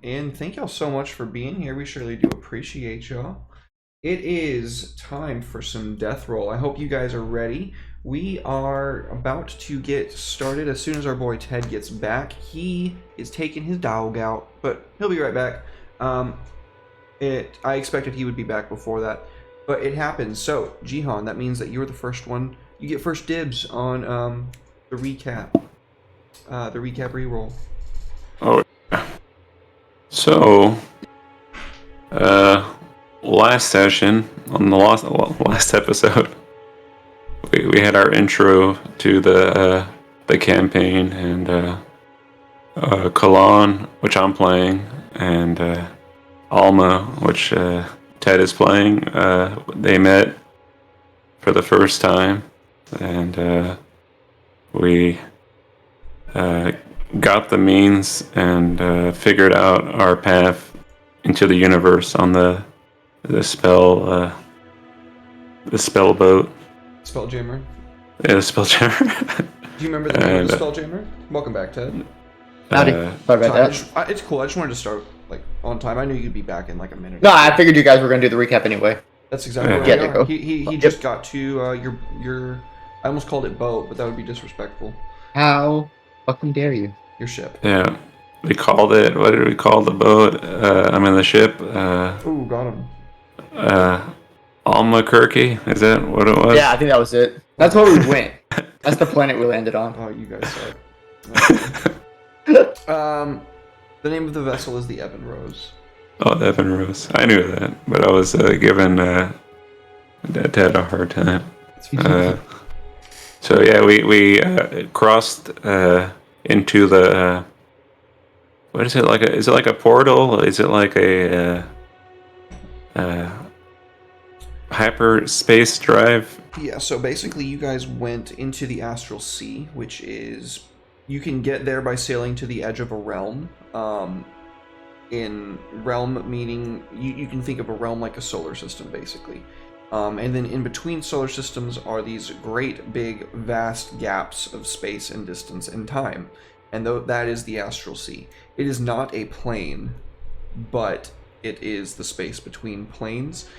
and thank y'all so much for being here. We surely do appreciate y'all. It is time for some death roll. I hope you guys are ready. We are about to get started as soon as our boy Ted gets back. He is taking his dog out, but he'll be right back. I expected he would be back before that, but it happens. So, Jihan, that means that you're the first one. You get first dibs on the recap. The recap reroll. Oh, yeah. So, last session, on the last episode, we had our intro to the campaign, and Kalan, which I'm playing, and Alma, which Ted is playing. They met for the first time, and we got the means and figured out our path into the universe on the spell boat. Spelljammer. Yeah, the Spelljammer. Do you remember the name of the Spelljammer? Welcome back, Ted. Howdy. Sorry about that. It's cool. I just wanted to start on time. I knew you'd be back in like a minute. No, I figured you guys were going to do the recap anyway. That's exactly what Yeah, go. He just got to your. I almost called it boat, but that would be disrespectful. How fucking dare you? Your ship. Yeah, we called it. What did we call the boat? The ship. Ooh, got him. Albuquerque. Is that what it was? Yeah, I think that was it. That's where we went. That's the planet we landed on. Oh, you guys suck. The name of the vessel is the Evan Rose. Oh, the Evan Rose. I knew that, but I was giving Ted a hard time. So yeah, we crossed into the. What is it like? Is it like a portal? Is it like a hyperspace drive? Yeah. So basically, you guys went into the astral sea, which is you can get there by sailing to the edge of a realm. In realm meaning you can think of a realm like a solar system, basically. And then in between solar systems are these great big vast gaps of space and distance and time, and that is the astral sea. It is not a plane, but it is the space between planes.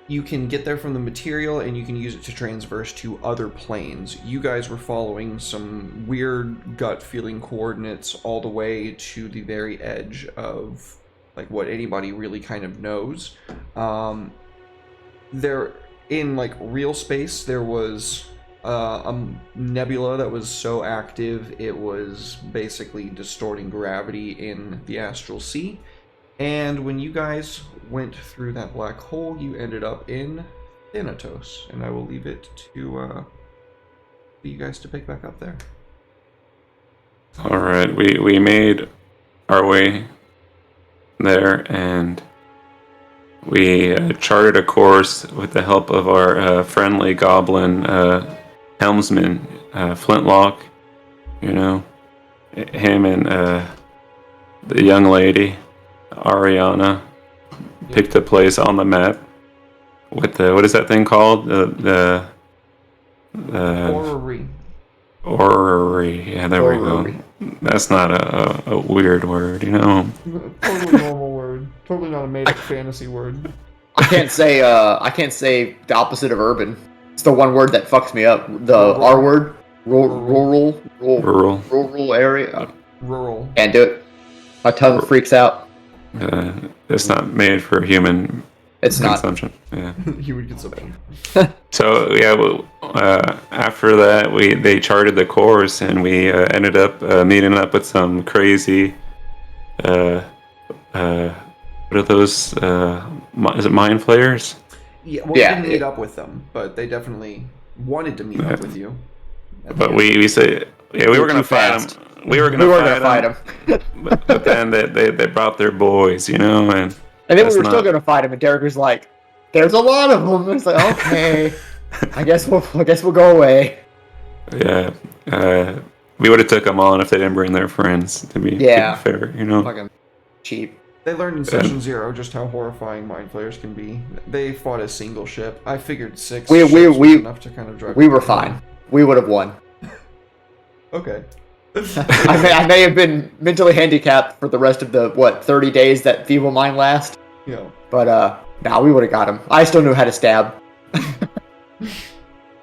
You can get there from the material, and you can use it to transverse to other planes. You guys were following some weird gut feeling coordinates all the way to the very edge of like what anybody really kind of knows. There, in like real space, there was a nebula that was so active it was basically distorting gravity in the astral sea. And when you guys went through that black hole, you ended up in Thanatos, and I will leave it to you guys to pick back up there. All right, we made our way there, and we charted a course with the help of our friendly goblin helmsman, Flintlock. You know, him and the young lady, Ariana, picked a place on the map with the, what is that thing called? The Orrery. Orrery. Yeah, there Orrery. we go. That's not a weird word, you know. Totally normal word. Totally not a made-up fantasy word. I can't say the opposite of urban. It's the one word that fucks me up. The R word. Rural area. Rural. Can't do it. My tongue freaks out. It's not made for human It's not. consumption. Yeah. You would get something. So yeah, after that, they charted the course, and we ended up meeting up with some crazy. What are those? Is it mind flayers? Yeah, well, Yeah, you didn't meet up with them, but they definitely wanted to meet up with you. But we say, yeah, we were gonna fight fast. them. We were gonna fight him. but then they brought their boys, you know, and And then that's we were still not- going to fight him, and Derek was like, "There's a lot of them." It's like, okay, I guess we'll go away. Yeah, we would have took them on if they didn't bring their friends. To be fair, you know. Fucking cheap. They learned in Session 0 just how horrifying mind flayers can be. They fought a single ship. I figured 6 We ships was enough to kind of drive. We were fine. We would have won. Okay. I may have been mentally handicapped for the rest of the 30 days that feeble mind last. Yeah. But we would have got him. I still knew how to stab.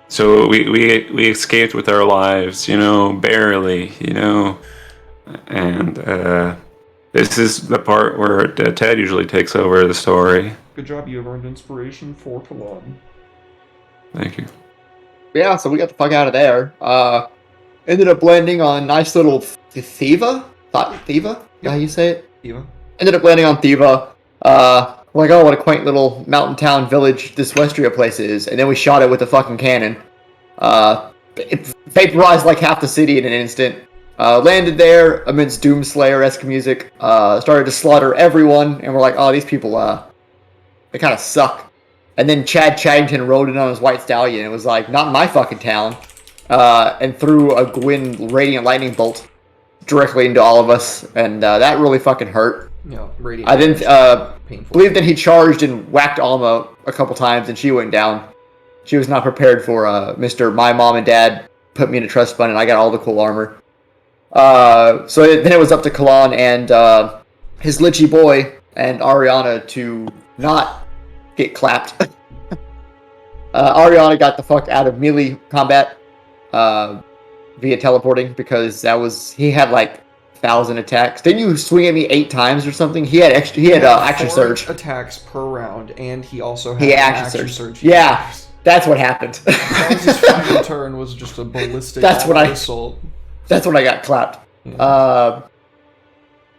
So we escaped with our lives, barely, and this is the part where Ted usually takes over the story. Good job, you have earned inspiration for Kalon. Thank you. Yeah, so we got the fuck out of there. Ended up landing on nice little Thiva? Thiva? How you say it? Thiva. Ended up landing on Thiva. Like, oh, what a quaint little mountain town village this Westria place is. And then we shot it with a fucking cannon. It vaporized like half the city in an instant. Landed there amidst Doomslayer-esque music. Started to slaughter everyone. And we're like, oh, these people, they kind of suck. And then Chad Chaddington rode in on his white stallion and was like, not in my fucking town. And threw a Gwyn radiant lightning bolt directly into all of us. And that really fucking hurt. Yeah, radiant. I didn't believe that he charged and whacked Alma a couple times and she went down. She was not prepared for Mr. My Mom and Dad put me in a trust fund and I got all the cool armor. So then it was up to Kalon and his Lichy boy and Ariana to not get clapped. Ariana got the fuck out of melee combat via teleporting because he had like 1,000 attacks. Didn't you swing at me 8 times or something? He had action surge attacks per round, and he also had action surge. Yeah, that's what happened. That was his final turn. Was just a ballistic assault. That's when I got clapped. Yeah.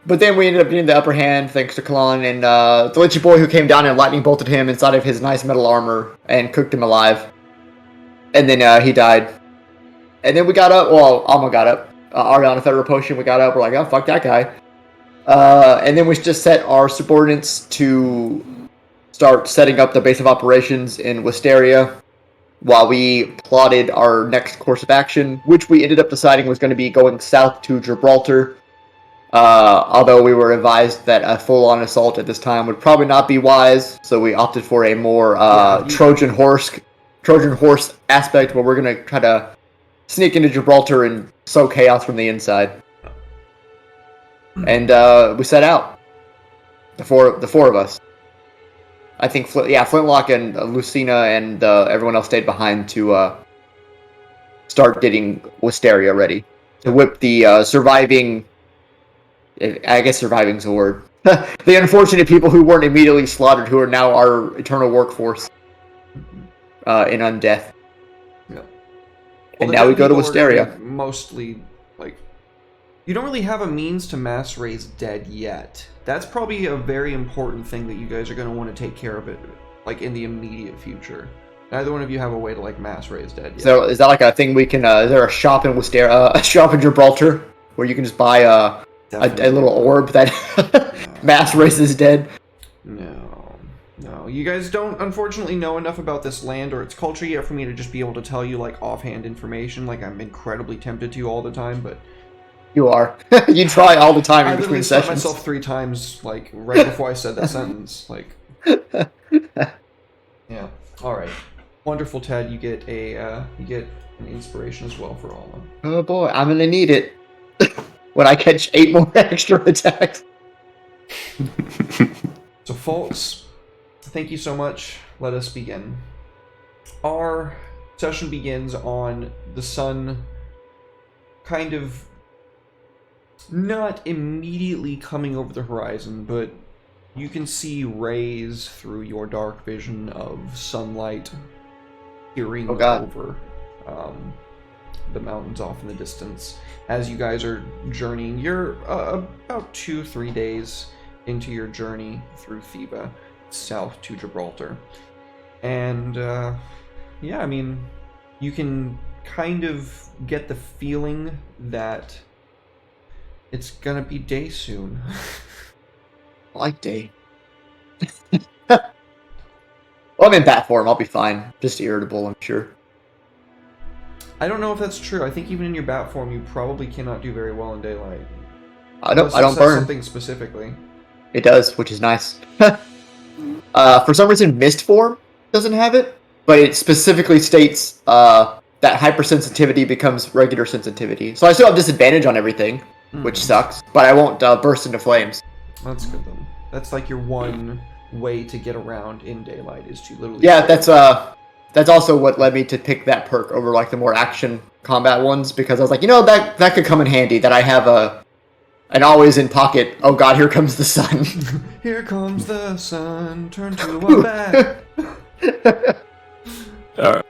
But then we ended up getting the upper hand thanks to Kalon and the Lichy boy who came down and lightning bolted him inside of his nice metal armor and cooked him alive. And then he died. And then we got up. Well, Alma got up. Ariana fed her a potion. We got up. We're like, oh, fuck that guy. And then we just set our subordinates to start setting up the base of operations in Wisteria while we plotted our next course of action, which we ended up deciding was going to be going south to Gibraltar. Although we were advised that a full-on assault at this time would probably not be wise, so we opted for a more Trojan horse aspect where we're going to try to sneak into Gibraltar and sow chaos from the inside. And we set out. The four of us. I think Flintlock and Lucina and everyone else stayed behind to start getting Wisteria ready to whip the surviving. I guess surviving is a word. The unfortunate people who weren't immediately slaughtered, who are now our eternal workforce in Undeath. Yeah. And now we go to Wisteria. Mostly, like, you don't really have a means to mass raise dead yet. That's probably a very important thing that you guys are going to want to take care of it, like, in the immediate future. Neither one of you have a way to, like, mass raise dead yet. So is that like a thing we can, is there a shop in Wisteria, a shop in Gibraltar, where you can just buy a little orb that mass raises dead? No. You guys don't, unfortunately, know enough about this land or its culture yet for me to just be able to tell you, like, offhand information. Like, I'm incredibly tempted to all the time, but... You are. You try all the time in between sessions. I myself 3 times, like, right before I said that sentence. Like... Yeah. Alright. Wonderful, Ted. You get an inspiration as well for Alma. Oh boy, I'm gonna need it. When I catch 8 more extra attacks. So, folks, thank you so much. Let us begin. Our session begins on the sun kind of not immediately coming over the horizon, but you can see rays through your dark vision of sunlight peering over the mountains off in the distance. As you guys are journeying, you're about 2-3 days into your journey through Theba, south to Gibraltar. And, yeah, I mean, you can kind of get the feeling that it's gonna be day soon. I like day. Well, I'm in bat form, I'll be fine. Just irritable, I'm sure. I don't know if that's true. I think even in your bat form, you probably cannot do very well in daylight. I don't burn. Something specifically. It does, which is nice. For some reason, mist form doesn't have it, but it specifically states that hypersensitivity becomes regular sensitivity. So I still have disadvantage on everything, which sucks. But I won't burst into flames. That's good then. That's like your one way to get around in daylight is to literally. Yeah, that's also what led me to pick that perk over like the more action combat ones, because I was like, that could come in handy. That I have an always in pocket. Oh God, here comes the sun. Here comes the sun. Turn to a bat.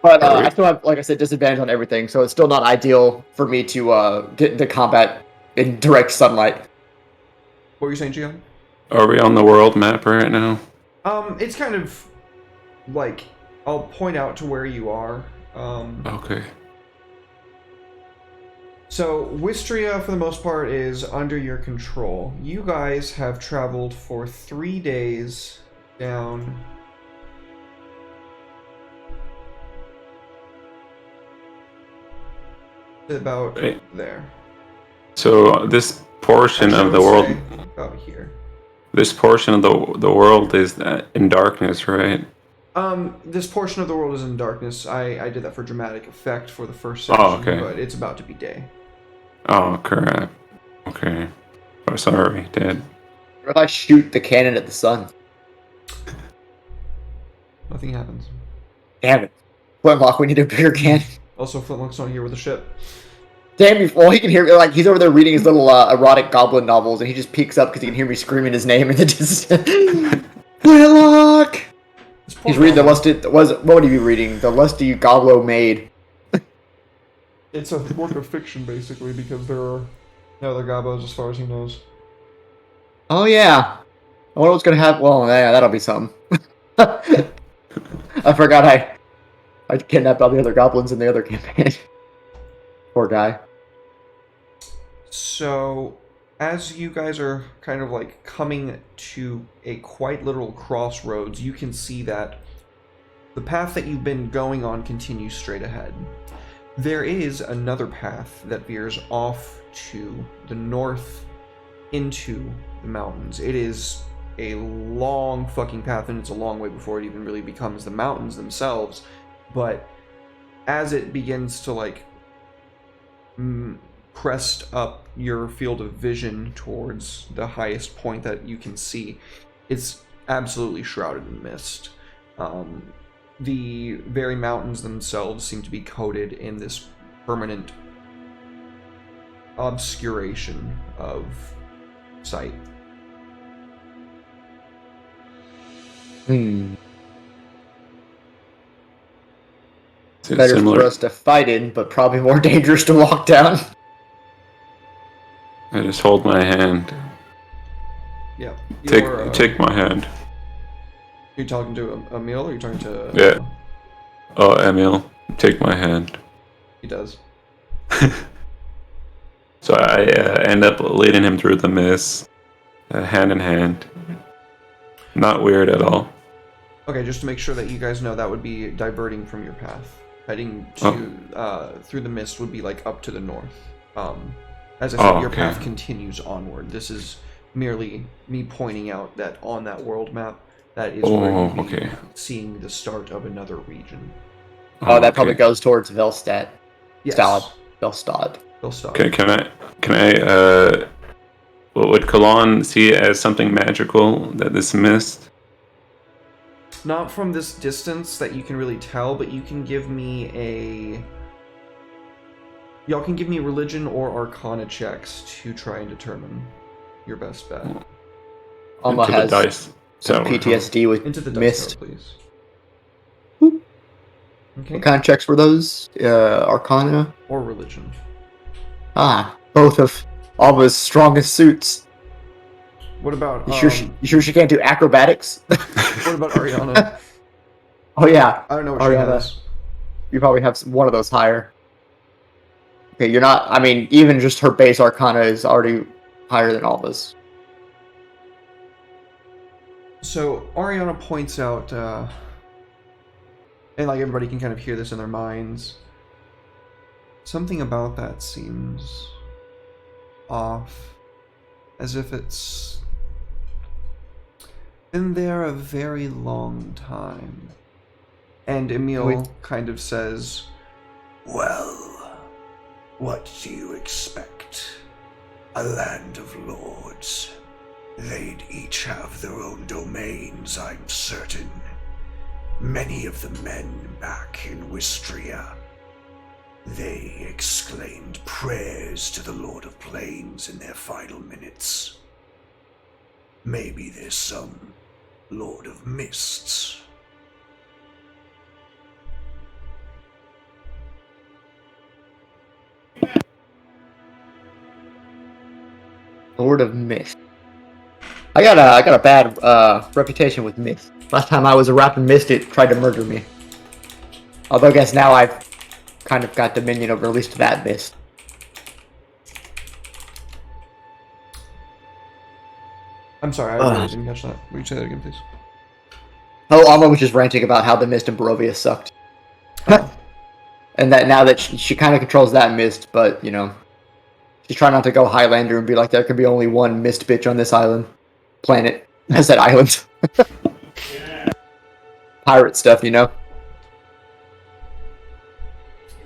But I still have, like I said, disadvantage on everything, so it's still not ideal for me to get into combat in direct sunlight. What were you saying, Gian? Are we on the world map right now? It's kind of like I'll point out to where you are. Okay. So Wistria, for the most part, is under your control. You guys have traveled for 3 days down. About there. So this portion of the world, about here. this portion of the world is in darkness, right? This portion of the world is in darkness. I did that for dramatic effect for the first section, but it's about to be day. Oh crap. Okay. Oh, sorry, Dad. What if I shoot the cannon at the sun? Nothing happens. Damn it. Flintlock, we need a bigger cannon. Also, Flintlock's not here with the ship. Damn you! Well, he can hear me. Like, he's over there reading his little erotic goblin novels, and he just peeks up because he can hear me screaming his name in the distance. Flintlock! He's reading the lusty. What would he be reading? The lusty Goblo Maid. It's a work of fiction, basically, because there are no other gobos as far as he knows. Oh yeah. I wonder what's gonna happen. Well, yeah, that'll be something. I forgot I kidnapped all the other goblins in the other campaign. Poor guy. So, as you guys are kind of like coming to a quite literal crossroads, you can see that the path that you've been going on continues straight ahead. There is another path that veers off to the north into the mountains. It is a long fucking path, and it's a long way before it even really becomes the mountains themselves. But as it begins to like crest up your field of vision towards the highest point that you can see, it's absolutely shrouded in mist. The very mountains themselves seem to be coated in this permanent obscuration of sight. Better for us to fight in, but probably more dangerous to walk down. I just hold my hand. Yeah. Take my hand. Are you talking to Emil, or are you talking to... Yeah. Oh, Emil, take my hand. He does. So I end up leading him through the mist, hand in hand. Not weird at all. Okay, just to make sure that you guys know, that would be diverting from your path. Heading to through the mist would be like up to the north. As I said, your path continues onward. This is merely me pointing out that on that world map, that is where you'll be seeing the start of another region. That probably goes towards Velstad. Yes. Velstad. Okay, can I would Kalon see it as something magical that this mist? Not from this distance that you can really tell, but you can give me y'all can give me religion or arcana checks to try and determine your best bet. Alma Into has the dice. some PTSD with Into the dice mist. tower, please. Whoop. Okay. What kind of checks were those? Arcana? Or religion. Both of Alma's strongest suits. What about... You sure she can't do acrobatics? What about Ariana? Oh yeah. I don't know what Ariana. she has. You probably have one of those higher. Okay, you're not... I mean, even just her base arcana is already higher than Alma's. So, Ariana points out... and like everybody can kind of hear this in their minds. Something about that seems off. As if it's been there a very long time. And Emil kind of says, Well, what do you expect? A land of lords. They'd each have their own domains, I'm certain. Many of the men back in Wistria, they exclaimed prayers to the Lord of Plains in their final minutes. Maybe there's some Lord of Mists. Lord of Mist. I got a bad reputation with Mist. Last time I was a rapping Mist, it tried to murder me. Although I guess now I've kind of got dominion over at least that Mist. I'm sorry, I really didn't catch that. Will you say that again, please? Oh, Alma was just ranting about how the Mist in Barovia sucked. And that now that she kind of controls that Mist, but, you know, she's trying not to go Highlander and be like, there could be only one Mist bitch on this island. Planet. I said island. Pirate stuff, you know?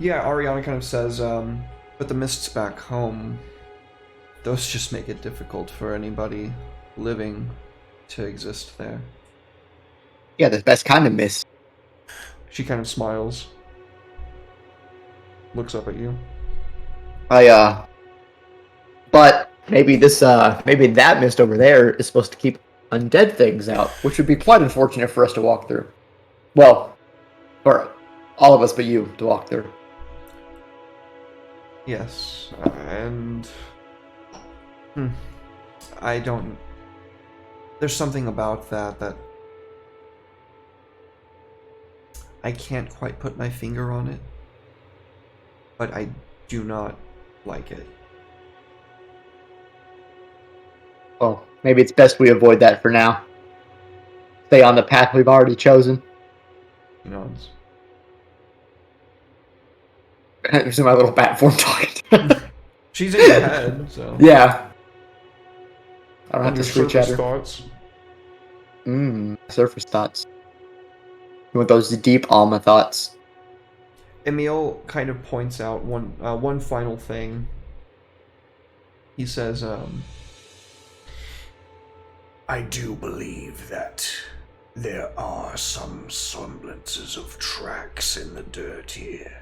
Yeah, Ariana kind of says, but the mists back home, those just make it difficult for anybody living to exist there. Yeah, the best kind of Mist. She kind of smiles. Looks up at you. But maybe maybe that Mist over there is supposed to keep undead things out, which would be quite unfortunate for us to walk through. Well, for all of us but you to walk through. Yes, and... I don't... There's something about that I can't quite put my finger on it, but I do not like it. Well, maybe it's best we avoid that for now. Stay on the path we've already chosen. He nods. This is my little bat form talking. She's in your head, so... Yeah. I don't On have to your screech at surface her. thoughts. Surface thoughts. You want those deep Alma thoughts. Emil kind of points out one final thing. He says, I do believe that there are some semblances of tracks in the dirt here.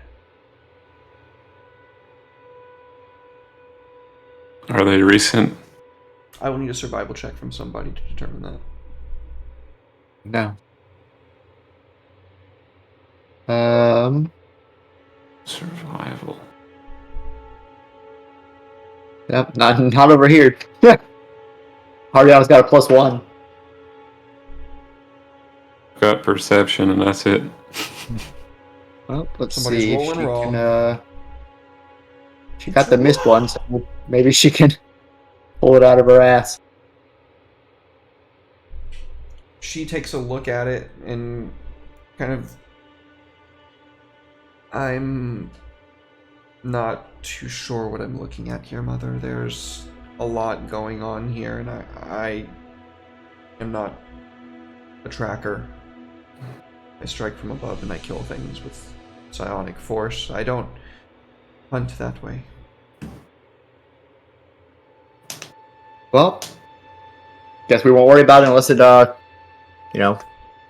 Are they recent? I will need a survival check from somebody to determine that. No. Survival. Yep, not over here. Hardy's got a +1. Got perception, and that's it. Well, let's Somebody's see if rolling she raw. can, she got the missed one, so maybe she can pull it out of her ass. She takes a look at it and kind of... I'm not too sure what I'm looking at here, Mother. There's a lot going on here, and I am not a tracker. I strike from above and I kill things with psionic force. I don't hunt that way. Well, guess we won't worry about it unless it, you know,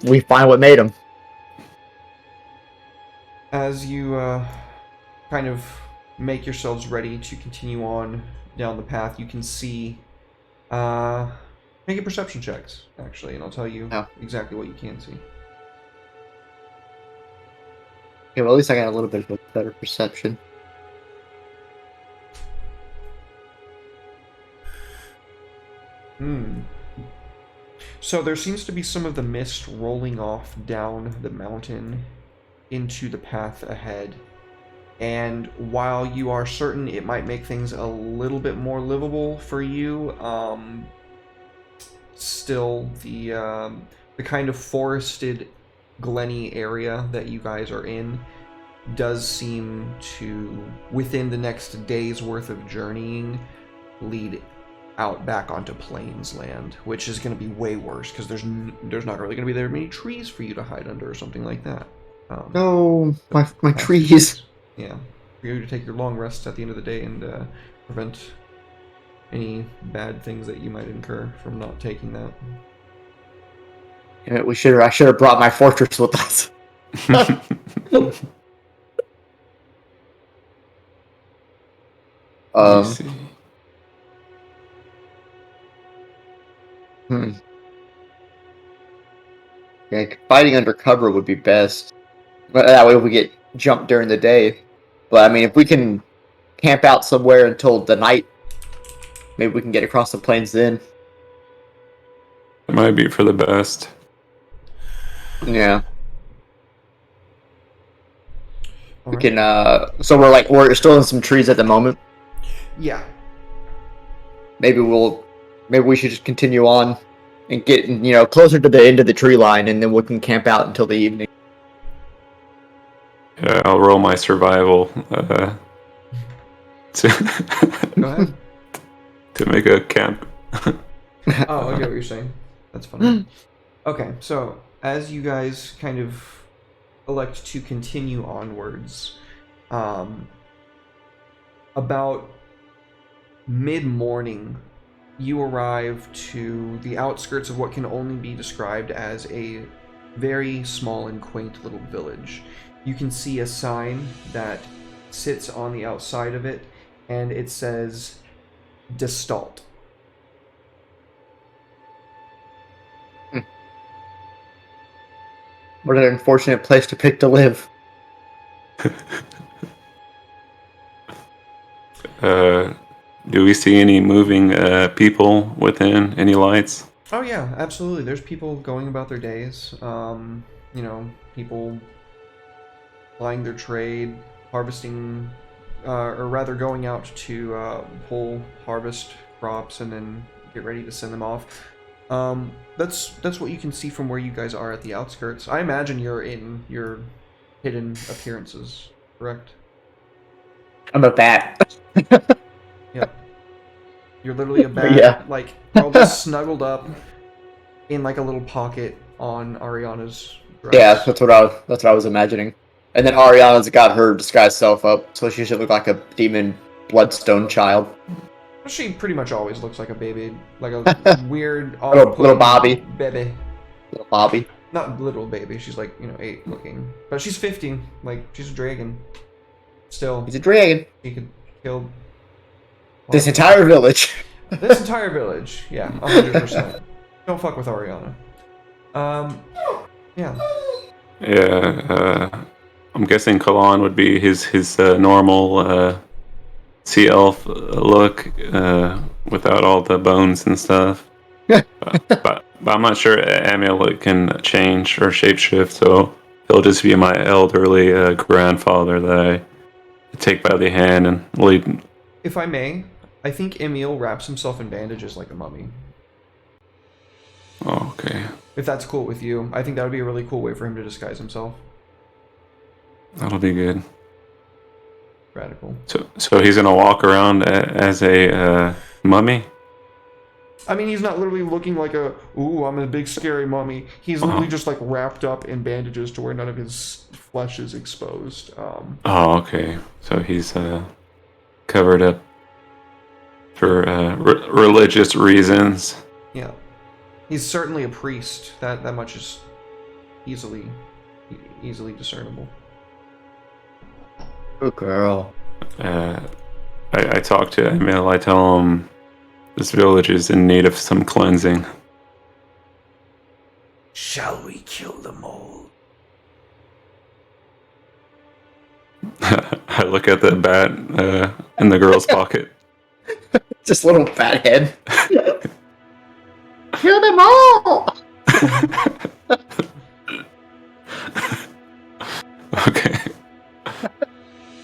we find what made him. As you kind of make yourselves ready to continue on down the path, you can see... make a perception checks, actually, and I'll tell you exactly what you can see. Okay, well, at least I got a little bit of a better perception. So there seems to be some of the mist rolling off down the mountain into the path ahead. And while you are certain it might make things a little bit more livable for you, still the kind of forested, glenny area that you guys are in does seem to, within the next day's worth of journeying, lead out back onto plains land, which is going to be way worse because there's not really going to be very many trees for you to hide under or something like that. No, my trees. yeah, for you to take your long rests at the end of the day and prevent any bad things that you might incur from not taking that. Yeah, I should have brought my fortress with us. Let me see. Hmm. Yeah, fighting undercover would be best. But that way we get jumped during the day. But I mean, if we can camp out somewhere until the night, maybe we can get across the plains then. It might be for the best. Yeah. All We right. can, so we're still in some trees at the moment. Yeah. Maybe we should just continue on and get, closer to the end of the tree line, and then we can camp out until the evening. Yeah, I'll roll my survival Go ahead. to make a camp. Oh, I get what you're saying. That's funny. Okay, so as you guys kind of elect to continue onwards, about mid-morning, you arrive to the outskirts of what can only be described as a very small and quaint little village. You can see a sign that sits on the outside of it, and it says Gestalt. What an unfortunate place to pick to live. Do we see any moving people within? Any lights? Oh yeah, absolutely. There's people going about their days. People plying their trade, harvesting, or rather going out to pull, harvest crops, and then get ready to send them off. That's what you can see from where you guys are at the outskirts. I imagine you're in your hidden appearances, correct? I'm a bat. Yep. You're literally a bat, Yeah. like, all just snuggled up in like a little pocket on Ariana's dress. Yeah, that's what I was imagining. And then Ariana's got her disguised self up, so she should look like a demon bloodstone child. She pretty much always looks like a baby, like a weird, Little Bobby. baby. Little Bobby. Not little baby. She's like 8 looking, but she's 15. Like she's a dragon. Still, He's a dragon. he could kill This entire village. This entire village. Yeah, 100%. Don't fuck with Ariana. Yeah. Yeah, I'm guessing Kalan would be his normal sea elf look without all the bones and stuff. but I'm not sure Amulet can change or shapeshift, so he'll just be my elderly grandfather that I take by the hand and lead. If I may, I think Emil wraps himself in bandages like a mummy. Oh, okay. If that's cool with you, I think that would be a really cool way for him to disguise himself. That'll be good. Radical. So he's gonna walk around as a mummy? I mean, he's not literally looking like I'm a big scary mummy. He's literally just like wrapped up in bandages to where none of his flesh is exposed. Oh, okay. So he's covered up for religious reasons. Yeah. He's certainly a priest. That much is easily discernible. Good girl. I talk to Emil. I tell him this village is in need of some cleansing. Shall we kill them all? I look at the bat in the girl's pocket. Just little fat head. Kill them all! Okay.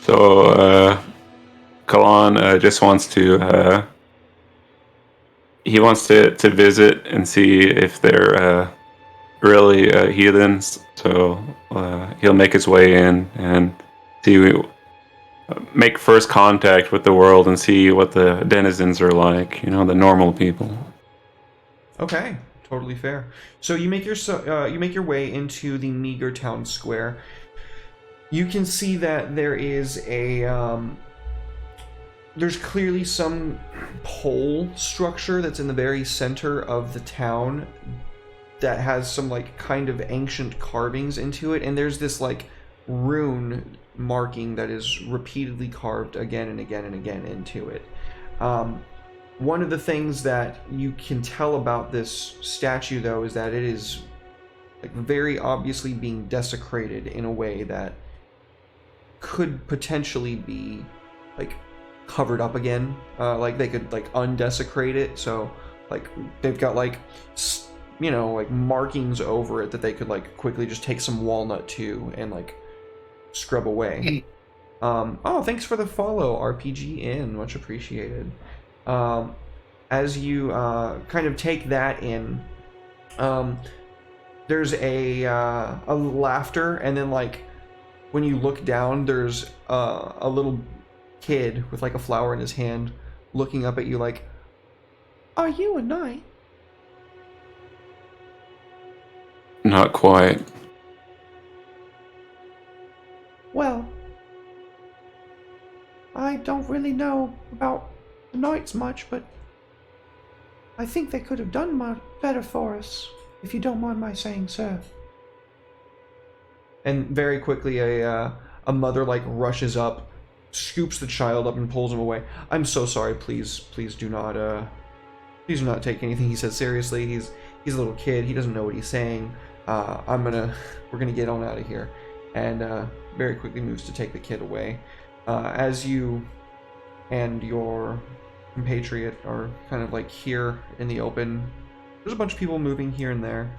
So, Kalan just wants to he wants to visit and see if they're really heathens. So he'll make his way in and make first contact with the world and see what the denizens are like. You know, the normal people. Okay, totally fair. So you make your way into the meager town square. You can see that there is there's clearly some pole structure that's in the very center of the town that has some like kind of ancient carvings into it, and there's this like rune marking that is repeatedly carved again and again and again into it. One of the things that you can tell about this statue, though, is that it is like very obviously being desecrated in a way that could potentially be like covered up again. Like they could like undesecrate it, so like they've got like like markings over it that they could like quickly just take some walnut to and like scrub away. Oh, thanks for the follow, RPG in, much appreciated. As you kind of take that in, there's a laughter, and then like when you look down, there's a little kid with like a flower in his hand looking up at you like, "Are you a knight?" Not quite. Well, I don't really know about the knights much, but I think they could have done much better for us, if you don't mind my saying so. And very quickly, a mother like rushes up, scoops the child up, and pulls him away. I'm so sorry. Please do not take anything he says seriously. He's a little kid. He doesn't know what he's saying. We're gonna get on out of here. And very quickly moves to take the kid away. As you and your compatriot are kind of like here in the open, there's a bunch of people moving here and there.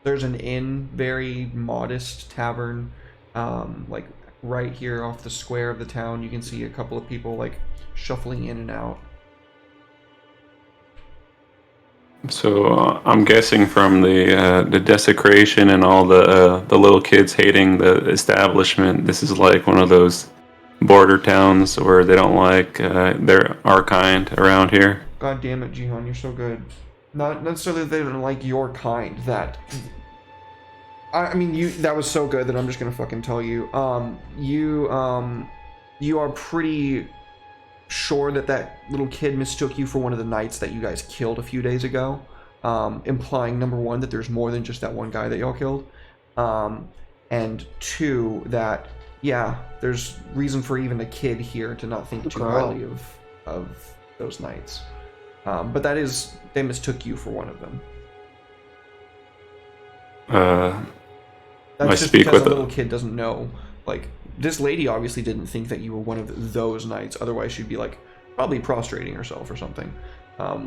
There's an inn, very modest tavern, like right here off the square of the town. You can see a couple of people like shuffling in and out. So I'm guessing from the desecration and all the little kids hating the establishment, this is like one of those border towns where they don't like our kind around here. God damn it, Jihan, you're so good. Not necessarily that they don't like your kind. That that was so good that I'm just gonna fucking tell you. You are pretty sure that little kid mistook you for one of the knights that you guys killed a few days ago, implying number one that there's more than just that one guy that y'all killed, and two that there's reason for even a kid here to not think too highly of those knights, but they mistook you for one of them. That's just because the little kid doesn't know. Like, this lady obviously didn't think that you were one of those knights. Otherwise, she'd be like probably prostrating herself or something.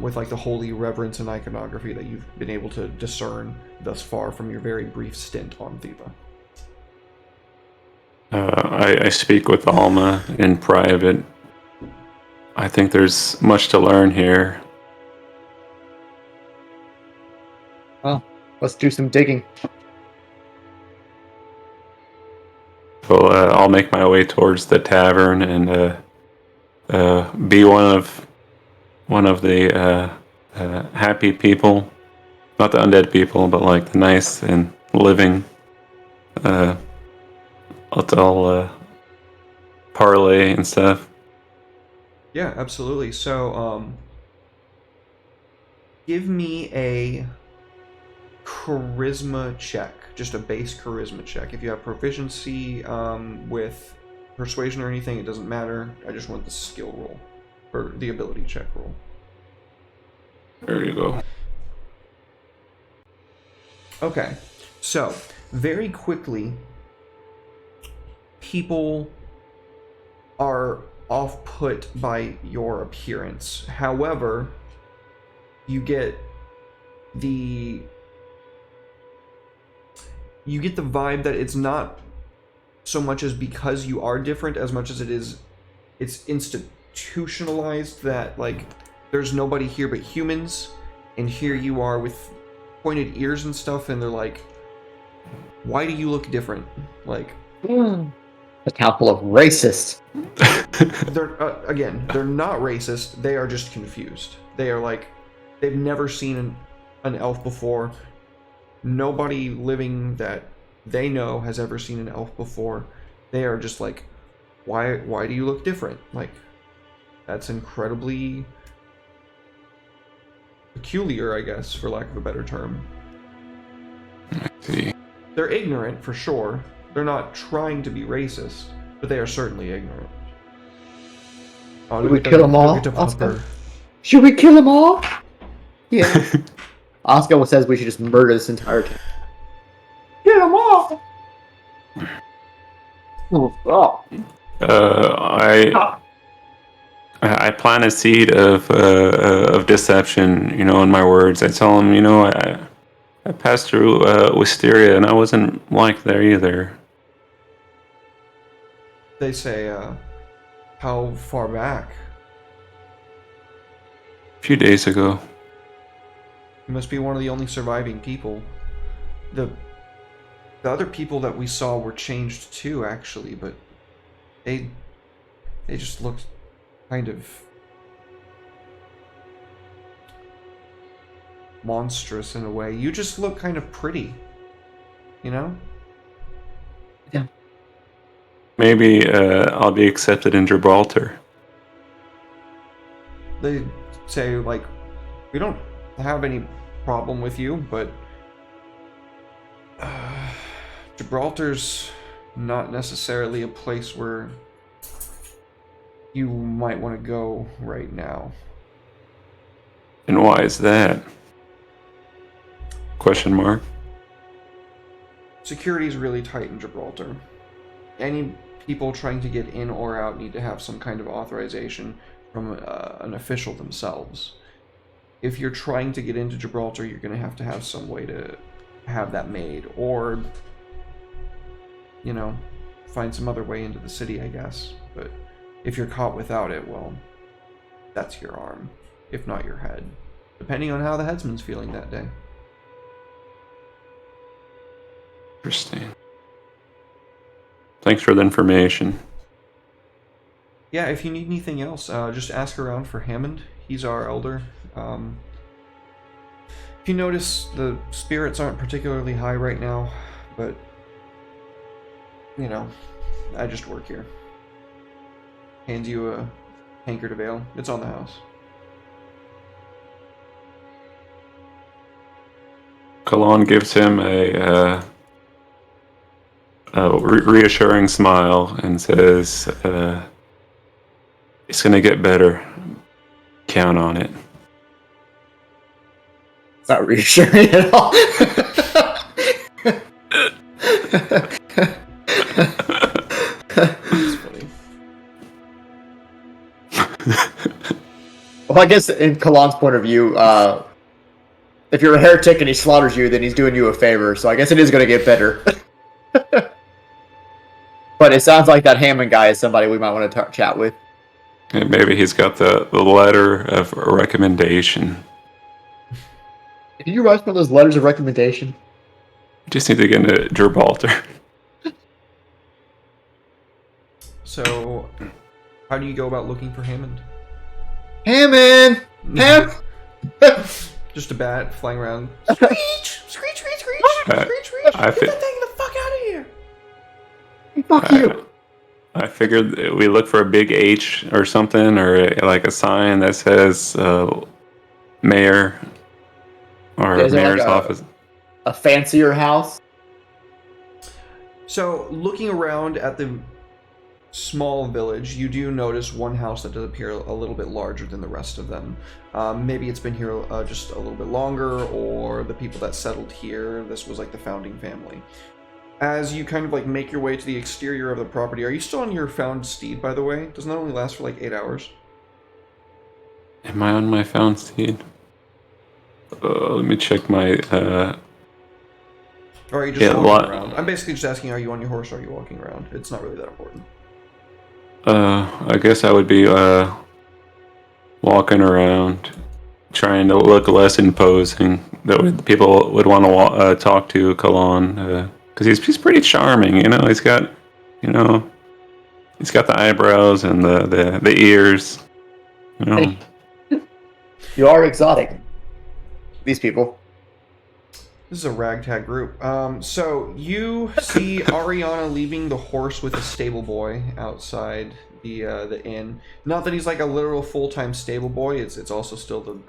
With like the holy reverence and iconography that you've been able to discern thus far from your very brief stint on Thiva. I speak with Alma in private. I think there's much to learn here. Well, let's do some digging. Well, I'll make my way towards the tavern and be one of the happy people, not the undead people, but like the nice and living. I'll parlay and stuff. Yeah, absolutely. So, give me a charisma check. Just a base charisma check. If you have proficiency with persuasion or anything, it doesn't matter. I just want the skill roll, or the ability check roll. There you go. Okay, so very quickly, people are off-put by your appearance. However, you get the vibe that it's not so much as because you are different as much as it's institutionalized, that like there's nobody here but humans, and here you are with pointed ears and stuff, and they're like, why do you look different? Like, a couple of racists. They're not racist, they are just confused. They are like, they've never seen an elf before. Nobody living that they know has ever seen an elf before. They are just like, why do you look different? Like, that's incredibly peculiar, I guess, for lack of a better term. I see. They're ignorant, for sure. They're not trying to be racist, but they are certainly ignorant. Oh, Should we kill them all, look at the Oscar? pupper. Should we kill them all? Yeah. Oscar says we should just murder this entire town. Kill them all! Oh. I plant a seed of deception, in my words. I tell them, I passed through Wisteria and I wasn't like there either. They say, how far back? A few days ago. You must be one of the only surviving people. The other people that we saw were changed too, actually, but they just looked kind of monstrous in a way. You just look kind of pretty, you know? Yeah. Maybe I'll be accepted in Gibraltar. They say, like, we don't have any problem with you, but Gibraltar's not necessarily a place where you might want to go right now. And why is that? Question mark. Security's really tight in Gibraltar. Any people trying to get in or out need to have some kind of authorization from an official themselves. If you're trying to get into Gibraltar, you're going to have some way to have that made, or, find some other way into the city, I guess. But if you're caught without it, well, that's your arm, if not your head, depending on how the headsman's feeling that day. Interesting. Thanks for the information. Yeah, if you need anything else, just ask around for Hammond. He's our elder. If you notice, the spirits aren't particularly high right now, but, I just work here. Hands you a tankard of ale. It's on the house. Kalon gives him a reassuring smile and says, it's going to get better. Count on it. It's not reassuring at all. It's funny. Well, I guess in Kalon's point of view, if you're a heretic and he slaughters you, then he's doing you a favor. So I guess it is going to get better. But it sounds like that Hammond guy is somebody we might want to chat with. And maybe he's got the letter of recommendation. Did you write one of those letters of recommendation? Just need to get into Gibraltar. So, how do you go about looking for Hammond? Hammond! Ham! Just a bat flying around. Screech! Screech, screech, screech! Screech, screech! Get that thing the fuck out of here! Fuck you! I figured we look for a big H or something, or like a sign that says mayor or Is there mayor's like office. A fancier house? So, looking around at the small village, you do notice one house that does appear a little bit larger than the rest of them. Maybe it's been here just a little bit longer, or the people that settled here, this was like the founding family. As you kind of like make your way to the exterior of the property, are you still on your found steed, by the way? Doesn't that only last for like 8 hours? Am I on my found steed? Let me check my. Or are you just walking around? I'm basically just asking, are you on your horse or are you walking around? It's not really that important. I guess I would be walking around, trying to look less imposing. That way people would want to talk to Kalon, because he's pretty charming. He's got, he's got the eyebrows and the ears. You are exotic. These people. This is a ragtag group. So you see Ariana leaving the horse with a stable boy outside the inn. Not that he's like a literal full-time stable boy. It's also still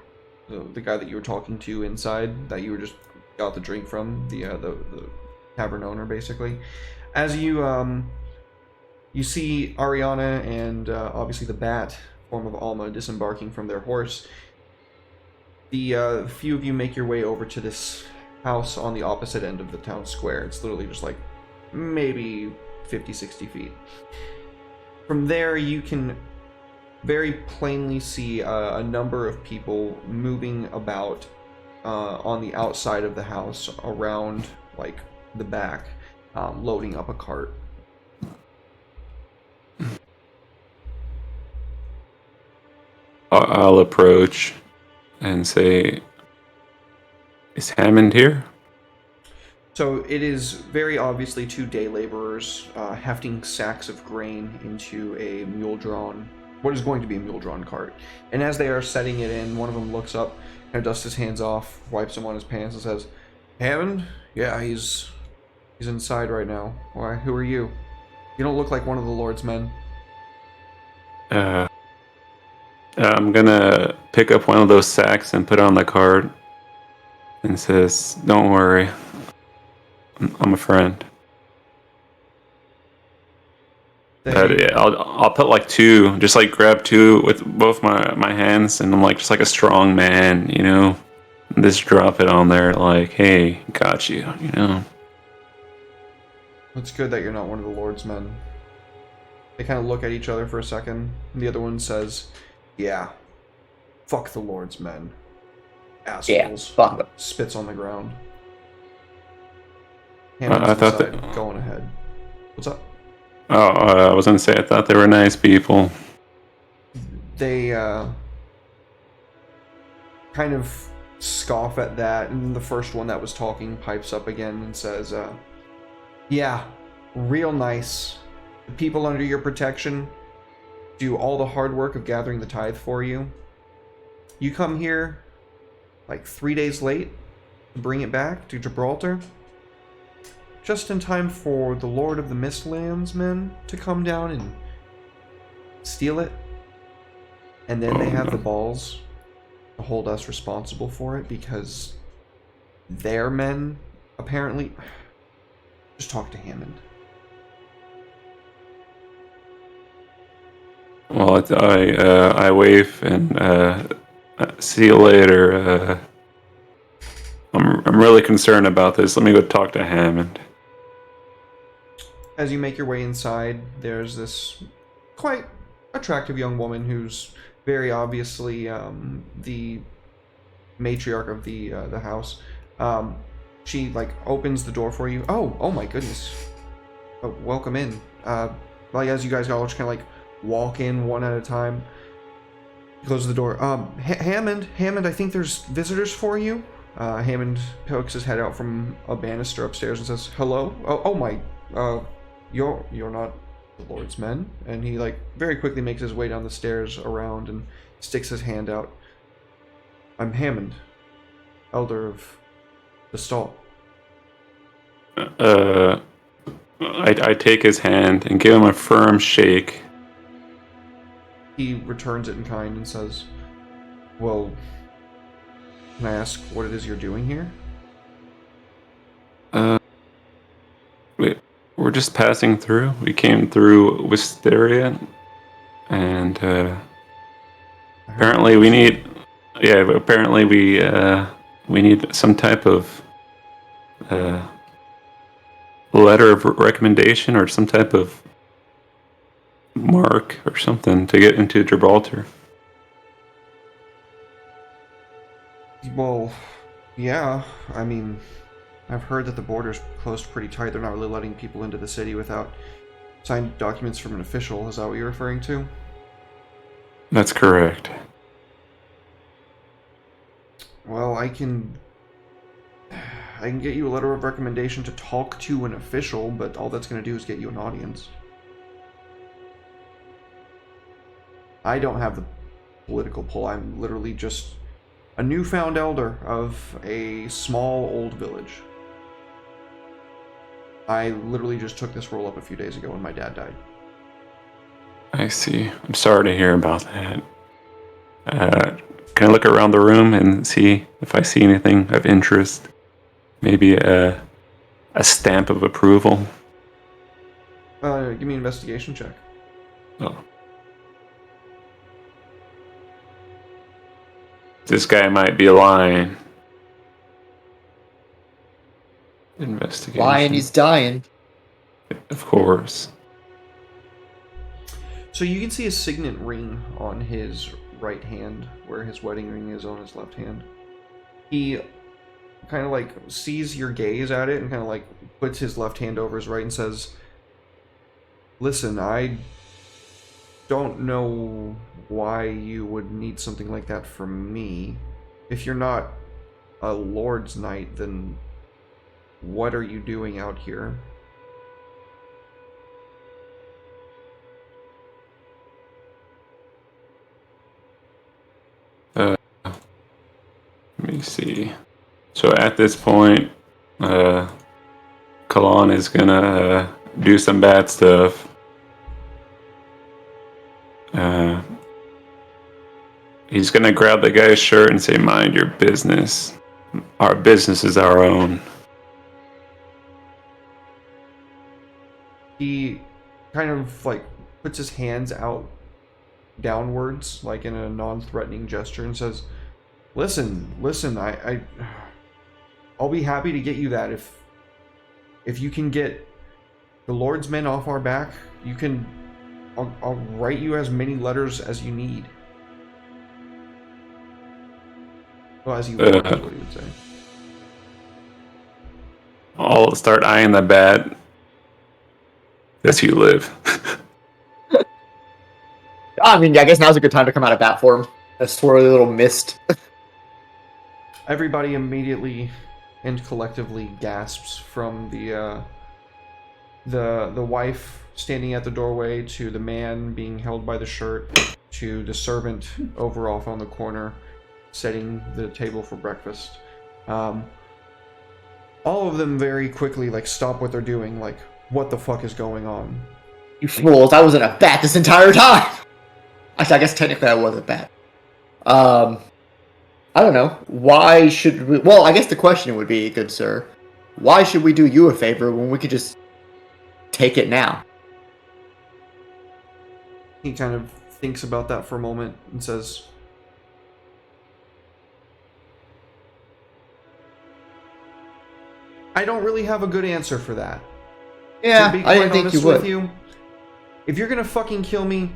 the guy that you were talking to inside that you were just got the drink from, the tavern owner, basically. As you see Ariana and obviously the bat form of Alma disembarking from their horse. The few of you make your way over to this house on the opposite end of the town square. It's literally just like maybe 50-60 feet. From there, you can very plainly see a number of people moving about on the outside of the house around like the back, loading up a cart. I'll approach and say, "Is Hammond here?" So it is very obviously two day laborers hefting sacks of grain into a mule-drawn, what is going to be a mule-drawn cart. And as they are setting it in, one of them looks up, kind of dusts his hands off, wipes them on his pants, and says, "Hammond? Yeah, he's inside right now. Why? Who are you? You don't look like one of the Lord's men." I'm gonna pick up one of those sacks and put it on the cart and says, "Don't worry, I'm a friend." But yeah, I'll put like two, just like grab two with both my hands, and I'm like just like a strong man, you know. And just drop it on there, like, "Hey, got you," you know. It's good that you're not one of the Lord's men. They kind of look at each other for a second, and the other one says, "Yeah, fuck the Lord's men. Assholes." Yeah, fuck them. Spits on the ground. I thought that going ahead. What's up? Oh, I was gonna say I thought they were nice people. They kind of scoff at that, and the first one that was talking pipes up again and says, "Yeah, real nice. The people under your protection do all the hard work of gathering the tithe for you. You come here like 3 days late to bring it back to Gibraltar, just in time for the Lord of the Mistlands men to come down and steal it. And then they have the balls to hold us responsible for it because their men apparently..." Just talk to Hammond. Well, I wave and see you later. I'm really concerned about this. Let me go talk to Hammond. As you make your way inside, there's this quite attractive young woman who's very obviously the matriarch of the house. She like opens the door for you. Oh my goodness. Oh, welcome in. Like as you guys all just kind of like walk in one at a time. Close the door. Hammond, I think there's visitors for you. Hammond pokes his head out from a banister upstairs and says, "Hello? Oh my, you're not the Lord's men." And he like very quickly makes his way down the stairs around and sticks his hand out. "I'm Hammond, elder of the stall." I take his hand and give him a firm shake. He returns it in kind and says, "Well, can I ask what it is you're doing here?" We're just passing through. We came through Wisteria, and apparently we need. Yeah, apparently we need some type of letter of recommendation or some type of mark or something to get into Gibraltar. Well, yeah, I mean, I've heard that the border's closed pretty tight. They're not really letting people into the city without signed documents from an official. Is that what you're referring to? That's correct. Well, I can get you a letter of recommendation to talk to an official, but all that's going to do is get you an audience. I don't have the political pull. I'm literally just a newfound elder of a small old village. I literally just took this role up a few days ago when my dad died. I see. I'm sorry to hear about that. Can I look around the room and see if I see anything of interest? Maybe a stamp of approval? Give me an investigation check. Oh. This guy might be lying. Investigation. Lying, he's dying. Of course. So you can see a signet ring on his right hand, where his wedding ring is on his left hand. He kind of like sees your gaze at it and kind of like puts his left hand over his right and says, "Listen, I don't know why you would need something like that from me. If you're not a Lord's Knight, then what are you doing out here?" Let me see. So at this point, Kalan is gonna do some bad stuff. He's gonna grab the guy's shirt and say, "Mind your business. Our business is our own." He kind of like puts his hands out downwards, like in a non-threatening gesture, and says, Listen, I'll be happy to get you that if you can get the Lord's men off our back. I'll write you as many letters as you need. Well, as you want, is what he would say. I'll start eyeing the bat as you live. I mean, I guess now's a good time to come out of bat form. A swirly little mist. Everybody immediately and collectively gasps, from the wife standing at the doorway, to the man being held by the shirt, to the servant over off on the corner setting the table for breakfast. All of them very quickly like stop what they're doing, like, what the fuck is going on? You fools, I was in a bat this entire time! Actually, I guess technically I was a bat. I don't know. Why should we... Well, I guess the question would be, good sir, why should we do you a favor when we could just take it now? He kind of thinks about that for a moment and says, I don't really have a good answer for that. Yeah, to be I didn't quite think you honest would. with you, if you're gonna fucking kill me,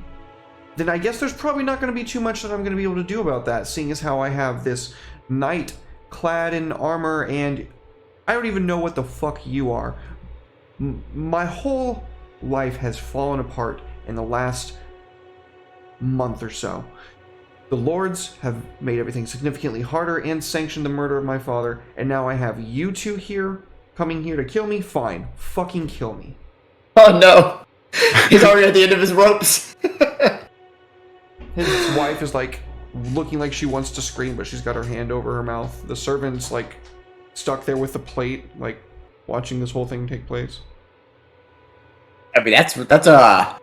then I guess there's probably not going to be too much that I'm going to be able to do about that, seeing as how I have this knight clad in armor, and I don't even know what the fuck you are. My whole life has fallen apart in the last month or so. The lords have made everything significantly harder and sanctioned the murder of my father, and now I have you two here, coming here to kill me? Fine. Fucking kill me. Oh no! He's already at the end of his ropes. His wife is like looking like she wants to scream, but she's got her hand over her mouth. The servant's like stuck there with the plate, like watching this whole thing take place. I mean, that's yeah,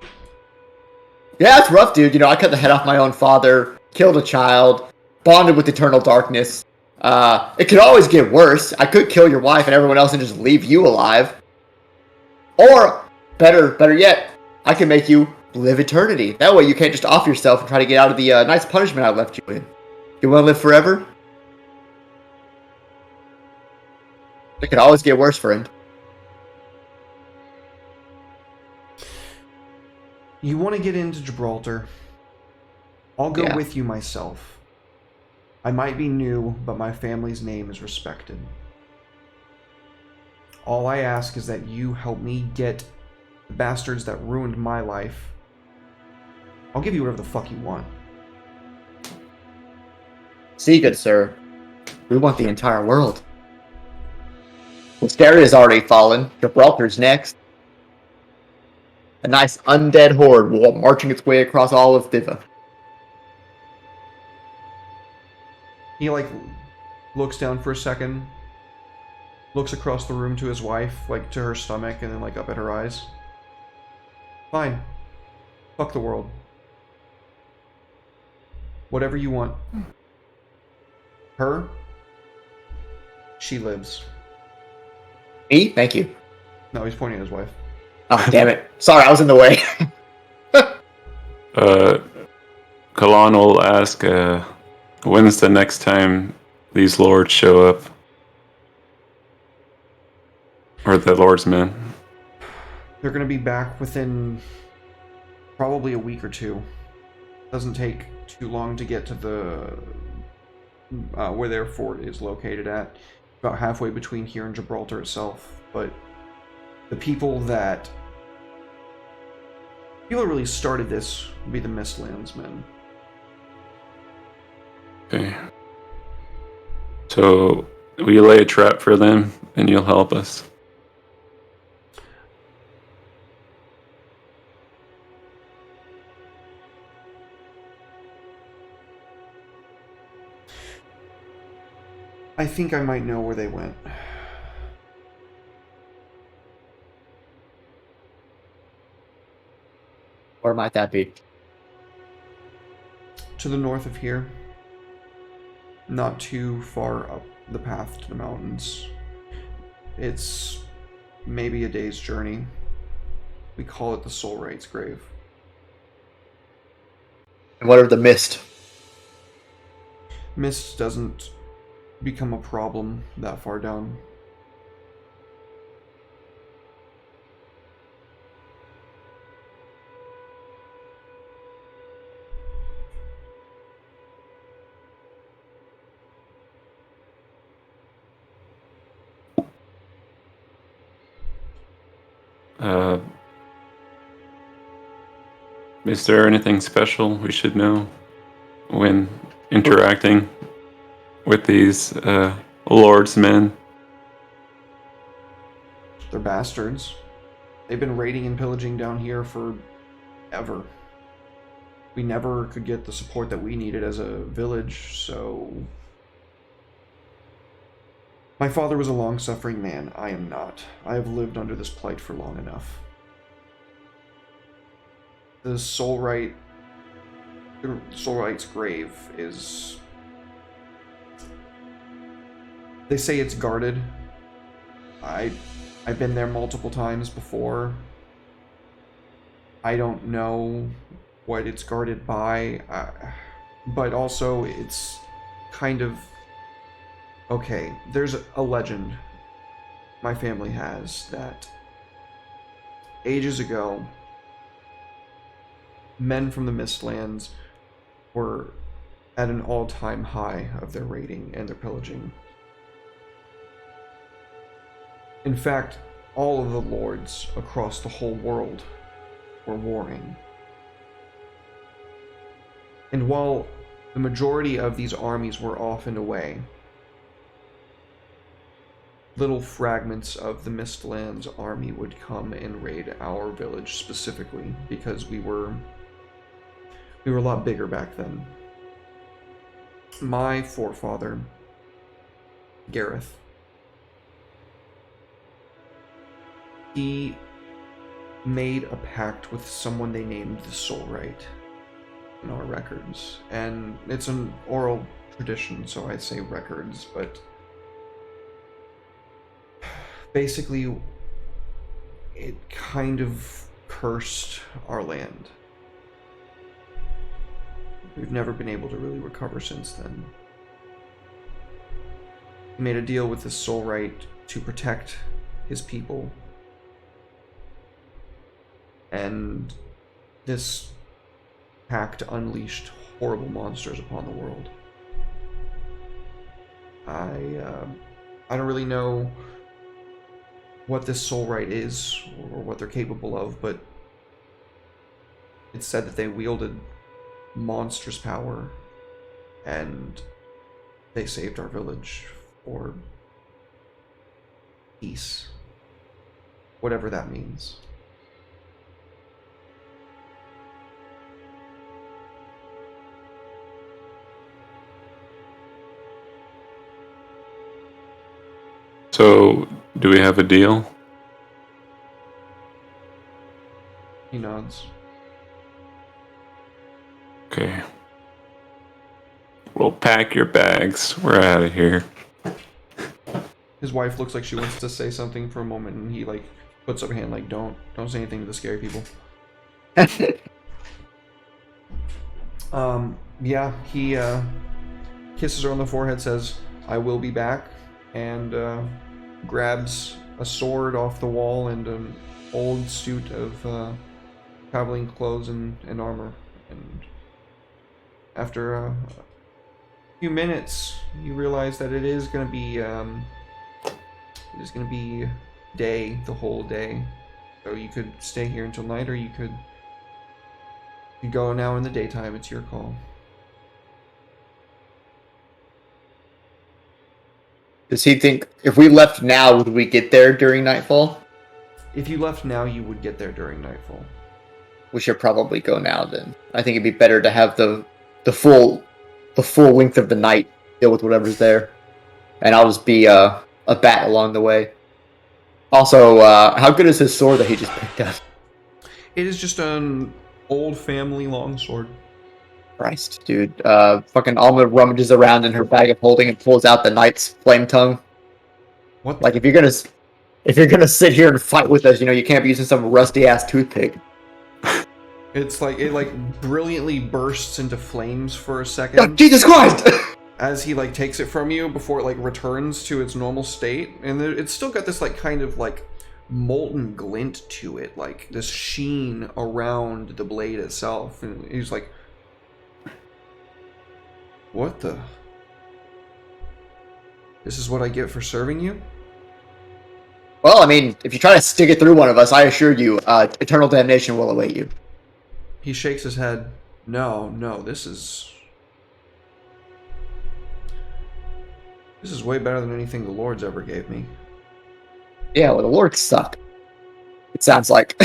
that's rough, dude. You know, I cut the head off my own father, killed a child, bonded with eternal darkness. It could always get worse. I could kill your wife and everyone else and just leave you alive. Or, better yet, I can make you live eternity. That way you can't just off yourself and try to get out of the nice punishment I left you in. You want to live forever? It could always get worse, friend. You want to get into Gibraltar? I'll go Yeah. with you myself. I might be new, but my family's name is respected. All I ask is that you help me get the bastards that ruined my life. I'll give you whatever the fuck you want. See, good sir, we want the entire world. Wisteria's already fallen. Gibraltar's next. A nice undead horde marching its way across all of Diva. He like looks down for a second, looks across the room to his wife, like to her stomach, and then like up at her eyes. Fine. Fuck the world. Whatever you want. Her, she lives. Me? Thank you. No, he's pointing at his wife. Oh, damn it. Sorry, I was in the way. Kalan will ask, when's the next time these lords show up? Or the lord's men? They're gonna be back within probably a week or two. Doesn't take too long to get to the where their fort is located at. About halfway between here and Gibraltar itself. But the people that really started this would be the Mistlands men. Okay. So we lay a trap for them, and you'll help us. I think I might know where they went. Where might that be? To the north of here. Not too far up the path to the mountains. It's maybe a day's journey. We call it the Soulwright's grave. And what of the mist? Mist doesn't become a problem that far down. Is there anything special we should know when interacting with these lords men? They're bastards. They've been raiding and pillaging down here for ever. We never could get the support that we needed as a village, so... My father was a long-suffering man. I am not. I have lived under this plight for long enough. The Soulwright's grave is... They say it's guarded. I've been there multiple times before. I don't know what it's guarded by, but also it's kind of... Okay, there's a legend my family has that ages ago, men from the Mistlands were at an all-time high of their raiding and their pillaging. In fact, all of the lords across the whole world were warring. And while the majority of these armies were off and away, little fragments of the Mistlands army would come and raid our village specifically because we were a lot bigger back then. My forefather, Gareth, he made a pact with someone they named the Soulwright in our records. And it's an oral tradition, so I say records, but basically it kind of cursed our land. We've never been able to really recover since then. He made a deal with the Soulwright to protect his people. And this pact unleashed horrible monsters upon the world. I don't really know what this Soulwright is or what they're capable of, but it's said that they wielded monstrous power and they saved our village for peace, whatever that means. So, do we have a deal? He nods. Okay. Well, pack your bags. We're out of here. His wife looks like she wants to say something for a moment, and he like puts up a hand like, don't say anything to the scary people. Yeah, he kisses her on the forehead, says, I will be back, and grabs a sword off the wall and an old suit of traveling clothes and armor. And after a few minutes, you realize that it is going to be day, the whole day. So you could stay here until night, or you could go now in the daytime. It's your call. Does he think if we left now, would we get there during nightfall? If you left now, you would get there during nightfall. We should probably go now then. I think it'd be better to have the full length of the night deal with whatever's there, and I'll just be a bat along the way. Also, how good is his sword that he just picked up? It is just an old family longsword. Christ, dude. Fucking Alma rummages around in her bag of holding and pulls out the knight's flame tongue. What? Like if you're gonna sit here and fight with us, you can't be using some rusty ass toothpick. It's like it brilliantly bursts into flames for a Oh, second Jesus Christ! as he takes it from you before it returns to its normal state, and it's still got this kind of molten glint to it, this sheen around the blade itself. And he's like, what the? This is what I get for serving you? Well, I mean, if you try to stick it through one of us, I assure you, eternal damnation will await you. He shakes his head. No, this is way better than anything the Lords ever gave me. Yeah, well, the Lords suck. It sounds like.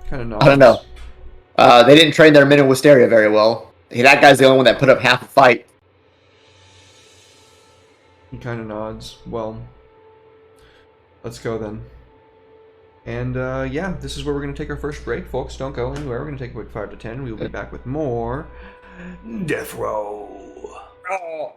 Kind of nods. I don't know. They didn't train their men in Wisteria very well. That guy's the only one that put up half a fight. He kind of nods. Well, let's go then. And yeah, this is where we're going to take our first break, folks. Don't go anywhere. We're going to take a quick 5 to 10. We will be back with more Death Row. Oh.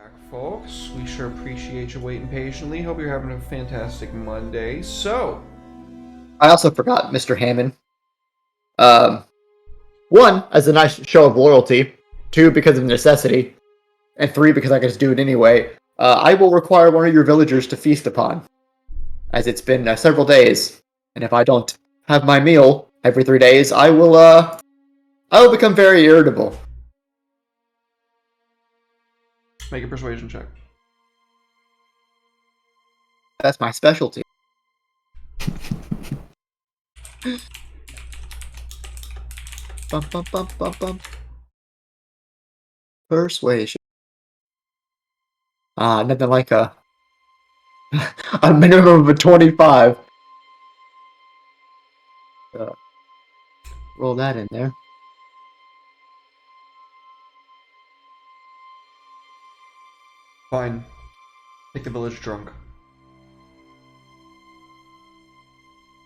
Back, folks. We sure appreciate you waiting patiently. Hope you're having a fantastic Monday. So, I also forgot Mr. Hammond. One, as a nice show of loyalty. Two, because of necessity. And three, because I can just do it anyway. I will require one of your villagers to feast upon, as it's been several days. And if I don't have my meal every 3 days, I will become very irritable. make a persuasion check. That's my specialty. Bum, bum, bum, bum, bum. Persuasion. Nothing like a minimum of a 25. Roll that in there. Fine. Take the village drunk.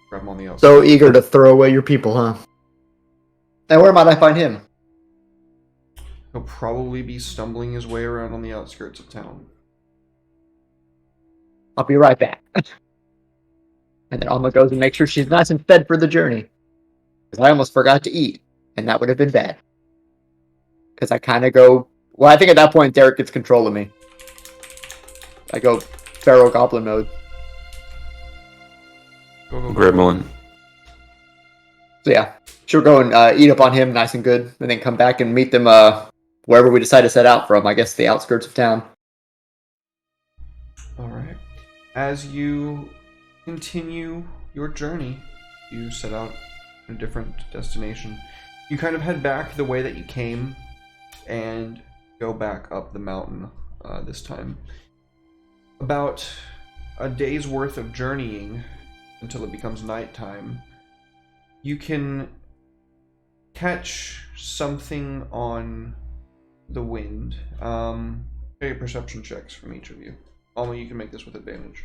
Grab him on the outside. So eager to throw away your people, huh? And where might I find him? He'll probably be stumbling his way around on the outskirts of town. I'll be right back. And then Alma goes and makes sure she's nice and fed for the journey. Because I almost forgot to eat, and that would have been bad. Because I kind of go... Well, I think at that point, Derek gets control of me. I go feral goblin mode. Go, go, go. Gremlin. So yeah, she'll go and eat up on him nice and good, and then come back and meet them wherever we decide to set out from. I guess the outskirts of town. Alright. As you continue your journey, you set out a different destination. You kind of head back the way that you came and go back up the mountain this time. About a day's worth of journeying until it becomes nighttime. You can catch something on the wind. Get perception checks from each of you. Alma, you can make this with advantage.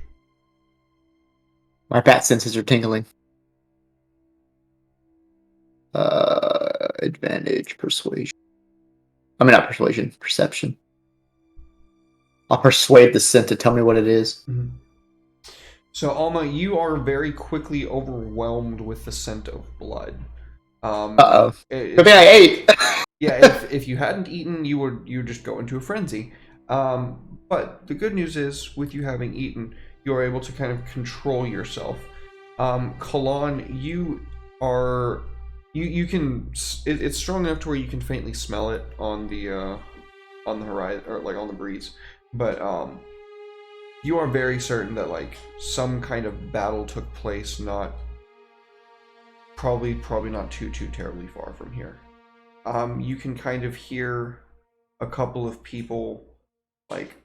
My bat senses are tingling. Advantage, persuasion. I mean, not persuasion, perception. I'll persuade the scent to tell me what it is. Mm-hmm. So, Alma, you are very quickly overwhelmed with the scent of blood. Uh-oh. Good thing I ate! Yeah, if you hadn't eaten, you would just go into a frenzy. But the good news is, with you having eaten, you are able to kind of control yourself. Kalan, you are... You can... It's strong enough to where you can faintly smell it on the horizon, or like on the breeze. But, you are very certain that, like, some kind of battle took place, probably not too terribly far from here. You can kind of hear a couple of people, like,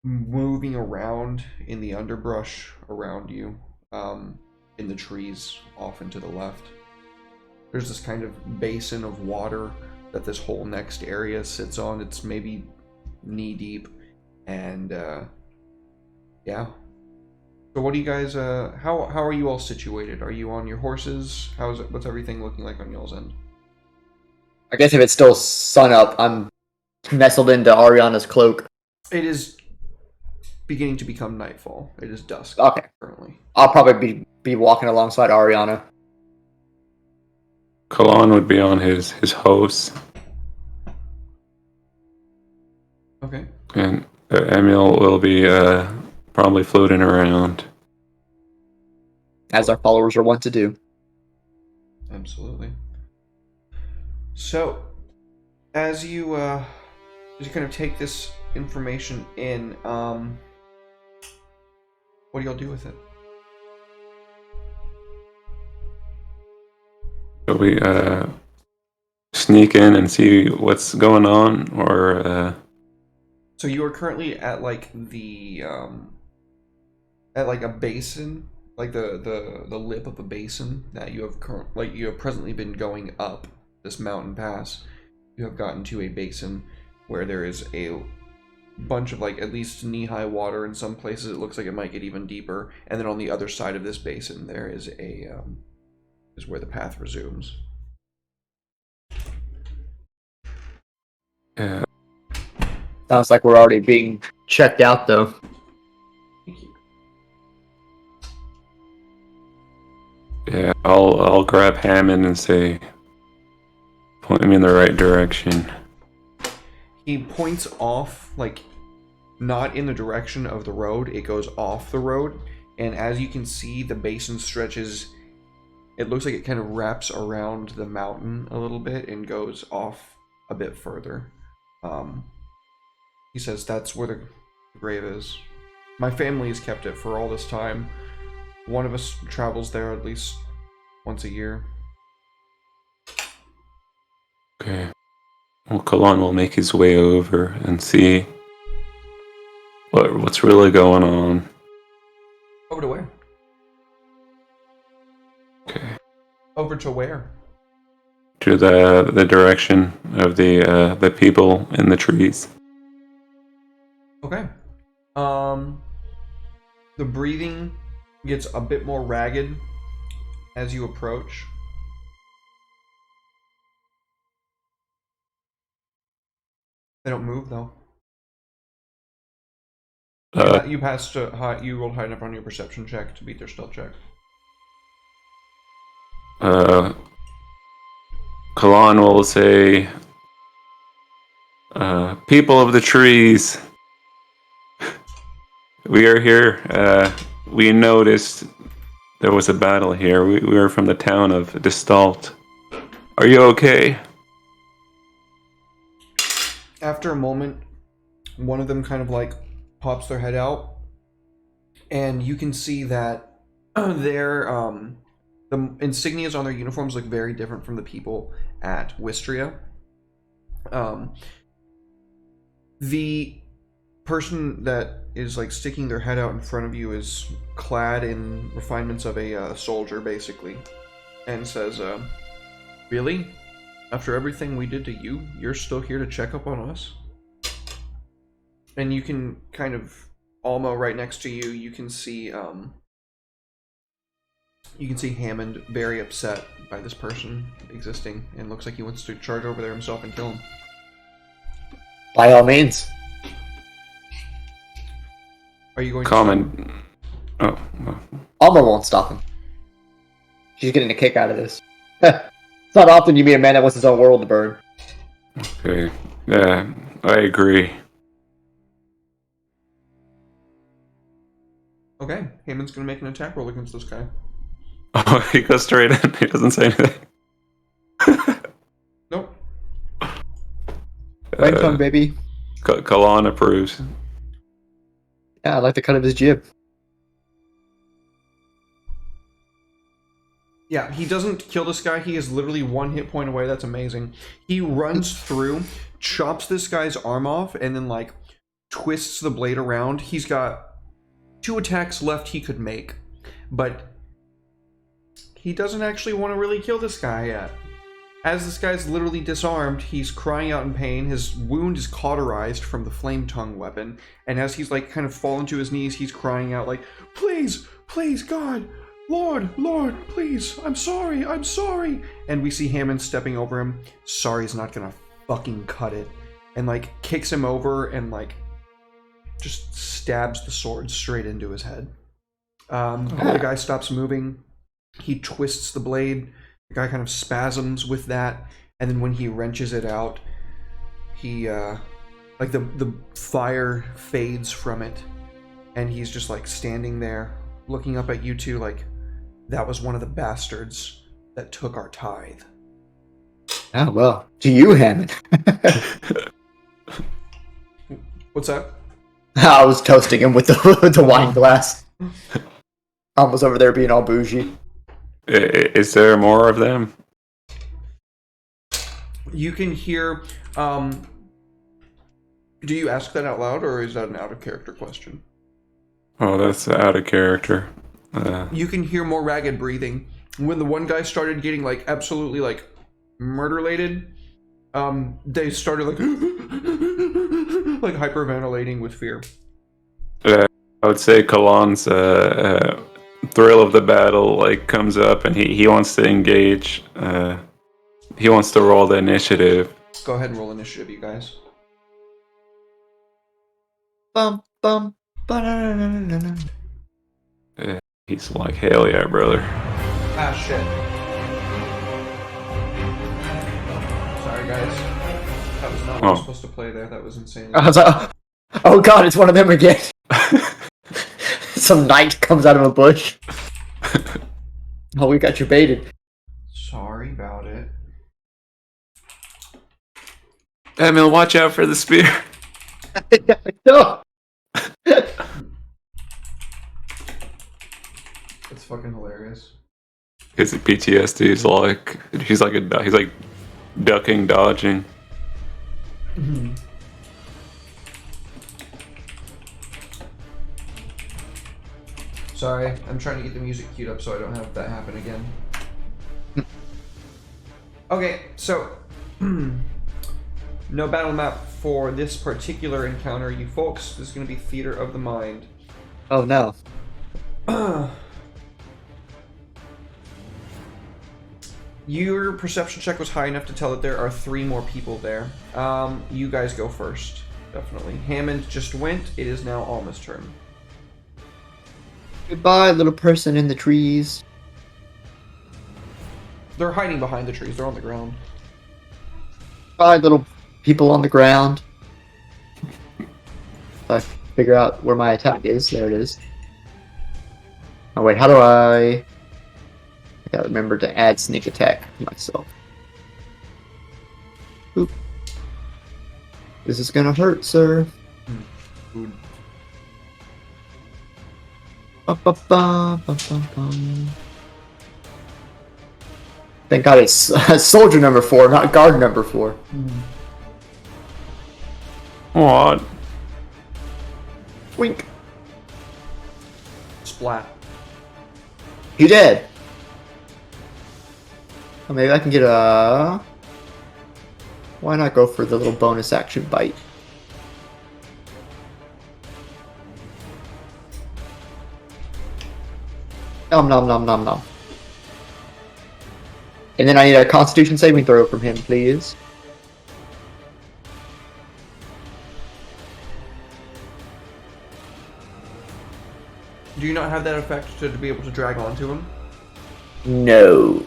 moving around in the underbrush around you, in the trees off and to the left. There's this kind of basin of water that this whole next area sits on. It's maybe knee deep, and yeah. So what do you guys how are you all situated? Are you on your horses? What's everything looking like on y'all's end? I guess if it's still sun up, I'm nestled into Ariana's cloak. It is beginning to become nightfall. It is dusk. Okay. Currently. I'll probably be walking alongside Ariana. Kalan would be on his host, Okay. and Emil will be probably floating around. As our followers are wont to do. Absolutely. So, as you kind of take this information in, what do y'all do with it? So we sneak in and see what's going on, or So you are currently at like at like a basin, like the lip of a basin that you have presently been going up this mountain pass. You have gotten to a basin where there is a bunch of like at least knee-high water. In some places it looks like it might get even deeper, and then on the other side of this basin there is is where the path resumes. Sounds like we're already being checked out, though. Thank you. Yeah, I'll grab Hammond and say, point me in the right direction. He points off, like, not in the direction of the road. It goes off the road, and as you can see, the basin stretches. It looks like it kind of wraps around the mountain a little bit and goes off a bit further. He says that's where the grave is. My family has kept it for all this time. One of us travels there at least once a year. Okay. Well, Kalon will make his way over and see what's really going on. Over to where? Okay. Over to where? To the direction of the people in the trees. Okay. The breathing gets a bit more ragged as you approach. They don't move though. You passed you rolled high enough on your perception check to beat their stealth check. Kalon will say, people of the trees, we are here. We noticed there was a battle here. We were from the town of Distalt. Are you okay? After a moment, one of them kind of like pops their head out, and you can see that their the insignias on their uniforms look very different from the people at Wistria. The person that is like sticking their head out in front of you is clad in refinements of a soldier, basically, and says, "Really? After everything we did to you, you're still here to check up on us?" And you can kind of, Almo right next to you, you can see Hammond very upset by this person existing, and looks like he wants to charge over there himself and kill him. By all means. Are you going to Common. Oh. Well. Alma won't stop him. She's getting a kick out of this. It's not often you meet a man that wants his own world to burn. Okay. Yeah, I agree. Okay, Hammond's gonna make an attack roll against this guy. Oh, he goes straight in. He doesn't say anything. Nope. Right tongue, baby. Kalon approves. Yeah, I like the cut of his jib. Yeah, he doesn't kill this guy. He is literally one hit point away. That's amazing. He runs through, chops this guy's arm off, and then like twists the blade around. He's got 2 attacks left he could make, but he doesn't actually want to really kill this guy yet. As this guy's literally disarmed, he's crying out in pain. His wound is cauterized from the flame tongue weapon, and as he's like kind of fallen to his knees, he's crying out like, "Please, please, God, Lord, please, I'm sorry. And we see Hammond stepping over him. Sorry's not gonna fucking cut it. And like kicks him over and like just stabs the sword straight into his head. The guy stops moving. He twists the blade. The guy kind of spasms with that. And then when he wrenches it out, he like the fire fades from it. And he's just like standing there looking up at you two like, that was one of the bastards that took our tithe. Oh, well. To you, Hammond. What's that? I was toasting him with the wine glass. I was over there being all bougie. Is there more of them? You can hear... do you ask that out loud, or is that an out-of-character question? Oh, that's out of character. You can hear more ragged breathing. When the one guy started getting like absolutely like murder-lated, they started like like hyperventilating with fear. I would say Kalon's thrill of the battle like comes up, and he wants to engage. He wants to roll the initiative. Go ahead and roll initiative, you guys. bum, bum, ba-na-na-na-na-na. He's like, hell yeah, brother. Ah, shit. Sorry, guys. That was not what I was supposed to play there. That was insane. I was like, oh god, it's one of them again. Some knight comes out of a bush. Oh, we got you baited. Sorry about it. Emil, watch out for the spear. No. It's fucking hilarious. His PTSD is like he's like ducking, dodging. Sorry, I'm trying to get the music queued up so I don't have that happen again. Okay, so no battle map for this particular encounter, you folks. This is going to be Theater of the Mind. Oh no. Your perception check was high enough to tell that there are 3 more people there. You guys go first, definitely. Hammond just went. It is now Alma's turn. Goodbye, little person in the trees. They're hiding behind the trees. They're on the ground. Bye, little people on the ground. If I figure out where my attack is, there it is. Oh wait, how do I gotta remember to add sneak attack to myself. Oop. This is gonna hurt, sir. Food. Ba-ba-ba-ba-ba-ba. Thank God it's soldier number 4, not guard number 4. What? Wink. Splat. You dead. Oh, maybe I can get a... Why not go for the little bonus action bite? Nom nom nom nom nom. And then I need a Constitution saving throw from him, please. Do you not have that effect to be able to drag onto him? No.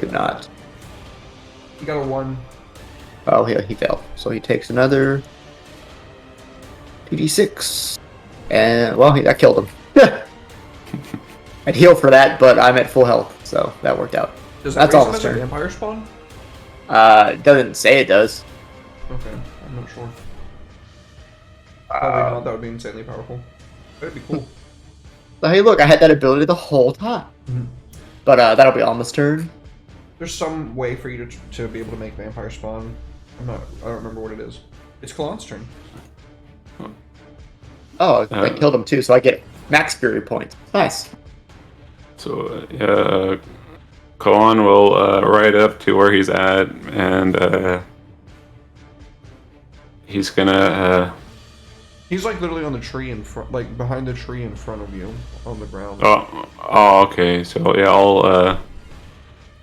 Did not. You got a 1. Oh, he fell. So he takes another 2d6. And, well, that killed him. I'd heal for that, but I'm at full health, so that worked out. Does That's that raise all him as turn. a vampire spawn? It doesn't say it does. Okay, I'm not sure. Probably not. That would be insanely powerful. That'd be cool. So, hey, look, I had that ability the whole time. Mhm. But that'll be Alma's turn. There's some way for you to be able to make vampire spawn. I don't remember what it is. It's Kalon's turn. Oh, I killed him too, so I get max fury points. Nice. So Koan will ride up to where he's at, and he's gonna. He's like literally on the tree in front, like behind the tree in front of you, on the ground. Oh, okay. So yeah,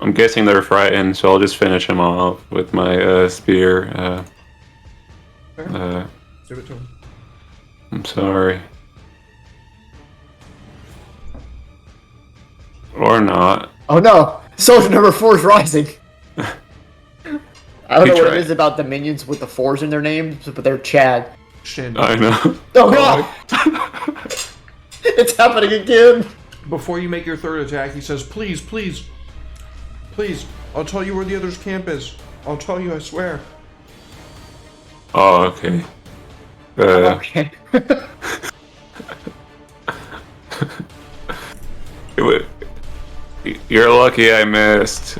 I'm guessing they're frightened, so I'll just finish him off with my spear. Give it to him. I'm sorry. Or not. Oh no! Soldier number 4 is rising! I don't know what tried. it is about the minions with the 4s in their names, but they're Chad. Shin. I know. Oh god! It's happening again! Before you make your third attack, he says, "Please, please, please, I'll tell you where the other's camp is. I'll tell you, I swear." Oh, okay. Okay. You're lucky I missed.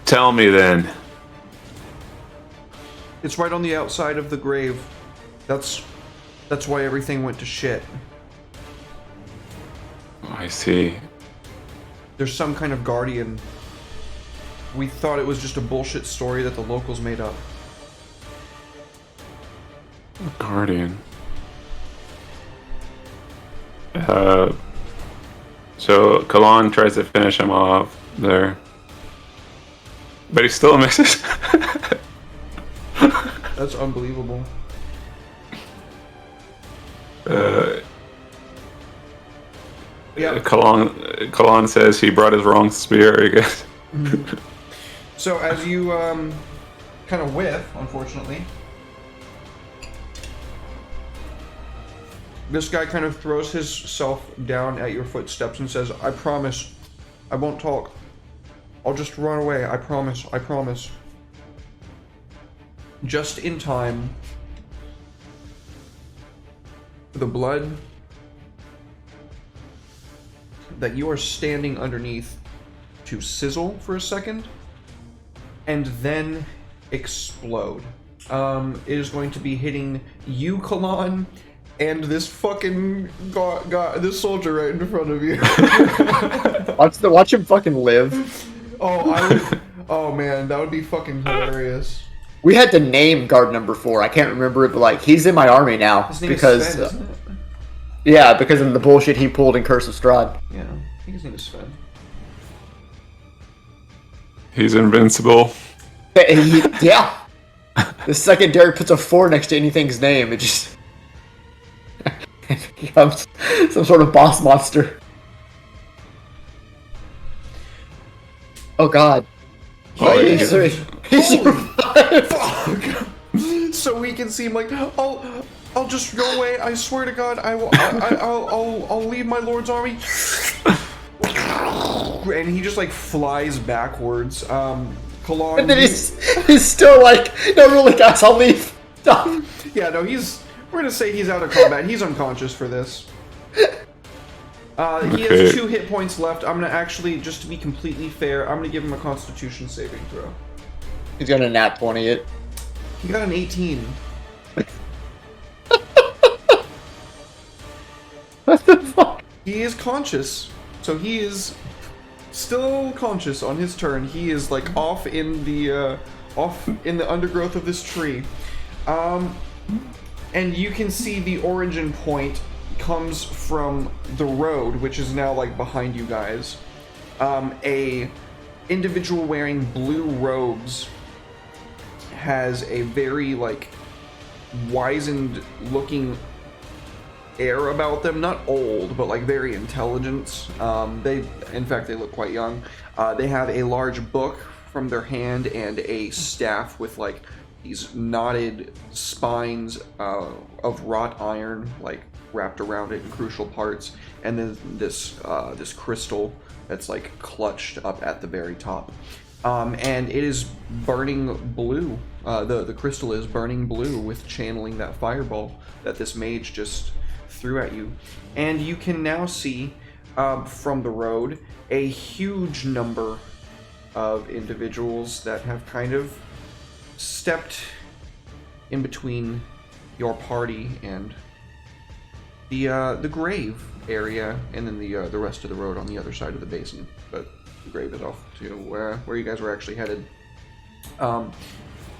Tell me then. It's right on the outside of the grave. That's why everything went to shit. I see. There's some kind of guardian. We thought it was just a bullshit story that the locals made up. Guardian. So Kalan tries to finish him off there. But he still misses. That's unbelievable. Yeah. Kalon says he brought his wrong spear, I guess. So as you kind of whiff, unfortunately, this guy kind of throws himself down at your footsteps and says, I promise, I won't talk. I'll just run away. I promise. I promise. Just in time, the blood that you are standing underneath to sizzle for a second and then explode. It is going to be hitting you, Kalon, and this fucking this soldier right in front of you. Watch him fucking live. Oh man, that would be fucking hilarious. We had to name guard number 4. I can't remember it, but like he's in my army now His name because is Sven, isn't it? yeah, because of the bullshit he pulled in Curse of Strahd. Yeah, I think his name is Sven. He's invincible. Yeah. The second Derek puts a 4 next to anything's name, it just it becomes some sort of boss monster. Oh god. Oh, He yeah. survived. Fuck. So we can seem like I'll just go away. I swear to God, I'll leave my lord's army. And he just like flies backwards. Kalon. And then he's still like, no, really, guys, I'll leave. Stop. Yeah, no, we're gonna say he's out of combat. He's unconscious for this. He Okay. has 2 hit points left. I'm gonna actually, just to be completely fair, I'm gonna give him a Constitution saving throw. He's gonna nat 20 it. He got an 18. What the fuck? He is conscious, so he is still conscious on his turn. He is like off in the undergrowth of this tree, and you can see the origin point comes from the road, which is now like behind you guys. A individual wearing blue robes has a very like wizened looking air about them, not old, but like very intelligent. In fact, they look quite young. They have a large book from their hand and a staff with like these knotted spines of wrought iron, like wrapped around it in crucial parts, and then this crystal that's like clutched up at the very top. And it is burning blue. The crystal is burning blue with channeling that fireball that this mage just threw at you. And you can now see from the road a huge number of individuals that have kind of stepped in between your party and the grave area, and then the rest of the road on the other side of the basin. But the grave is off to where you guys were actually headed.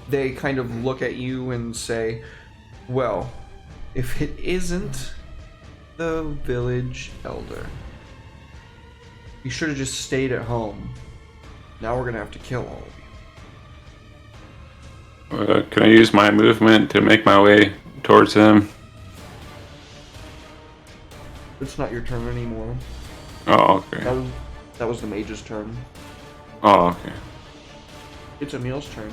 They kind of look at you and say, well, if it isn't the village elder, you should have just stayed at home. Now we're gonna have to kill all of you. Can I use my movement to make my way towards him? It's not your turn anymore. Oh, okay. That was the mage's turn. Oh, okay. It's Emil's turn.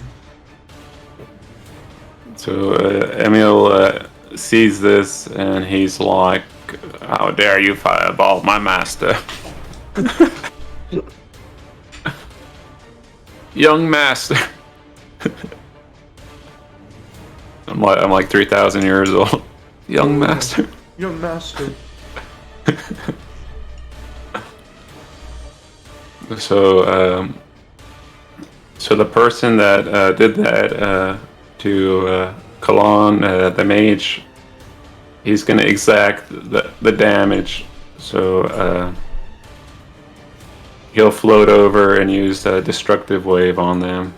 So Emil sees this and he's like, "How dare you fireball my master, young master!" I'm like 3,000 years old. Young master. Young master. So the person that did that to Kalon, the mage, he's gonna exact the damage. So he'll float over and use a destructive wave on them.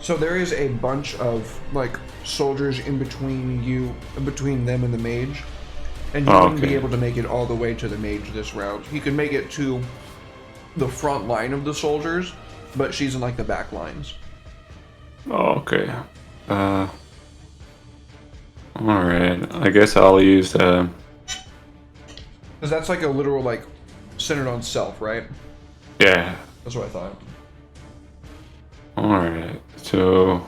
So there is a bunch of like soldiers in between them and the mage, and he wouldn't be able to make it all the way to the mage this round. He could make it to the front line of the soldiers, but she's in like the back lines. Oh, okay. Alright. I guess I'll use, Because that's like a literal, like, centered on self, right? yeah. That's what I thought. Alright. So...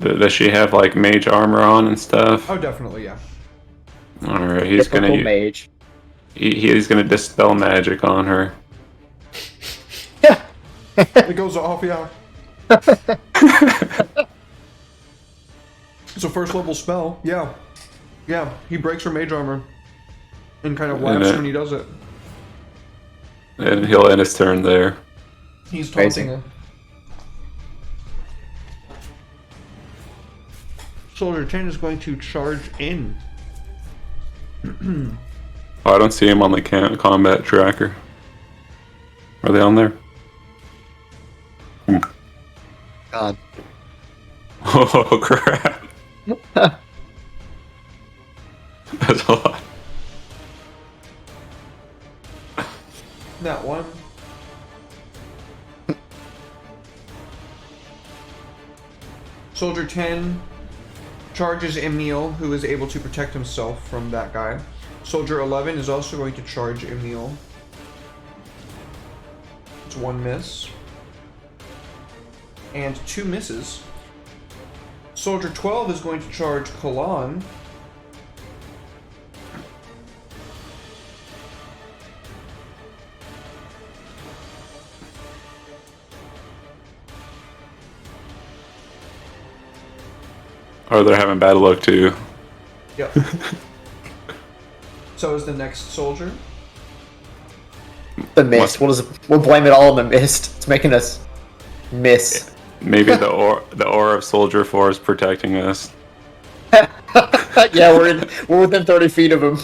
Does she have, like, mage armor on and stuff? Oh, definitely, yeah. Alright, he's Typical gonna... mage. He's gonna dispel magic on her. Yeah. It goes off, yeah. It's a first level spell, yeah. Yeah, he breaks her mage armor. And kind of laughs when he does it. And he'll end his turn there. He's taunting her. Soldier 10 is going to charge in. Oh, I don't see him on the combat tracker. Are they on there? God. Oh crap! That's a lot. That one. Soldier 10 charges Emil, who is able to protect himself from that guy. Soldier 11 is also going to charge Emil. It's one miss. And two misses. Soldier 12 is going to charge Kalan. Oh, they're having bad luck too. Yep. So is the next soldier. The mist. We'll blame it all on the mist. It's making us miss. Maybe the aura of Soldier 4 is protecting us. Yeah, we're within 30 feet of him.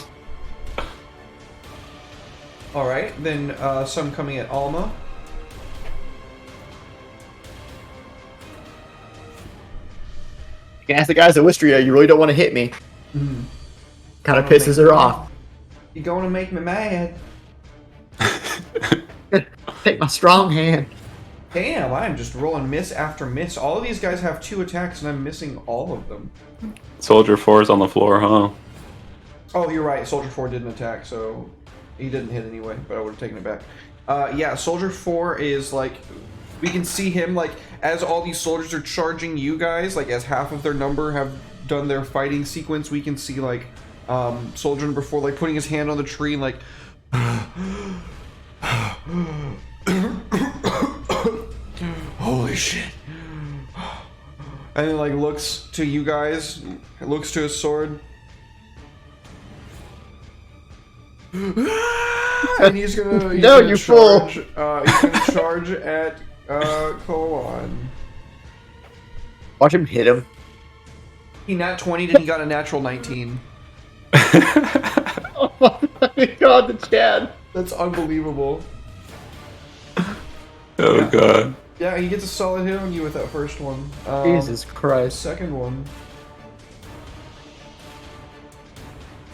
Alright, then some coming at Alma. You can ask the guys at Wistria, you really don't want to hit me. Kind of pisses her off. You're going to make me mad. Take my strong hand. Damn, I'm just rolling miss after miss. All of these guys have 2 attacks and I'm missing all of them. Soldier 4 is on the floor, huh? Oh, you're right. Soldier 4 didn't attack, so he didn't hit anyway, but I would have taken it back. Yeah, Soldier 4 is like... We can see him, like, as all these soldiers are charging you guys, like, as half of their number have done their fighting sequence, we can see, like, Soldier number 4, like, putting his hand on the tree and, like... Holy shit. And then, like, looks to you guys, looks to his sword. And he's gonna... No, you fool! He's gonna charge at... Colon. Watch him hit him. He nat 20'd and he got a natural 19. Oh my god, the Chad. That's unbelievable. Oh god. Yeah, he gets a solid hit on you with that first one. Jesus Christ. Second one.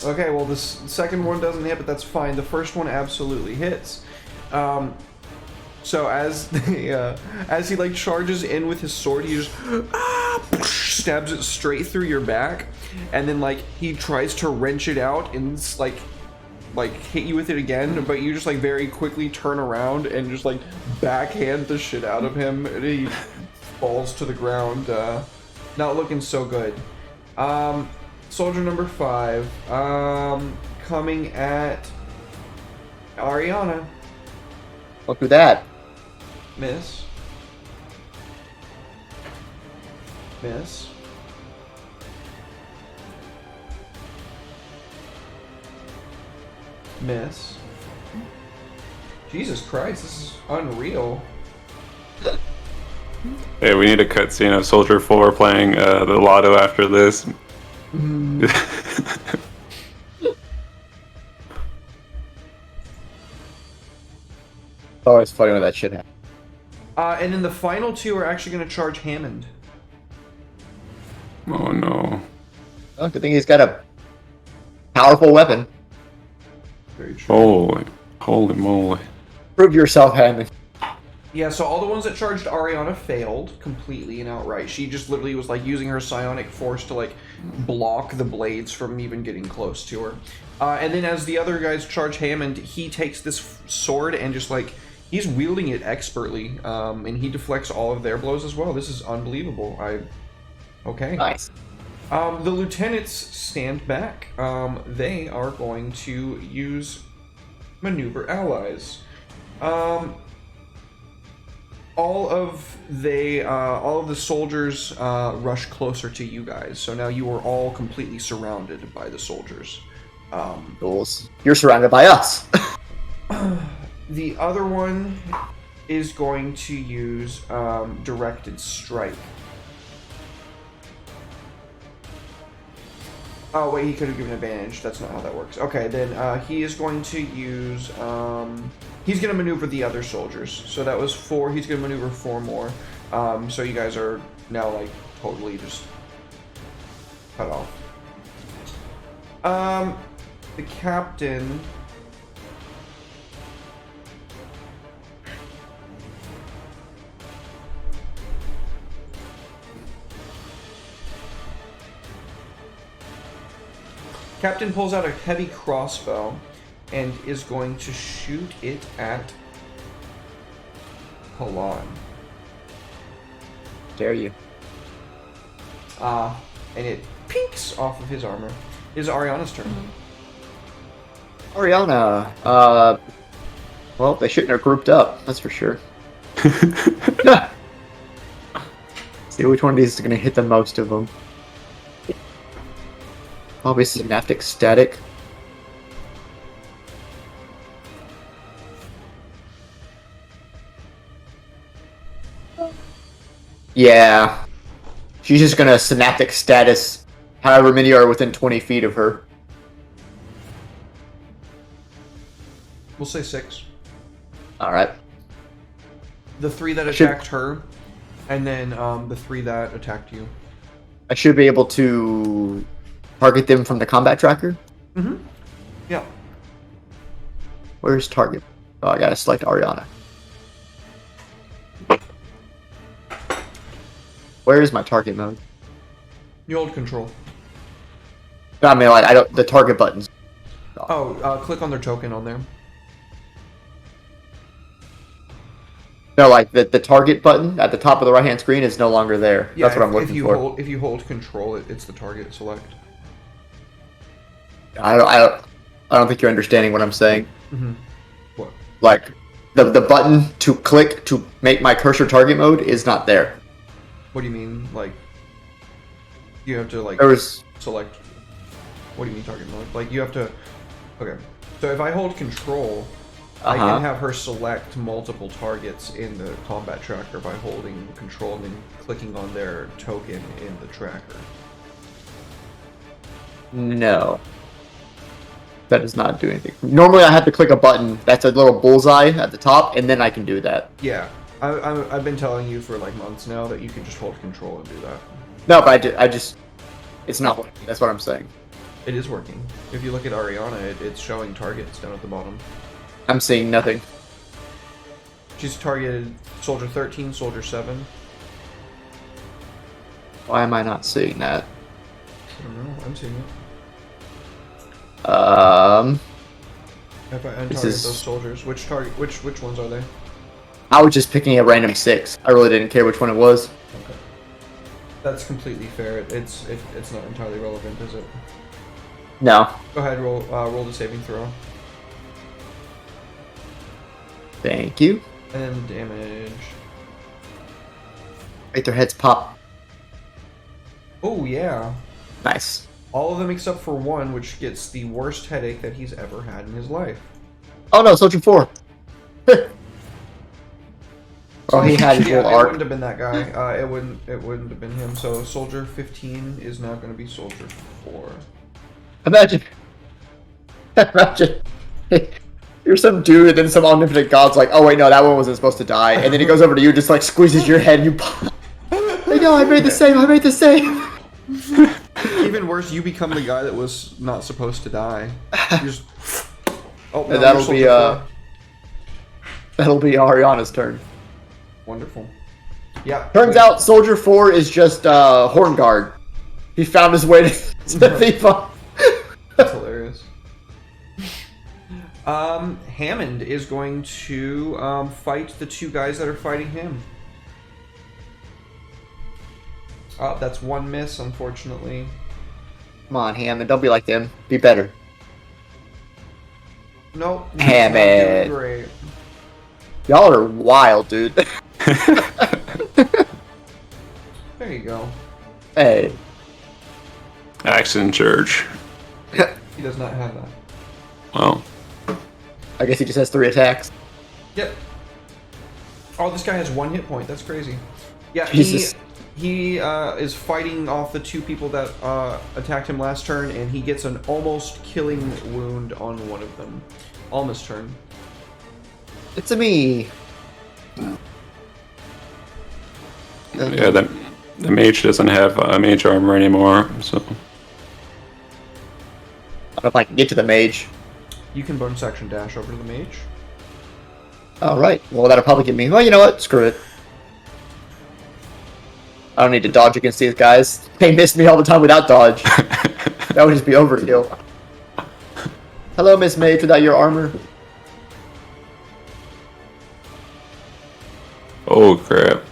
Okay, well this second one doesn't hit, but that's fine. The first one absolutely hits. So as he like charges in with his sword, he just stabs it straight through your back, and then like he tries to wrench it out and like hit you with it again, but you just like very quickly turn around and just like backhand the shit out of him, and he falls to the ground. Not looking so good. Soldier number 5, coming at Ariana. Look at that. Miss. Miss. Miss. Jesus Christ, this is unreal. Hey, we need a cutscene of Soldier 4 playing the lotto after this. It's always funny when that shit happens. And then the final 2 are actually going to charge Hammond. Oh no. Oh, good thing he's got a powerful weapon. Very true. Holy moly. Prove yourself, Hammond. Yeah, so all the ones that charged Ariana failed completely and outright. She just literally was like using her psionic force to like block the blades from even getting close to her. And then as the other guys charge Hammond, he takes this sword and just like he's wielding it expertly, and he deflects all of their blows as well. This is unbelievable. Okay. Nice. The lieutenants stand back. They are going to use maneuver allies. All of the soldiers rush closer to you guys. So now you are all completely surrounded by the soldiers. Goals. You're surrounded by us. The other one is going to use directed strike. Oh wait, he could have given advantage. That's not how that works. Okay, then he is going to use. He's going to maneuver the other soldiers. So that was 4. He's going to maneuver 4 more. So you guys are now like totally just cut off. The captain. Captain pulls out a heavy crossbow and is going to shoot it at Kalan. Dare you? And it peeks off of his armor. It is Ariana's turn. Ariana. Well, they shouldn't have grouped up. That's for sure. See which one of these is going to hit the most of them. Probably synaptic static. Yeah. She's just gonna synaptic status however many are within 20 feet of her. We'll say 6. Alright. The 3 that attacked her, and then the 3 that attacked you. I should be able to target them from the combat tracker. Mm-hmm. Yeah. Where's target? Oh, I gotta select Ariana. Where is my target mode? You hold control. I mean, like, I don't. The target buttons. Oh, click on their token on there. No, like the target button at the top of the right hand screen is no longer there. Yeah, that's what I'm looking for. If you hold control, it's the target select. I don't think you're understanding what I'm saying. Mm-hmm. What? Like the button to click to make my cursor target mode is not there. What do you mean? Like you have to like select. What do you mean target mode? Like you have to. Okay. So if I hold control, I can have her select multiple targets in the combat tracker by holding control and then clicking on their token in the tracker. No. That does not do anything. Normally I have to click a button that's a little bullseye at the top, and then I can do that. Yeah. I've been telling you for like months now that you can just hold control and do that. No, but I just... It's not working. That's what I'm saying. It is working. If you look at Ariana, it's showing targets down at the bottom. I'm seeing nothing. She's targeted Soldier 13, Soldier 7. Why am I not seeing that? I don't know. I'm seeing it. If I untarget those soldiers, which ones are they? I was just picking a random 6. I really didn't care which one it was. Okay. That's completely fair. It's not entirely relevant, is it? No. Go ahead, roll the saving throw. Thank you. And damage. Make their heads pop. Oh yeah. Nice. All of them except for one, which gets the worst headache that he's ever had in his life. Oh no, Soldier 4. Oh, he had his little It arc. wouldn't have been that guy. It wouldn't have been him. So Soldier 15 is now going to be Soldier 4. Imagine. You're some dude, and then some omnipotent god's like, oh wait, no, that one wasn't supposed to die. And then he goes over to you, just like squeezes your head, and you pop. Like, no, I made the same. Even worse, you become the guy that was not supposed to die. You just... Oh, no, And that'll be Ariana's turn. Wonderful. Yeah. Turns out Soldier 4 is just Horn Guard. He found his way to the thief off. That's hilarious. Hammond is going to fight the two guys that are fighting him. Oh, that's one miss, unfortunately. Come on, Hammond. Don't be like them. Be better. Nope. Hammond. Not doing great. Y'all are wild, dude. There you go. Hey. Action Church. He does not have that. Well, I guess he just has 3 attacks. Yep. Oh, this guy has 1 hit point. That's crazy. Yeah, Jesus. he is fighting off the 2 people that attacked him last turn, and he gets an almost killing wound on one of them. Almost turn. It's a me. yeah, the mage doesn't have mage armor anymore, so... I don't know if I can get to the mage. You can bonus action dash over to the mage. Alright. Well, that'll probably get me. Well, you know what? Screw it. I don't need to dodge against these guys. They miss me all the time without dodge. That would just be overkill. Hello, Miss Mage, without your armor. Oh, crap.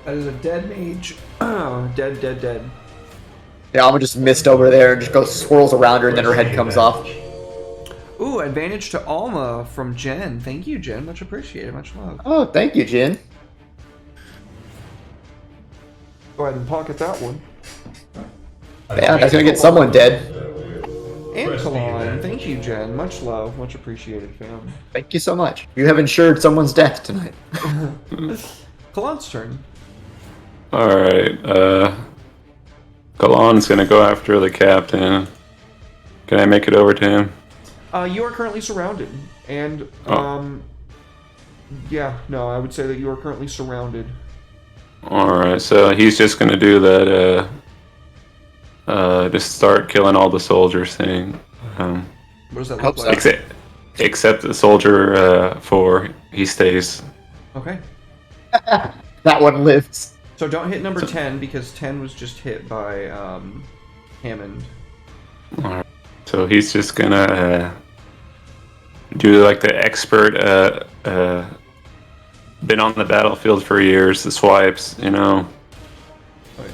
That is a dead mage. Dead. Yeah, Alma just missed over there and just goes swirls around her and then her head comes off. Ooh, advantage to Alma from Jen. Thank you, Jen. Much appreciated. Much love. Oh, thank you, Jin. Go ahead and pocket that one. Yeah, that's gonna get someone dead. And Kalon. Thank you, Jen. Much love. Much appreciated, fam. Thank you so much. You have ensured someone's death tonight. Kalon's turn. Alright, Galan's gonna go after the captain. Can I make it over to him? You are currently surrounded. And, yeah, no, I would say that you are currently surrounded. Alright, so he's just gonna do that, just start killing all the soldiers thing. What does that Hope look so. like? Except the soldier, 4, he stays. Okay. That one lives. So don't hit number 10, because 10 was just hit by, Hammond. Alright, so he's just gonna, do like the expert, been on the battlefield for years, the swipes, you know. Oh, yeah.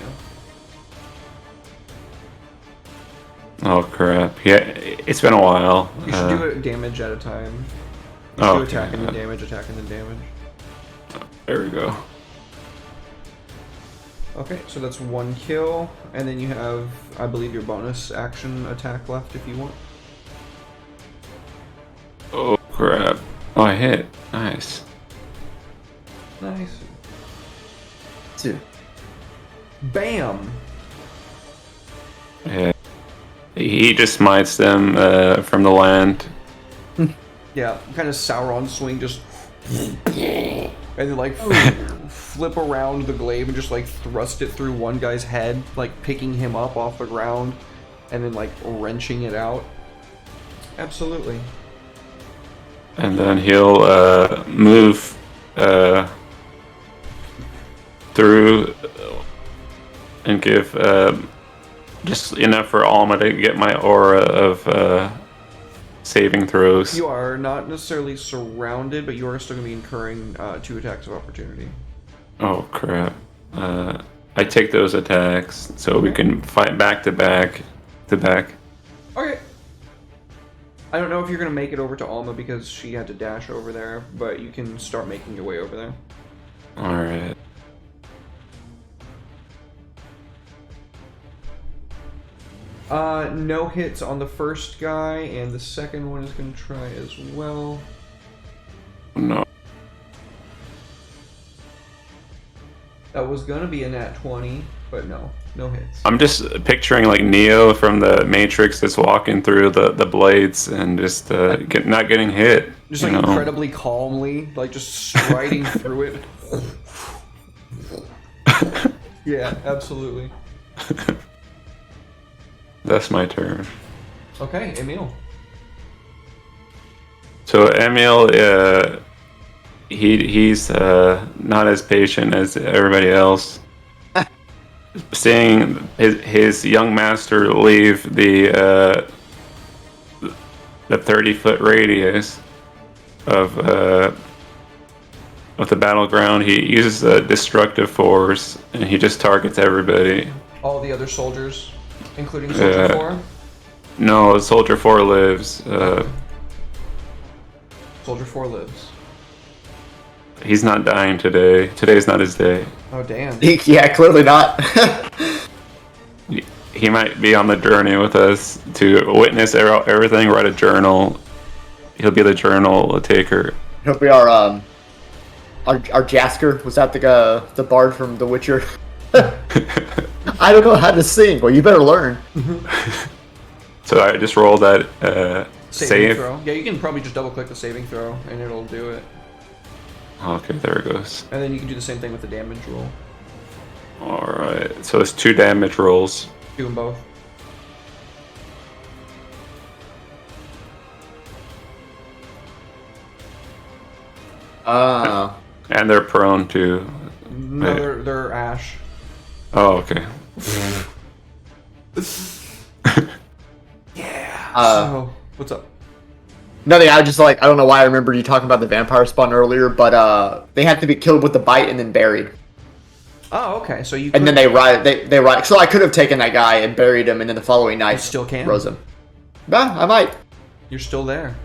Oh crap! Yeah, it's been a while. You should do it damage at a time. Oh, Do attack okay. and then damage, attack and then damage. There we go. Okay, so that's 1 kill, and then you have, I believe, your bonus action attack left if you want. Oh crap! Oh, I hit. Nice. Nice. 2. Bam! Yeah. He just smites them from the land. Yeah, kind of Sauron swing, just... and then, like, flip around the glaive and just, like, thrust it through one guy's head, like, picking him up off the ground, and then, like, wrenching it out. Absolutely. And then he'll move through and give just enough for Alma to get my aura of saving throws. You are not necessarily surrounded, but you are still going to be incurring 2 attacks of opportunity. Oh crap! I take those attacks so we can fight back to back to back. Okay. I don't know if you're going to make it over to Alma because she had to dash over there, but you can start making your way over there. All right. No hits on the first guy, and the second one is going to try as well. No. That was going to be a nat 20, but no hits. I'm just picturing like Neo from the Matrix just walking through the blades and just not getting hit. Just like incredibly calmly, like just striding through it. Yeah, absolutely. That's my turn. Okay, Emil. So Emil, he's not as patient as everybody else. Seeing his young master leave the 30-foot radius of the battleground, he uses a destructive force and he just targets everybody. All the other soldiers, including Soldier 4? No, Soldier 4 lives. Soldier 4 lives. He's not dying today. Today's not his day. Oh, damn. Yeah, clearly not. He might be on the journey with us to witness everything, write a journal. He'll be the journal taker. He'll be our Jasker. Was that the bard from The Witcher? I don't know how to sing. Well, you better learn. So I just roll that save. Throw. Yeah, you can probably just double click the saving throw and it'll do it. Okay, there it goes. And then you can do the same thing with the damage roll. Alright, so it's 2 damage rolls. Do them both. And they're prone to... No, they're ash. Oh, okay. So, what's up? Nothing. I don't know why I remember you talking about the vampire spawn earlier, but they have to be killed with the bite and then buried. Oh, okay. So you. And then they ride. They ride. So I could have taken that guy and buried him, and then the following night, You still can. rose him. Yeah, I might. You're still there.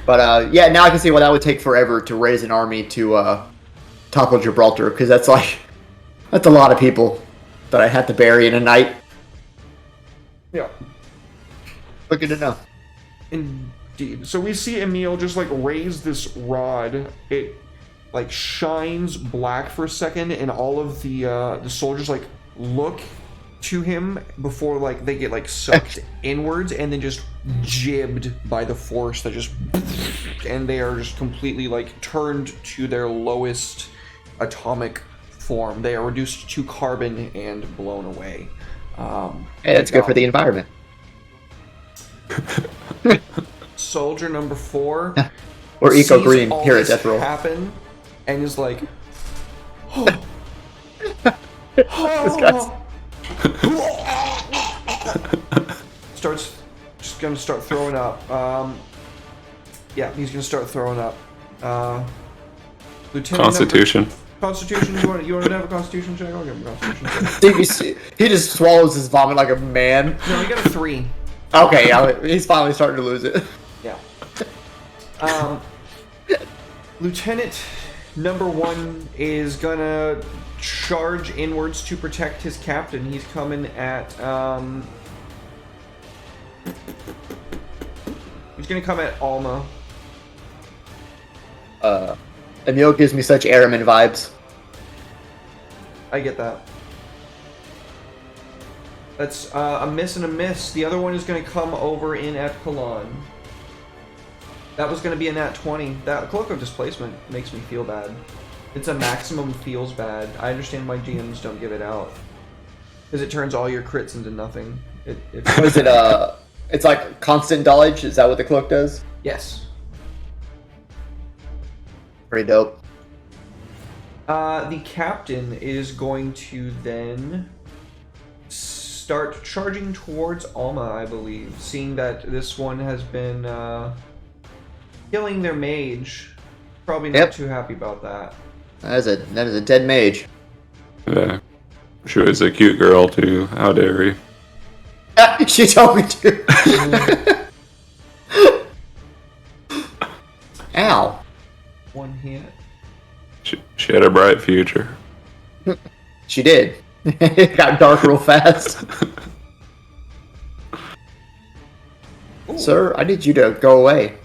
But yeah, now I can see why that would take forever to raise an army to topple Gibraltar, because that's a lot of people that I had to bury in a night. Yeah. But good to know. Indeed. So we see Emil just like raise this rod. It like shines black for a second, and all of the soldiers like look to him before like they get like sucked inwards and then just jibbed by the force that just, and they are just completely like turned to their lowest atomic form. They are reduced to carbon and blown away. Hey, that's good for the environment. Soldier number 4 Or Eco sees Green all here at this Death Roll. happen and is like, This guy's... starts just gonna start throwing up. Yeah, he's gonna start throwing up. Lieutenant Constitution. Constitution. You want to have a Constitution check? I'll give him a Constitution check. He just swallows his vomit like a man. No, he got a 3. Okay, yeah, he's finally starting to lose it. Yeah. Lieutenant number 1 is gonna charge inwards to protect his captain. He's coming at he's gonna come at Alma. Emil gives me such Airman vibes. I get that. That's a miss and a miss. The other one is going to come over in at Kalon. That was going to be a nat 20. That Cloak of Displacement makes me feel bad. It's a maximum feels bad. I understand why GMs don't give it out. Because it turns all your crits into nothing. What is it, it's like constant dodge? Is that what the cloak does? Yes. Pretty dope. The captain is going to then start charging towards Alma, I believe, seeing that this one has been killing their mage. Probably not too happy about that. That is a dead mage. Yeah. She was a cute girl too. How dare you? She told me to. Ow. One hit. She had a bright future. She did. It got dark real fast. Sir, I need you to go away.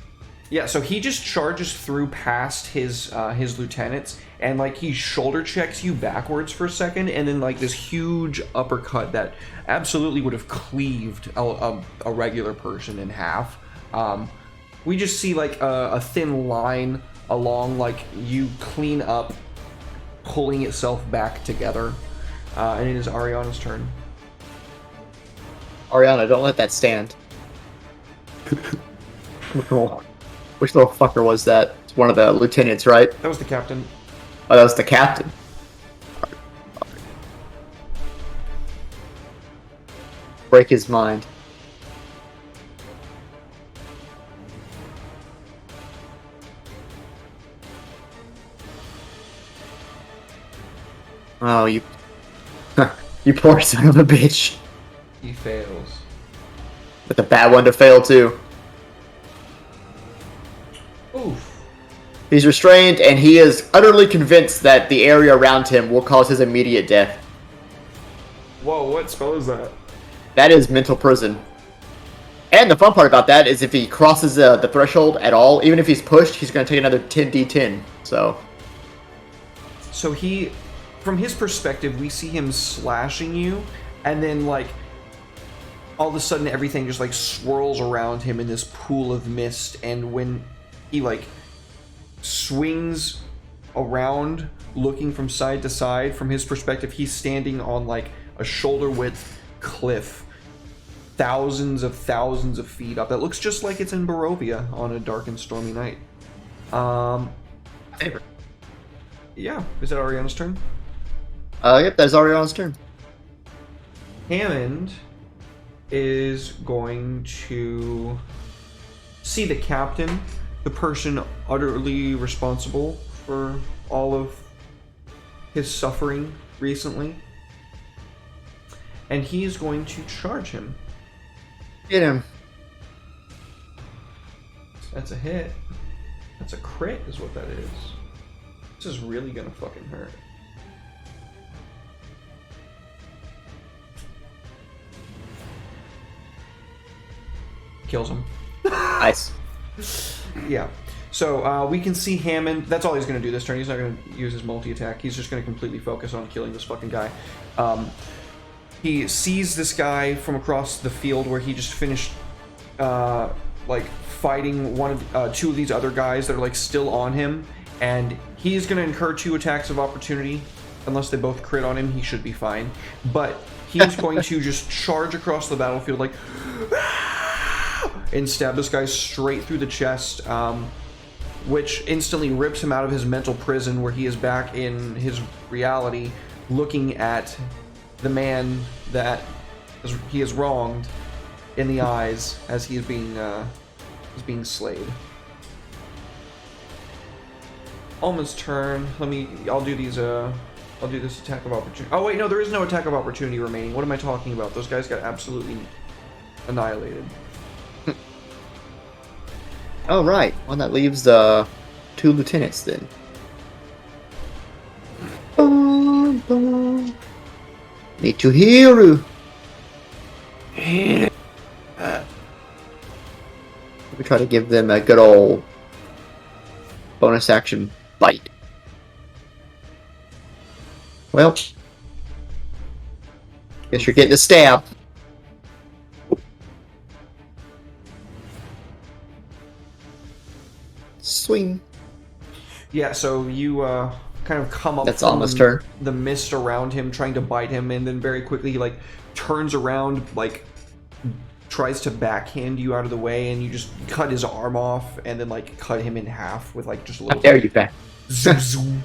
Yeah, so he just charges through past his lieutenants, and like he shoulder checks you backwards for a second, and then like this huge uppercut that absolutely would have cleaved a regular person in half. We just see like a thin line along, like you clean up, pulling itself back together, and it is Ariana's turn. Ariana, don't let that stand. Which little fucker was that? It's one of the lieutenants, right? That was the captain. Oh, that was the captain. Break his mind. Oh, you... you poor son of a bitch. He fails. But the bad one to fail, too. Oof. He's restrained, and he is utterly convinced that the area around him will cause his immediate death. Whoa, what spell is that? That is mental prison. And the fun part about that is if he crosses the threshold at all, even if he's pushed, he's going to take another 10d10. So he, from his perspective, we see him slashing you, and then, like, all of a sudden everything just, like, swirls around him in this pool of mist, and when he, like, swings around, looking from side to side, from his perspective, he's standing on, like, a shoulder-width cliff, thousands of feet up. That looks just like it's in Barovia on a dark and stormy night. favorite. Yeah, is that Ariana's turn? Yep, that's Ariana's turn. Hammond is going to see the captain, the person utterly responsible for all of his suffering recently, and he is going to charge him. Get him. That's a hit. That's a crit is what that is. This is really gonna fucking hurt. Kills him. Nice. Yeah. So we can see Hammond. That's all he's going to do this turn. He's not going to use his multi-attack. He's just going to completely focus on killing this fucking guy. He sees this guy from across the field where he just finished, like, fighting two of these other guys that are, like, still on him. And he's going to incur 2 attacks of opportunity. Unless they both crit on him, he should be fine. But he's going to just charge across the battlefield, like, and stab this guy straight through the chest, which instantly rips him out of his mental prison where he is back in his reality, looking at the man that he has wronged in the eyes as he is being slayed. Alma's turn. I'll do this attack of opportunity. Oh wait, no, there is no attack of opportunity remaining. What am I talking about? Those guys got absolutely annihilated. Oh, right. Well, that leaves 2 lieutenants then. Need to hear you. We try to give them a good old bonus action bite. Well, guess you're getting a stab. Swing. Yeah, so you kind of come up That's from Alma's turn. the mist around him, trying to bite him, and then very quickly he, like, turns around, like, tries to backhand you out of the way, and you just cut his arm off, and then, like, cut him in half with, like, just a little... How dare you, back? Zoom, zoom.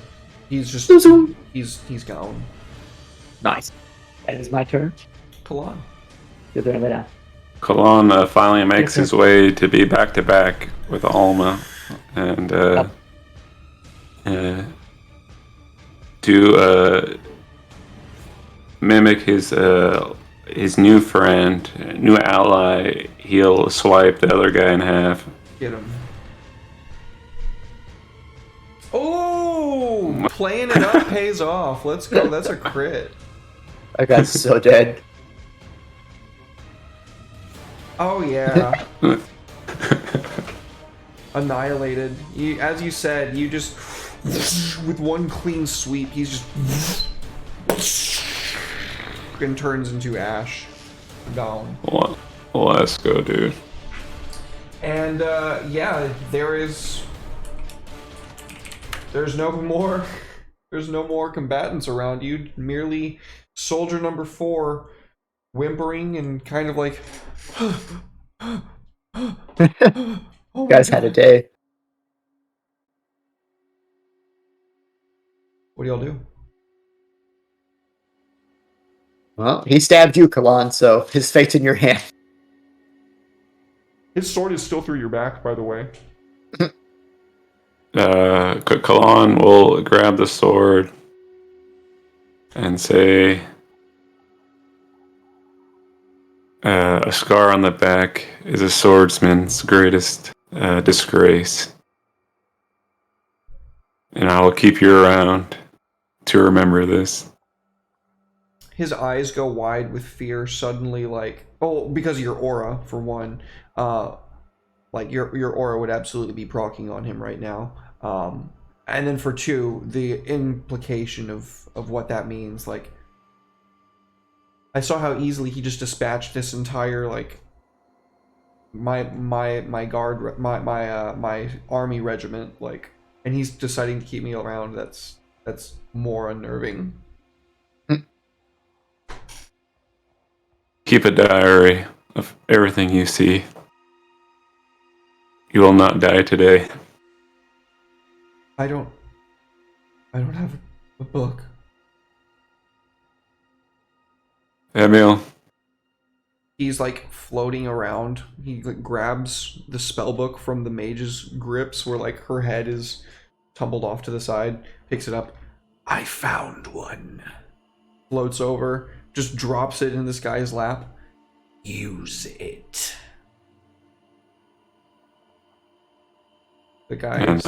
He's just... He's gone. Nice. That is my turn. Kalan. Your turn, Lena. Kalon finally makes his way to be back-to-back with Alma, and to mimic his new friend, new ally, he'll swipe the other guy in half. Get him. Oh! Playing it up pays off. Let's go. That's a crit. That guy's so dead. Oh, yeah. Annihilated. As you said, you just... with one clean sweep, he's just... and turns into ash. Gone. Let's go, dude. And, yeah, there's no more... There's no more combatants around you. Merely soldier number 4 whimpering and kind of like... You guys had a day. What do y'all do? Well, he stabbed you, Kalan, so his fate's in your hand. His sword is still through your back, by the way. Kalan will grab the sword and say, a scar on the back is a swordsman's greatest disgrace. And I will keep you around to remember this. His eyes go wide with fear suddenly, like, oh, because of your aura, for one. Like, your aura would absolutely be proccing on him right now. And then for two, the implication of what that means. Like, I saw how easily he just dispatched this entire, like, my army regiment, like, and he's deciding to keep me around. That's more unnerving. Keep a diary of everything you see. You will not die today. I don't have a book. Emil, He's like floating around. He like grabs the spell book from the mage's grips where like her head is tumbled off to the side, picks it up. I found one. Floats over, just drops it in this guy's lap. Use it. The guy and is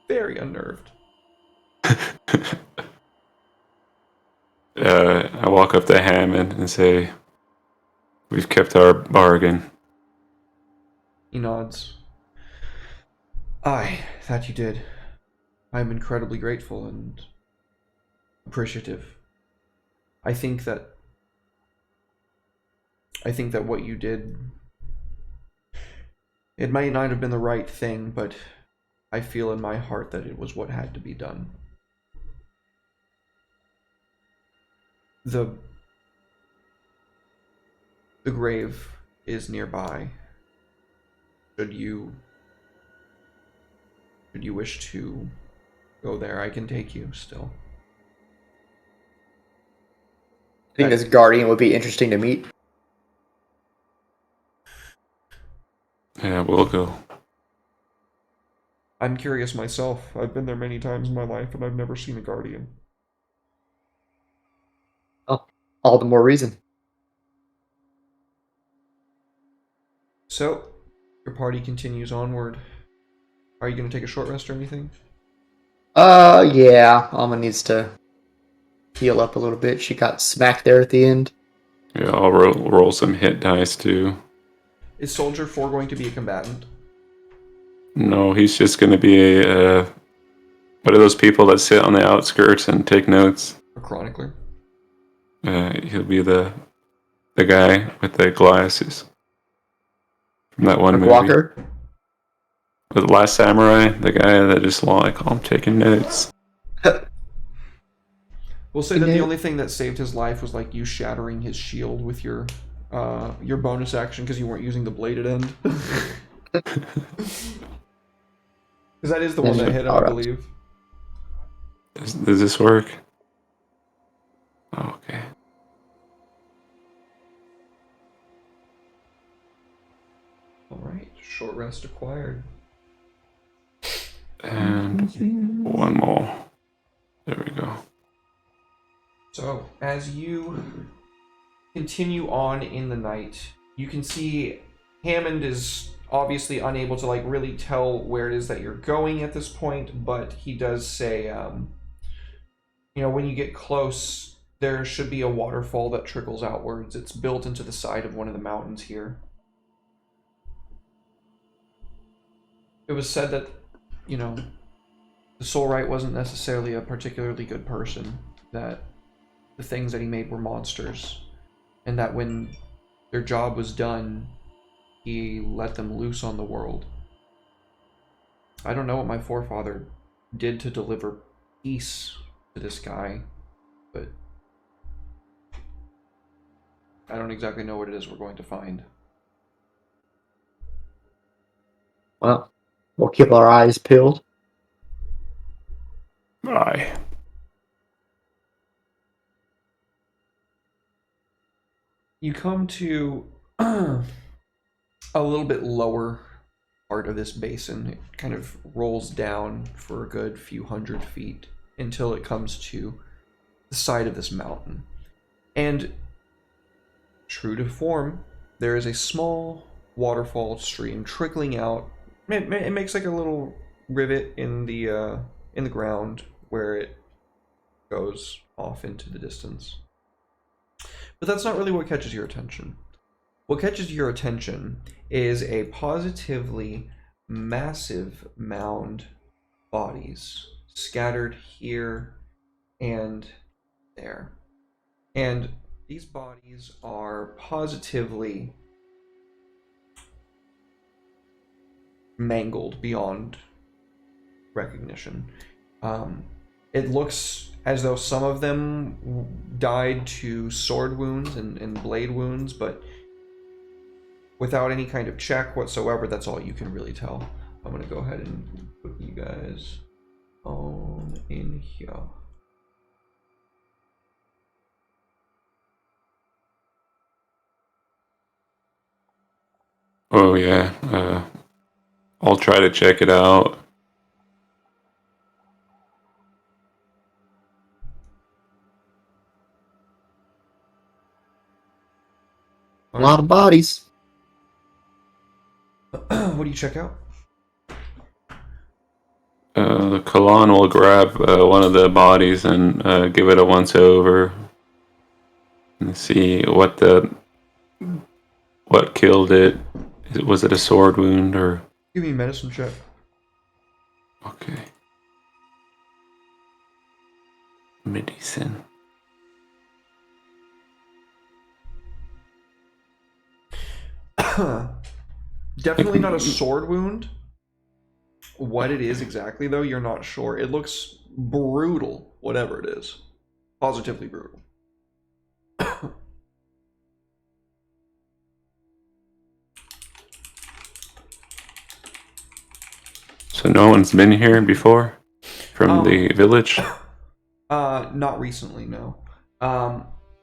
very unnerved. I walk up to Hammond and say, "We've kept our bargain." He nods. Aye, that you did. I'm incredibly grateful and appreciative. I think that what you did, it might not have been the right thing, but I feel in my heart that it was what had to be done. The grave is nearby. Should you wish to go there, I can take you still. I think this guardian would be interesting to meet. Yeah, we'll go. I'm curious myself. I've been there many times in my life, and I've never seen a guardian. Oh, all the more reason. So, your party continues onward. Are you going to take a short rest or anything? Yeah. Alma needs to heal up a little bit. She got smacked there at the end. Yeah, I'll roll some hit dice too. Is Soldier 4 going to be a combatant? No, he's just going to be a what are those people that sit on the outskirts and take notes? A chronicler? He'll be the guy with the glasses from that one movie. Walker. The Last Samurai, the guy that just like, I'm taking notes. We'll say that the only thing that saved his life was like you shattering his shield with your bonus action because you weren't using the bladed end. Because that is the one that hit him, I believe. Does this work? Oh, okay. Alright, short rest acquired. And one more. There we go. So, as you continue on in the night, you can see Hammond is obviously unable to like really tell where it is that you're going at this point, but he does say, when you get close, there should be a waterfall that trickles outwards. It's built into the side of one of the mountains here. It was said that, the Soulwright wasn't necessarily a particularly good person, that the things that he made were monsters, and that when their job was done, he let them loose on the world. I don't know what my forefather did to deliver peace to this guy, but I don't exactly know what it is we're going to find. Well, we'll keep our eyes peeled. Aye. You come to a little bit lower part of this basin. It kind of rolls down for a good few hundred feet until it comes to the side of this mountain. And true to form, there is a small waterfall stream trickling out. It makes like a little rivet in the ground where it goes off into the distance. But that's not really what catches your attention. What catches your attention is a positively massive mound bodies scattered here and there. And these bodies are positively mangled beyond recognition. It looks as though some of them died to sword wounds and blade wounds, but without any kind of check whatsoever, that's all you can really tell. I'm going to go ahead and put you guys on in here. Oh yeah, I'll try to check it out. A lot of bodies. What do you check out? The Kalan will grab one of the bodies and give it a once over and see what killed it. Was it a sword wound or? Give me a medicine check. Okay. Medicine. Definitely not a sword wound. What it is exactly, though, you're not sure. It looks brutal, whatever it is. Positively brutal. So no one's been here before from the village? Not recently, no.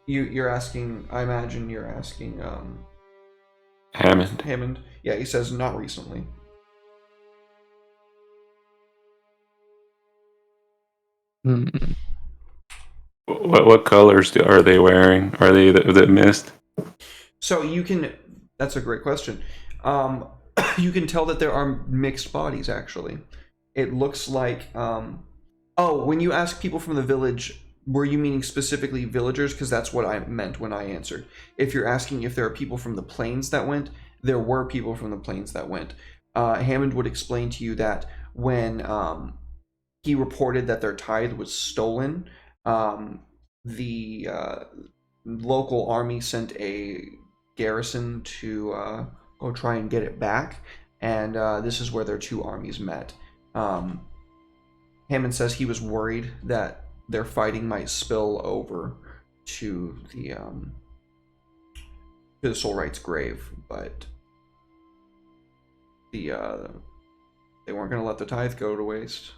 You're asking, I imagine you're asking, Hammond. Hammond. Yeah, he says not recently. What colors are they wearing? Are they the mist? So you can, that's a great question. You can tell that there are mixed bodies, actually. It looks like, oh, when you ask people from the village, were you meaning specifically villagers? Because that's what I meant when I answered. If you're asking if there are people from the plains that went, there were people from the plains that went. Hammond would explain to you that when he reported that their tithe was stolen, the local army sent a garrison to go try and get it back, and this is where their two armies met. Hammond says he was worried that their fighting might spill over to the Soulwright's grave, but they weren't going to let the tithe go to waste.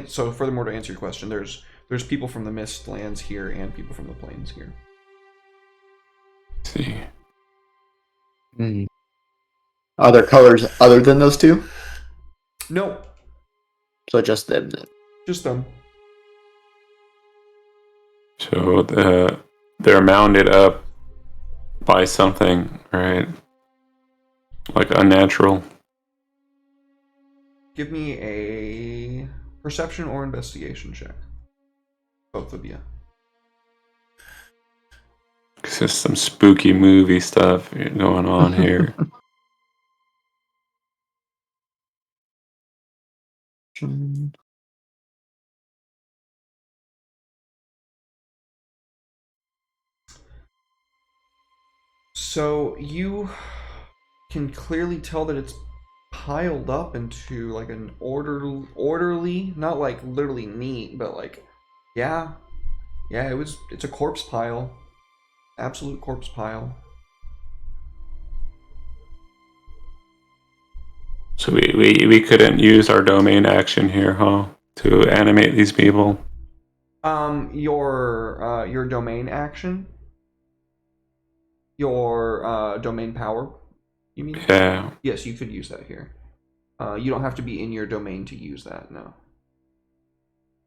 So furthermore, to answer your question, there's people from the Mistlands here and people from the plains here. Let's see. Are there colors other than those two? No, So just them then. just them. So they're mounded up by something, right? Like unnatural. Give me a perception or investigation check. Both of you. This is some spooky movie stuff going on here. So you can clearly tell that it's piled up into like an orderly, not like literally neat, but like, yeah, it's a corpse pile, absolute corpse pile. So we couldn't use our domain action here, huh? to animate these people? Your domain action, your domain power. You mean? Yeah. Yes, you could use that here. You don't have to be in your domain to use that. No.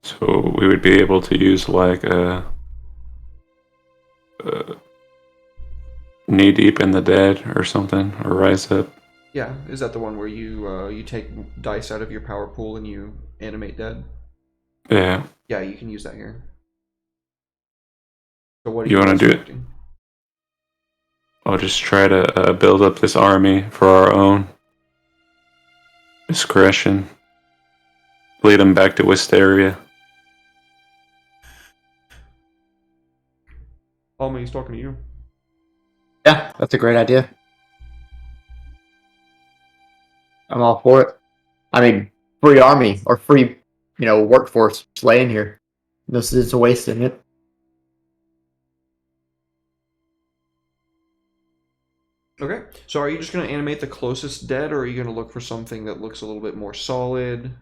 So we would be able to use like knee deep in the dead or something, or rise up. Yeah, is that the one where you take dice out of your power pool and you animate dead? Yeah. Yeah, you can use that here. So what are You you want to do it? expecting? I'll just try to build up this army for our own discretion. Lead them back to Wisteria. Alma, he's talking to you. Yeah, that's a great idea. I'm all for it. I mean, free army or free, workforce laying here. This is a waste, isn't it? Okay, so are you just going to animate the closest dead, or are you going to look for something that looks a little bit more solid?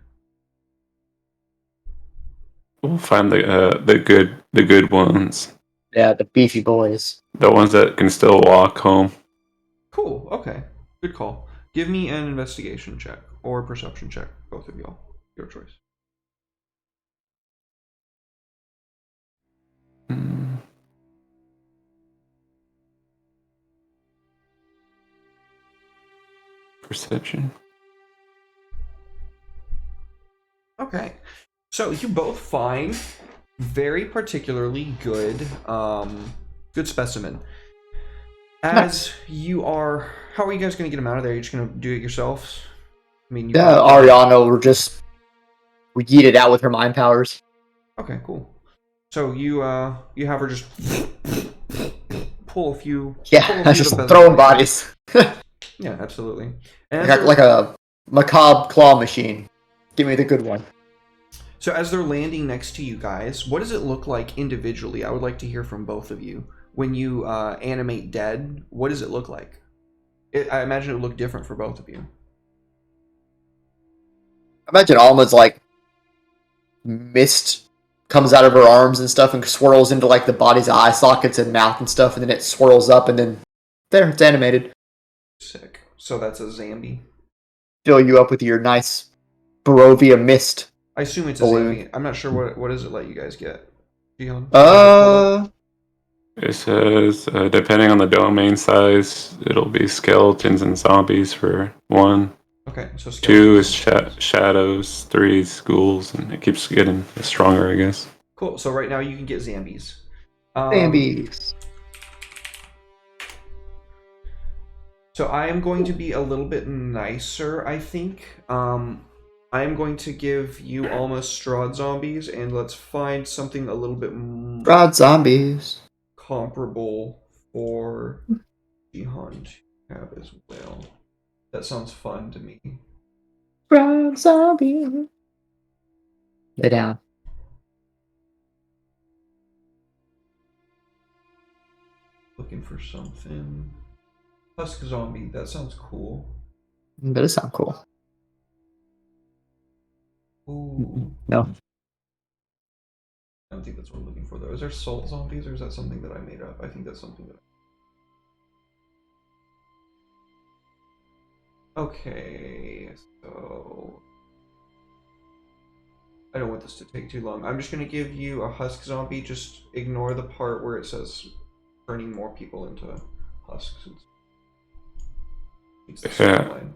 We'll find the good ones. Yeah, the beefy boys. The ones that can still walk home. Cool, okay. Good call. Give me an investigation check or a perception check, both of y'all. Your choice. Perception. Okay. So you both find very particularly good good specimen. As you are, how are you guys going to get him out of there? Are you just going to do it yourselves? I mean, Yeah, Ariana we yeeted out with her mind powers. Okay, cool. So you have her just pull a few. Yeah, pull a few just of the throwing bodies. bodies. Yeah, absolutely. And like a macabre claw machine. Give me the good one. so as they're landing next to you guys, what does it look like individually? I would like to hear from both of you. When you animate dead, what does it look like? I imagine it would look different for both of you. Imagine Alma's like mist comes out of her arms and stuff and swirls into like the body's eye sockets and mouth and stuff, and then it swirls up and then there, it's animated. Sick. So that's a Zambi. Fill you up with your nice Barovia mist. I assume it's a balloon. Zambi. I'm not sure what does it let you guys get. Gion? It says, depending on the domain size, it'll be skeletons and zombies for 1. Okay, so 2 is shadows, 3 is ghouls, and it keeps getting stronger, I guess. Cool. So right now you can get Zambis. Zambies. So I am going to be a little bit nicer, I think. I am going to give you almost Strahd zombies, and let's find something a little bit Strahd zombies. comparable for Jihan to have as well. That sounds fun to me. Strahd zombies. Lay down. Looking for something. Husk zombie, that sounds cool. That does sound cool. Ooh. No. I don't think that's what I'm looking for though. Is there salt zombies, or is that something that I made up? I think that's something that... Okay, so... I don't want this to take too long. I'm just going to give you a husk zombie. Just ignore the part where it says turning more people into husks. It's the storyline.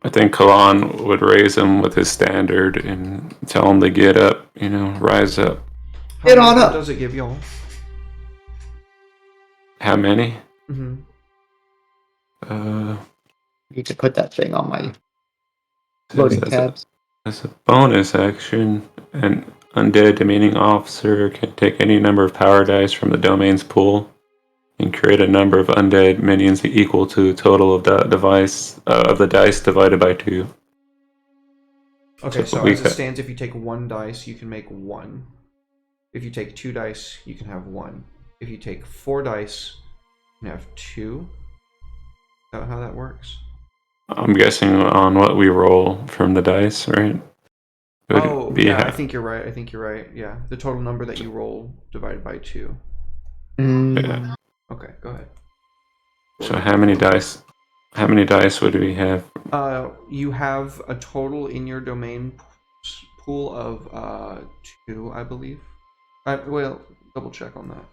I think Kalan would raise him with his standard and tell him to get up, rise up. Get on up. What does it give y'all? How many? Mm-hmm. Need to put that thing on my loading tabs. As a bonus action, an undead demeaning officer can take any number of power dice from the domain's pool and create a number of undead minions equal to the total of the dice divided by 2. Okay, so as it stands, if you take 1 dice, you can make 1. If you take 2 dice, you can have 1. If you take 4 dice, you can have 2. that how that works? I'm guessing on what we roll from the dice, right? It would Oh, be yeah, I think you're right. Yeah, the total number that you roll divided by 2. yeah. Okay, go ahead. So how many dice? How many dice would we have? You have a total in your domain pool of 2, I believe. Well, double check on that.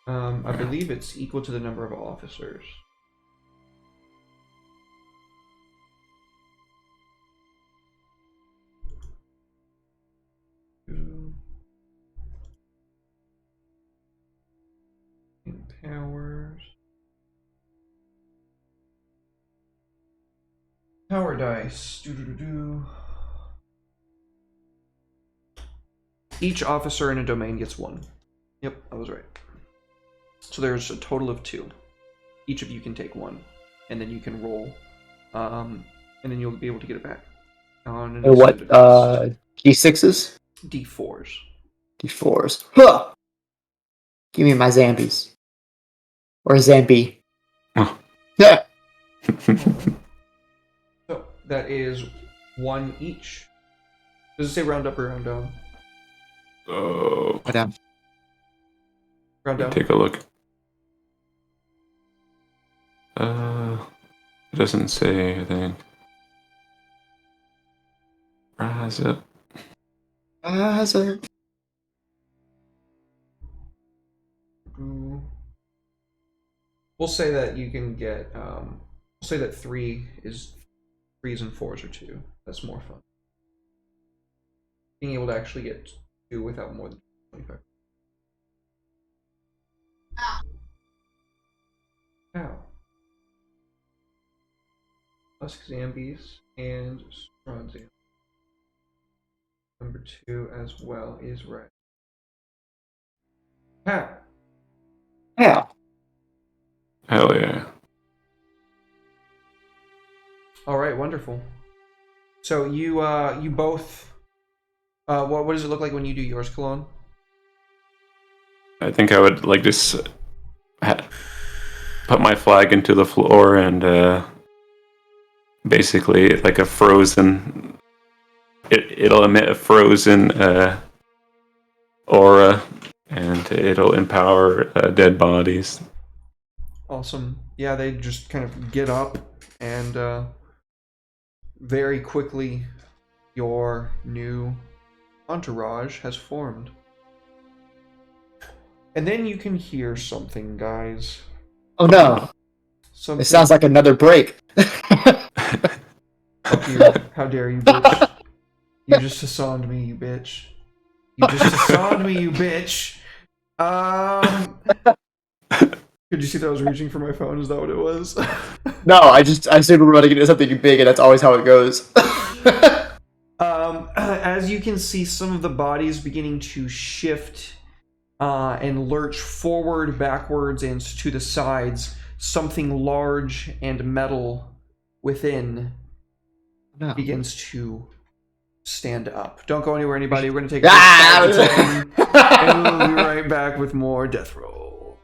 I believe it's equal to the number of officers. Powers. Power dice. Each officer in a domain gets 1. Yep, I was right. So there's a total of 2. Each of you can take 1, and then you can roll, and then you'll be able to get it back on an What, extended rest. D6s? D4s. D4s. Huh! Give me my Zambies. Or Zambi. Oh. Yeah. So that is 1 each. Does it say round up or round down? Oh, Round Round down. take a look. It doesn't say. I think. Rise up. We'll say that you can get. We'll say that 3s and 4s are 2. That's more fun. Being able to actually get 2 without more than 25. Ow. Husk Zambies and Strong Zambies. Number 2 as well is right. Pow. Yeah. Hell yeah. All right, wonderful. So you both. What does it look like when you do yours, Cologne? I think I would like just put my flag into the floor and basically like a frozen. It'll emit a frozen aura, and it'll empower dead bodies. Awesome. Yeah, they just kind of get up, and very quickly, your new entourage has formed. And then you can hear something, guys. Oh no. Something. It sounds like another break. Fuck you. How dare you, bitch. You just Hassanned me, you bitch. You just Hassanned me, you bitch. Could you see that I was reaching for my phone? Is that what it was? No, I assumed we were about to get into something big, and that's always how it goes. As you can see, some of the bodies beginning to shift and lurch forward, backwards, and to the sides. Something large and metal within begins to stand up. Don't go anywhere, anybody. We're going to take a quick 5 to 10, and we'll be right back with more Death Roll.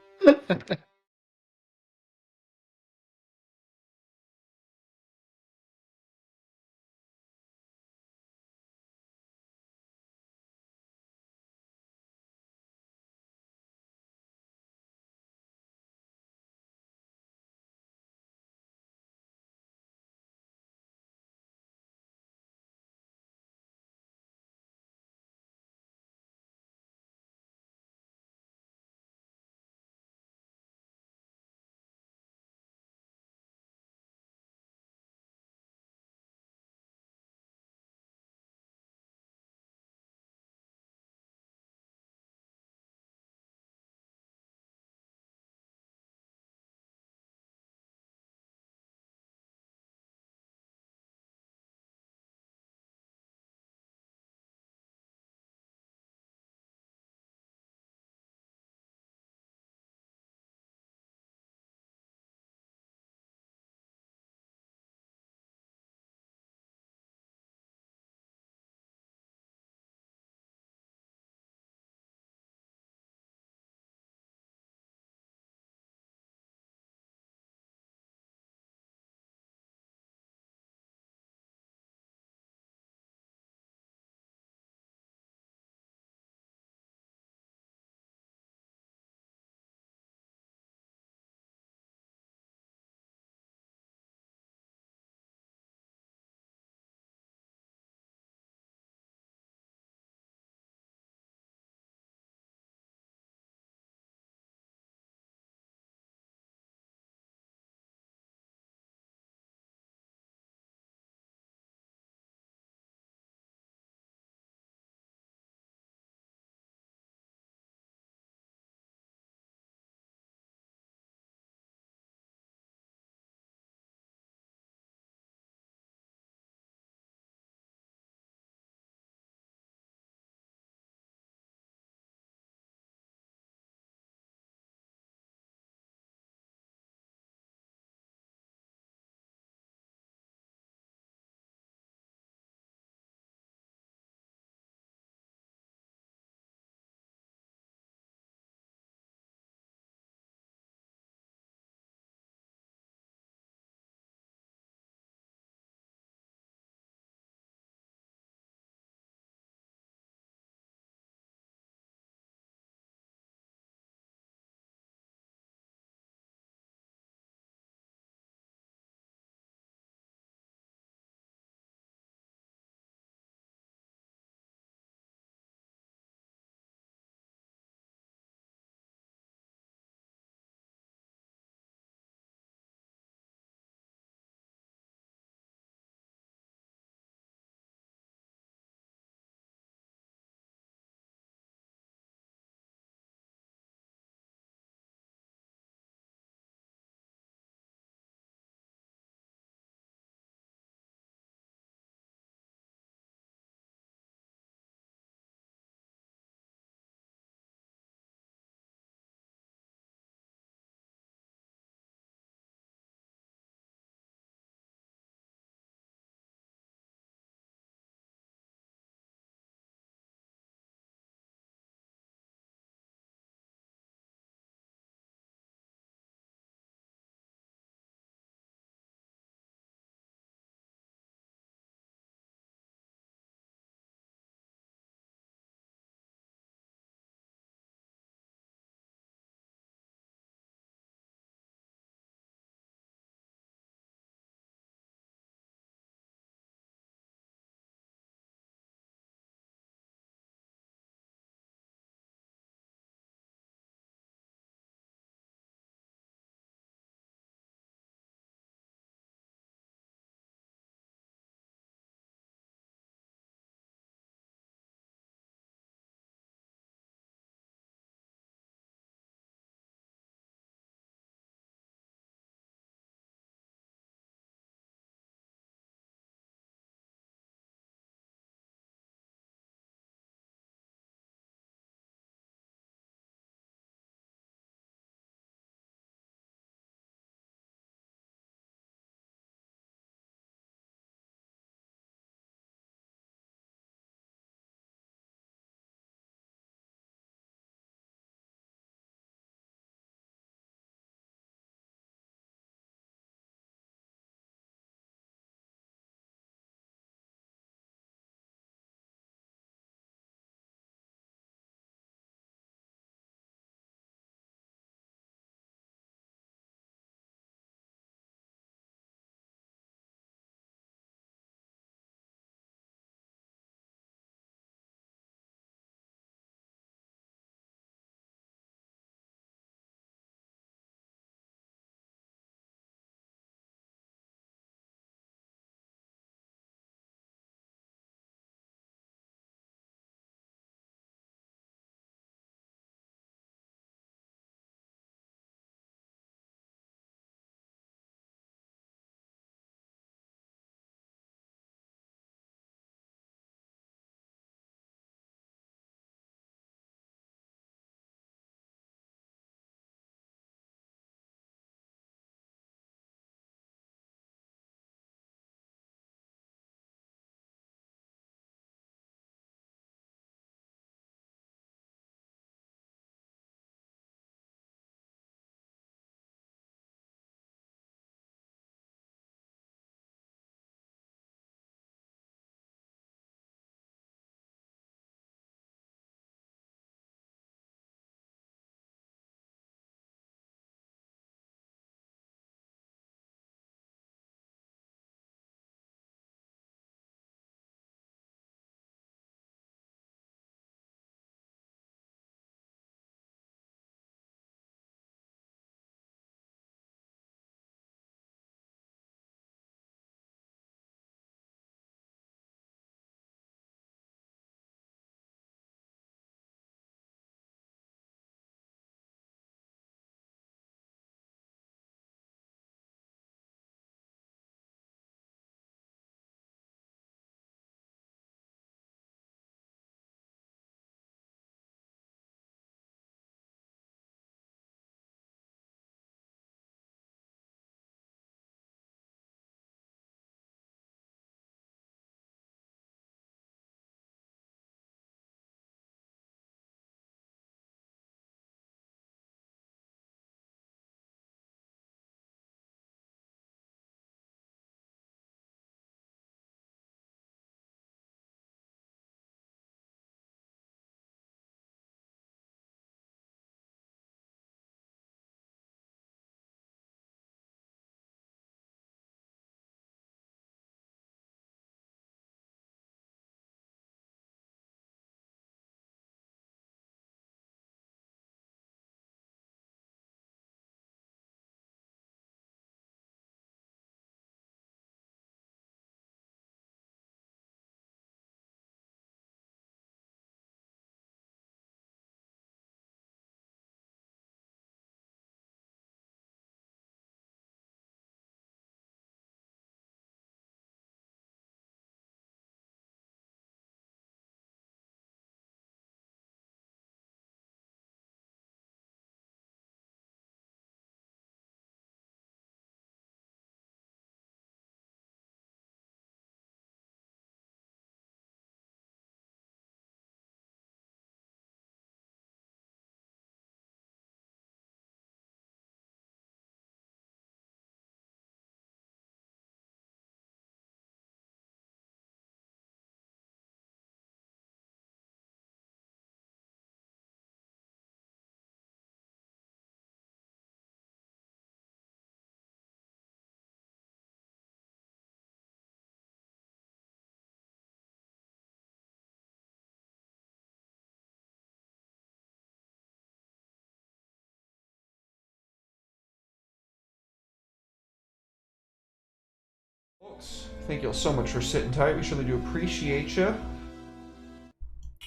Thank you all so much for sitting tight. We surely do appreciate you.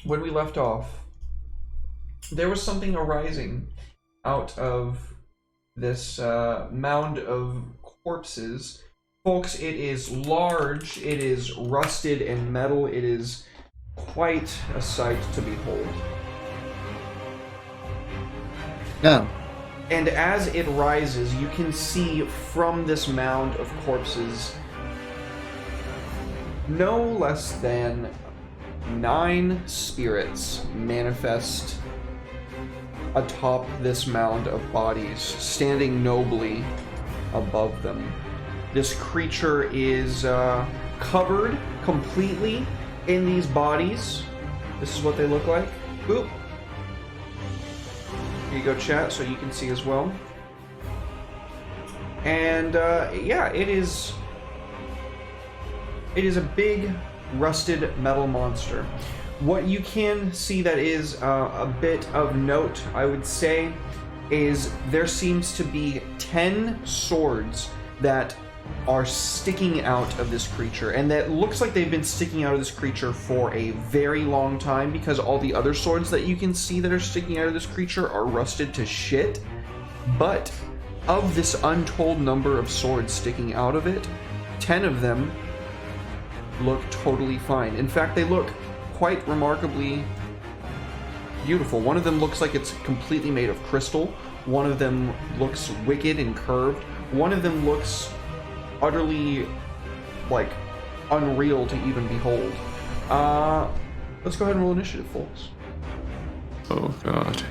When we left off, there was something arising out of this mound of corpses. Folks, it is large, it is rusted and metal, it is quite a sight to behold. No. And as it rises, you can see from this mound of corpses no less than 9 spirits manifest atop this mound of bodies, standing nobly above them. This creature is covered completely in these bodies. This is what they look like. Boop. Here you go, chat, so you can see as well. And yeah, it is a big rusted metal monster. What you can see that is a bit of note, I would say, is there seems to be 10 swords that are sticking out of this creature, and that looks like they've been sticking out of this creature for a very long time, because all the other swords that you can see that are sticking out of this creature are rusted to shit. But of this untold number of swords sticking out of it, 10 of them look totally fine. In fact, they look quite remarkably beautiful. One of them looks like it's completely made of crystal. One of them looks wicked and curved. One of them looks utterly, like, unreal to even behold. Let's go ahead and roll initiative, folks. Oh god.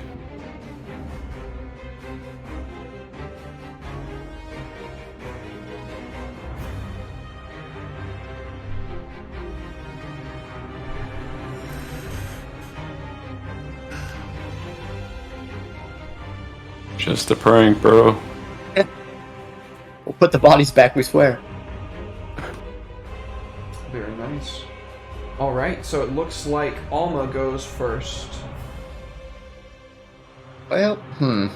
Just a prank, bro. We'll put the bodies back, we swear. Very nice. Alright, so it looks like Alma goes first. Well, And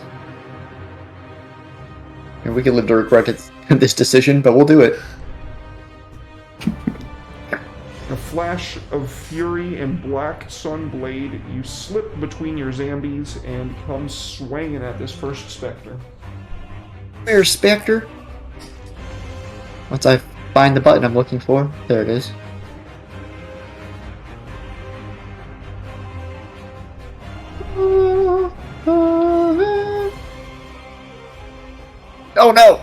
we can live to regret this decision, but we'll do it. A flash of fury and black sun blade, you slip between your zombies and come swinging at this first specter. Where's Spectre? Once I find the button I'm looking for, there it is. Oh no!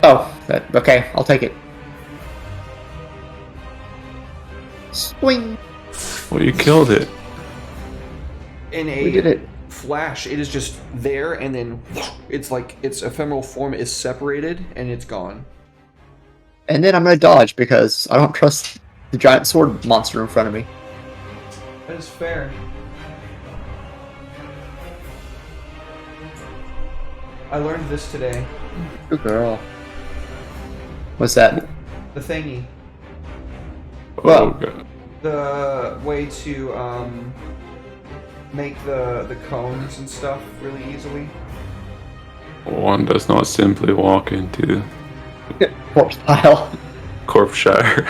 Oh, okay, I'll take it. Swing! Well, you killed it. In We did a it. flash, it is just there, and then it's like its ephemeral form is separated and it's gone. And then I'm gonna dodge because I don't trust the giant sword monster in front of me. That is fair. I learned this today. Good girl. What's that? The thingy. Well- Oh god. The way to make the cones and stuff really easily. One does not simply walk into Corpse pile. Corpshire.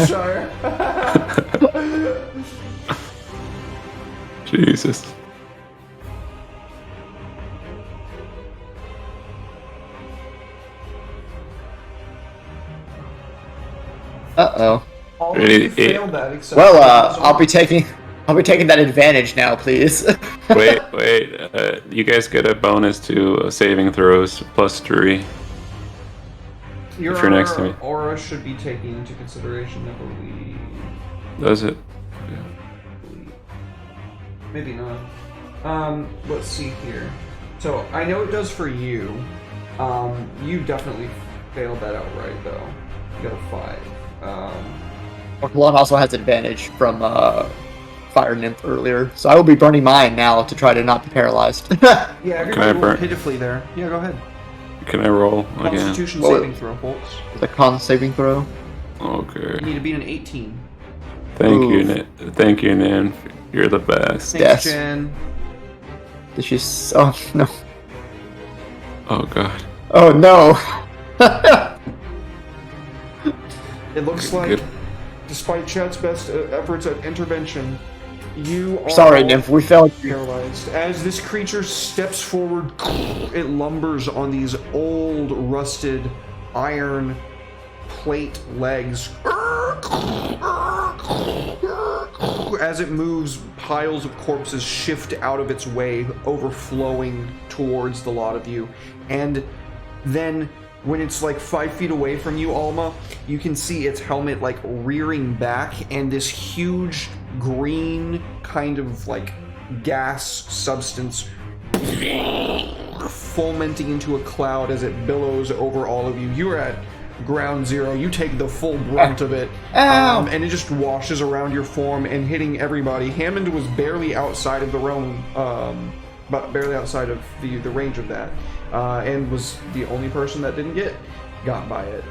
Sure. Jesus. Uh-oh. All of you It- failed that except Well, for I'll be taking that advantage now, please. Wait. You guys get a bonus to saving throws +3. your if you're next to me. aura should be taken into consideration, I believe. Does it? Maybe not. Let's see here. So I know it does for you. You definitely failed that outright though. You got a 5. Kalon also has advantage from Fire Nymph earlier, so I will be burning mine now to try to not be paralyzed. Yeah, Can I everybody rolled burn- pitifully there. Yeah, go ahead. Can I roll again? Constitution Well, saving throw, folks. The con saving throw. You Okay. need to beat an 18. Thank you, Oof. Thank you, Nan. You're the best. Thanks, Yes. Jen. Did she? Oh no! Oh god. Oh no! It looks like, despite Chet's best efforts at intervention, you are Sorry, Nymph, we failed you. paralyzed. As this creature steps forward, it lumbers on these old, rusted iron plate legs. As it moves, piles of corpses shift out of its way, overflowing towards the lot of you. And then, when it's like 5 feet away from you, Alma, you can see its helmet like rearing back, and this huge green kind of like gas substance fomenting into a cloud as it billows over all of you. You are at ground zero. You take the full brunt of it, and it just washes around your form and hitting everybody. Hammond was barely outside of the realm, but barely outside of the range of that, and was the only person that didn't get got by it.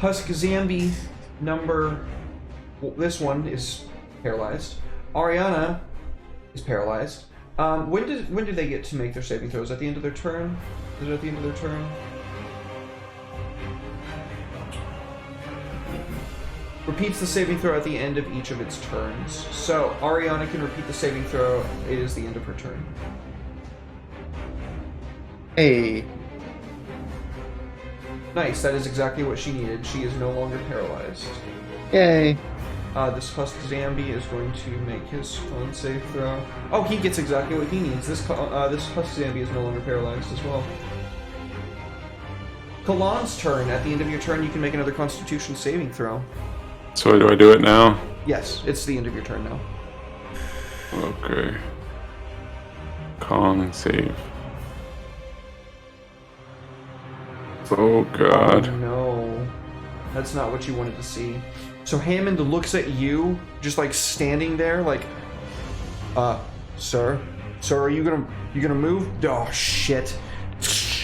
Husk Zambi number. Well, this one is paralyzed. Ariana is paralyzed. When do they get to make their saving throws? At the end of their turn? Is it at the end of their turn? Repeats the saving throw at the end of each of its turns. So Ariana can repeat the saving throw. It is the end of her turn. Hey. Nice. That is exactly what she needed. She is no longer paralyzed. Yay. This Husk Zambi is going to make his own save throw. Oh, he gets exactly what he needs. This Husk Zambi is no longer paralyzed as well. Kalan's turn. At the end of your turn, you can make another Constitution saving throw. So do I do it now? Yes, it's the end of your turn now. Okay. Con save. Oh god. Oh, no. That's not what you wanted to see. So Hammond looks at you, just like standing there, like, sir, are you gonna move? Oh shit!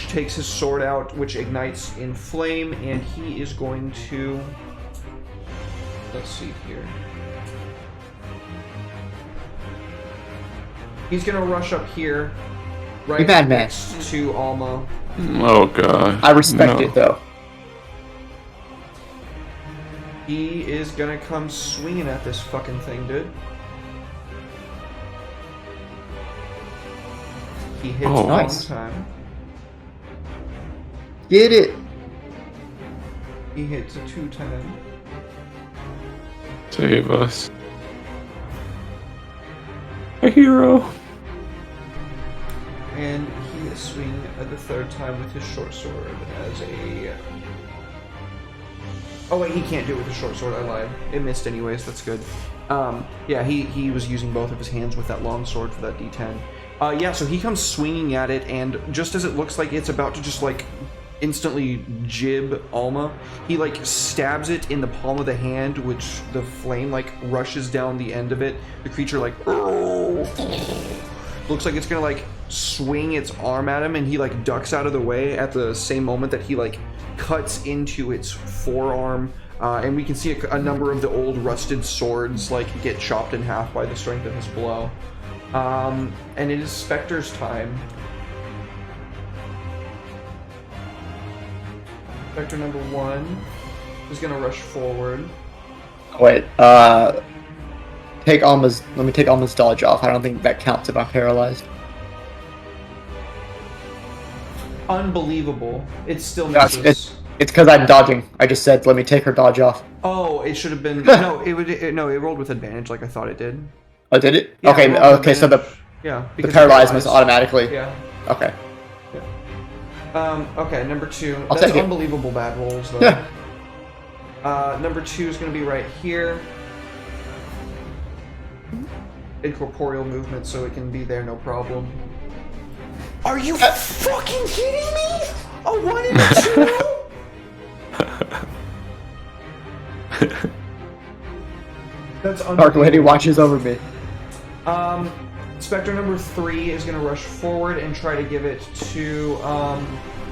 Takes his sword out, which ignites in flame, and he is going to. Let's see here. He's gonna rush up here, right next to Alma. Oh god. I respect it though. He is gonna come swinging at this fucking thing, dude. He hits one time. Get it. He hits a 2-10. Save us. A hero. And he is swinging at the third time with his short sword as a... Oh wait, he can't do it with his short sword, I lied. It missed anyways, that's good. Yeah, he was using both of his hands with that long sword for that D10. Yeah, so he comes swinging at it, and just as it looks like it's about to just like instantly jib Alma, he like stabs it in the palm of the hand, which the flame like rushes down the end of it. The creature like looks like it's gonna like swing its arm at him, and he like ducks out of the way at the same moment that he like cuts into its forearm, and we can see a number of the old rusted swords like get chopped in half by the strength of his blow. And it is Spectre's time. Spectre number 1 is gonna rush forward. Wait, take Alma's. Let me take Alma's dodge off. I don't think that counts if I'm paralyzed. Unbelievable. It still Yes, misses. it's because I'm dodging. I just said let me take her dodge off. Oh, it should have been no. It rolled with advantage like I thought it did. Oh, did it? Yeah, Okay, it rolled with okay. So the because paralyzed must automatically. Yeah. Okay. Okay, number 2. I'll That's take it. unbelievable bad rolls though. Number 2 is gonna be right here. Incorporeal movement, so it can be there, no problem. Are you fucking kidding me? A 1 and a 2? That's Dark Lady unbelievable. watches over me. Spectre number 3 is gonna rush forward and try to give it to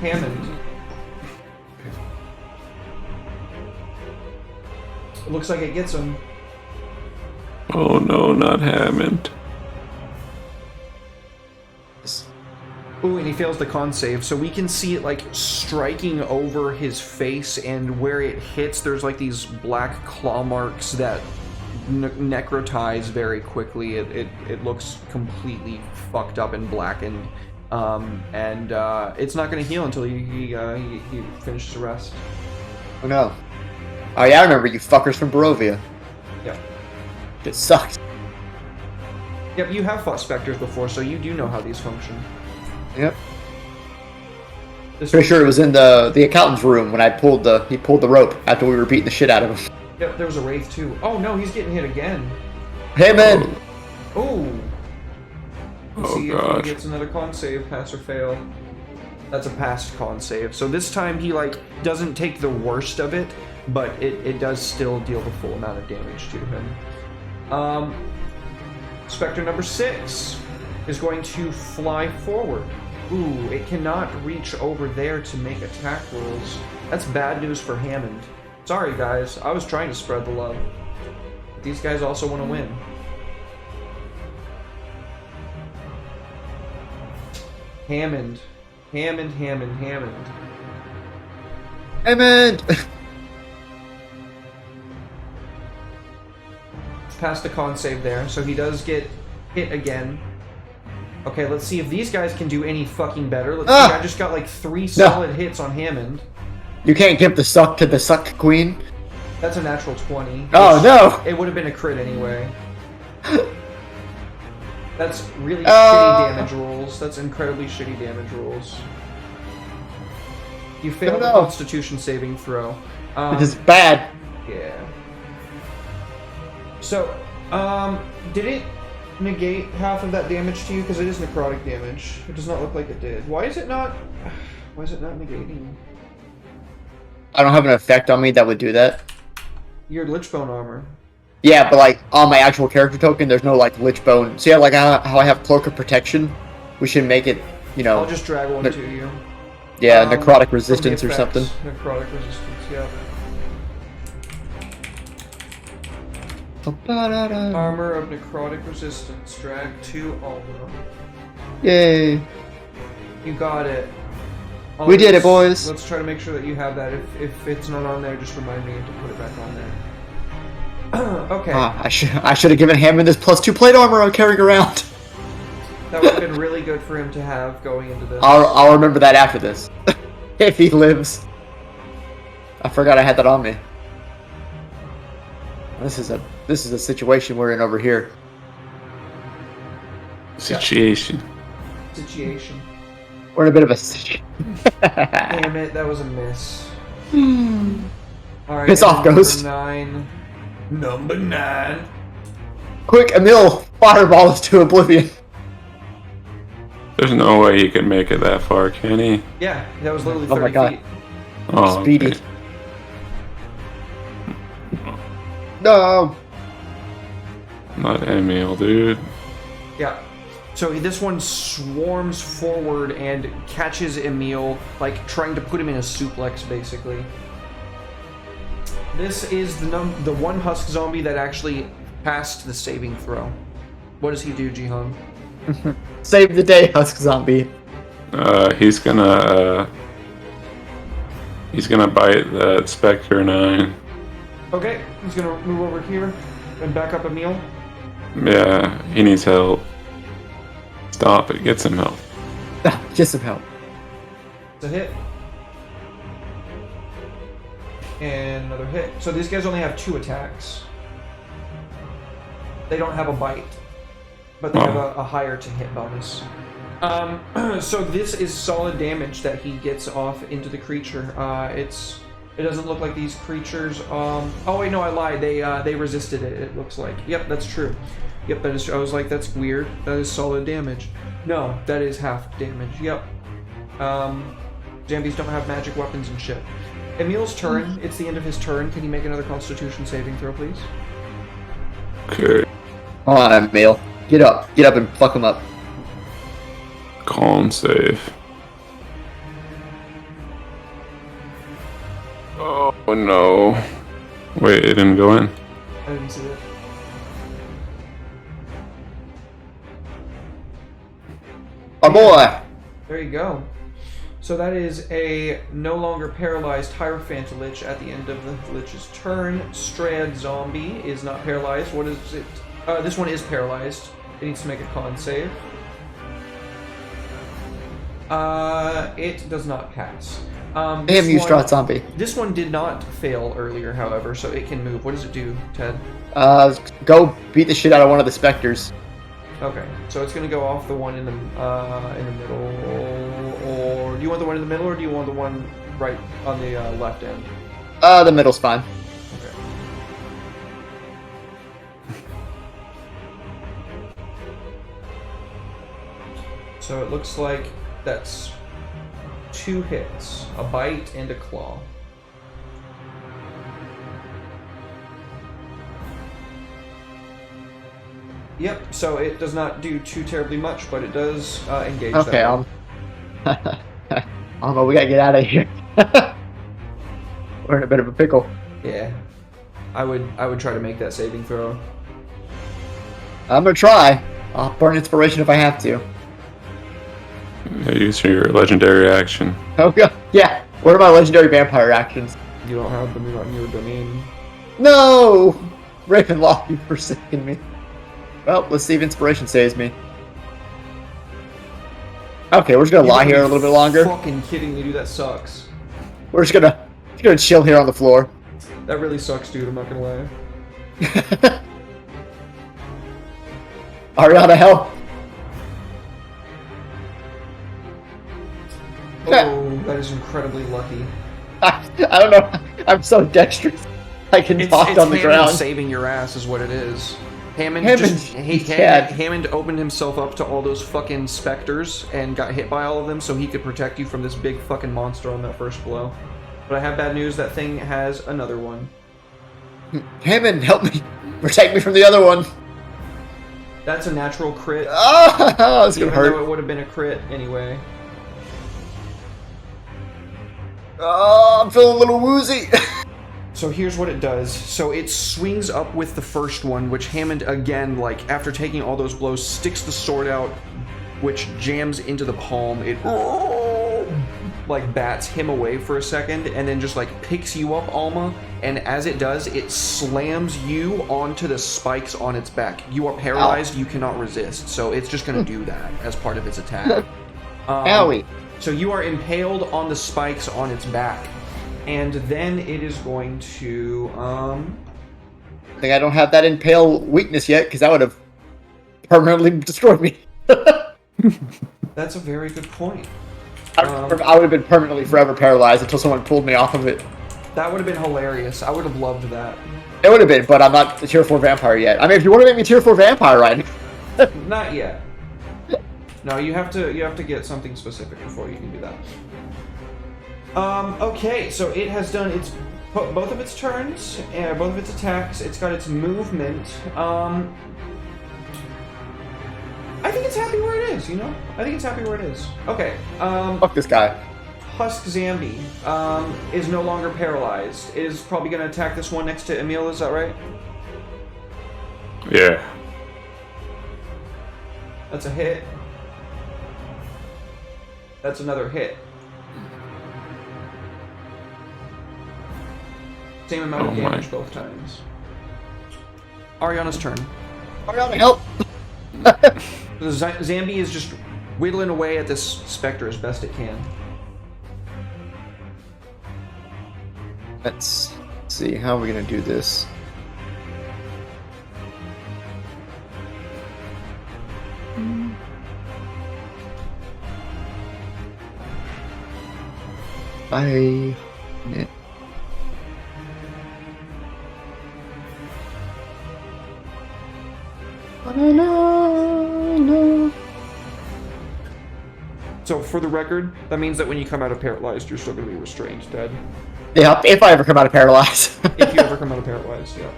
Hammond. It looks like it gets him. Oh no, not Hammond. Ooh, and he fails the con save, so we can see it like striking over his face, and where it hits, there's like these black claw marks that necrotize very quickly. It looks completely fucked up and blackened, and it's not going to heal until he finishes the rest. Oh no. Oh yeah, I remember you fuckers from Barovia. Yep. It sucked. Yep, you have fought specters before, so you do know how these function. Yep. This Pretty sure it was in the accountant's room when he pulled the rope after we were beating the shit out of him. Yep, there was a wraith too. Oh no, he's getting hit again. Hey man! Oh. Let's Oh, see if gosh. he gets another con save, pass or fail. That's a passed con save. So this time he like doesn't take the worst of it, but it does still deal the full amount of damage to him. Spectre number 6 is going to fly forward. Ooh, it cannot reach over there to make attack rolls. That's bad news for Hammond. Sorry guys, I was trying to spread the love. These guys also want to win. Hammond. Hammond. Hammond! Passed the con save there, so he does get hit again. Okay, let's see if these guys can do any fucking better. Let's see, I just got like 3 solid hits on Hammond. You can't give the suck to the suck queen. That's a natural 20. Oh no! It would have been a crit anyway. That's really shitty damage rolls. That's incredibly shitty damage rolls. You failed the Constitution saving throw. It is bad. Yeah. So, did it negate half of that damage to you? Because it is necrotic damage. It does not look like it did. Why is it not negating? I don't have an effect on me that would do that. Your Lichbone armor. Yeah, but like on my actual character token, there's no like Lichbone. See like how I have Cloak of Protection? We should make it, you know. I'll just drag one to you. Yeah, necrotic resistance or something. Necrotic resistance, yeah. Armor of necrotic resistance. Drag 2 armor. Yay. You got it. We did it, boys. Let's try to make sure that you have that. If it's not on there, just remind me to put it back on there. Okay. I should have given Hammond this +2 plate armor I'm carrying around. That would have been really good for him to have going into this. I'll remember that after this. If he lives. I forgot I had that on me. This is a situation we're in over here. Situation. We're in a bit of a situation. Damn it, that was a miss. Alright, Piss off, Ghost. Number 9. Quick, Emil, fireball us to oblivion. There's no way he can make it that far, can he? Yeah, that was literally Oh 30 my God. feet. Oh, Speedy. okay. No. Not Emil, dude. Yeah. So this one swarms forward and catches Emil, like trying to put him in a suplex, basically. This is the one husk zombie that actually passed the saving throw. What does he do, Jihan? Save the day, Husk Zombie. He's gonna bite that Spectre 9. Okay, he's gonna move over here and back up Emil. Yeah, he needs help. Stop it, get some help. Get some help. It's a hit. And another hit. So these guys only have 2 attacks. They don't have a bite, but they have a higher to hit bonus. So this is solid damage that he gets off into the creature. It doesn't look like these creatures. Oh wait, no, I lied. They resisted it. It looks like. Yep, that's true. Yep, that is. I was like, that's weird. That is solid damage. No, that is half damage. Yep. Zombies don't have magic weapons and shit. Emil's turn. It's the end of his turn. Can you make another Constitution saving throw, please? Okay. Come on, Emil. Get up and fuck him up. Calm save. Oh no. Wait, it didn't go in? I didn't see it. Oh boy! There you go. So that is a no longer paralyzed Hierophant Lich at the end of the Lich's turn. Strad Zombie is not paralyzed. What is it? This one is paralyzed. It needs to make a con save. It does not pass. Damn you, Strad Zombie. This one did not fail earlier, however, so it can move. What does it do, Ted? Go beat the shit out of one of the specters. Okay, so it's gonna go off the one in the middle, or do you want the one in the middle, or do you want the one right on the left end? The middle's fine. Okay. So it looks like that's 2 hits, a bite and a claw. Yep, so it does not do too terribly much, but it does engage Okay, that one. I don't know, we gotta get out of here. We're in a bit of a pickle. Yeah. I would try to make that saving throw. I'm gonna try. I'll burn inspiration if I have to. Use your legendary action. Oh god, yeah. What are my legendary vampire actions? You don't have them on your domain. No! Ravenlock, you forsaken me. Well, let's see if inspiration saves me. Okay, we're just gonna lie here a little bit longer. Fucking kidding me, dude. That sucks. We're just gonna chill here on the floor. That really sucks, dude. I'm not gonna lie. Ariana, help! Oh, that is incredibly lucky. I don't know. I'm so dexterous. I can talk on the Hammond ground. saving your ass is what it is. Hammond opened himself up to all those fucking specters and got hit by all of them so he could protect you from this big fucking monster on that first blow. But I have bad news, that thing has another one. Hammond, help me. Protect me from the other one. That's a natural crit. Oh, it's gonna Even though hurt. it would have been a crit anyway. Oh, I'm feeling a little woozy. So here's what it does. So it swings up with the first one, which Hammond, again, like, after taking all those blows, sticks the sword out, which jams into the palm. It, like, bats him away for a second, and then just, like, picks you up, Alma, and as it does, it slams you onto the spikes on its back. You are paralyzed, you cannot resist, so it's just gonna do that as part of its attack. Owie. So you are impaled on the spikes on its back. And then it is going to, I think I don't have that impale weakness yet, because that would have permanently destroyed me. That's a very good point. I would have been permanently forever paralyzed until someone pulled me off of it. That would have been hilarious. I would have loved that. It would have been, but I'm not a tier 4 vampire yet. I mean, if you want to make me tier 4 vampire, right? Not yet. No, you have to get something specific before you can do that. Okay, so it has done both of its turns, both of its attacks. It's got its movement. I think it's happy where it is, you know? I think it's happy where it is. Okay, Fuck this guy. Husk Zambi is no longer paralyzed. Is probably going to attack this one next to Emil, is that right? Yeah. That's a hit. That's another hit. Same amount of damage both times. Ariana's turn. Ariana, help! The Zambi is just whittling away at this specter as best it can. Let's see, how are we gonna do this? I... No. So, for the record, that means that when you come out of paralyzed, you're still going to be restrained, Ted. Yeah, if I ever come out of paralyzed. If you ever come out of paralyzed, yeah.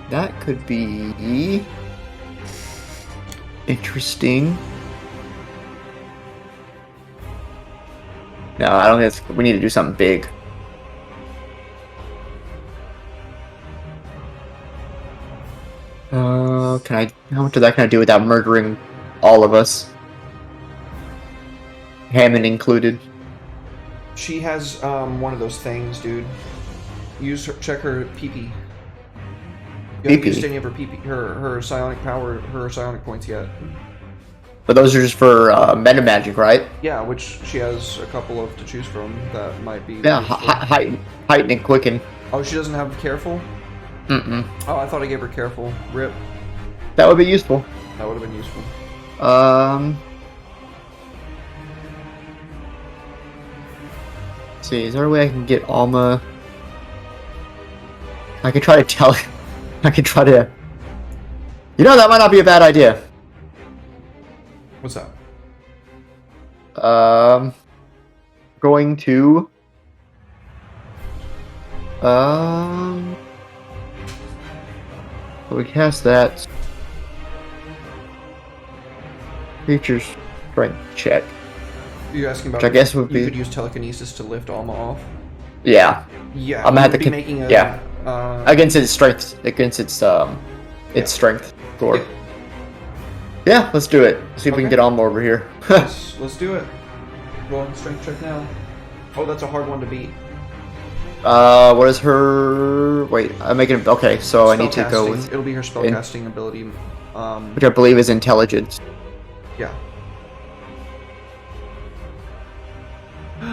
That could be interesting. No, I don't think we need to do something big. How much of that can I do without murdering all of us? Hammond included. She has one of those things, dude. Check her PP. You haven't used any of her PP, her psionic power, her psionic points yet. But those are just for meta magic, right? Yeah, which she has a couple of to choose from that might be. Yeah, heighten and quicken. Oh, she doesn't have careful? Mm-mm. Oh, I thought I gave her careful. Rip. That would be useful. That would have been useful. Let's see, is there a way I can get Alma? I could try to tell. I could try to. That might not be a bad idea. What's that? Going to. So we cast that. Creature's strength check. You're asking about Which I guess would you be. could use telekinesis to lift Alma off? Yeah. Yeah, I'm gonna have to be making a against its strength. Against its strength score. Yeah. Yeah, let's do it. See if we can Okay. get Alma over here. let's do it. Roll strength check now. Oh, that's a hard one to beat. What is her? Wait, I'm making. Okay, so I need to go Spellcasting. with, It'll be her spellcasting ability. which I believe is intelligence. Yeah.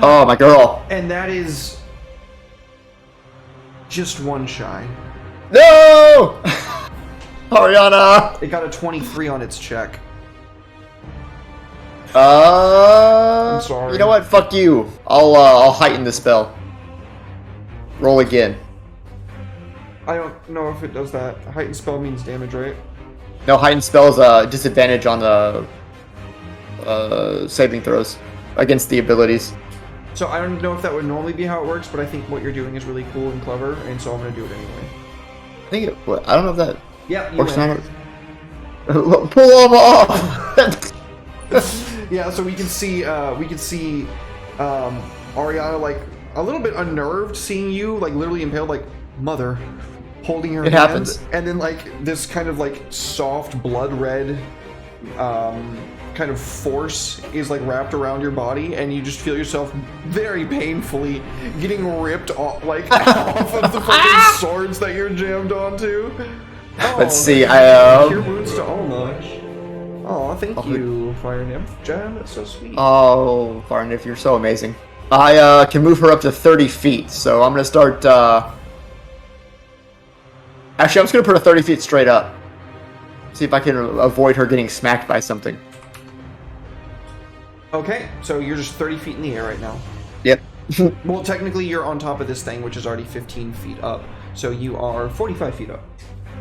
Oh, my girl. And that is just one shy. No, Ariana. It got a 23 on its check. I'm sorry. You know what? Fuck you. I'll heighten the spell. Roll again. I don't know if it does that. Heightened spell means damage, right? No, heightened spells disadvantage on the saving throws against the abilities. So I don't know if that would normally be how it works, but I think what you're doing is really cool and clever, and so I'm gonna do it anyway. I think I don't know if that Yeah, you works win. on it. Pull them off. Yeah, so we can see Ariana like a little bit unnerved seeing you like literally impaled, like mother, holding her It hand, happens. and then like this kind of like soft blood red kind of force is like wrapped around your body, and you just feel yourself very painfully getting ripped off like off of the fucking swords that you're jammed onto. Oh, Let's see, cure wounds to Alma. Oh, thank you, Fire Nymph. Jen, that's so sweet. Oh, Farnif, you're so amazing. I can move her up to 30 feet, so I'm gonna start. Actually, I'm just gonna put her 30 feet straight up. See if I can avoid her getting smacked by something. Okay, so you're just 30 feet in the air right now. Yep. Well, technically, you're on top of this thing, which is already 15 feet up. So you are 45 feet up.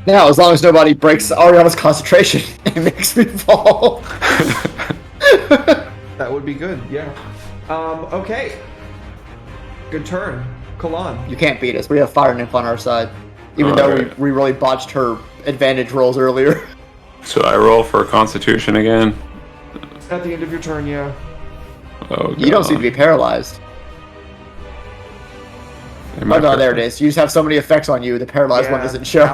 Now, as long as nobody breaks Ariana's concentration and makes me fall. That would be good, yeah. Okay. Good turn. Kalan. You can't beat us. We have Fire Nymph on our side. Even though Alright. we really botched her advantage rolls earlier. So I roll for Constitution again. At the end of your turn, yeah. Oh, You don't seem to be paralyzed. Oh no, there it is. You just have so many effects on you, the paralyzed one doesn't show.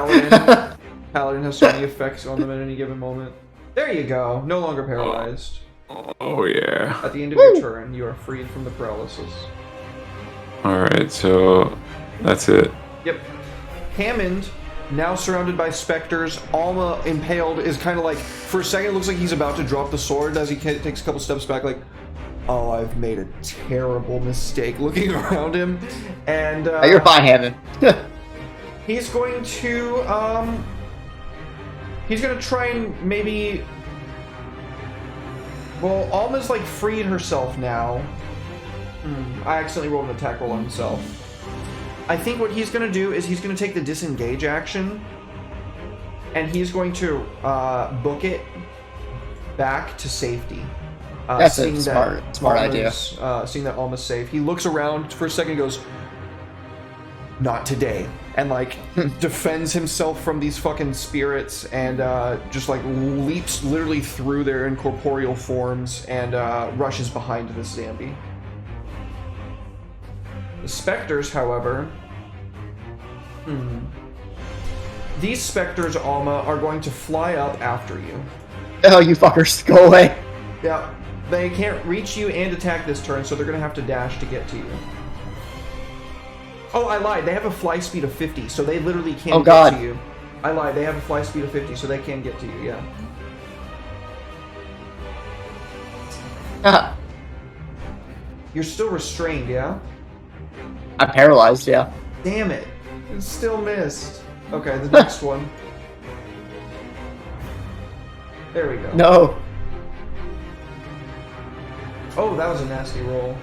Paladin has so many effects on them at any given moment. There you go. No longer paralyzed. Oh yeah. At the end of your turn, you are freed from the paralysis. Alright, so that's it. Yep. Hammond, now surrounded by specters, Alma impaled, is kind of like, for a second it looks like he's about to drop the sword as he takes a couple steps back, like, oh, I've made a terrible mistake, looking around him. And You're fine, Hammond. he's going to try and maybe, well, Alma's like freed herself now. I accidentally rolled an attack roll on himself. I think what he's going to do is he's going to take the disengage action, and he's going to book it back to safety. That's a smart idea. Seeing that Alma's safe, he looks around for a second and goes, not today, and like defends himself from these fucking spirits, and just like leaps literally through their incorporeal forms and rushes behind this Zambi. The specters, however, These specters, Alma, are going to fly up after you. Oh, you fuckers, go away. Yeah, they can't reach you and attack this turn, so they're going to have to dash to get to you. Oh, I lied. They have a fly speed of 50, so they literally can't get to you. I lied. They have a fly speed of 50, so they can get to you, yeah. You're still restrained, yeah? I'm paralyzed, yeah. Damn it. It still missed. Okay, the next one. There we go. No. Oh, that was a nasty roll.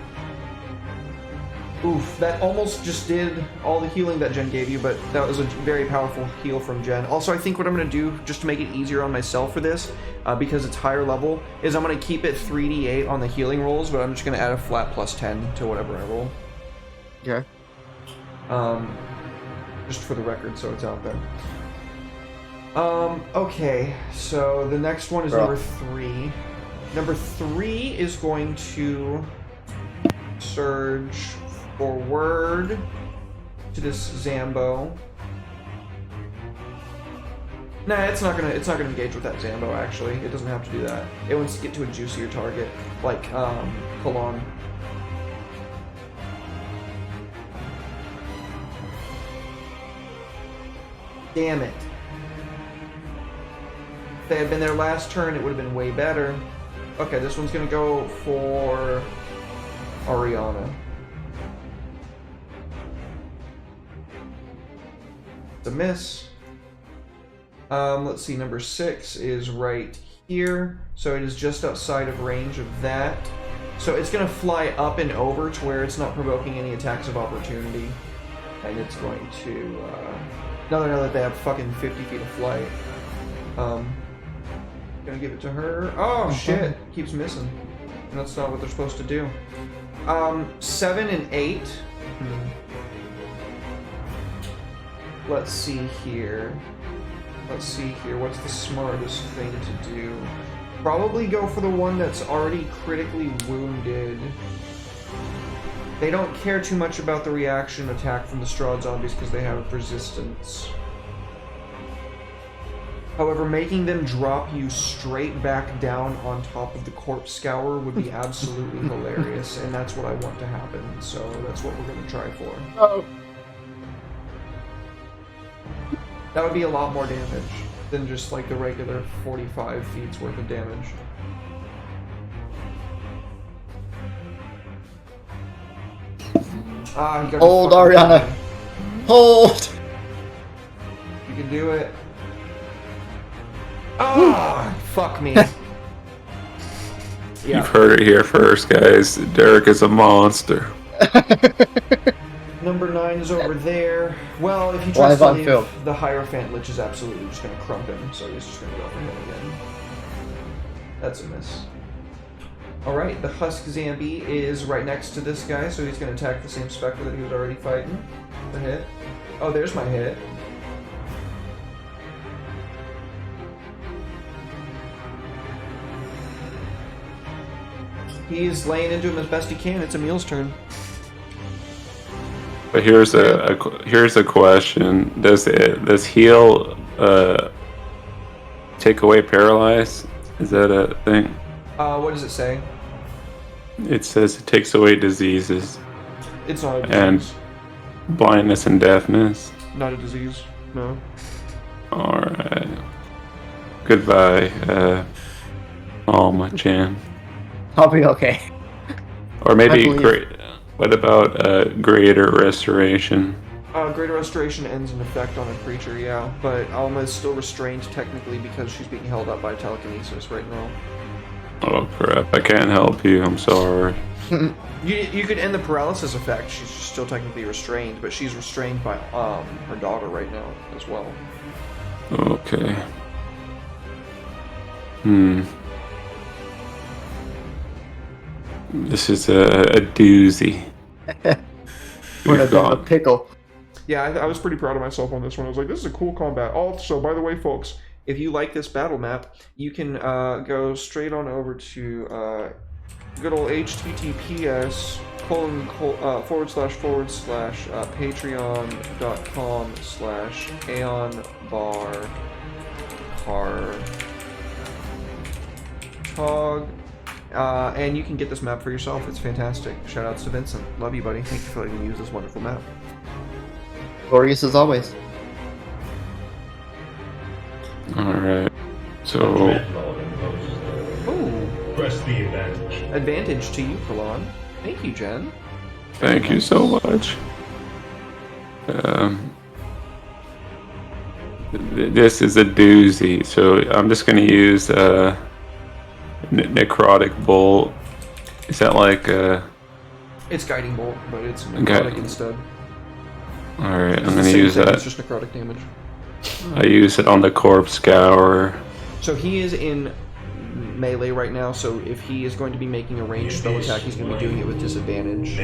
Oof, that almost just did all the healing that Jen gave you, but that was a very powerful heal from Jen. Also, I think what I'm going to do, just to make it easier on myself for this, because it's higher level, is I'm going to keep it 3d8 on the healing rolls, but I'm just going to add a flat plus 10 to whatever I roll. Okay. Just for the record, so it's out there. Okay, so the next one is number 3. Number 3 is going to surge forward to this Zambo. Nah, it's not gonna engage with that Zambo. Actually, it doesn't have to do that. It wants to get to a juicier target, like Kalon. Damn it! If they had been there last turn, it would have been way better. Okay, this one's gonna go for Ariana. It's a miss. Let's see, number 6 is right here, so it is just outside of range of that. So it's gonna fly up and over to where it's not provoking any attacks of opportunity, and it's going to. Now they know that they have fucking 50 feet of flight. Gonna give it to her. Oh shit! Keeps missing. And that's not what they're supposed to do. 7 and 8. Let's see here. What's the smartest thing to do? Probably go for the one that's already critically wounded. They don't care too much about the reaction attack from the Strahd zombies because they have resistance. However, making them drop you straight back down on top of the corpse scour would be absolutely hilarious, and that's what I want to happen, so that's what we're going to try for. Oh. That would be a lot more damage than just like the regular 45 feet's worth of damage. Ah, you gotta Hold, fucking Ariana. Hold! You can do it. Ah, fuck me. Yeah. You've heard it here first, guys. Derek is a monster. Number 9 is over there. Well, if he tries to leave, film. the Hierophant Lich is absolutely just going to crump him, so he's just going to go for him again. That's a miss. Alright, the Husk Zambi is right next to this guy, so he's going to attack the same Spectre that he was already fighting. The hit. Oh, there's my hit. He's laying into him as best he can. It's Emil's turn. But here's a question: Does heal take away paralyze? Is that a thing? What does it say? It says it takes away diseases It's not a disease. and blindness and deafness. Not a disease. No. All right. Goodbye, Alma Chan. I'll be okay. Or maybe believe- great. What about greater restoration? Greater Restoration ends in effect on a creature, yeah, but Alma is still restrained technically because she's being held up by telekinesis right now. Oh crap! I can't help you. I'm sorry. You could end the paralysis effect. She's still technically restrained, but she's restrained by her daughter right now as well. Okay. This is a doozy. We're in a We've bit of a gone. pickle. Yeah, I was pretty proud of myself on this one. I was like, this is a cool combat. Also, by the way, folks, if you like this battle map, you can go straight on over to good old HTTPS patreon.com/aeonbartog. And you can get this map for yourself. It's fantastic. Shout outs to Vincent. Love you, buddy. Thank you for letting me use this wonderful map. Glorious as always. Alright. So Ooh. Press the advantage. Advantage to you, Kalon. Thank you, Jen. thank you so much. This is a doozy, so I'm just gonna use necrotic bolt. Is that like It's guiding bolt, but it's necrotic instead. Alright, It's I'm the gonna same use thing, that. It's just necrotic damage. I use it on the corpse scour. So he is in melee right now, so if he is going to be making a ranged spell attack, he's going to be doing it with disadvantage.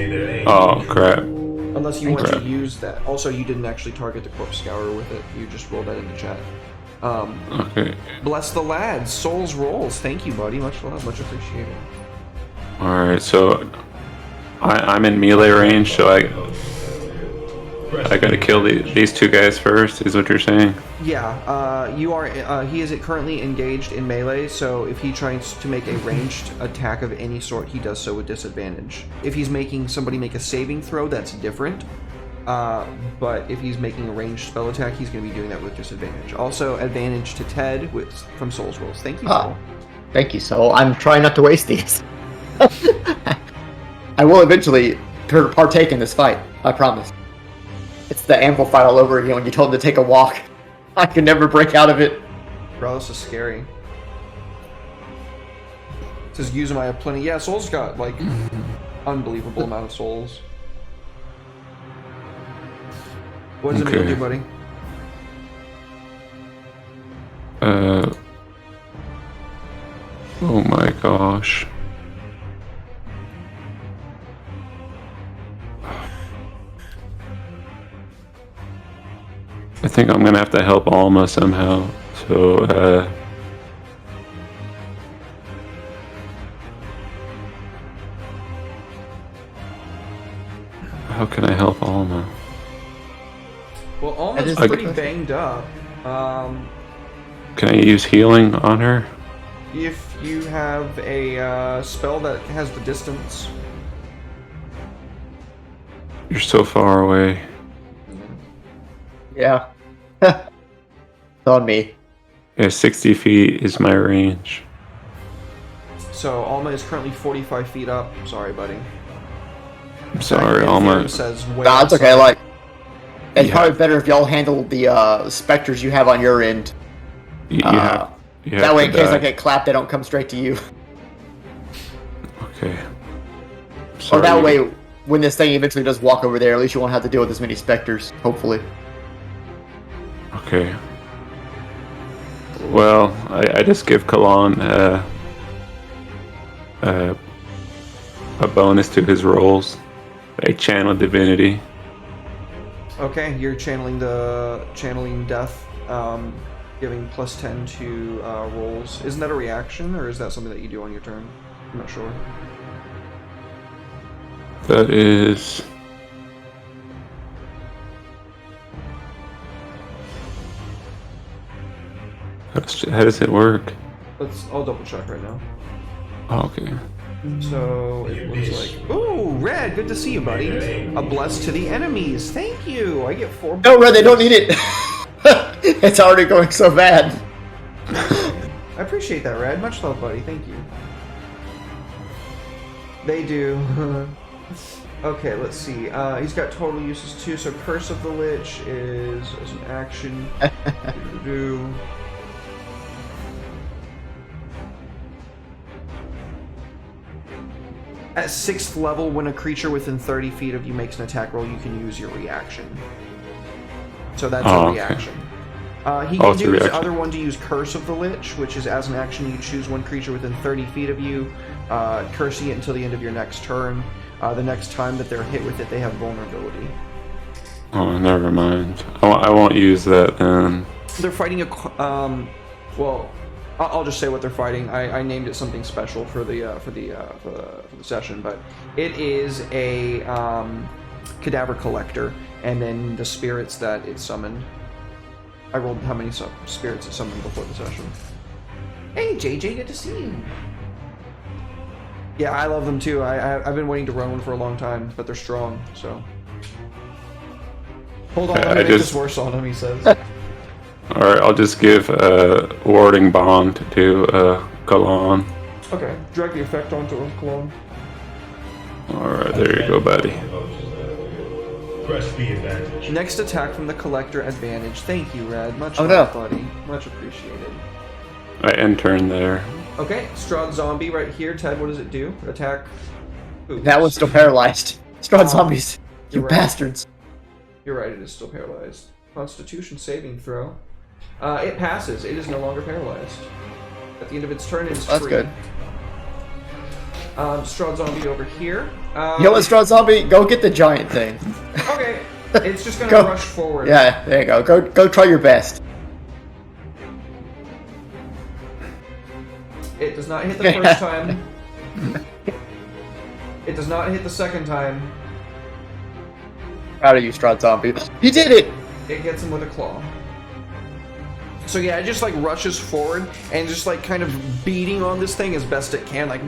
Oh crap. Unless you want to Crap. use that. Also, you didn't actually target the corpse scour with it. You just rolled that in the chat. Okay. Bless the lads. Souls rolls. Thank you, buddy. Much love. Much appreciated. Alright, so I'm in melee range, so I gotta kill these two guys first, is what you're saying? Yeah, you are. He is currently engaged in melee, so if he tries to make a ranged attack of any sort, he does so with disadvantage. If he's making somebody make a saving throw, that's different. But if he's making a ranged spell attack, he's going to be doing that with disadvantage. Also, advantage to Ted from Souls Rolls. Thank you, Soul. Thank you, Soul. I'm trying not to waste these. I will eventually partake in this fight. I promise. It's the anvil fight all over again when you told him to take a walk. I can never break out of it. Bro, this is scary. It says use them, I have plenty. Yeah, Soul's got, like, unbelievable amount of souls. What does it mean to do, buddy? Oh my gosh. I think I'm gonna have to help Alma somehow. So, how can I help Alma? Well, Alma's is pretty the banged up. Can I use healing on her? If you have a spell that has the distance. You're so far away. Yeah. It's on me. Yeah, 60 feet is my range. So Alma is currently 45 feet up. Sorry, buddy. I'm sorry, And Alma. Theron says way Nah, it's okay. outside. Like, it's Yeah. probably better if y'all handle the specters you have on your end. You have That way, in to case die. I get clapped, they don't come straight to you. Okay. Or Sorry. that way, when this thing eventually does walk over there, at least you won't have to deal with as many specters. Hopefully. Okay. Well, I just give Kalon a bonus to his rolls. A channel divinity. Okay, you're channeling death, giving +10 to rolls. Isn't that a reaction, or is that something that you do on your turn? I'm not sure. That is. How does it work? I'll double check right now. Oh, okay. So it looks like. Ooh, Red, good to see you, buddy. A bless to the enemies. Thank you. I get 4. No, Red, they don't need it. It's already going so bad. I appreciate that, Red. Much love, buddy. Thank you. They do. Okay, let's see. He's got total uses too. So Curse of the Lich is as an action. Do. At 6th level, when a creature within 30 feet of you makes an attack roll, you can use your reaction. So that's a okay. reaction. He Oh, can it's a do his reaction. other one to use Curse of the Lich, which is as an action you choose one creature within 30 feet of you, cursing it until the end of your next turn. The next time that they're hit with it, they have vulnerability. Oh, never mind. I won't use that then. They're fighting well, I'll just say what they're fighting. I named it something special for the session, but it is a cadaver collector, and then the spirits that it summoned. I rolled how many spirits it summoned before the session. Hey JJ, good to see you. Yeah, I love them too. I've been waiting to run one for a long time, but they're strong, so. Hold on, let me make this worse on him, he says. Alright, I'll just give a warding bond to Kalan. Okay, drag the effect onto him, Cologne. Alright, there you go, buddy. Press the advantage. Next attack from the collector, advantage. Thank you, Red. Much Oh, love, no. buddy. Much appreciated. I intern there. Okay, Strahd Zombie right here. Ted, what does it do? Attack. Oops. That one's still paralyzed. Strahd zombies. You You're right. bastards. You're right, it is still paralyzed. Constitution saving throw. It passes. It is no longer paralyzed. At the end of its turn, it is That's free. good. Strahd Zombie over here. You know what, Strahd zombie? Go get the giant thing. Okay, it's just gonna Go. rush forward. Yeah, there you go. Go try your best. It does not hit the first time. It does not hit the second time. Proud of you, Strahd zombie. You did it! It gets him with a claw. So yeah, it just like rushes forward and just like kind of beating on this thing as best it can, like.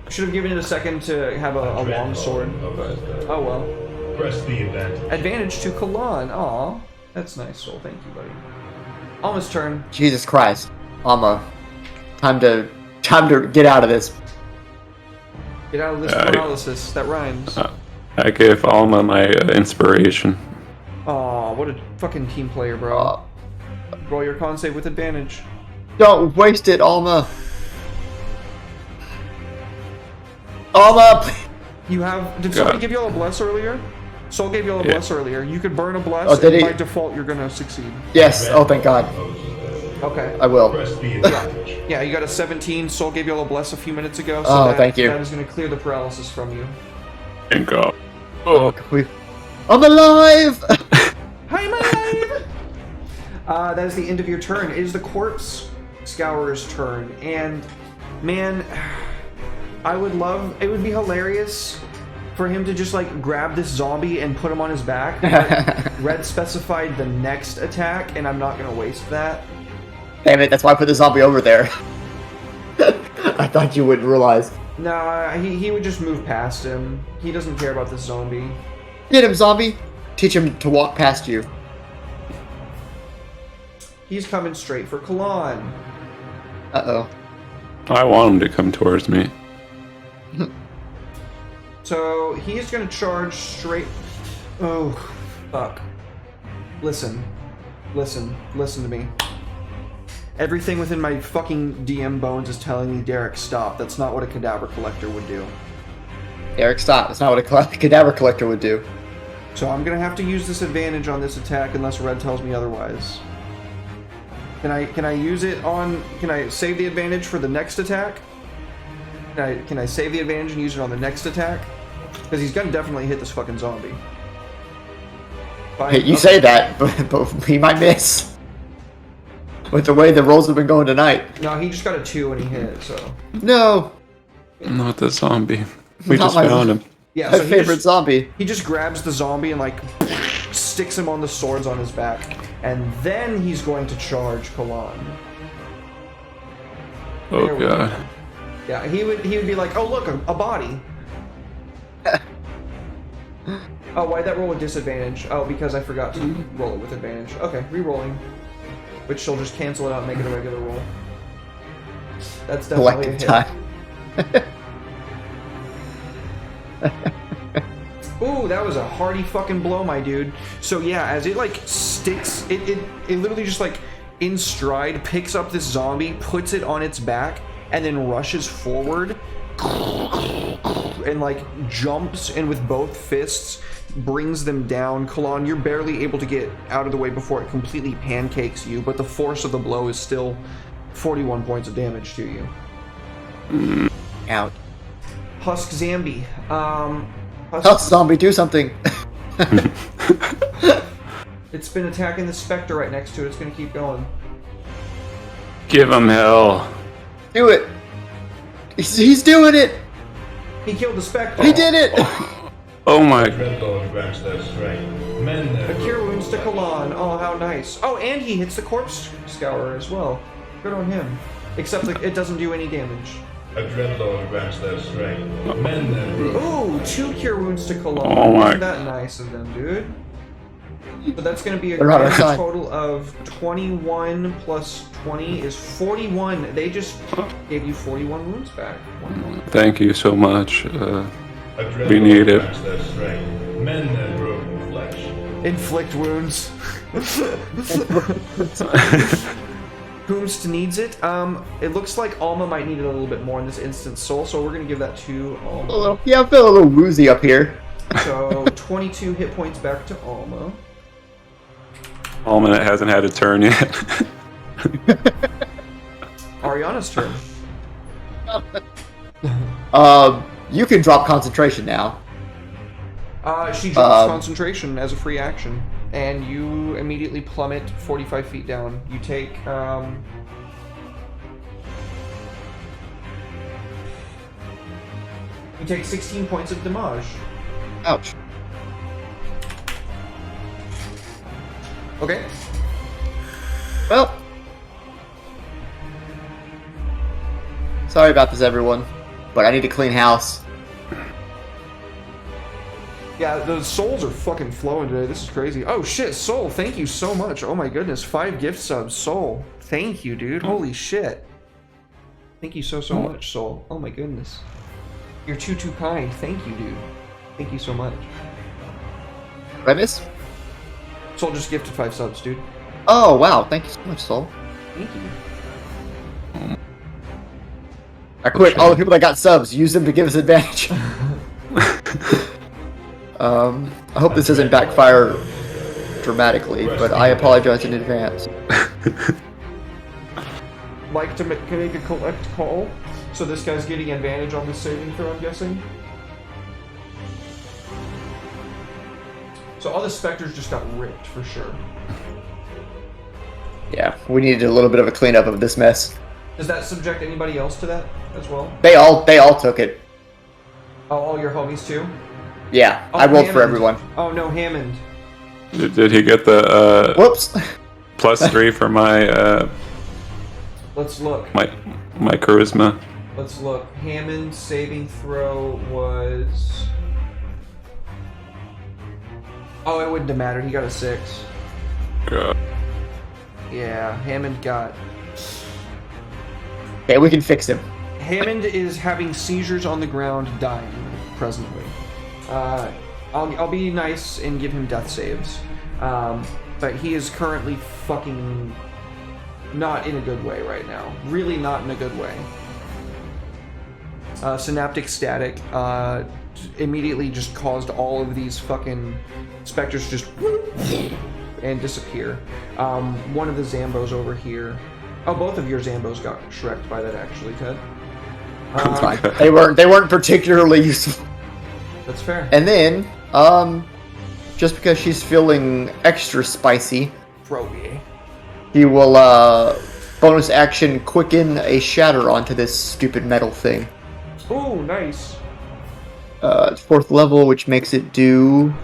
Should have given it a second to have a long sword, but oh well. Press the advantage. Advantage to Kalan. Aw, that's nice, Soul. Thank you, buddy. Almost turn. Jesus Christ. Alma. Time to get out of this. Get out of this paralysis. That rhymes. I give Alma my inspiration. Aw, what a fucking team player, bro. Roll your con save with advantage. Don't waste it, Alma. Alma! You have. Did somebody give you all a bless earlier? Soul gave you all a bless earlier. You could burn a bless, Oh, did and he? by default, you're gonna succeed. Yes, oh thank God. Okay. I will. Press the advantage. Yeah, you got a 17. Soul gave you all a bless a few minutes ago. So Oh, thank you. That is gonna clear the paralysis from you. Thank God. I'm alive! I'm alive! That is the end of your turn. It is the corpse scourer's turn, and man, I would love. It would be hilarious for him to just like grab this zombie and put him on his back. But Red specified the next attack, and I'm not gonna waste that. Damn it, that's why I put the zombie over there. I thought you wouldn't realize. Nah, he would just move past him. He doesn't care about this zombie. Get him, zombie! Teach him to walk past you. He's coming straight for Kalan. Uh-oh. I want him to come towards me. So he's gonna charge straight. Oh, fuck. Listen to me. Everything within my fucking DM bones is telling me, Derek, stop. That's not what a cadaver collector would do. Eric, stop. That's not what a cadaver collector would do. So I'm gonna have to use this advantage on this attack unless Red tells me otherwise. Can I use it on? Can I save the advantage for the next attack? Can I save the advantage and use it on the next attack? Because he's gonna definitely hit this fucking zombie. Fine. Hey, you Okay. say that, but he might miss. With the way the rolls have been going tonight. No, he just got a 2 and he hit. So No! Not the zombie. We Not just my- found him. yeah, My so favorite zombie. He just grabs the zombie and like sticks him on the swords on his back, and then he's going to charge Kalan. Oh There we go. God. Yeah, he would be like, oh look, a body. Oh, why'd that roll with disadvantage? Oh, because I forgot to roll it with advantage. Okay, re-rolling. Which she'll just cancel it out and make it a regular roll. That's definitely a Collective hit. time. Ooh, that was a hearty fucking blow, my dude. So yeah, as it like sticks, it literally just like in stride picks up this zombie, puts it on its back, and then rushes forward and like jumps and with both fists brings them down. Kalan, you're barely able to get out of the way before it completely pancakes you, but the force of the blow is still 41 points of damage to you. Out. Husk Zambi. Oh, zombie, do something. It's been attacking the Spectre right next to it. It's gonna keep going. Give him hell. Do it. He's doing it. He killed the Spectre. He did it. Oh my. Dreadlord grants their strength. Mend their A cure wounds to Kalan. Oh, how nice. Oh, and he hits the Corpse Scourer as well. Good on him. Except that it doesn't do any damage. A Dreadlord grants their strength. Mend their ruin. Ooh, 2 cure wounds to Kalan. Oh my- Isn't that nice of them, dude? But that's going to be a They're on our grand side. total of 21 plus 20 is 41. They just gave you 41 wounds back. Wow. Thank you so much. A Dreadlord We need it. grants their strength. Mend their broken flesh. Inflict wounds. Whomst needs it. It looks like Alma might need it a little bit more in this instant soul, so we're going to give that to Alma. Yeah, I feel a little woozy up here. So 22 hit points back to Alma. Almanac hasn't had a turn yet. Ariana's turn. You can drop concentration now. She drops concentration as a free action, and you immediately plummet 45 feet down. You take you take 16 points of damage. Ouch. Okay. Well. Sorry about this, everyone. But I need to clean house. Yeah, those souls are fucking flowing today. This is crazy. Oh shit, Soul, thank you so much. Oh my goodness, 5 gift subs, Soul. Thank you, dude. Holy shit. Thank you so much, Soul. Oh my goodness. You're too kind. Thank you, dude. Thank you so much. Remis? Soul just gifted 5 subs, dude. Oh, wow. Thank you so much, Soul. Thank you. I quit all the people that got subs. Use them to give us advantage. I hope this doesn't backfire dramatically, but I apologize in advance. Like to make a collect call, so this guy's getting advantage on the saving throw, I'm guessing. So all the specters just got ripped for sure. Yeah, we needed a little bit of a cleanup of this mess. Does that subject anybody else to that as well? They all took it. Oh, all your homies too? Yeah, Oh, I rolled for Hammond. everyone. Oh no, Hammond. Did he get the Whoops. +3 for my Let's look. my charisma? Let's look. Hammond's saving throw was... Oh, it wouldn't have mattered. He got a 6. God. Yeah, Hammond got... Okay, we can fix him. Hammond is having seizures on the ground, dying presently. I'll be nice and give him death saves, but he is currently fucking not in a good way right now. Really not in a good way. Synaptic static immediately just caused all of these fucking specters just and disappear. One of the Zambos over here. Oh, both of your Zambos got shreked by that actually, Ted. It's fine. They weren't particularly useful. That's fair. And then, just because she's feeling extra spicy, Froby. he will bonus action quicken a shatter onto this stupid metal thing. Ooh, nice. 4th level, which makes it do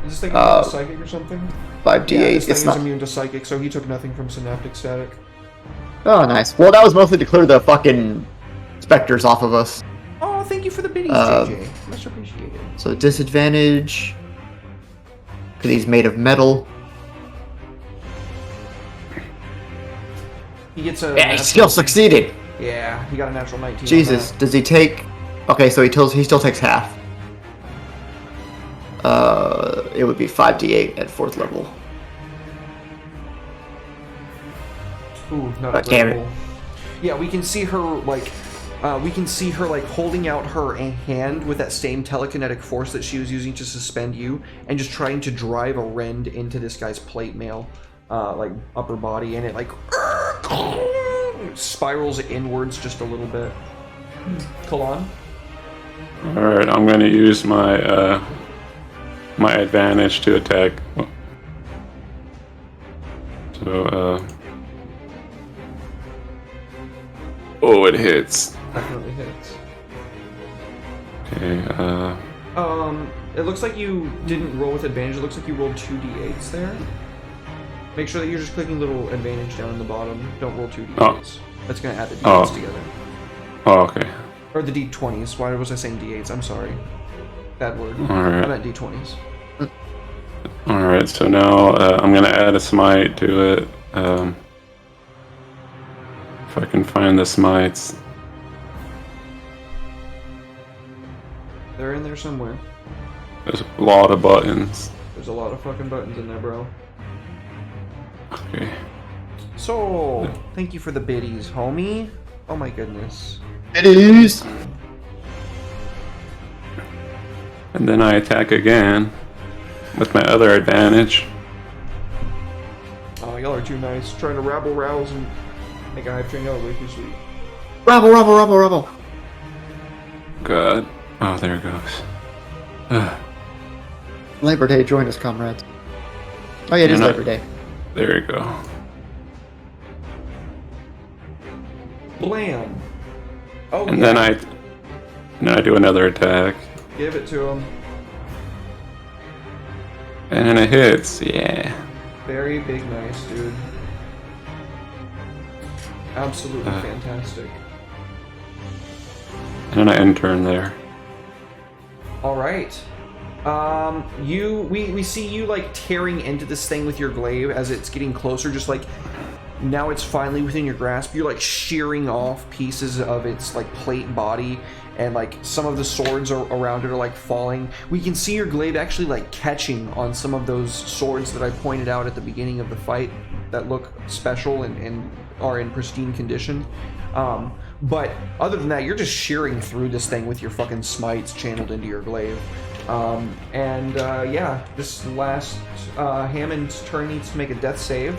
Is this thing immune to psychic or something? 5d8. Yeah, this thing It's is not. immune to psychic, so he took nothing from synaptic static. Oh, nice. Well, that was mostly to clear the fucking specters off of us. Oh, thank you for the biddies, JJ. Much appreciated. So disadvantage, because he's made of metal. He gets a. Yeah, he natural- still succeeded. Yeah, he got a natural 19. on Jesus, that. does he take? Okay, so he still takes half. It would be 5d8 at 4th level. Ooh, not a great damn it. roll. Yeah, we can see her like. We can see her like holding out her hand with that same telekinetic force that she was using to suspend you, and just trying to drive a rend into this guy's plate mail, like upper body, and it like spirals inwards just a little bit. Kalan? Alright, I'm gonna use my my advantage to attack So, oh, it hits. Definitely hits. Okay, It looks like you didn't roll with advantage. It looks like you rolled 2d8s there. Make sure that you're just clicking little advantage down in the bottom. Don't roll 2d8s. Oh. That's gonna add the d8s Oh. together. oh, okay. Or the d20s. Why was I saying d8s? I'm sorry. Bad word. I Alright. meant d20s. Alright, so now I'm gonna add a smite to it. If I can find the smites. They're in there somewhere. There's a lot of buttons. There's a lot of fucking buttons in there, bro. Okay. So, thank you for the biddies, homie. Oh my goodness. It is. And then I attack again with my other advantage. Oh, y'all are too nice. Trying to rabble rouse and make a hype train. Y'all are way too sweet. Rabble, rabble, rabble, rabble. God. Oh, there it goes. Labor Day, join us, comrades. Oh yeah, it is You're not- Labor Day. There you go. Blam. Oh, And yeah. then I do another attack. Give it to him. And then it hits. Yeah. Very big nice, dude. Absolutely fantastic. And then I end turn there. All right. We see you like tearing into this thing with your glaive as it's getting closer. Just like now, it's finally within your grasp. You're like shearing off pieces of its like plate body, and like some of the swords around it are like falling. We can see your glaive actually like catching on some of those swords that I pointed out at the beginning of the fight that look special and are in pristine condition. But other than that, you're just shearing through this thing with your fucking smites channeled into your glaive. Yeah, this last Hammond's turn needs to make a death save.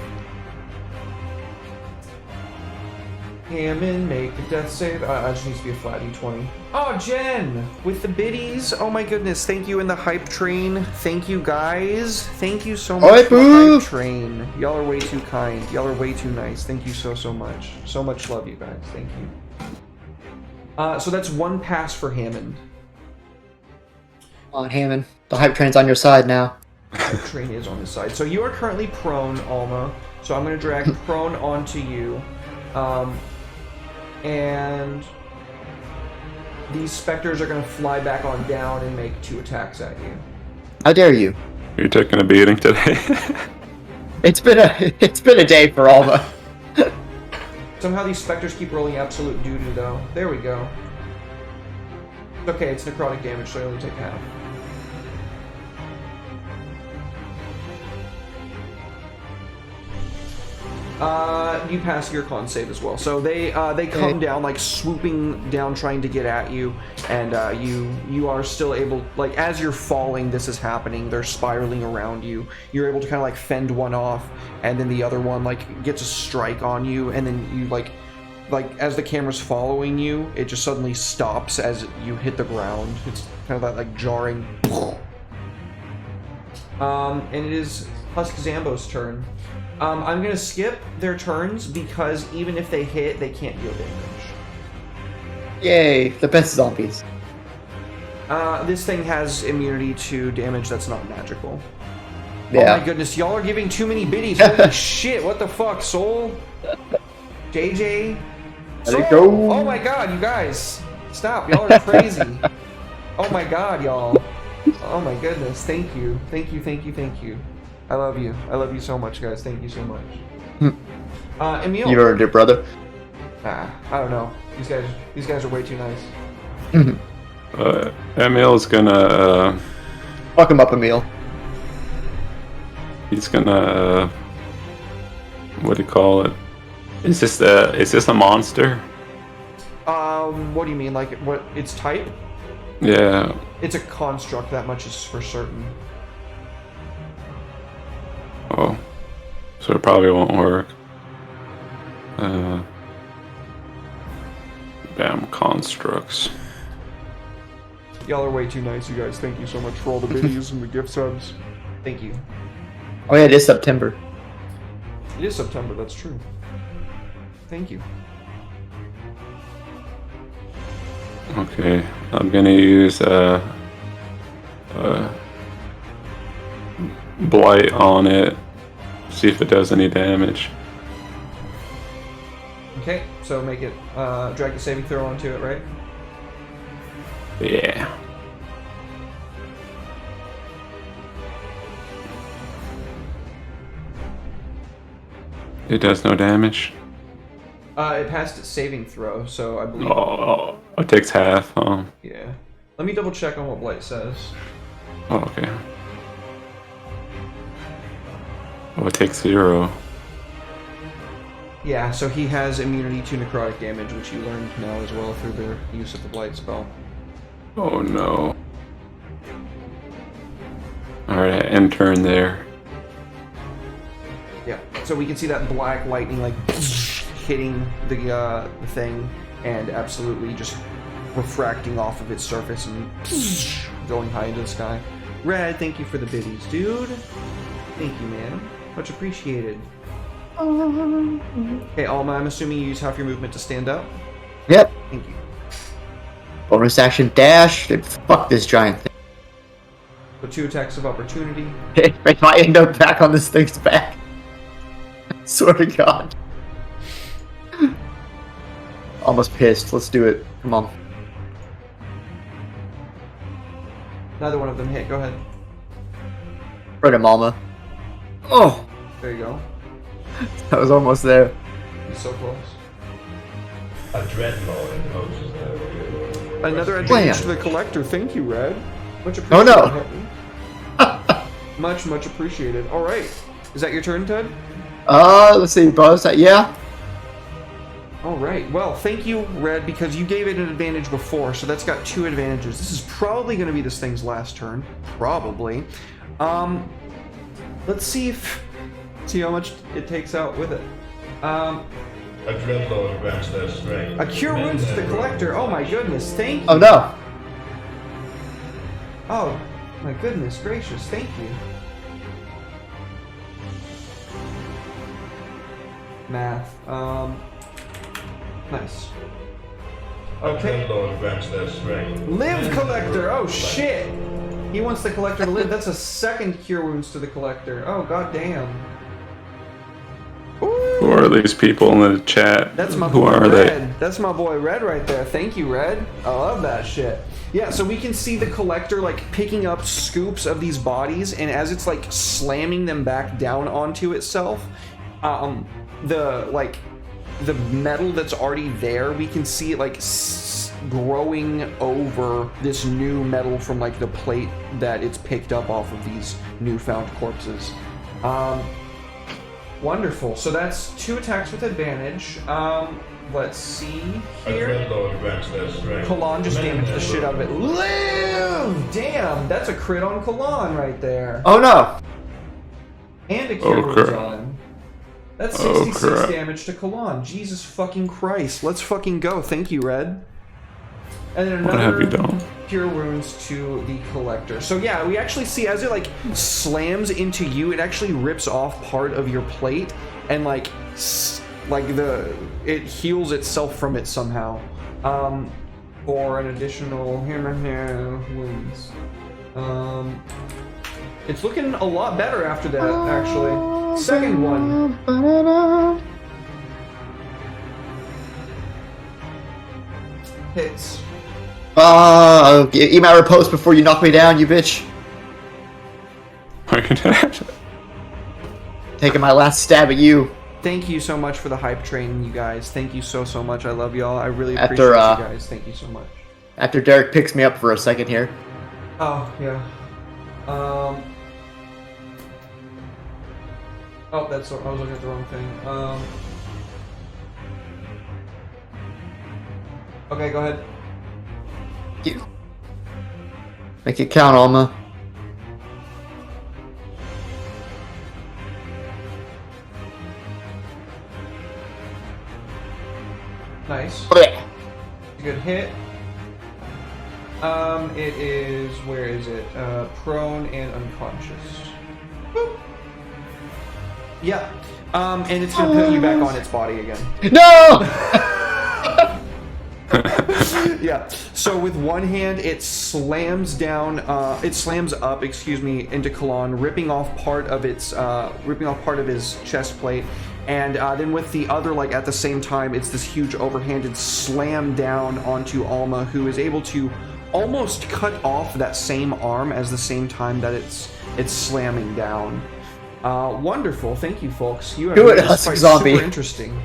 Hammond, make a death save. It just needs to be a flat d20. Oh, Jen, with the biddies. Oh my goodness, thank you in the hype train. Thank you guys. Thank you so much Oi, for the boo. hype train. Y'all are way too kind. Y'all are way too nice. Thank you so much. So much love, you guys. Thank you. So that's one pass for Hammond. Come on, Hammond. The hype train's on your side now. Hype train is on his side. So you are currently prone, Alma. So I'm going to drag prone onto you. And these specters are going to fly back on down and make 2 attacks at you. How dare you? You're taking a beating today. It's been a day for Alma. Somehow these specters keep rolling absolute doo-doo, though. There we go. Okay, it's necrotic damage, so I only take half. You pass your con save as well. So they come down, like swooping down, trying to get at you, and you are still able, like as you're falling, this is happening. They're spiraling around you. You're able to kind of like fend one off, and then the other one like gets a strike on you, and then you like as the camera's following you, it just suddenly stops as you hit the ground. It's kind of that like jarring. And it is Husk Zambo's turn. I'm gonna skip their turns because even if they hit, they can't deal damage. Yay, the best zombies. This thing has immunity to damage that's not magical. Yeah. Oh my goodness, y'all are giving too many biddies. Holy shit, what the fuck, Soul? JJ? Let it Soul! go. Oh my god, you guys. Stop, y'all are crazy. Oh my god, y'all. Oh my goodness, thank you. Thank you, thank you, thank you. I love you. I love you so much, guys. Thank you so much. Emil. You earned it, brother. I don't know. These guys are way too nice. Emil's gonna. Fuck him up, Emil. He's gonna. What do you call it? Is this a monster? What do you mean? Like, what? Its type? Yeah. It's a construct. That much is for certain. Oh. So it probably won't work. Damn constructs. Y'all are way too nice, you guys. Thank you so much for all the videos and the gift subs. Thank you. Oh yeah, it is September. It is September, that's true. Thank you. Okay, I'm gonna use blight on it. See if it does any damage. Okay, so make it drag the saving throw onto it, right? Yeah. It does no damage. It passed its saving throw, so I believe. Oh, it takes half. Oh, Yeah. Let me double check on what Blight says. oh okay. Oh, it takes 0. Yeah, so he has immunity to necrotic damage, which you learned now as well through the use of the Blight spell. Oh no. Alright, end turn there. Yeah. So we can see that black lightning like hitting the thing and absolutely just refracting off of its surface and going high into the sky. Red, thank you for the biddies, dude. Thank you, man. Much appreciated. Okay, Alma, I'm assuming you use half your movement to stand up? Yep. Thank you. Bonus action dash. And fuck this giant thing. So 2 attacks of opportunity. If I end up back on this thing's back. I swear to God. Almost pissed. Let's do it. Come on. Neither one of them hit. Go ahead. Right at Malma. Oh, There you go. that was almost there. He's so close. A dreadnought imposes their Another Blam. advantage to the collector. Thank you, Red. Much Oh, appreciated. no. Much appreciated. All right. Is that your turn, Ted? Let's see, Buzz. Yeah. All right. Well, thank you, Red, because you gave it an advantage before, so that's got 2 advantages. This is probably going to be this thing's last turn. Probably. Let's see how much it takes out with it. A dreadnought grants their strength. A cure Mend wounds to the their collector. broken Oh my goodness. Thank you. Oh no. Oh my goodness gracious. Thank you. Math. Nice. A Okay. dreadnought grants their strength. Live, Mend their collector. broken Oh flesh. shit. He wants the collector to live. That's a 2nd cure wounds to the collector. Oh god damn. Who are these people in the chat? That's my Who boy are they? Red. That's my boy Red right there. Thank you, Red. I love that shit. Yeah, so we can see the collector like picking up scoops of these bodies, and as it's like slamming them back down onto itself, the metal that's already there, we can see it like growing over this new metal from like the plate that it's picked up off of these newfound corpses. Wonderful. So that's 2 attacks with advantage. Let's see A here. dreadnought grants their strength. Kalan just Mend damaged their the shit out of it. broken Live! Damn, that's a crit on Kalan right there. Oh no. And a cure Oh, wounds crap. on him. That's Oh, 66 crap. damage to Kalan. Jesus fucking Christ. Let's fucking go. Thank you, Red. And then What have you another done? cure wounds to the collector. So yeah, we actually see as it like slams into you, it actually rips off part of your plate and like it heals itself from it somehow. For an additional wounds. It's looking a lot better after that, actually. 2nd one. Hits. Eat my riposte before you knock me down, you bitch. Taking my last stab at you. Thank you so much for the hype train, you guys. Thank you so much. I love y'all. I really After, appreciate you guys. Thank you so much. After Derek picks me up for a second here. Oh, yeah. Oh, that's I was looking at the wrong thing. Okay, go ahead. You. Make it count, Alma. Nice. Blech. Good hit. It is, where is it? Prone and unconscious. Boop. Yeah. And it's gonna put you back on its body again. No! Yeah. So with one hand, it slams down. It slams up. Excuse me, into Kalon, ripping off part of his chest plate, and then with the other, like at the same time, it's this huge overhanded slam down onto Alma, who is able to almost cut off that same arm as the same time that it's slamming down. Wonderful. Thank you, folks. You have Do it, made this Husk fight Zombie. super interesting.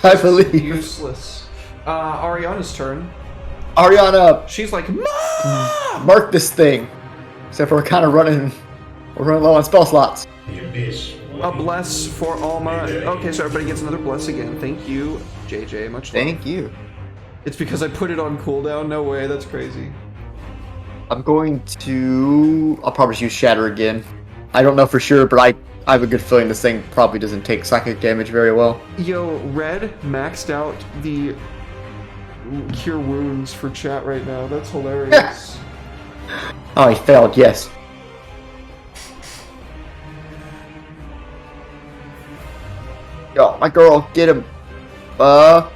I believe. Useless. Ariana's turn. Ariana, She's like, Mom! mark this thing. Except for we're running low on spell slots. The abyss. A bless for Alma. Okay, so everybody gets another bless again. Thank you, JJ. Much love. Thank you. It's because I put it on cooldown. No way. That's crazy. I'm going to... I'll probably use Shatter again. I don't know for sure, but I have a good feeling this thing probably doesn't take psychic damage very well. Yo, Red maxed out the cure wounds for chat right now. That's hilarious. Oh, he failed, yes. Yo, my girl, get him. I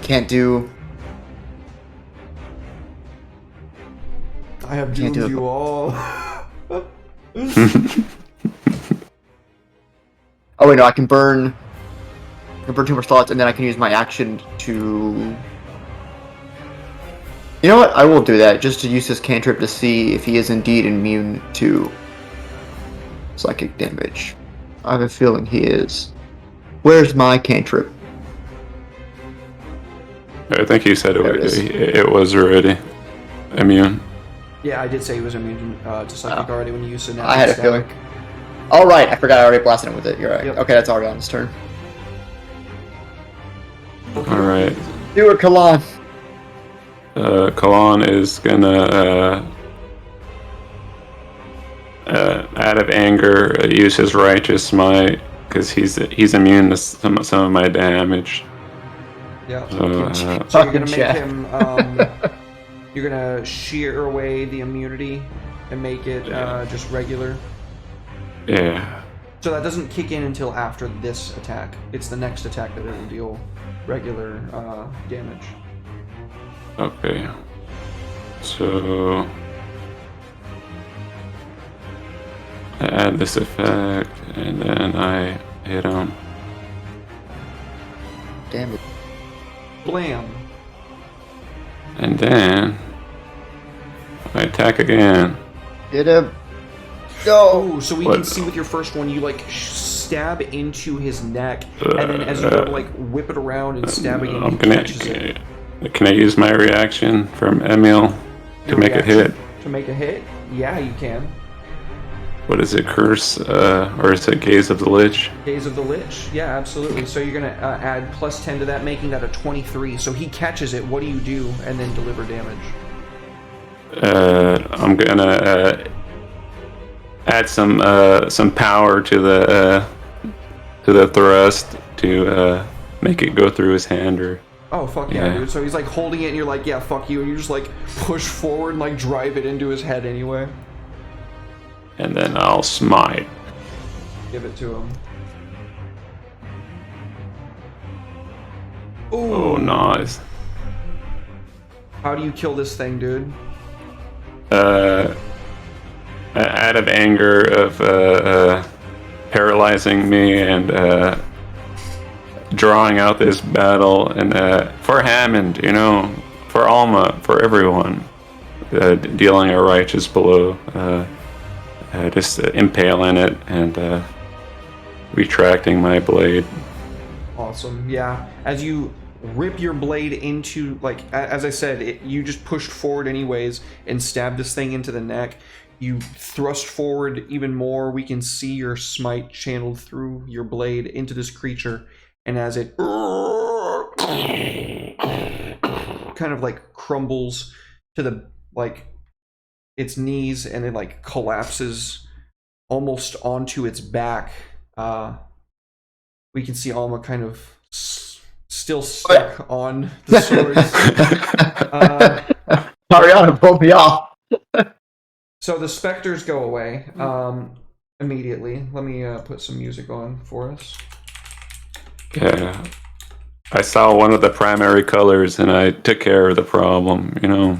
can't do... I have Can't doomed do it. you all. Oh wait, no, I can burn 2 more slots, and then I can use my action to... You know what? I will do that, just to use this cantrip to see if he is indeed immune to psychic damage. I have a feeling he is. Where's my cantrip? I think you said There it is. it was already immune. Yeah, I did say he was immune to psychic already when you used it. I had a feeling. Alright, I forgot I already blasted him with it. You're right. Yep. Okay, that's Ariana's turn. Alright. Do it, Kalan. Kalon is gonna, out of anger, use his righteous might, because he's immune to some of my damage. Yeah. So, So you're gonna make Chat. him. You're gonna shear away the immunity and make it just regular. yeah. So that doesn't kick in until after this attack. It's the next attack that it'll deal regular damage. Okay. So I add this effect, and then I hit him. Damn it. Blam. And then I attack again. Get him. Go. Oh, so we What? can see with your first one, you like stab into his neck, and then as you go to like whip it around and stab again, he catches it. Can I use my reaction from Emil to Your make a hit? reaction To make a hit? Yeah, you can. What is it, Curse? Or is it Gaze of the Lich? Days of the Lich? Yeah, absolutely. So you're gonna add plus 10 to that, making that a 23. So he catches it. What do you do? And then deliver damage. I'm gonna add some power to the thrust to make it go through his hand, or Oh, fuck yeah, Yeah. dude. So he's like holding it and you're like, yeah, fuck you. And you just like push forward and like drive it into his head anyway. and then I'll smite. Give it to him. Oh, nice. How do you kill this thing, dude? Out of anger of paralyzing me and drawing out this battle, and for Hammond, for Alma, for everyone, dealing a righteous blow, just impaling it and retracting my blade. Awesome. Yeah. As you rip your blade into, like, as I said, you just pushed forward anyways and stabbed this thing into the neck. You thrust forward even more. We can see your smite channeled through your blade into this creature. And as it kind of like crumbles to the, like, its knees and it like collapses almost onto its back, we can see Alma kind of still stuck on the swords. Ariana, pull me off. So the specters go away. immediately. Let me put some music on for us. Yeah. I saw one of the primary colors and I took care of the problem, you know.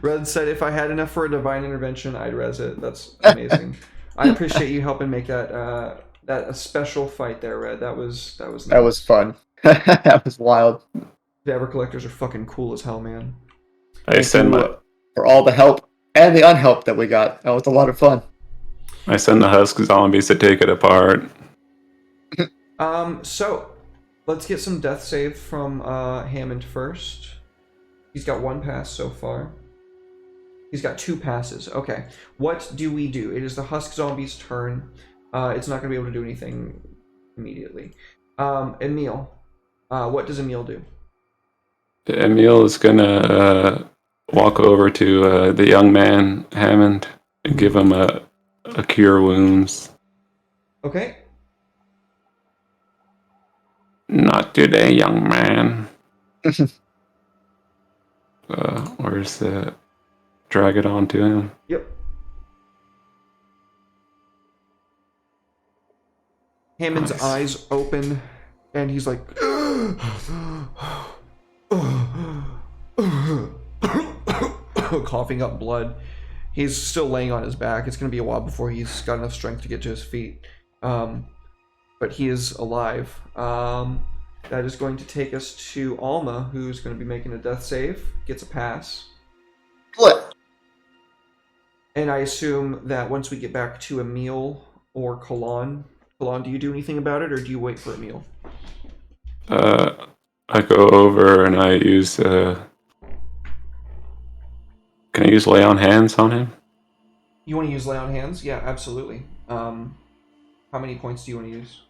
Red said, if I had enough for a divine intervention, I'd res it. That's amazing. I appreciate you helping make that a special fight there, Red. That was nice. That was fun. That was wild. Dabber collectors are fucking cool as hell, man. I send For all the help and the unhelp that we got. That was a lot of fun. the husk zombies to take it apart. So let's get some death save from Hammond first. He's got 1 pass so far. He's got 2 passes. Okay. What do we do? It is the husk zombie's turn. It's not going to be able to do anything immediately. Emil. What does Emil do? Emil is gonna walk over to the young man, Hammond, and give him a cure wounds. Okay. Not today, young man. Where's the... Drag it on to him. Yep. Hammond's Nice. eyes open, and he's like... coughing up blood. He's still laying on his back. It's going to be a while before he's got enough strength to get to his feet. But he is alive. That is going to take us to Alma, who's going to be making a death save. Gets a pass. What? And I assume that once we get back to Emil or Kalan, do you do anything about it, or do you wait for Emil? I go over and I use... Can I use lay on hands on him? You want to use lay on hands? Yeah, absolutely. How many points do you want to use?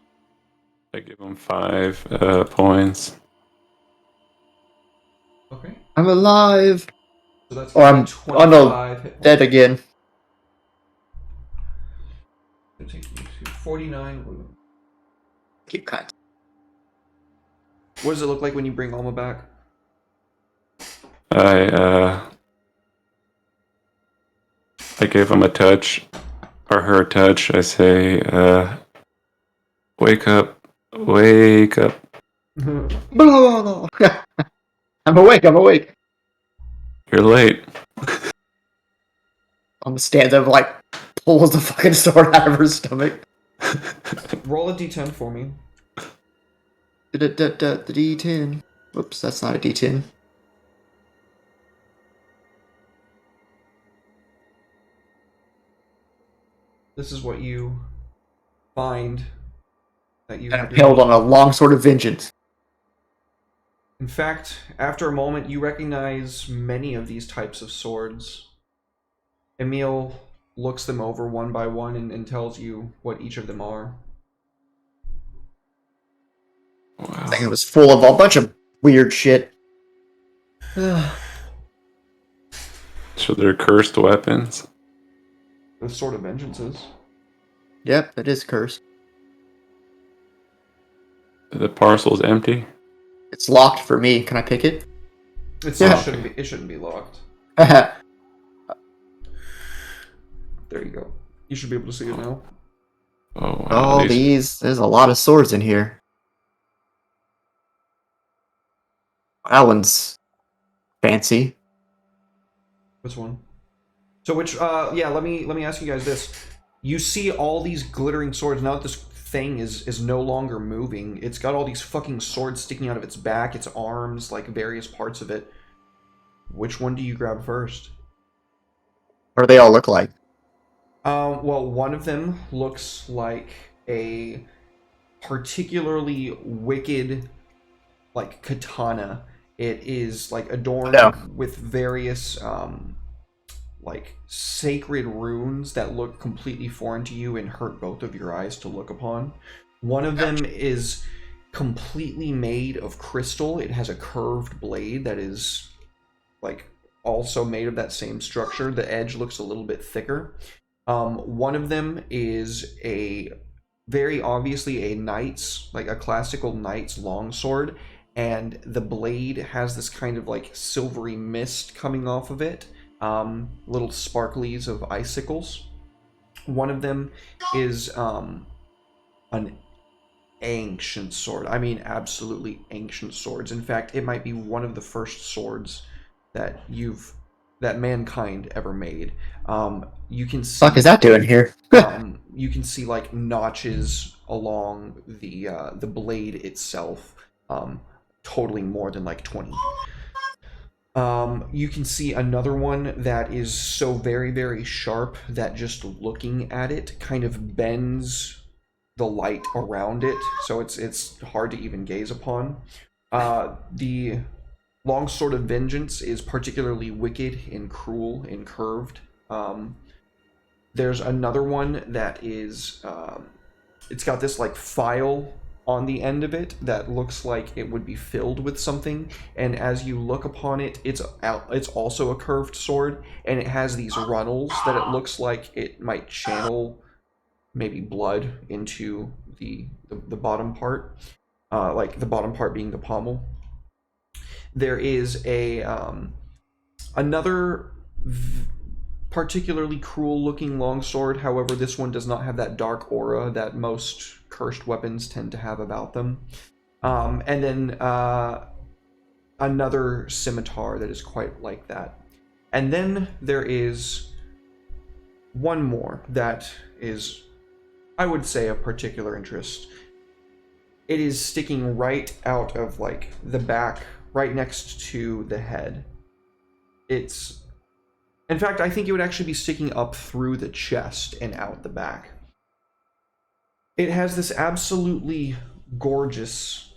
I give him 5 points. Okay. I'm alive. So that's Or I'm 25 hit points. dead again. It'll take you to 49 wounds. Keep kind. What does it look like when you bring Alma back? I give him a touch, or her a touch. I say, wake up, wake up. I'm awake. You're late. Alma stands up, like, pulls the fucking sword out of her stomach. Roll a d10 for me. The D10. Whoops, that's not a D10. This is what you find that you... And impaled on a long sword of vengeance. In fact, after a moment, you recognize many of these types of swords. Emil looks them over one by one and tells you what each of them are. Wow. I think it was full of a bunch of weird shit. So they're cursed weapons. The Sword of Vengeances. Yep, it is cursed. The parcel's empty. It's locked for me. Can I pick it? It Yeah. shouldn't be locked. There There you go. You should be able to see it now. Oh, wow. Oh, there's a lot of swords in here. That one's fancy. Which one? So which yeah, let me ask you guys this. You see all these glittering swords now that this thing is no longer moving. It's got all these fucking swords sticking out of its back, its arms, like various parts of it. Which one do you grab first? What do they all look like? Well, one of them looks like a particularly wicked, like, katana. It is, like, adorned with various, like, sacred runes that look completely foreign to you and hurt both of your eyes to look upon. One of them is completely made of crystal. It has a curved blade that is, like, also made of that same structure. The edge looks a little bit thicker. One of them is very obviously a knight's, like a classical knight's longsword, and the blade has this kind of like silvery mist coming off of it, little sparklies of icicles. One of them is an ancient sword. I mean, absolutely ancient swords. In fact, it might be one of the first swords that mankind ever made. You can see. Fuck is that doing here? You can see like notches along the blade itself, totaling more than like 20. You can see another one that is so very, very sharp that just looking at it kind of bends the light around it, so it's hard to even gaze upon. The Longsword of Vengeance is particularly wicked and cruel and curved. There's another one that is, it's got this like file on the end of it that looks like it would be filled with something, and as you look upon it, it's also a curved sword, and it has these runnels that it looks like it might channel maybe blood into the bottom part, like the bottom part being the pommel. There is another particularly cruel looking longsword. However, this one does not have that dark aura that most cursed weapons tend to have about them. And then another scimitar that is quite like that. And then there is one more that is, I would say, of particular interest. It is sticking right out of like the back, right next to the head. It's, in fact, I think it would actually be sticking up through the chest and out the back. It has this absolutely gorgeous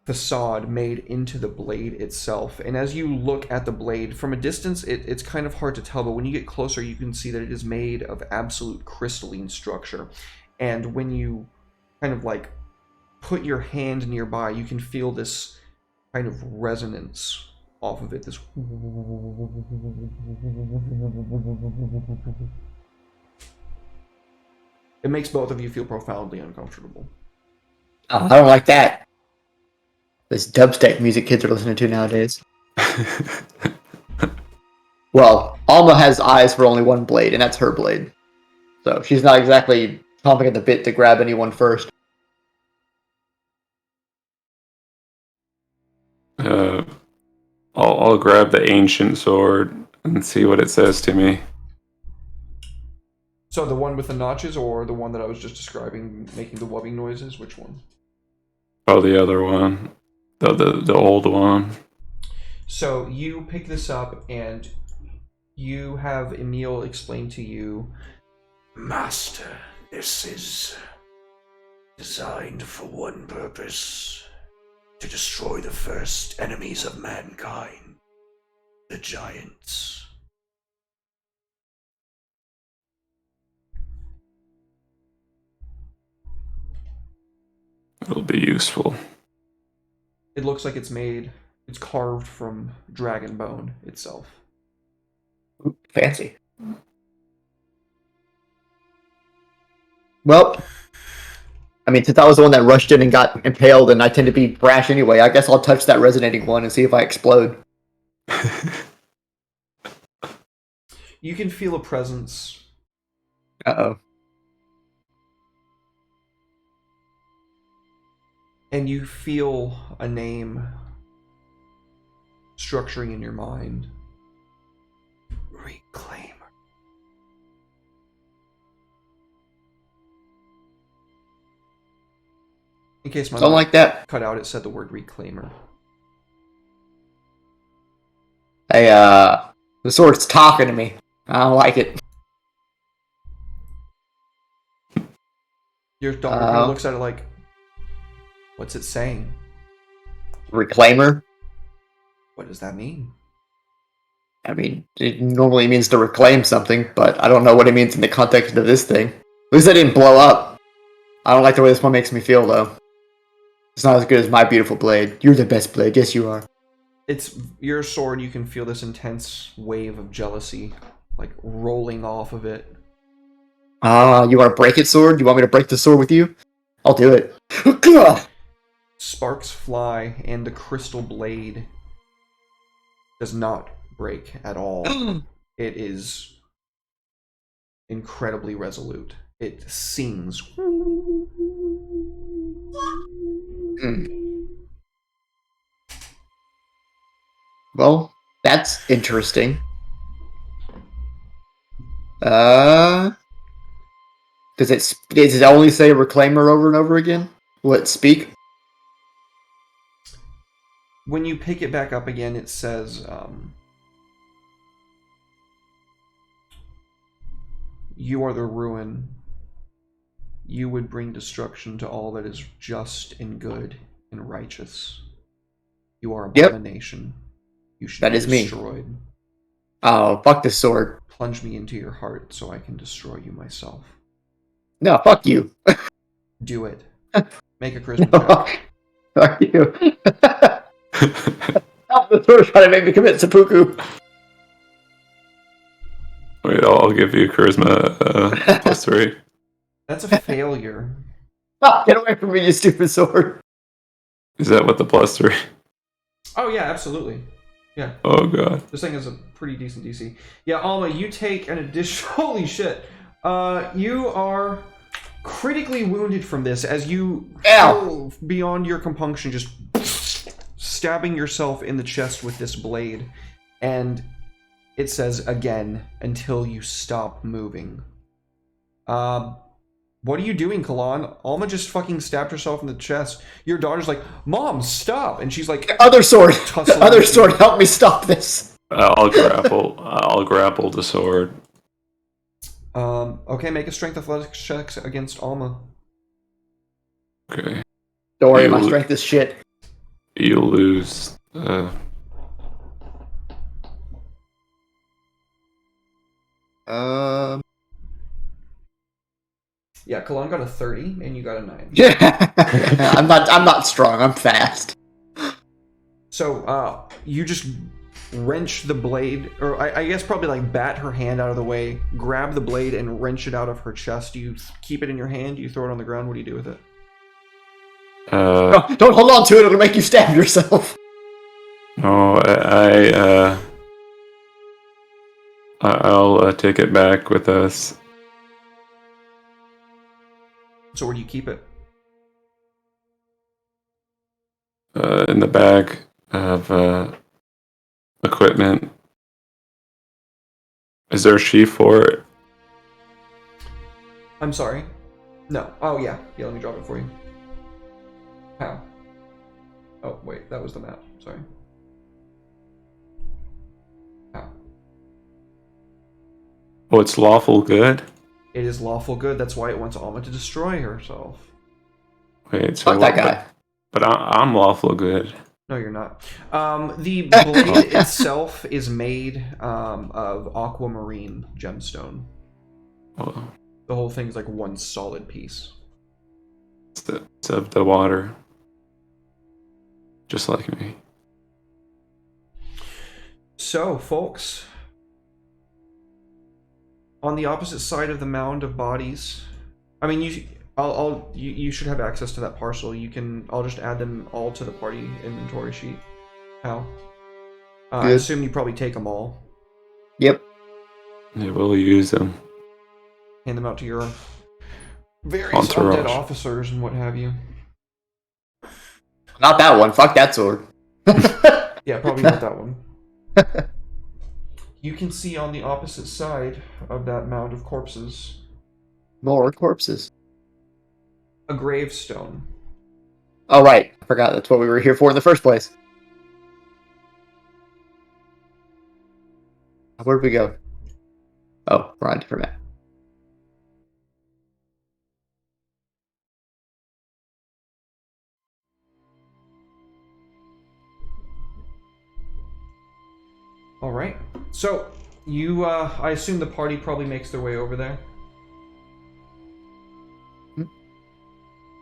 facade made into the blade itself, and as you look at the blade from a distance, it's kind of hard to tell, but when you get closer, you can see that it is made of absolute crystalline structure. And when you kind of like put your hand nearby, you can feel this kind of resonance off of it. This it makes both of you feel profoundly uncomfortable. Oh, I don't like that. This dubstep music kids are listening to nowadays. Well, Alma has eyes for only one blade, and that's her blade. So she's not exactly chomping at the bit to grab anyone first. I'll grab the ancient sword and see what it says to me. So the one with the notches, or the one that I was just describing, making the wubbing noises? Which one? Oh, the other one, the old one. So you pick this up, and you have Emil explain to you, Master, this is designed for one purpose: to destroy the first enemies of mankind, the giants. It'll be useful. it looks like it's carved from dragon bone itself. Ooh, fancy. Well, I mean, since I was the one that rushed in and got impaled, and I tend to be brash anyway, I guess I'll touch that resonating one and see if I explode. You can feel a presence. Uh-oh. And you feel a name structuring in your mind. Reclaimer. In case my Don't mic like that. cut out, it said the word reclaimer. Hey, the sword's talking to me. I don't like it. Your daughter kind of looks at it like, what's it saying? Reclaimer? What does that mean? I mean, it normally means to reclaim something, but I don't know what it means in the context of this thing. At least I didn't blow up. I don't like the way this one makes me feel, though. It's not as good as my beautiful blade. You're the best blade. Yes, you are. It's your sword. You can feel this intense wave of jealousy, like rolling off of it. You want to break it, sword? You want me to break the sword with you? I'll do it. Sparks fly, and the crystal blade does not break at all. It is incredibly resolute. It sings. Well, that's interesting. Does it only say Reclaimer over and over again? Will it speak? When you pick it back up again, it says, "You are the ruin. You would bring destruction to all that is just and good and righteous. You are Yep. abomination. You should That be is me. destroyed. Oh, fuck this sword. Plunge me into your heart so I can destroy you myself. No, fuck you. Do it. Make a charisma check. Fuck you. Help the sword trying to make me commit seppuku. Wait, I'll give you charisma +3. That's a failure. Get away from me, you stupid sword. Is that what the +3? Oh yeah, absolutely. Yeah, Oh god. this thing is a pretty decent DC. Yeah, Alma, you take an additional. Holy shit! You are critically wounded from this as you feel beyond your compunction, just stabbing yourself in the chest with this blade, and it says again until you stop moving. What are you doing, Kalan? Alma just fucking stabbed herself in the chest. Your daughter's like, "Mom, stop!" And she's like, Other sword. tussling Other with you. sword, help me stop this. I'll grapple the sword. Okay, make a strength athletics check against Alma. Okay. Don't worry, You my lo- strength is shit. You lose. Yeah, Kalan got a 30 and you got a 9. I'm not strong, I'm fast. So, you just wrench the blade, or I guess probably like bat her hand out of the way, grab the blade and wrench it out of her chest. Do you keep it in your hand? Do you throw it on the ground? What do you do with it? Don't hold on to it, it'll make you stab yourself. No, I'll take it back with us. So where do you keep it? In the bag of equipment. Is there a sheath for it? I'm sorry. No. Oh, yeah. Yeah, let me drop it for you. How? Oh, wait. That was the map. Sorry. How? Oh, it's lawful good? It is lawful good. That's why it wants Alma to destroy herself. Wait, so Fuck that guy. But I'm lawful good. No, you're not. The blade itself is made of aquamarine gemstone. Oh, The whole thing's like one solid piece. it's of the water. Just like me. So, folks, on the opposite side of the mound of bodies, I mean, you should have access to that parcel. I'll just add them all to the party inventory sheet. How? I assume you probably take them all. Yep. Yeah, we'll use them. Hand them out to your various Entourage. undead officers and what have you. Not that one, fuck that sword. Yeah, probably not that one. You can see on the opposite side of that mound of corpses More corpses. a gravestone. Oh, right. I forgot that's what we were here for in the first place. Where'd we go? Oh, we're on a different map. All right. So you, I assume the party probably makes their way over there.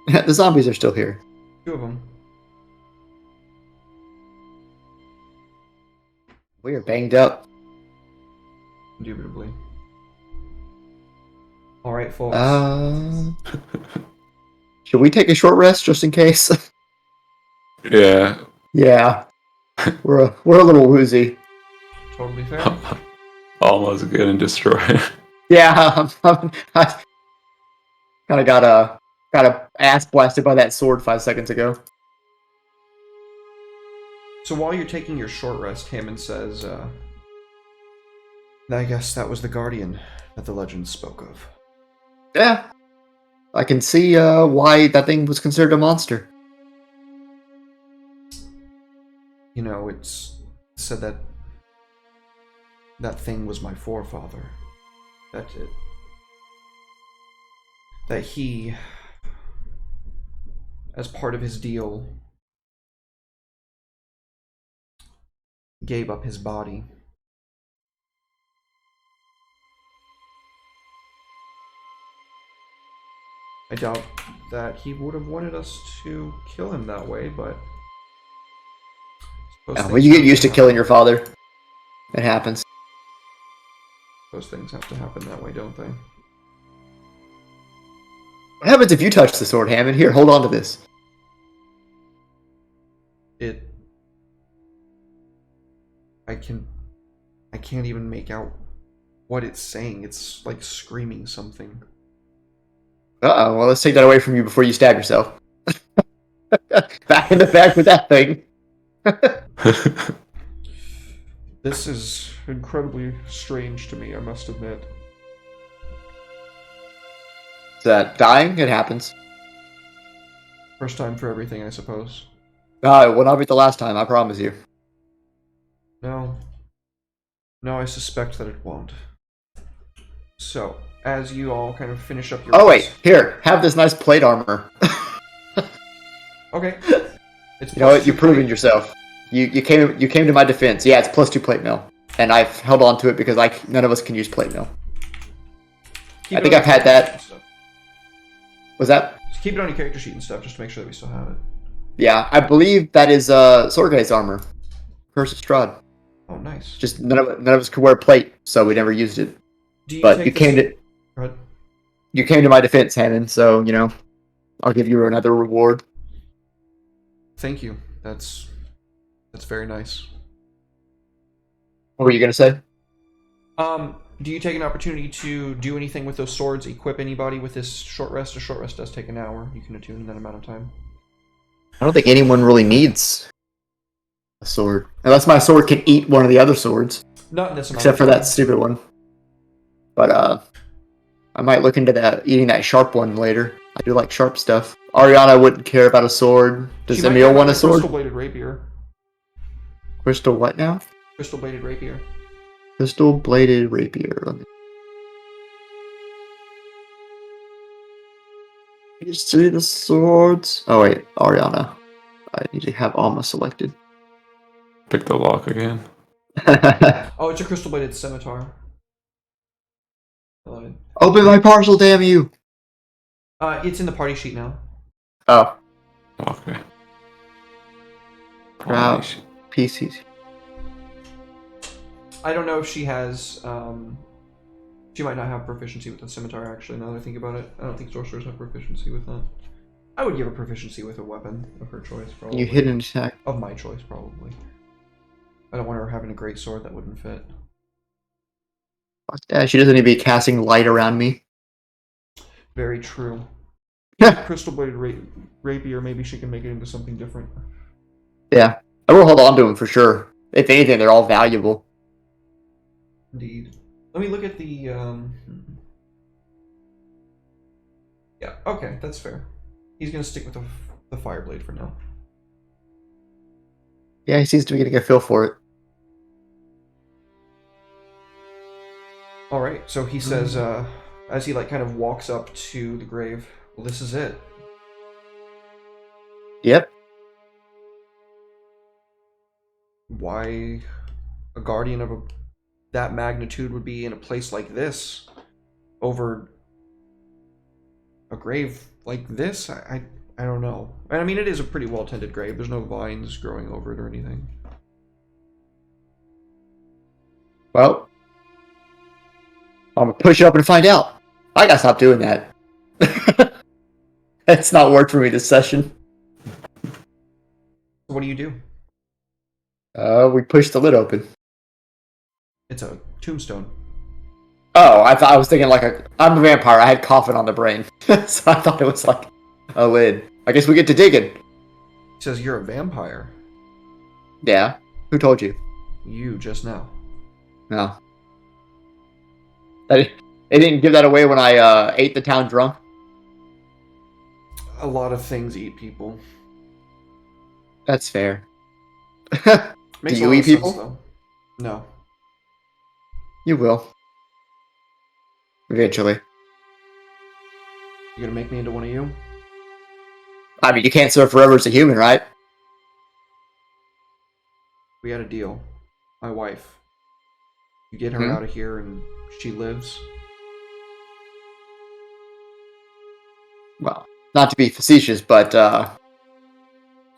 The zombies are still here. 2 of them. We are banged up. Indubitably. All right, folks. Should we take a short rest just in case? Yeah. Yeah. We're a little woozy. Totally fair. Almost good and destroy it. Yeah, I kind of got a ass blasted by that sword 5 seconds ago. So while you're taking your short rest, Hammond says, I guess that was the Guardian that the legend spoke of. Yeah, I can see why that thing was considered a monster. You know, it's said that that thing was my forefather. That he, as part of his deal, gave up his body. I doubt that he would have wanted us to kill him that way, but Well, you get used to killing your father. It happens. Those things have to happen that way, don't they? What happens if you touch the sword, Hammond? Here, hold on to this. I can't even make out what it's saying. It's like screaming something. Uh-oh, well, let's take that away from you before you stab yourself. Back in the back with that thing. This is incredibly strange to me, I must admit. Is that dying? It happens. First time for everything, I suppose. It will not be the last time, I promise you. No. No, I suspect that it won't. So, as you all kind of finish up your... Oh, wait. Here, have this nice plate armor. Okay. It's You know what? +2 You've proven plate. yourself. You came to my defense. Yeah, it's +2 plate mail. And I've held on to it because none of us can use plate mail. Keep I it think on I've your had character sheet that. and stuff. Was that? Just keep it on your character sheet and stuff, just to make sure that we still have it. Yeah, I believe that is Sorge's armor. Curse of Strahd. Oh, nice. Just none of us could wear plate, so we never used it. Do you But take you this... Go ahead. came to my defense, Hammond, so, I'll give you another reward. Thank you. That's very nice. What were you going to say? Do you take an opportunity to do anything with those swords, equip anybody with this short rest? A short rest does take an hour. You can attune in that amount of time. I don't think anyone really needs a sword. Unless my sword can eat one of the other swords. Not in this amount Except of for time. that stupid one. But, I might look into eating that sharp one later. I do like sharp stuff. Ariana wouldn't care about a sword. Does She might Emil have want a a sword? Crystal-bladed rapier. Crystal what now? Crystal-bladed rapier. Crystal bladed rapier. Let me see the swords. Oh wait, Ariana. I need to have Alma selected. Pick the lock again. Oh, it's a crystal-bladed scimitar. Open my parcel, damn you! It's in the party sheet now. Oh, Okay. Wow. Polynesian. PCs. I don't know if she has. She might not have proficiency with the scimitar. Actually, now that I think about it, I don't think sorcerers have proficiency with that. I would give her proficiency with a weapon of her choice, probably. You hit an attack. Of my choice, probably. I don't want her having a great sword that wouldn't fit. Fuck that. She doesn't need to be casting light around me. Very true. Crystal-bladed rapier. Maybe she can make it into something different. Yeah. I will hold on to them for sure. If anything, they're all valuable. Indeed. Let me look at the. Yeah. Okay, that's fair. He's gonna stick with the fireblade for now. Yeah, he seems to be getting a feel for it. All right. So he says, as he kind of walks up to the grave, "Well, this is it." Yep. Why a guardian of that magnitude would be in a place like this over a grave like this? I don't know. And I mean, it is a pretty well tended grave. There's no vines growing over it or anything. Well, I'm gonna push it up and find out. I gotta stop doing that. It's not worked for me this session. So what do you do? We pushed the lid open. It's a tombstone. Oh, I was thinking I'm a vampire. I had coffin on the brain, so I thought it was like a lid. I guess we get to digging. He says you're a vampire. Yeah. Who told you? You just now. No. They didn't give that away when I ate the town drunk. A lot of things eat people. That's fair. Do Makes a you lot eat of sense, people? though. No. You will. Eventually. You gonna make me into one of you? I mean, you can't serve forever as a human, right? We had a deal. My wife. You get her Hmm? out of here and she lives. Well, not to be facetious, but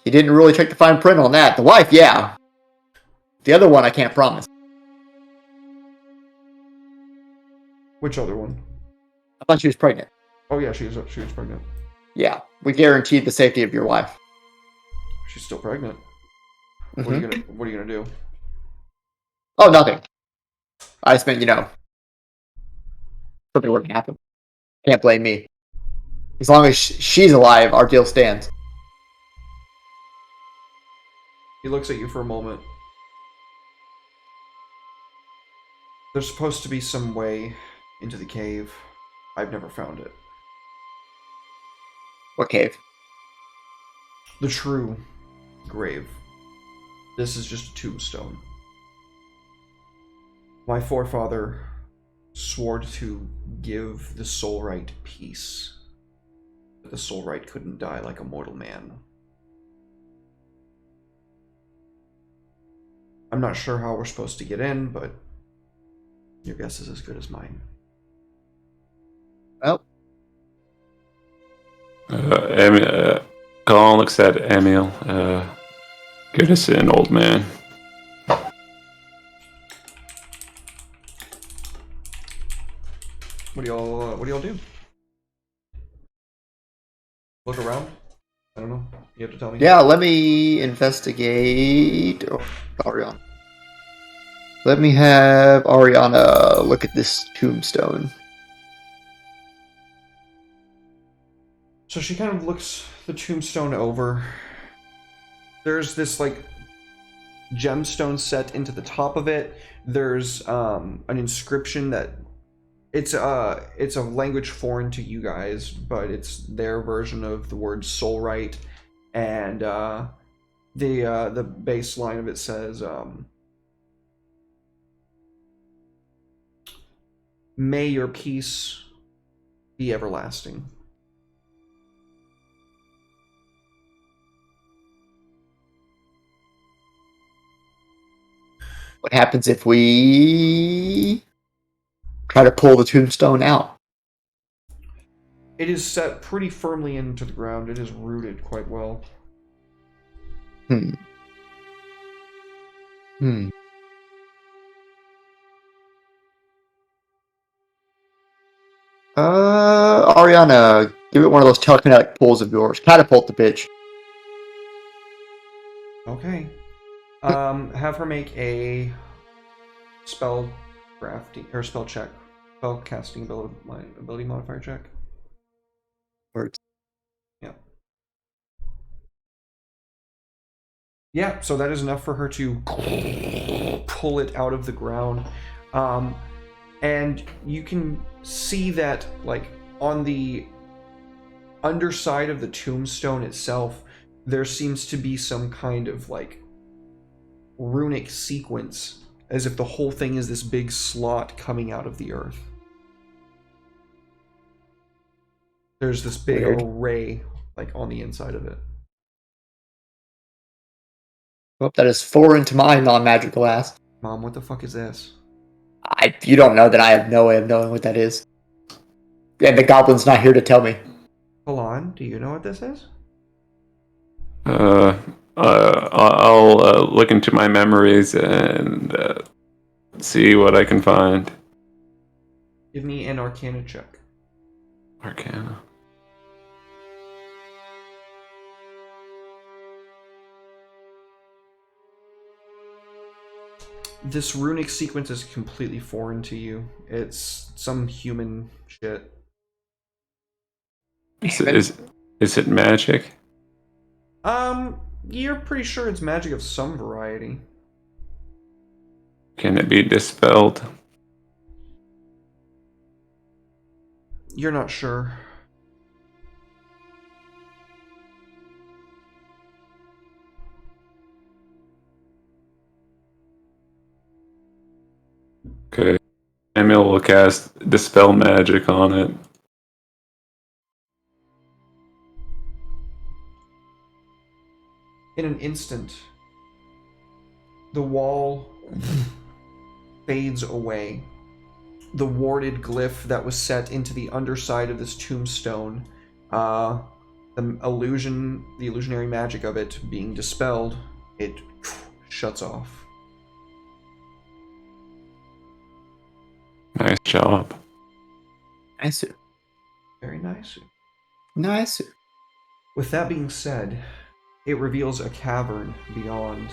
he didn't really check the fine print on that. The wife, yeah. The other one, I can't promise. Which other one? I thought she was pregnant. Oh yeah, she was pregnant. Yeah, we guaranteed the safety of your wife. She's still pregnant. Mhm. What are you gonna do? Oh, nothing. I just meant, something wouldn't happen. Can't blame me. As long as she's alive, our deal stands. He looks at you for a moment. There's supposed to be some way into the cave. I've never found it. What cave? The true grave. This is just a tombstone. My forefather swore to give the Soulwright peace. But the Soulwright couldn't die like a mortal man. I'm not sure how we're supposed to get in, but your guess is as good as mine. Well, Colin looks at Emil. Good as an old man. What do y'all do? Look around? I don't know. You have to tell me. yeah, let me investigate. Ariana. Let me have Ariana look at this tombstone. So she kind of looks the tombstone over. There's this like gemstone set into the top of it. There's an inscription that it's a language foreign to you guys, but it's their version of the word Soulwright, and the baseline of it says may your peace be everlasting. What happens if we try to pull the tombstone out? It is set pretty firmly into the ground. It is rooted quite well. Ariana, give it one of those telekinetic pulls of yours. Catapult the bitch. Okay. Have her make a spell crafting or spell check, spell casting ability modifier check. Words. Yeah. Yeah. So that is enough for her to pull it out of the ground, and you can see that like on the underside of the tombstone itself, there seems to be some kind of like runic sequence, as if the whole thing is this big slot coming out of the earth. There's this big Weird. array like on the inside of it. Well, that is foreign to my non-magical ass. Mom, what the fuck is this? You don't know that I have no way of knowing what that is. And the goblin's not here to tell me. Hold on, do you know what this is? I'll look into my memories and see what I can find. Give me an Arcana check. Arcana. This runic sequence is completely foreign to you. It's some human shit. Is it magic? You're pretty sure it's magic of some variety. Can it be dispelled? You're not sure. Okay. Emil will cast Dispel Magic on it. In an instant, the wall fades away. The warded glyph that was set into the underside of this tombstone, the illusionary magic of it being dispelled, it shuts off. Nice job. Nice. Very nice. Nice. With that being said, it reveals a cavern beyond.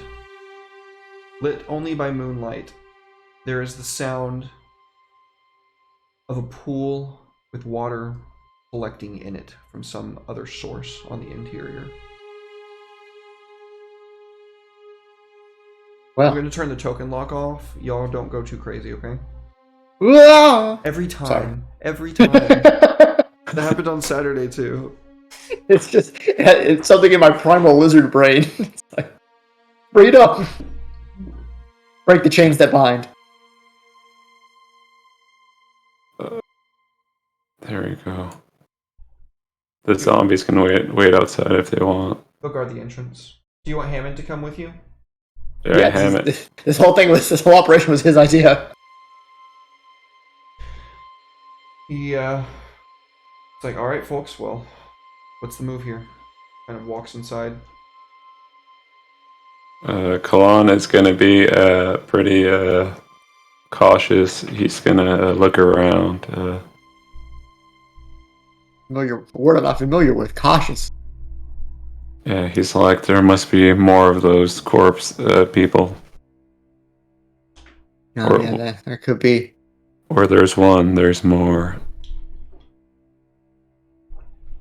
Lit only by moonlight, there is the sound of a pool with water collecting in it from some other source on the interior. Well. I'm going to turn the token lock off. Y'all don't go too crazy, okay? Every time. That happened on Saturday too. It's something in my primal lizard brain. It's like, read up. Break the chains that bind. There we go. The zombies can wait outside if they want. Go guard the entrance. Do you want Hammond to come with you? Yeah, Hammett. This whole operation was his idea. It's like, alright folks, well, what's the move here? Kind of walks inside. Kalan is going to be pretty cautious. He's going to look around. Word I'm not familiar with. Cautious. Yeah, he's like, there must be more of those corpse people. Oh, yeah, there could be. Or there's one, there's more.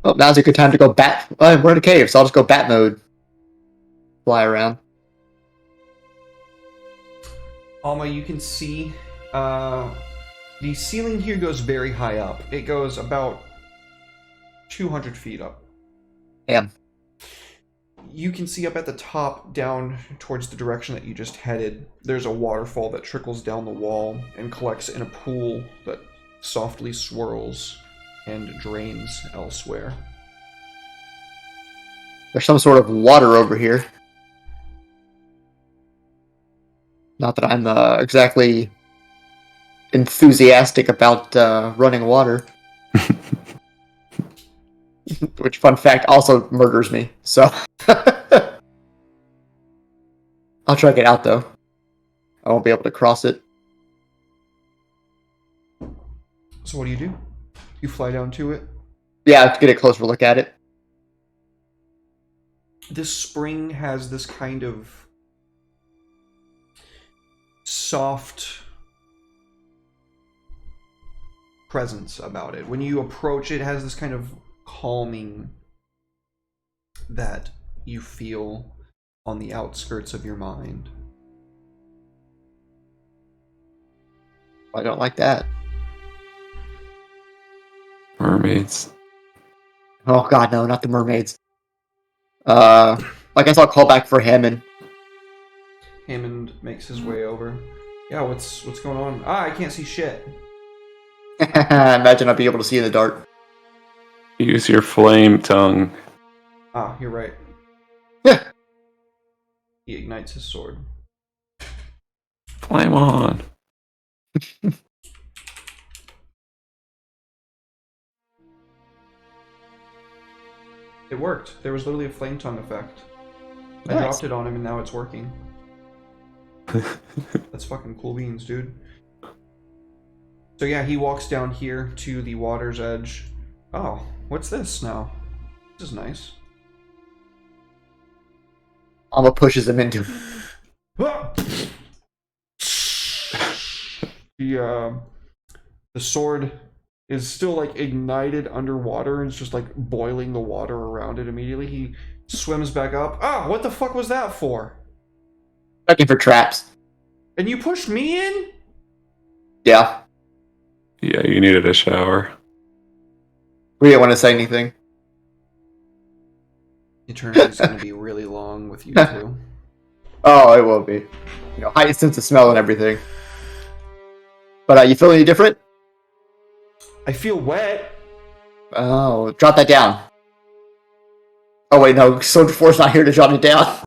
Well, now's a good time to go bat. We're in a cave, so I'll just go bat mode. Fly around. Alma, you can see the ceiling here goes very high up. It goes about 200 feet up. Damn. You can see up at the top, down towards the direction that you just headed, there's a waterfall that trickles down the wall and collects in a pool that softly swirls and drains elsewhere. There's some sort of water over here. Not that I'm exactly enthusiastic about running water. Which, fun fact, also murders me. So, I'll try to get out, though. I won't be able to cross it. So what do? You fly down to it? Yeah, to get a closer look at it. This spring has this kind of soft presence about it. When you approach it, it has this kind of calming that you feel on the outskirts of your mind. I don't like that. Mermaids. Oh god, no, not the mermaids. I guess I'll call back for Hammond. Hammond makes his way over. Yeah, what's going on? I can't see shit. Imagine I'd be able to see in the dark. Use your flame tongue. You're right. Yeah. He ignites his sword. Flame on. It worked. There was literally a flame tongue effect. I Nice. dropped it on him and now it's working. That's fucking cool beans, dude. So yeah, he walks down here to the water's edge. Oh, what's this now? This is nice. Alma pushes him into. Ah! The sword is still like ignited underwater and it's just like boiling the water around it immediately. He swims back up. Ah, what the fuck was that for? Looking for traps. And you pushed me in? Yeah. Yeah, you needed a shower. We didn't want to say anything. Eternity's gonna be really long with you two. Oh, it will be. You know, heightened sense of smell and everything. But you feel any different? I feel wet. Oh, drop that down. Oh wait, no, Soldier 4's not here to drop it down.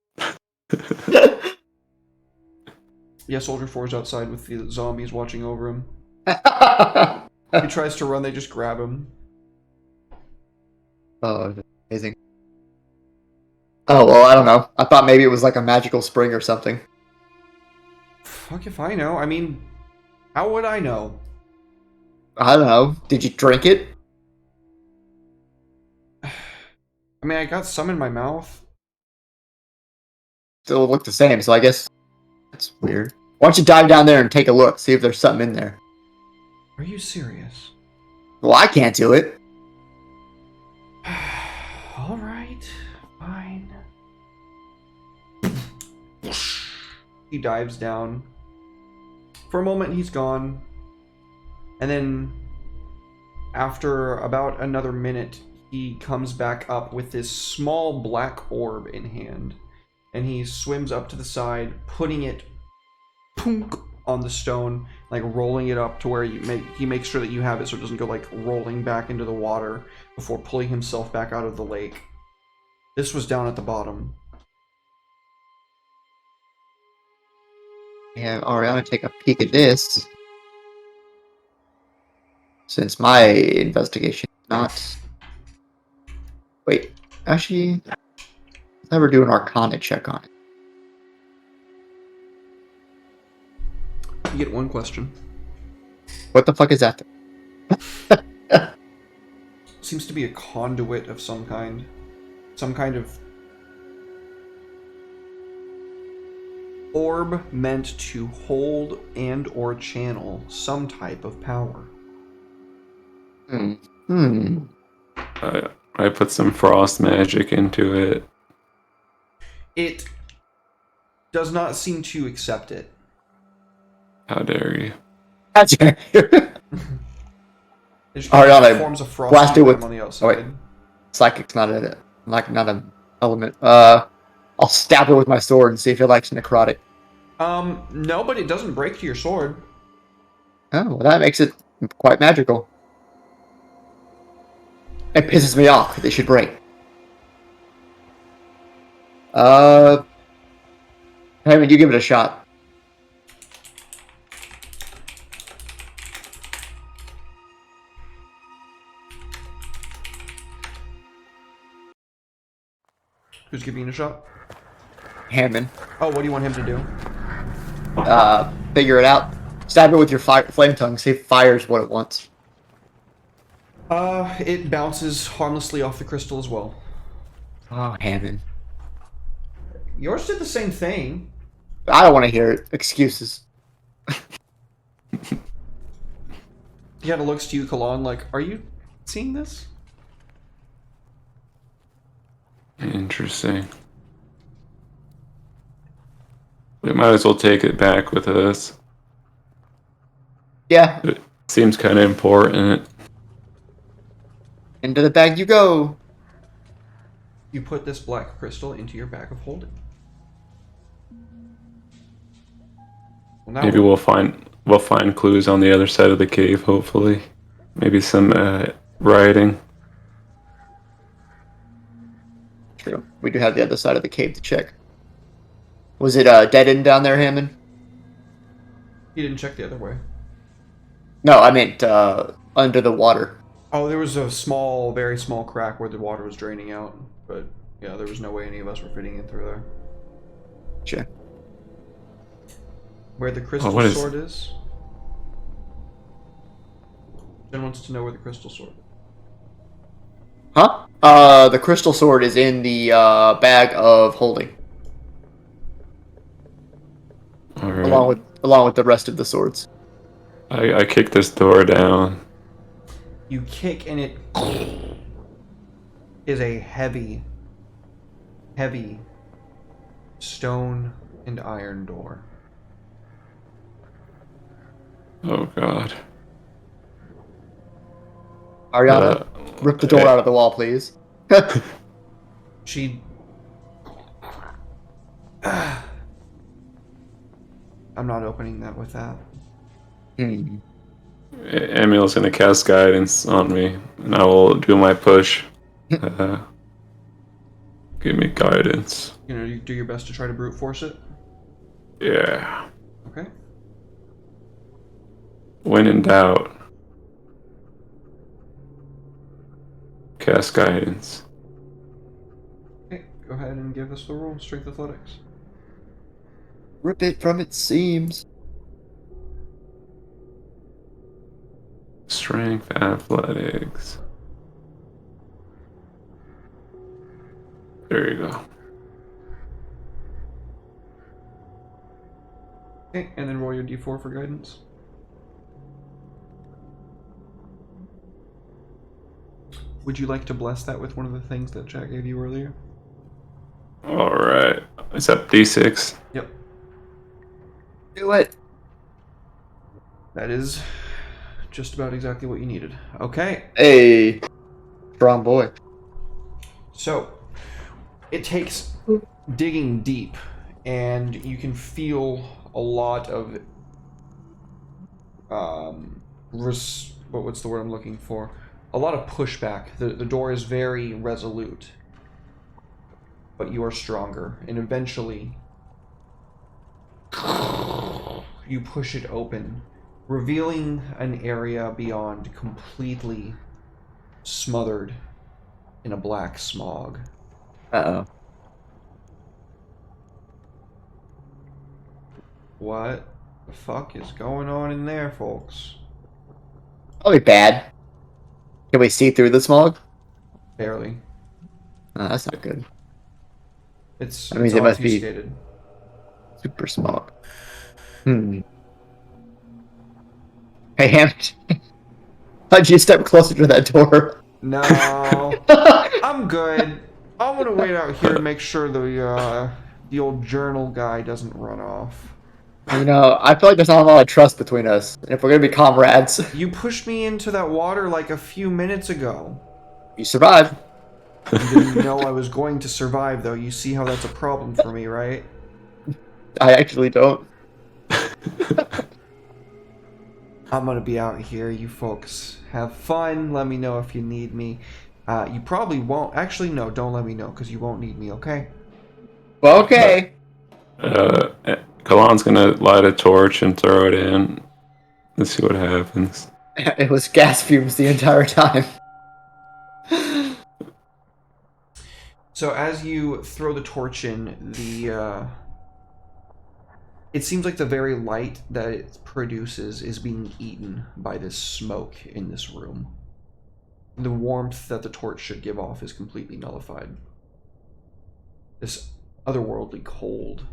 Yeah, Soldier 4's outside with the zombies watching over him. Oh, He tries to run, they just grab him. amazing. Oh, well, I don't know. I thought maybe it was like a magical spring or something. Fuck if I know. I mean, how would I know? I don't know. Did you drink it? I mean, I got some in my mouth. Still look the same, so I guess that's weird. Why don't you dive down there and take a look, see if there's something in there? Are you serious? Well, I can't do it. Alright, fine. He dives down. For a moment, he's gone. And then, after about another minute, he comes back up with this small black orb in hand. And he swims up to the side, putting it punk on the stone, like rolling it up to where he makes sure that you have it so it doesn't go like rolling back into the water before pulling himself back out of the lake. This was down at the bottom. Yeah, alright, I'm gonna take a peek at this. Since my investigation is not... Wait, actually... Let's never do an Arcana check on it. You get one question. What the fuck is that? Seems to be a conduit of some kind. Some kind of orb meant to hold and or channel some type of power. I put some frost magic into it. It does not seem to accept it. How dare you? There's Ariana, forms of frost blast it with... on the outside. Oh, wait. Psychic's not an element. I'll stab it with my sword and see if it likes necrotic. No, but it doesn't break to your sword. Oh, well, that makes it quite magical. It pisses me off that they should break. Hammond, you give it a shot. Who's giving it a shot? Hammond. Oh, what do you want him to do? Figure it out. Stab it with your flame tongue. See if it fires what it wants. It bounces harmlessly off the crystal as well. Oh, Hammond. Yours did the same thing. I don't want to hear it. Excuses. He kind of looks to you, Kalan, like, are you seeing this? Interesting. We might as well take it back with us. Yeah. It seems kind of important. Into the bag you go. You put this black crystal into your bag of holding. Well, now Maybe we'll find clues on the other side of the cave. Hopefully, maybe some writing. True. We do have the other side of the cave to check. Was it dead end down there, Hammond? You didn't check the other way. No, I meant under the water. Oh, there was a small, very small crack where the water was draining out, but yeah, there was no way any of us were fitting in through there. Sure. Where the crystal sword is? Jen wants to know where the crystal sword is. Huh? The crystal sword is in the bag of holding. All right. Along with the rest of the swords. I kick this door down. You kick and it is a heavy, heavy stone and iron door. Oh god. Ariana, rip the door eh. out of the wall, please. She... I'm not opening that with that. Emil's gonna cast guidance on me, and I will do my push. Give me guidance. You know, you do your best to try to brute force it. Yeah. Okay. When in doubt, cast guidance. Okay, go ahead and give us the roll. Strength athletics. Rip it from its seams. Strength athletics. There you go. Okay, and then roll your d4 for guidance. Would you like to bless that with one of the things that Jack gave you earlier? Alright. Is that D6? Yep. Do it. That is just about exactly what you needed. Okay. Hey. Strong boy. So, it takes digging deep, and you can feel a lot of what's the word I'm looking for? A lot of pushback. The door is very resolute, but you are stronger, and eventually you push it open, revealing an area beyond completely smothered in a black smog. Uh-oh. What the fuck is going on in there, folks? Probably bad. Can we see through the smog? Barely. Oh, that's not good. It's That means it must be obfuscated. super smog. Hey, Ham. How'd you step closer to that door? No, I'm good. I'm gonna wait out here and make sure the old journal guy doesn't run off. You know, I feel like there's not a lot of trust between us. And if we're gonna be comrades, You pushed me into that water like a few minutes ago. you survive. You didn't know I was going to survive, though. You see how that's a problem for me, right? I actually don't. I'm gonna be out here. You folks have fun. Let me know if you need me. You probably won't. Actually, no, don't let me know, because you won't need me, okay? Well, okay. Kalan's gonna light a torch and throw it in. Let's see what happens. It was gas fumes the entire time. So as you throw the torch in, it seems like the very light that it produces is being eaten by this smoke in this room. The warmth that the torch should give off is completely nullified. This otherworldly cold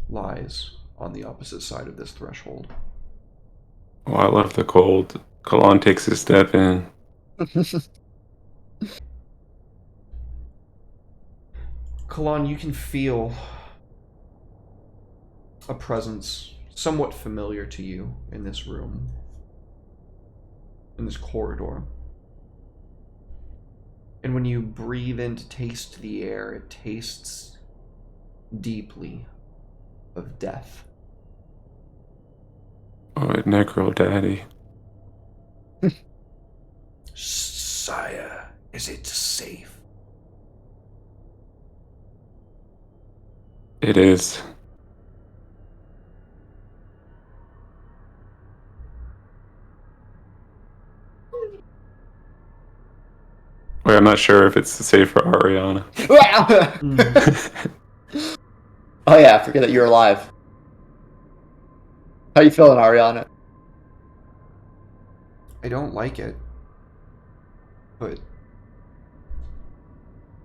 lies on the opposite side of this threshold. Oh, I love the cold. Kalan takes a step in. Kalan, you can feel a presence somewhat familiar to you in this room, in this corridor. And when you breathe in to taste the air, it tastes deeply of death. Oh, Necro Daddy. Sire, is it safe? It is. Wait, I'm not sure if it's safe for Ariana. Oh yeah, I forget that you're alive. How you feeling, Ariana? I don't like it, but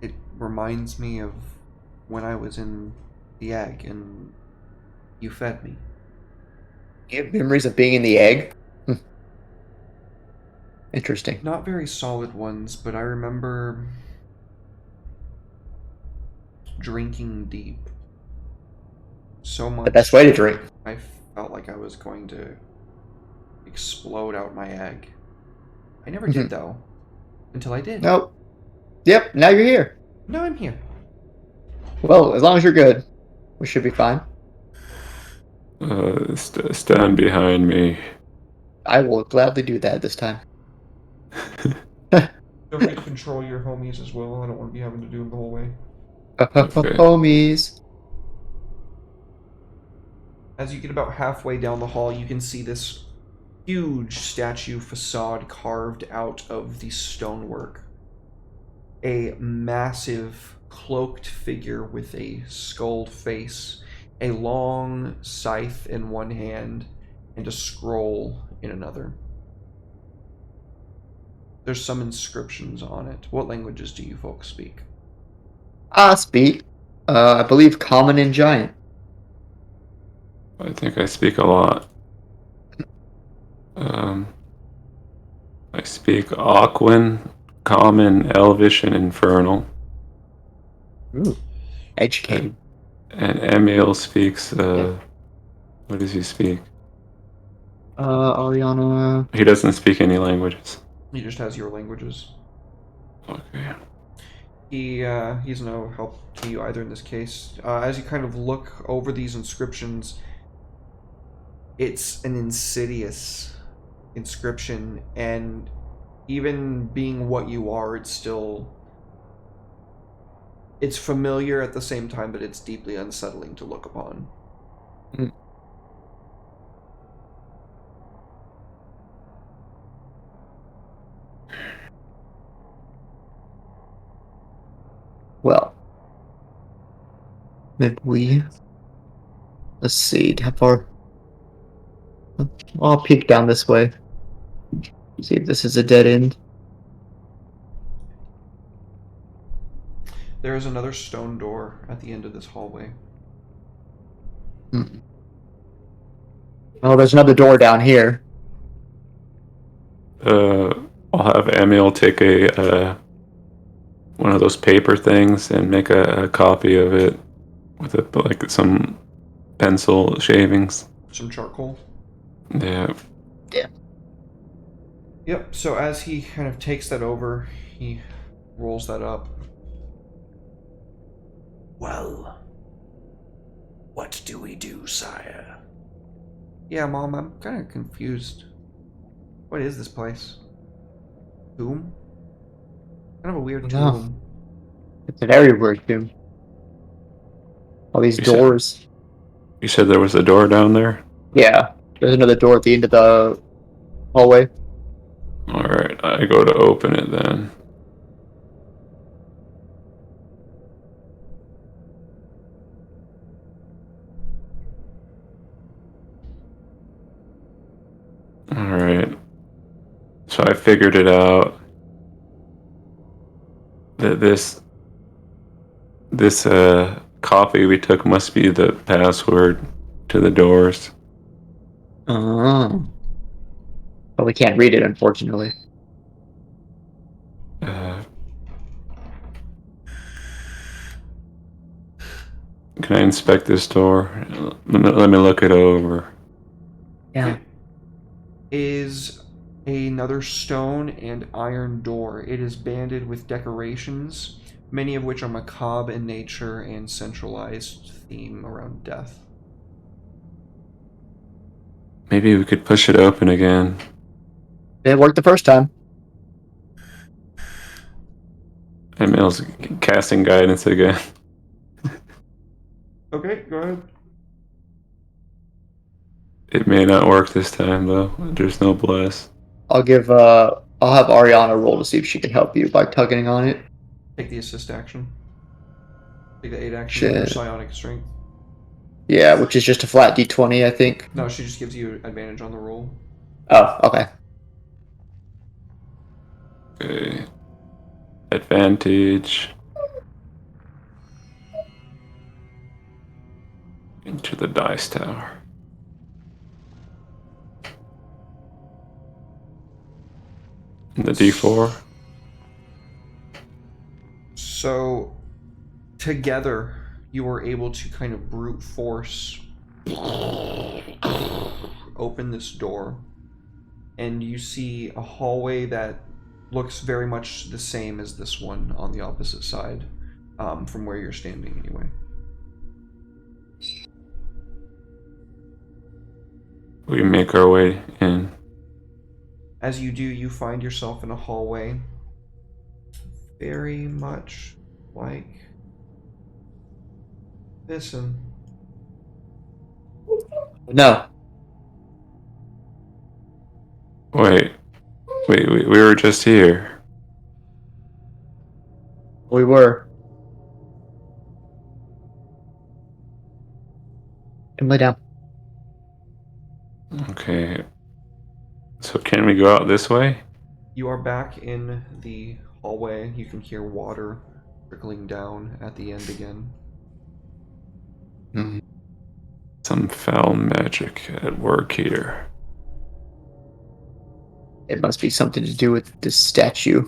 it reminds me of when I was in the egg and you fed me. You have memories of being in the egg? Interesting. Not very solid ones, but I remember drinking deep. So much. The best way to drink. I felt like I was going to explode out my egg. I never did, though. Until I did. Nope. Yep, now you're here. Now I'm here. Well, as long as you're good, we should be fine. Stand behind me. I will gladly do that this time. Feel free to control your homies as well. I don't want to be having to do them the whole way. Homies. As you get about halfway down the hall, you can see this huge statue facade carved out of the stonework. A massive cloaked figure with a skulled face, a long scythe in one hand, and a scroll in another. There's some inscriptions on it. What languages do you folks speak? I speak, I believe, common and giant. I think I speak a lot. I speak Aquan, Common, Elvish, and Infernal. Ooh, educated. And Emil speaks, what does he speak? Ariana. He doesn't speak any languages. He just has your languages. Okay. He's no help to you either in this case. As you kind of look over these inscriptions, it's an insidious inscription, and even being what you are, it's familiar at the same time, but it's deeply unsettling to look upon. Well, maybe let's see, how far? I'll peek down this way. See if this is a dead end. There is another stone door at the end of this hallway. Oh, there's another door down here. I'll have Emil take one of those paper things and make a copy of it with like some pencil shavings. Some charcoal. Yeah. Yep, so as he kind of takes that over, he rolls that up. Well, what do we do, sire? Yeah, Mom, I'm kind of confused. What is this place? Tomb? Kind of a weird No. tomb. It's a very weird tomb. All these doors. You said there was a door down there? Yeah, there's another door at the end of the hallway. Alright, I go to open it then. Alright. So I figured it out. That this copy we took must be the password to the doors. Oh. But we can't read it, unfortunately. Can I inspect this door? Let me look it over. Yeah. Is another stone and iron door. It is banded with decorations, many of which are macabre in nature and centralized theme around death. Maybe we could push it open again. It worked the first time. Emil's casting guidance again. Okay, go ahead. It may not work this time though. There's no bless. I'll have Ariana roll to see if she can help you by tugging on it. Take the assist action. Take the 8 action with your Shit. psionic strength. Yeah, which is just a flat d20, I think. No, she just gives you advantage on the roll. Oh, okay. Okay. Advantage. Into the dice tower. The D4. So, together, you were able to kind of brute force open this door, and you see a hallway that looks very much the same as this one on the opposite side, from where you're standing anyway. We make our way in. As you do, you find yourself in a hallway very much like this one. No. Wait, we were just here. We were. And lay down. Okay. So can we go out this way? You are back in the hallway. You can hear water trickling down at the end again. Some foul magic at work here. It must be something to do with this statue.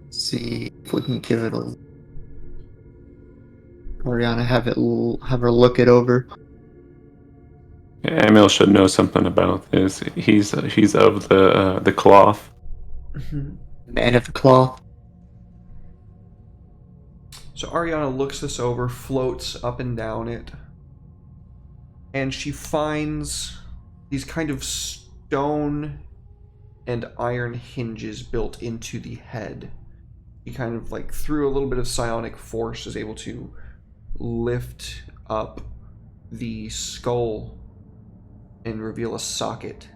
Let's see if we can give it a. Oriana, have her look it over. Yeah, Emil should know something about this. He's of the cloth. Man of the claw. So Ariana looks this over, floats up and down it, and she finds these kind of stone and iron hinges built into the head. He kind of, like, through a little bit of psionic force, is able to lift up the skull and reveal a socket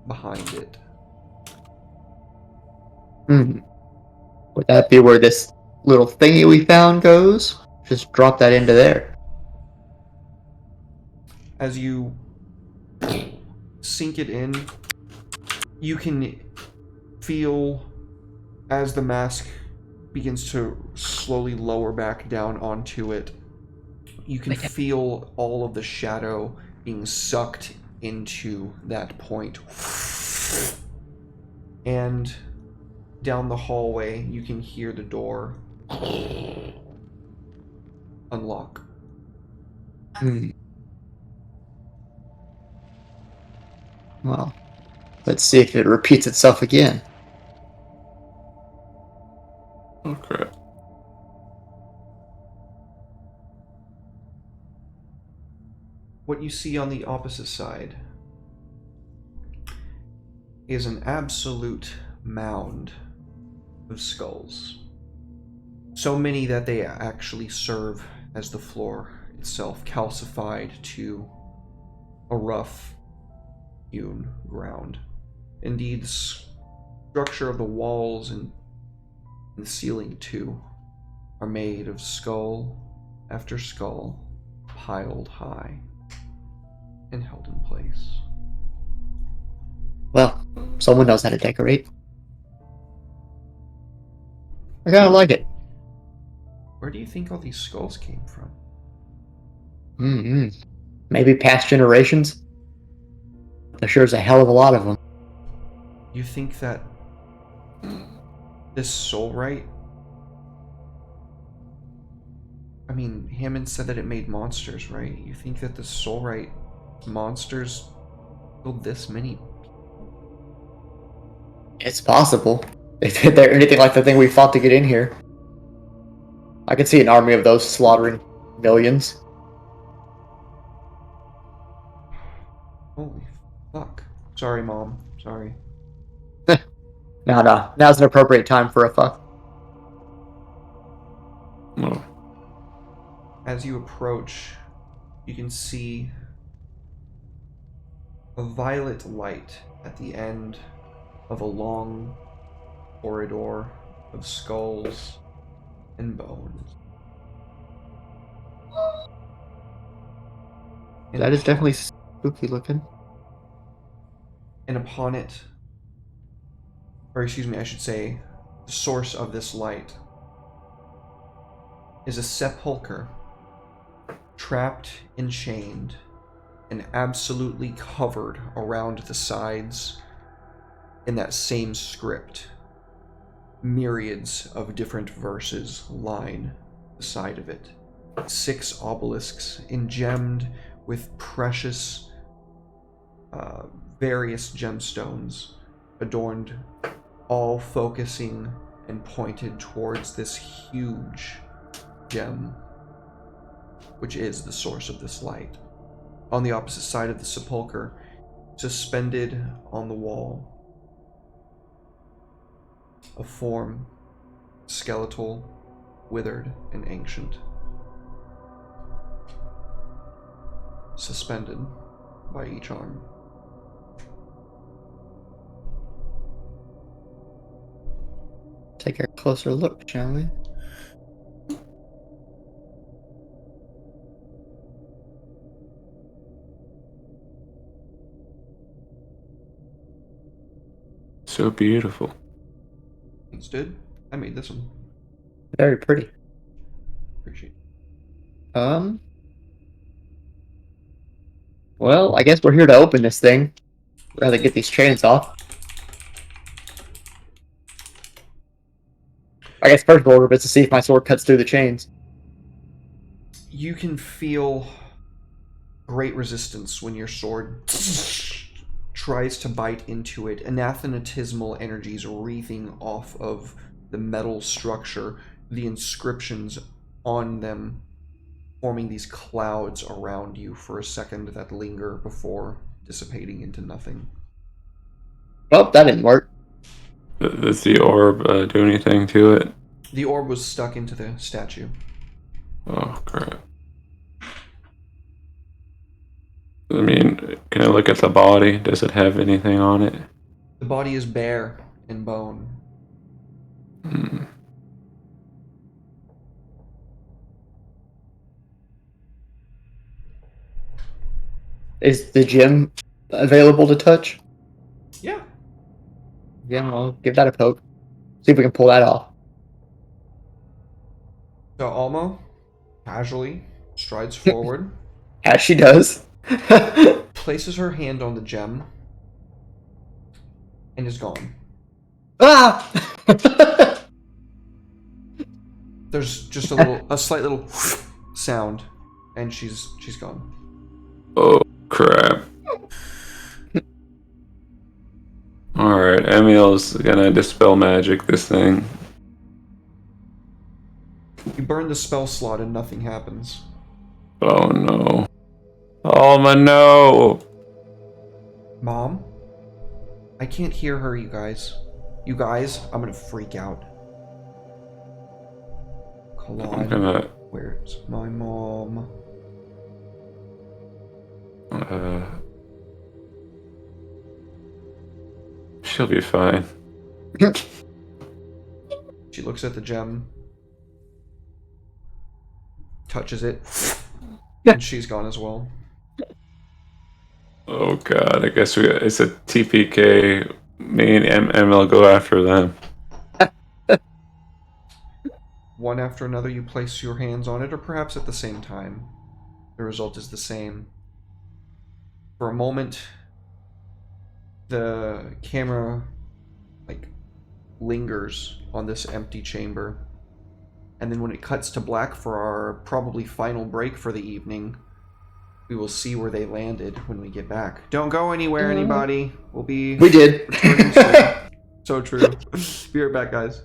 behind it. Would that be where this little thingy we found goes? Just drop that into there. As you sink it in, you can feel as the mask begins to slowly lower back down onto it, you can feel all of the shadow being sucked into that point. And down the hallway, you can hear the door unlock. Well, let's see if it repeats itself again. Oh crap. What you see on the opposite side is an absolute mound of skulls. So many that they actually serve as the floor itself, calcified to a rough hewn ground. Indeed, the structure of the walls and the ceiling too are made of skull after skull piled high and held in place. Well, someone knows how to decorate. I kinda like it. Where do you think all these skulls came from? Maybe past generations? There sure is a hell of a lot of them. You think that this Soulwright? I mean, Hammond said that it made monsters, right? You think that the Soulwright monsters killed this many? It's possible. If they're anything like the thing we fought to get in here. I could see an army of those slaughtering millions. Holy fuck. Sorry, Mom. Sorry. No. Now's an appropriate time for a fuck. Oh. As you approach, you can see a violet light at the end of a long corridor of skulls and bones. That is definitely spooky looking. And upon it, or excuse me, I should say, the source of this light is a sepulcher trapped and chained and absolutely covered around the sides in that same script. Myriads of different verses line the side of it. 6 obelisks gemmed with precious various gemstones adorned, all focusing and pointed towards this huge gem, which is the source of this light. On the opposite side of the sepulchre, suspended on the wall, a form, skeletal, withered, and ancient, suspended by each arm. Take a closer look, shall we? So beautiful. Thanks, dude. I made this one. Very pretty. Appreciate it. Well, I guess we're here to open this thing. Rather get these chains off. I guess first order of is to see if my sword cuts through the chains. You can feel great resistance when your sword tries to bite into it. Anathematismal energies wreathing off of the metal structure, the inscriptions on them forming these clouds around you for a second that linger before dissipating into nothing. Well, that didn't work. Does the orb do anything to it? The orb was stuck into the statue. Oh, crap. I mean, can I look at the body? Does it have anything on it? The body is bare and bone. Hmm. Is the gem available to touch? Yeah. Yeah, well, give that a poke. See if we can pull that off. So Alma casually strides forward, As she does. places her hand on the gem, and is gone. Ah! There's just a slight little sound, and she's gone. Oh, crap. Alright, Emil's gonna dispel magic this thing. You burn the spell slot and nothing happens. Oh no. Alma, no! Mom? I can't hear her, you guys. You guys, I'm gonna freak out. I'm Claude, gonna... where's my mom? She'll be fine. She looks at the gem, touches it, and she's gone as well. Oh god, I guess it's a TPK. Me and Emil go after them. One after another, you place your hands on it, or perhaps at the same time. The result is the same. For a moment, the camera, lingers on this empty chamber. And then when it cuts to black for our probably final break for the evening, we will see where they landed when we get back. Don't go anywhere, anybody. We did. returning soon. So true. Be right back, guys.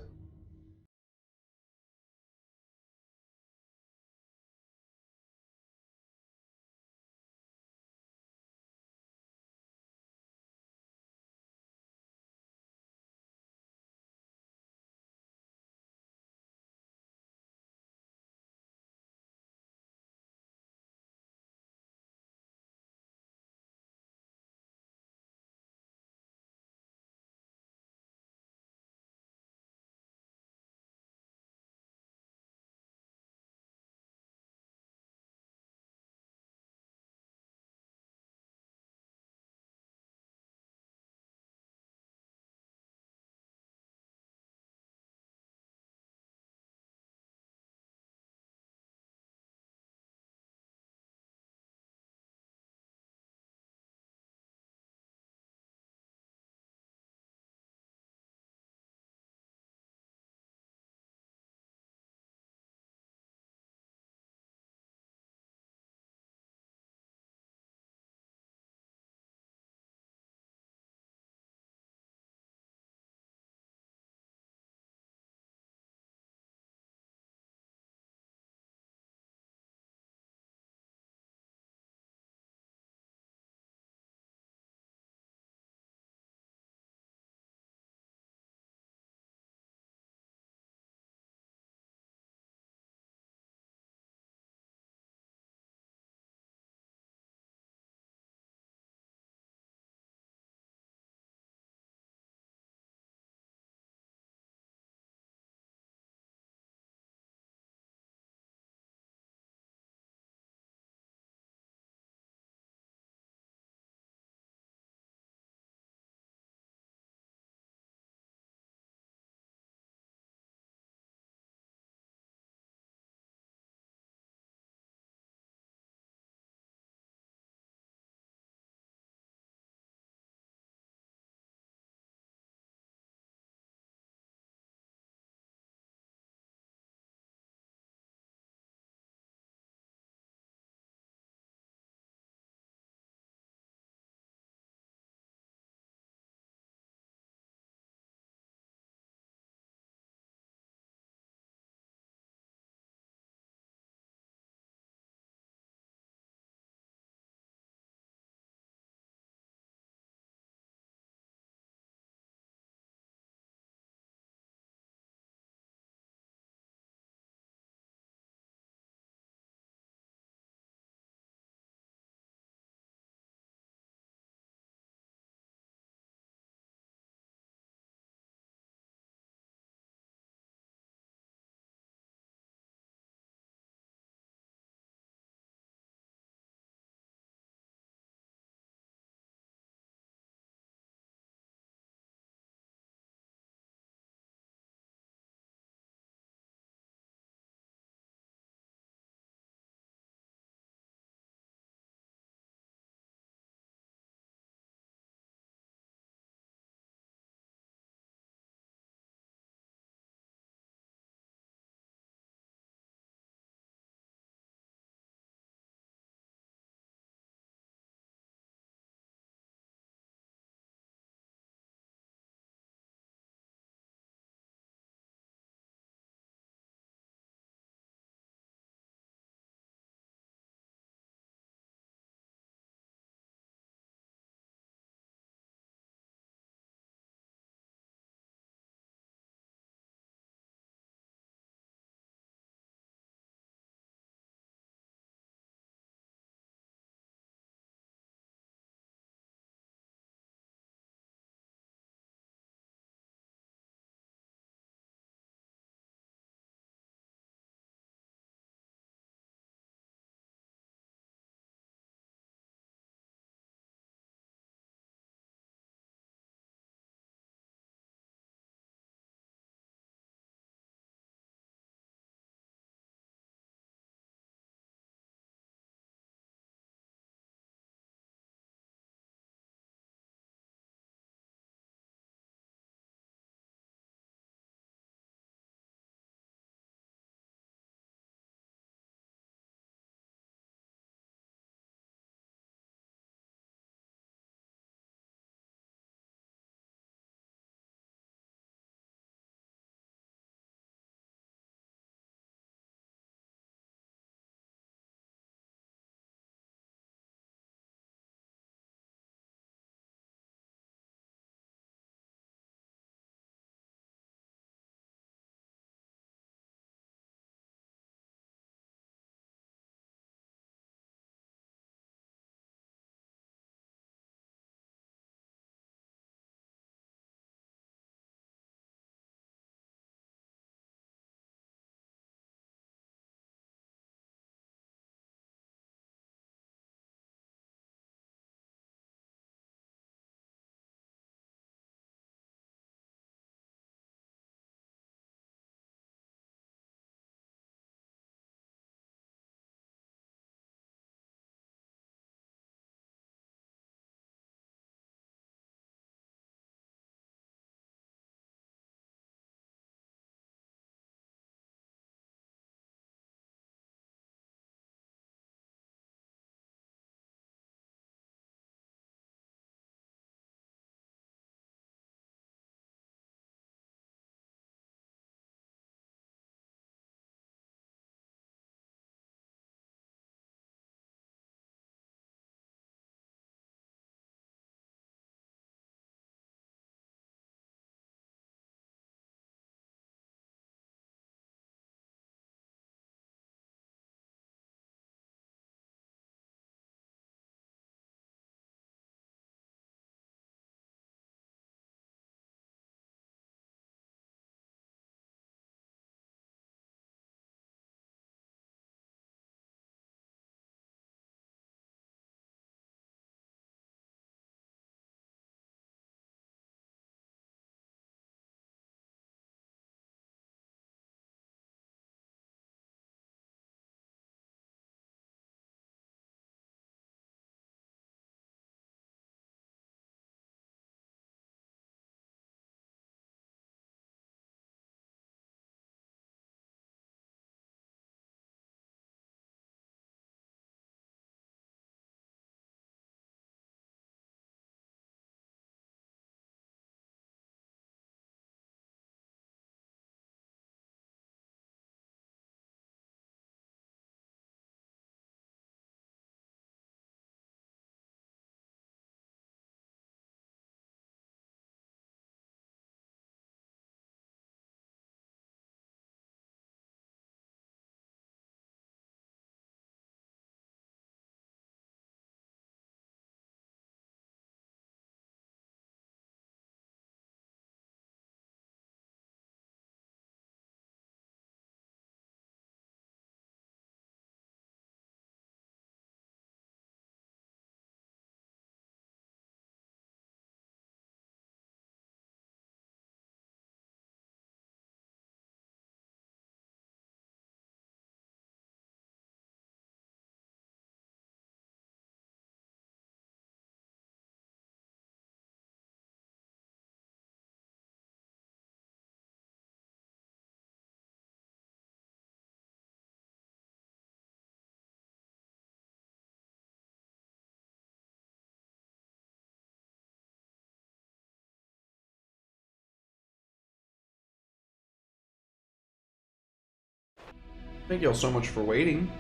Thank you all so much for waiting.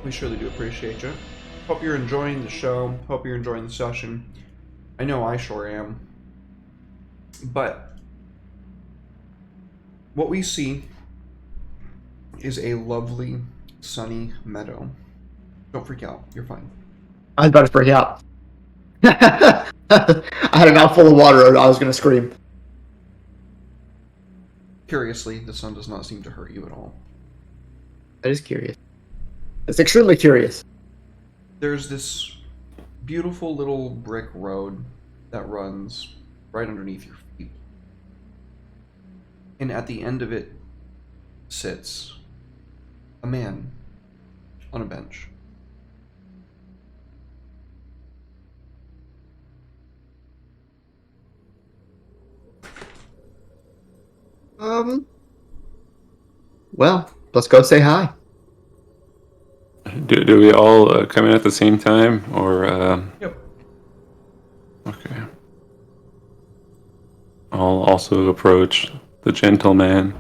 We surely do appreciate you. Hope you're enjoying the show. Hope you're enjoying the session. I know I sure am. But what we see is a lovely, sunny meadow. Don't freak out. You're fine. I was about to freak out. I had a mouthful of water and I was going to scream. Curiously, the sun does not seem to hurt you at all. That is curious. It's extremely curious. There's this beautiful little brick road that runs right underneath your feet. And at the end of it sits a man on a bench. Well, let's go say hi. Do we all come in at the same time, or? Yep. Okay. I'll also approach the gentleman.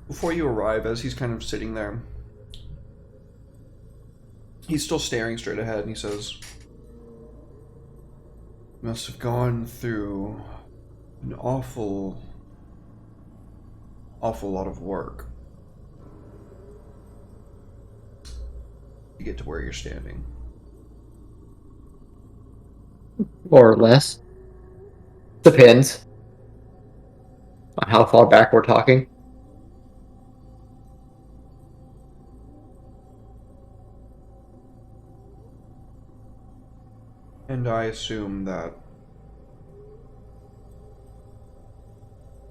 Before you arrive, as he's kind of sitting there, he's still staring straight ahead, and he says, "You must have gone through an awful lot of work to get to where you're standing." More or less. Depends on how far back we're talking. And I assume that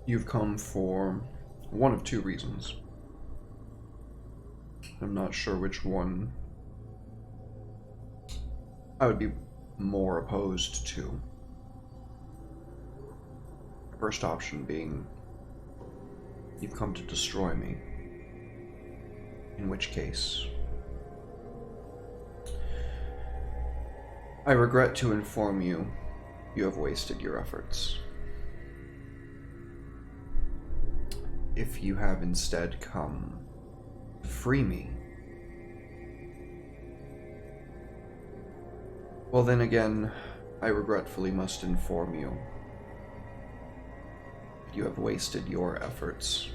you've come for one of two reasons. I'm not sure which one I would be more opposed to. First option being you've come to destroy me. In which case, I regret to inform you, you have wasted your efforts. If you have instead come to free me, well then again, I regretfully must inform you, you have wasted your efforts.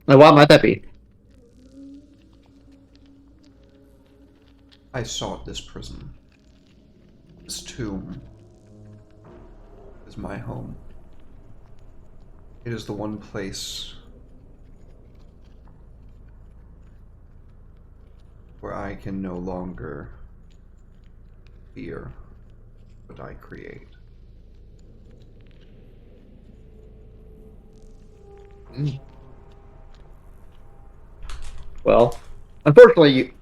Now, why might that be? I sought this prison. This tomb is my home. It is the one place where I can no longer fear what I create. Well, unfortunately,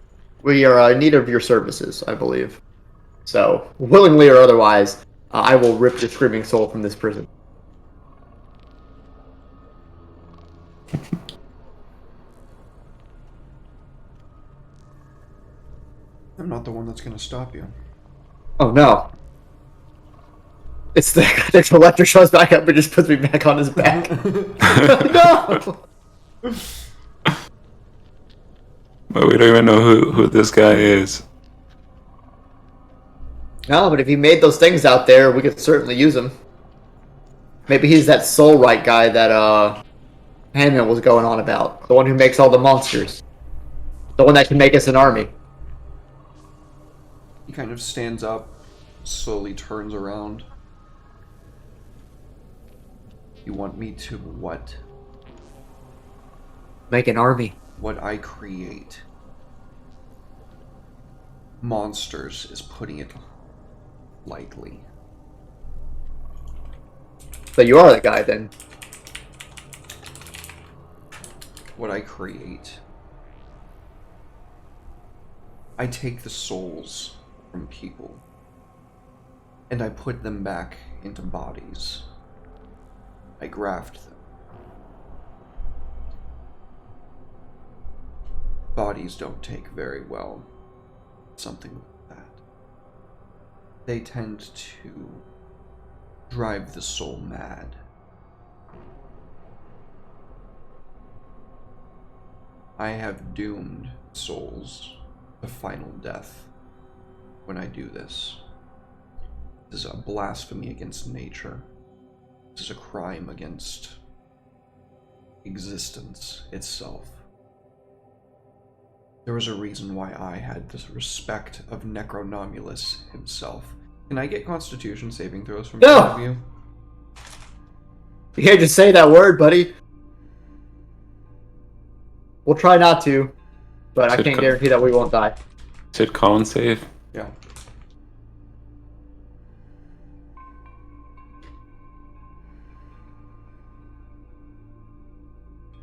we are in need of your services, I believe. So, willingly or otherwise, I will rip the screaming soul from this prison. I'm not the one that's going to stop you. Oh no. It's the collector shows back up and just puts me back on his back. No! But we don't even know who this guy is. No, but if he made those things out there, we could certainly use them. Maybe he's that Soulwright guy that Hammond was going on about. The one who makes all the monsters. The one that can make us an army. He kind of stands up, slowly turns around. You want me to what? Make an army. What I create. Monsters is putting it lightly. So you are the guy then. What I create. I take the souls from people and I put them back into bodies. I graft them. Bodies don't take very well something like that. they tend to drive the soul mad. I have doomed souls to final death when I do this. This is a blasphemy against nature. This is a crime against existence itself. There was a reason why I had the respect of Necronomulus himself. Can I get Constitution saving throws from No! both of you? You can't just say that word, buddy. We'll try not to, but I Should can't co- guarantee that we won't die. Should con save? Yeah.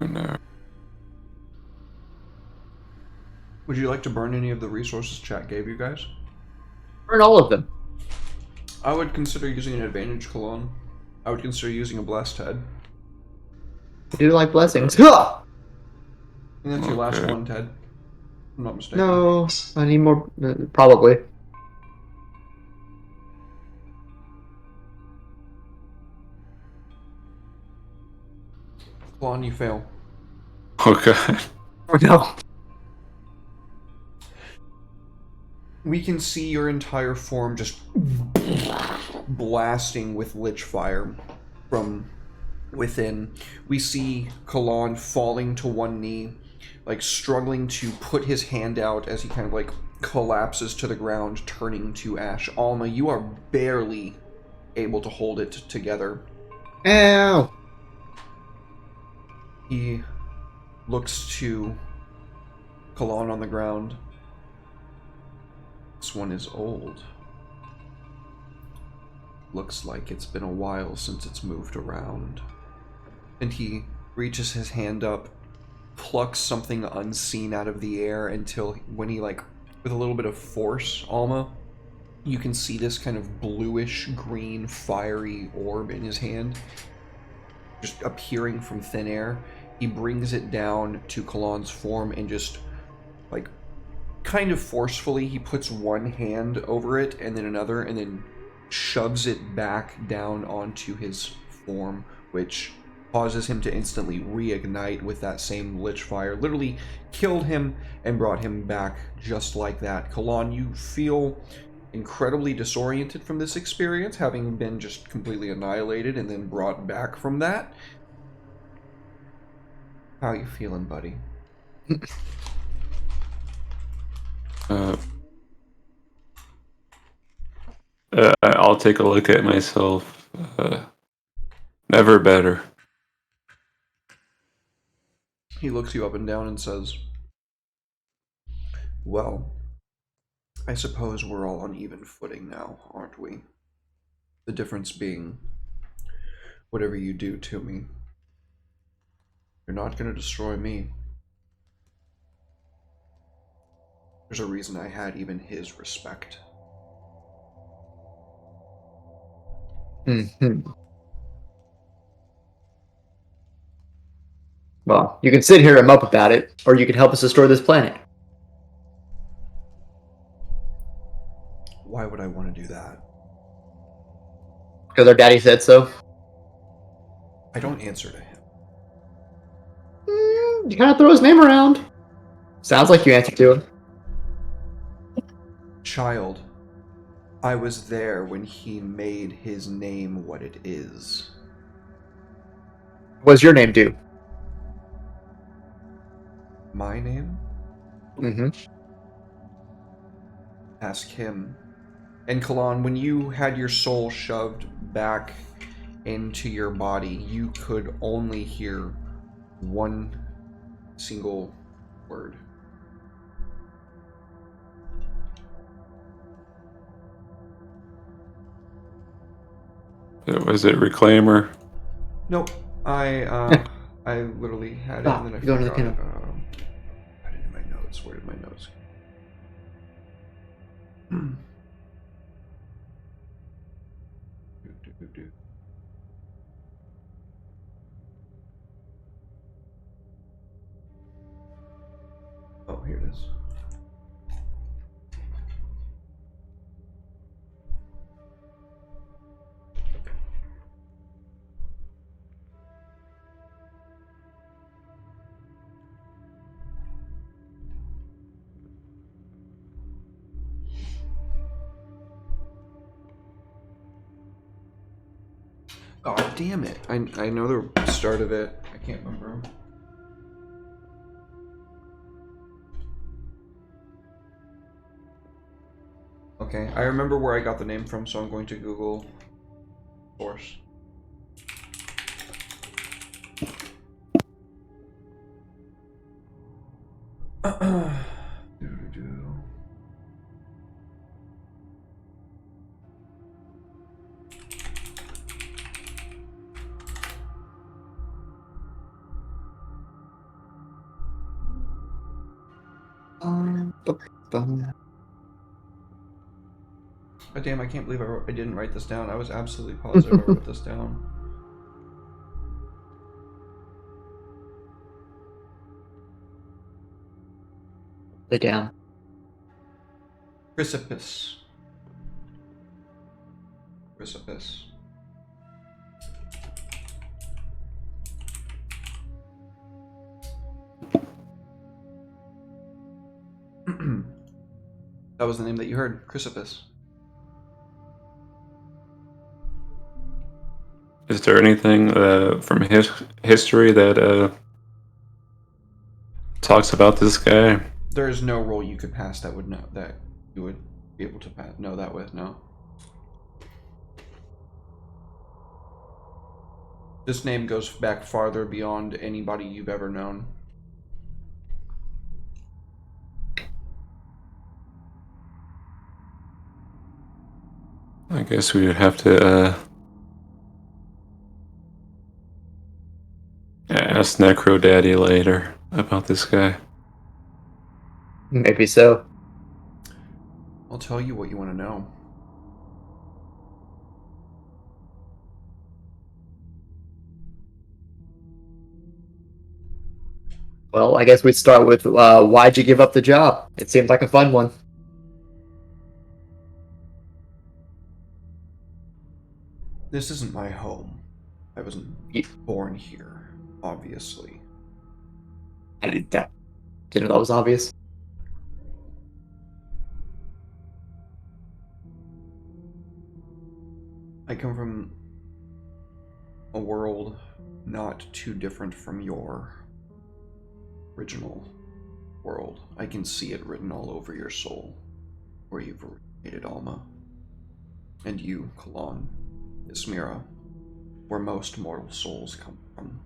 No. Would you like to burn any of the resources chat gave you guys? Burn all of them. I would consider using an advantage cologne. I would consider using a blessed head. I do like blessings. Huh! And that's your last Okay. one, Ted. I'm not mistaken. No, I need more. Probably. Klon, you fail. Oh god. Oh no. We can see your entire form just blasting with lich fire from within. We see Kalan falling to one knee, like struggling to put his hand out as he kind of like collapses to the ground, turning to ash. Alma, you are barely able to hold it together. Ow. He looks to Kalan on the ground. This one is old. Looks like it's been a while since it's moved around. And he reaches his hand up, plucks something unseen out of the air until when he, like, with a little bit of force, Alma, you can see this kind of bluish green fiery orb in his hand, just appearing from thin air. He brings it down to Kalan's form and just, like, kind of forcefully, he puts one hand over it and then another, and then shoves it back down onto his form, which causes him to instantly reignite with that same lich fire. Literally killed him and brought him back just like that. Kalan, you feel incredibly disoriented from this experience, having been just completely annihilated and then brought back from that. How you feeling, buddy? I'll take a look at myself. Never better. He looks you up and down and says, well, I suppose we're all on even footing now, aren't we? The difference being, whatever you do to me, you're not going to destroy me. There's a reason I had even his respect. Mm-hmm. Well, you can sit here and mope about it, or you can help us destroy this planet. Why would I want to do that? Because our daddy said so. I don't answer to him. You kind of throw his name around. Sounds like you answered to him. Child, I was there when he made his name what it is. What's your name do? My name? Mm-hmm. Ask him. And Kalan, when you had your soul shoved back into your body, you could only hear one single word. Was it Reclaimer? Nope. I literally had it and then I Go to the forgot. piano. I had it in my notes. Where did my notes go? Do. Oh, here it is. Oh, damn it. I know the start of it. I can't remember. Okay, I remember where I got the name from, so I'm going to Google source. Oh, damn, I can't believe I didn't write this down. I was absolutely positive I wrote this down. Lay down. Chrysippus. Chrysippus. That was the name that you heard, Chrysippus. Is there anything from history that talks about this guy? There is no role you could pass that would know that you would be able to know that with. No. This name goes back farther beyond anybody you've ever known. I guess we would have to ask Necro Daddy later about this guy. Maybe so. I'll tell you what you want to know. Well, I guess we'd start with why'd you give up the job? It seemed like a fun one. This isn't my home. I wasn't born here, obviously. I didn't know that was obvious. I come from a world not too different from your original world. I can see it written all over your soul, where you've originated, Alma. And you, Kalon, Ismira, where most mortal souls come from.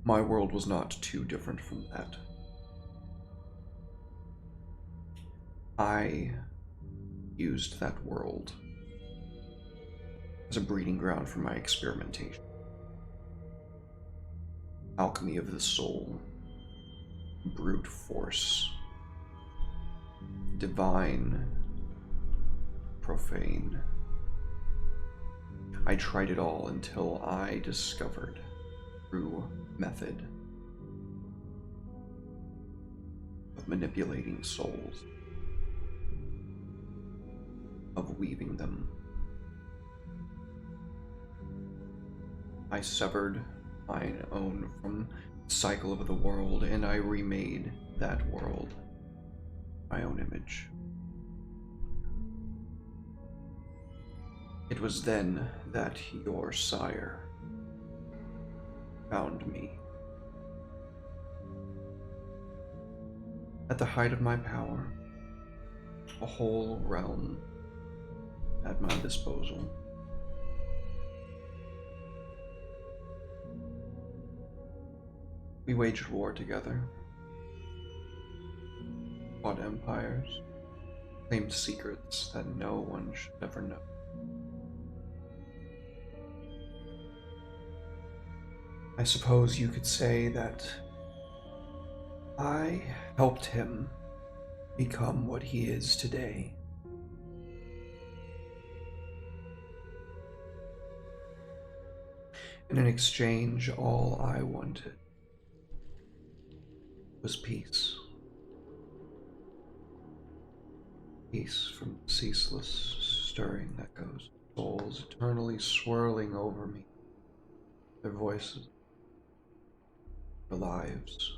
My world was not too different from that. I used that world as a breeding ground for my experimentation. Alchemy of the soul, brute force, divine, profane. I tried it all until I discovered true method of manipulating souls, of weaving them. I severed mine own from the cycle of the world, and I remade that world my own image. It was then that your sire found me. At the height of my power, a whole realm at my disposal. We waged war together, fought empires, claimed secrets that no one should ever know. I suppose you could say that I helped him become what he is today. And in exchange, all I wanted was peace. Peace from the ceaseless stirring that goes, souls eternally swirling over me, their voices, their lives.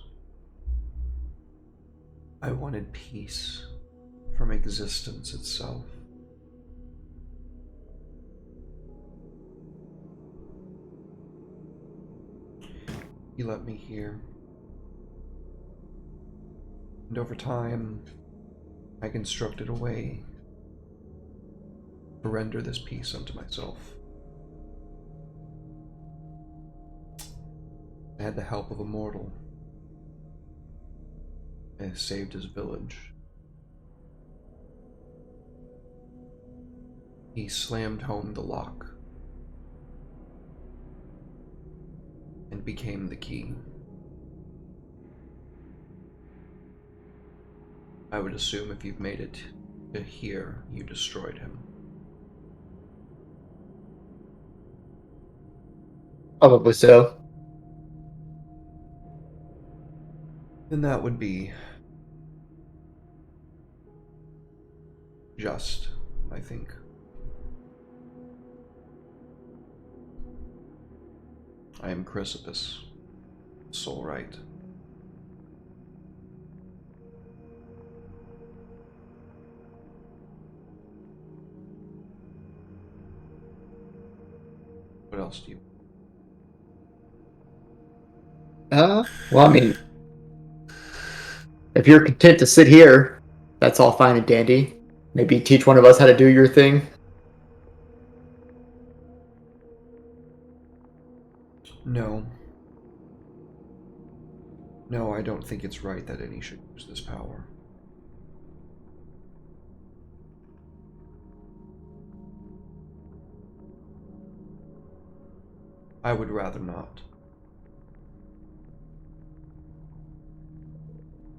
I wanted peace from existence itself. You let me hear. And over time, I constructed a way to render this peace unto myself. I had the help of a mortal. I saved his village. He slammed home the lock and became the key. I would assume if you've made it to here, you destroyed him. Probably so. Then that would be just, I think. I am Chrysippus, Soulwright. What else do you? Well, I mean, if you're content to sit here, that's all fine and dandy. Maybe teach one of us how to do your thing. No. No, I don't think it's right that any should use this power. I would rather not.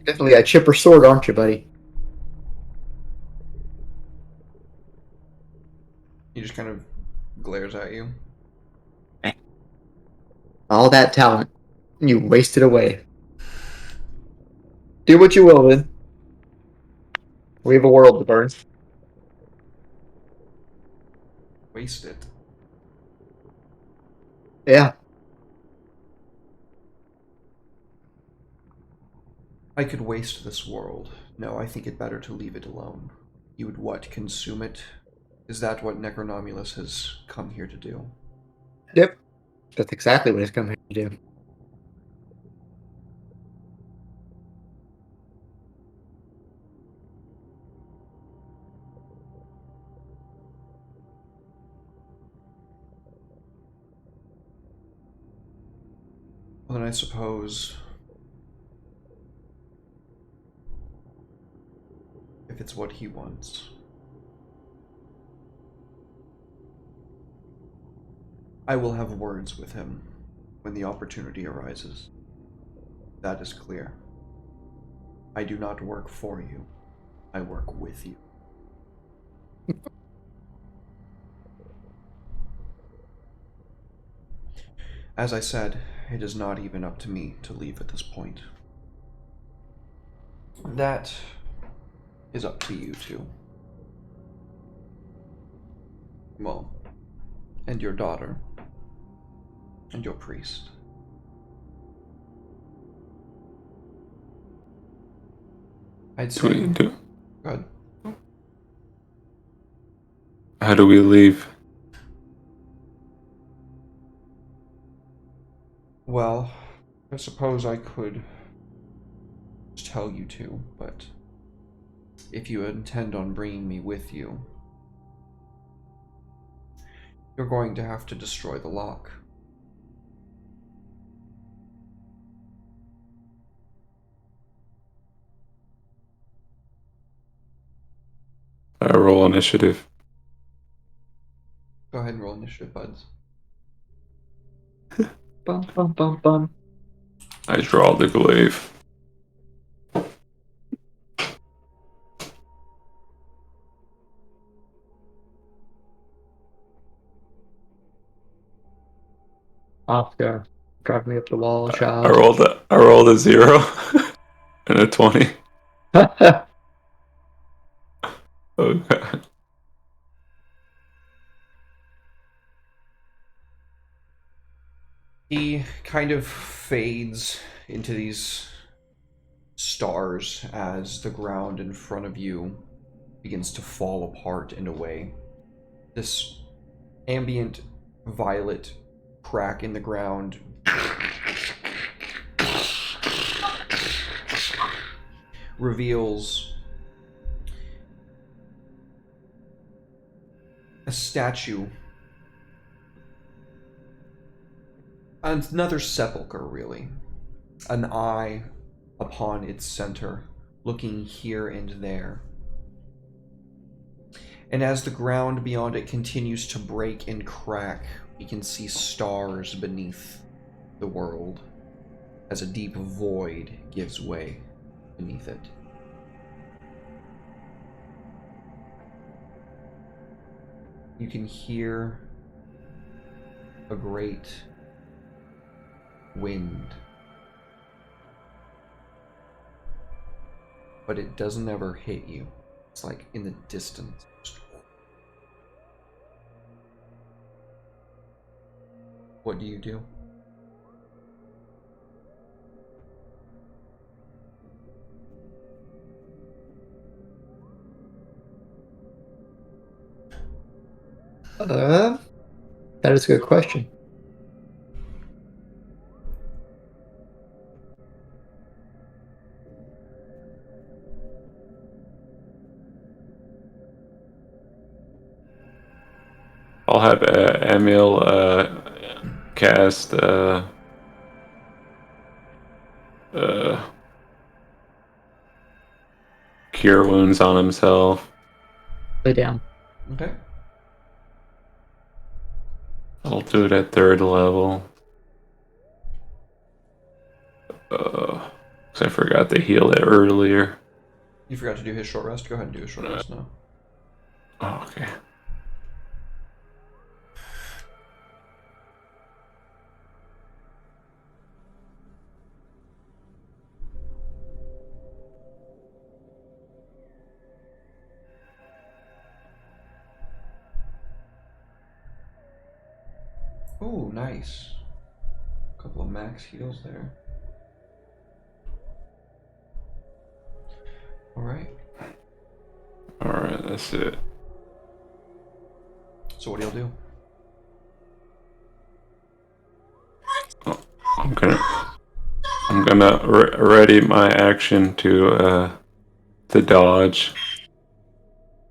Definitely a chipper sword, aren't you, buddy? He just kind of glares at you. All that talent, you wasted away. Do what you will, then. We have a world to burn. Waste it. Yeah. I could waste this world. No, I think it better to leave it alone. You would what? Consume it? Is that what Necronomulus has come here to do? Yep. That's exactly what it's come here to do. Well, then I suppose if it's what he wants, I will have words with him when the opportunity arises. That is clear. I do not work for you. I work with you. As I said, it is not even up to me to leave at this point. That is up to you two. Well, and your daughter, and your priest. I'd Do we say, do? good. How do we leave? Well, I suppose I could just tell you to, but if you intend on bringing me with you, you're going to have to destroy the lock. Roll initiative. Go ahead and roll initiative, buds. Bum, bum, bum, bum. I draw the glaive. Oscar, drive me up the wall, I child. rolled a 0 and a 20. Okay. He kind of fades into these stars as the ground in front of you begins to fall apart and away. This ambient violet crack in the ground reveals a statue. Another sepulcher, really. An eye upon its center, looking here and there. And as the ground beyond it continues to break and crack, we can see stars beneath the world as a deep void gives way beneath it. You can hear a great wind, but it doesn't ever hit you. It's like in the distance. What do you do? That is a good question. I'll have Emil cast cure wounds on himself. Lay down. Okay. I'll do it at 3rd level. 'Cause I forgot to heal it earlier. You forgot to do his short rest? Go ahead and do his short rest now. Oh, okay. Oh, nice. A couple of max heals there. Alright. Alright, that's it. So what do you do? I'm gonna ready my action to dodge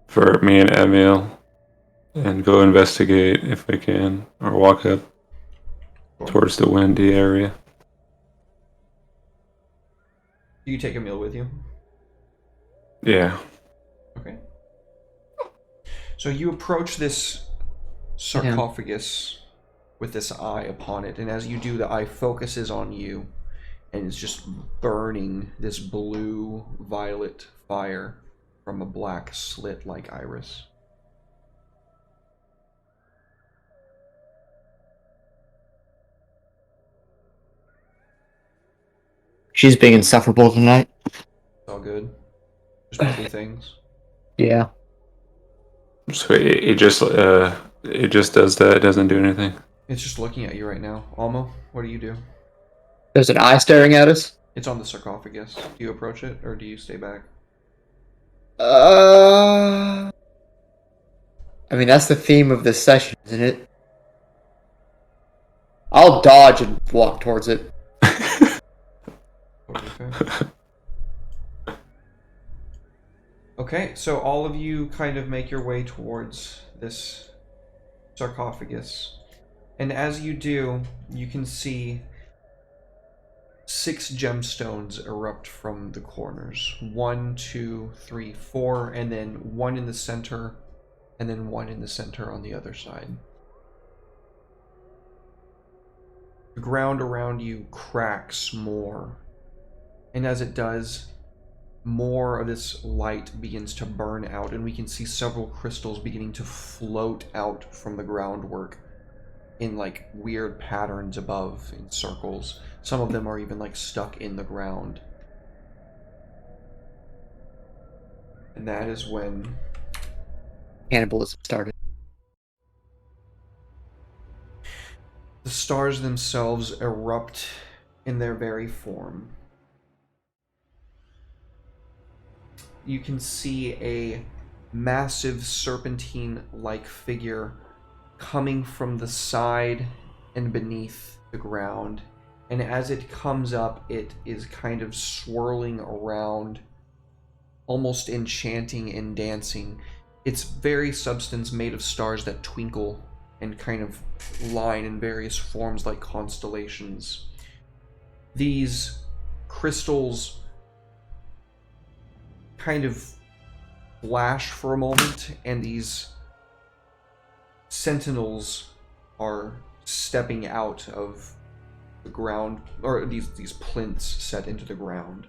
for me and Emil and go investigate if we can, or walk up towards the windy area. Do you take a meal with you? Yeah. Okay. So you approach this sarcophagus with this eye upon it, and as you do, the eye focuses on you and is just burning this blue violet fire from a black slit like iris. She's being insufferable tonight. It's all good. Just movie things. Yeah. So it just does that. It doesn't do anything. It's just looking at you right now. Almo, what do you do? There's an eye staring at us. It's on the sarcophagus. Do you approach it, or do you stay back? I mean, that's the theme of this session, isn't it? I'll dodge and walk towards it. Okay. Okay, so all of you kind of make your way towards this sarcophagus. And as you do, you can see 6 gemstones erupt from the corners. 1, 2, 3, 4, and then 1 in the center, and then 1 in the center on the other side. The ground around you cracks more. And as it does, more of this light begins to burn out, and we can see several crystals beginning to float out from the groundwork in like weird patterns above, in circles. Some of them are even like stuck in the ground. And that is when Cannibalism started. the stars themselves erupt in their very form. You can see a massive serpentine-like figure coming from the side and beneath the ground. And as it comes up, it is kind of swirling around almost enchanting and dancing. It's very substance made of stars that twinkle and kind of line in various forms like constellations. These crystals kind of flash for a moment, and these sentinels are stepping out of the ground, or these plinths set into the ground.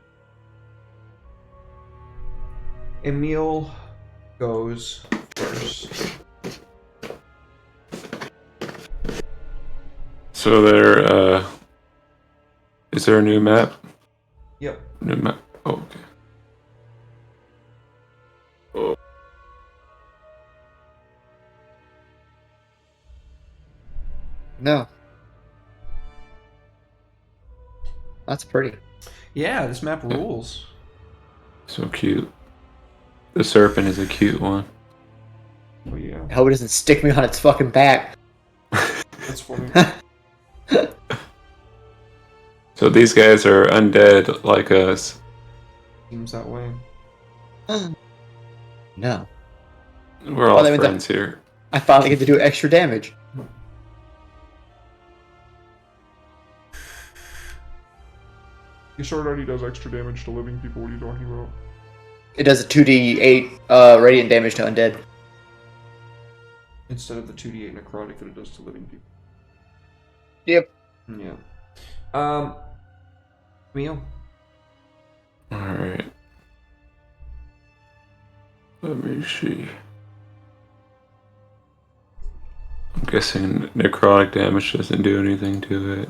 Emil goes first. So there, is there a new map? Yep. New map. Oh, okay. Oh. No. That's pretty. Yeah, this map rules. So cute. The serpent is a cute one. Oh yeah, I hope it doesn't stick me on its fucking back. that's funny. So these guys are undead like us. Seems that way. No. We're all that means friends here. I finally get to do extra damage. Your sword already does extra damage to living people. What are you talking about? It does a 2d8 radiant damage to undead. Instead of the 2d8 necrotic that it does to living people. Yep. Yeah. Emil. Alright. Let me see. I'm guessing necrotic damage doesn't do anything to it.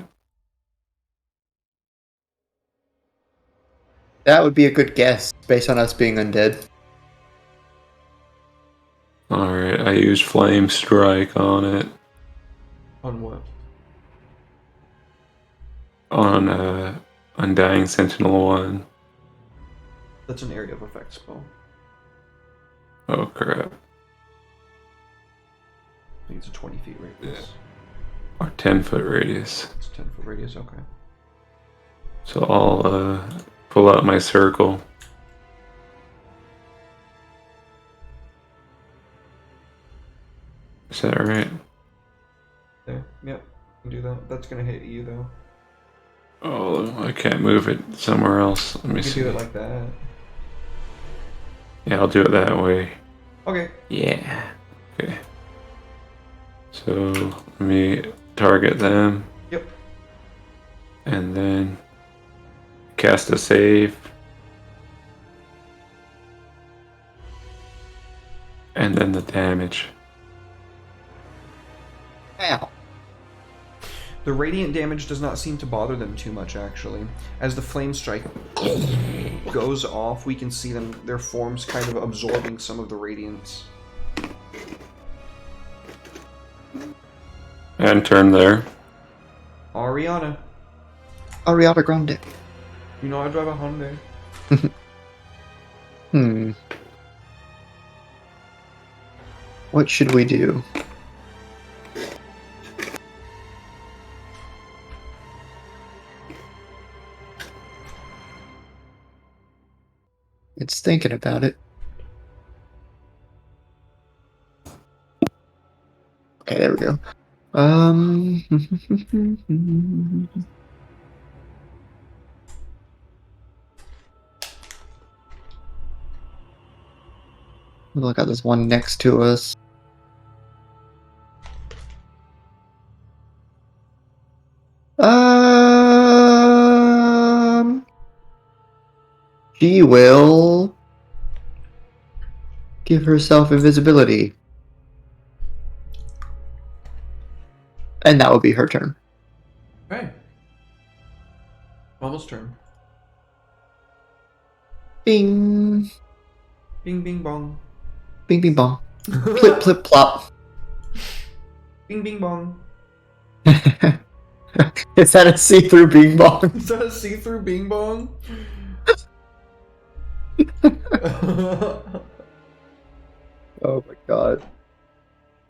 That would be a good guess, based on us being undead. Alright, I use Flame Strike on it. On what? On Undying Sentinel 1. That's an area of effect spell. Oh crap. I think it's a 20 feet radius. Or 10-foot radius. It's 10-foot radius, okay. So I'll pull out my circle. Is that right? There, yep. You can do that. That's gonna hit you though. Oh, I can't move it somewhere else. Let me You can see. do it like that. Yeah, I'll do it that way. Okay. Yeah. Okay. So let me target them. Yep. And then cast a save. And then the damage. Ow. The radiant damage does not seem to bother them too much, actually. As the flame strike goes off, we can see them, their forms kind of absorbing some of the radiance. And turn there. Ariana, Ariana Grande. you know I drive a Hyundai. What should we do? It's thinking about it. Okay, there we go. Look at this one next to us. She will give herself invisibility. And that will be her turn. Right. Almost turn. Bing. Bing, bing, bong. Bing, bing, bong. Plip, plip, plop. Bing, bing, bong. Is that a see-through bing bong? Is that a see-through bing bong? Oh my god.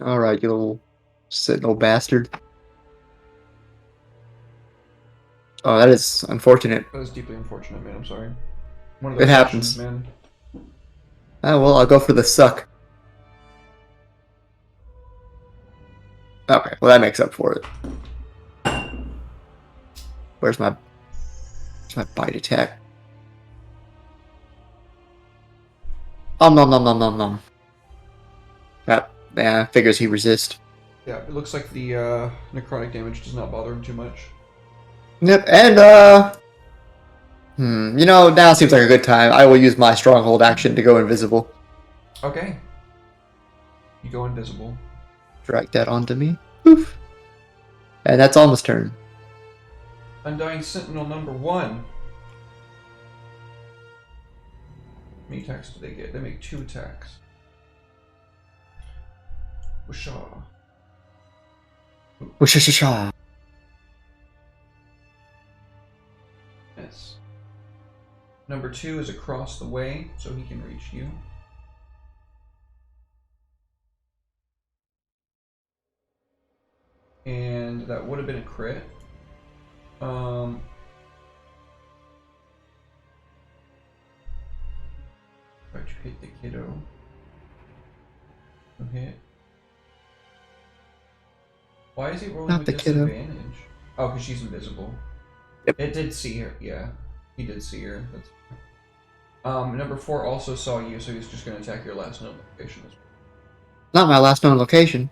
Alright, you little sentinel bastard. Oh, that is unfortunate. That was deeply unfortunate, man. I'm sorry. One of It those happens. actions, man. Oh, well, I'll go for the suck. Okay, well, that makes up for it. Where's my bite attack? Nom nom nom nom nom nom. That, yeah, figures he resist. Yeah, it looks like the necrotic damage does not bother him too much. Yep, and, you know, now seems like a good time. I will use my stronghold action to go invisible. Okay. You go invisible. Drag that onto me. Poof. And that's almost turn. Undying Sentinel number 1. How many attacks do they get? They make 2 attacks. Whishaw. Whoosh-sha-sha-sha. Yes. Number 2 is across the way, so he can reach you. And that would have been a crit. Try to hit the kiddo. No hit. Why is he rolling Not with the kiddo. disadvantage? Oh, because she's invisible. Yep. It did see her. Yeah, he did see her. That's number 4 also saw you, so he's just going to attack your last known location as well. Not my last known location.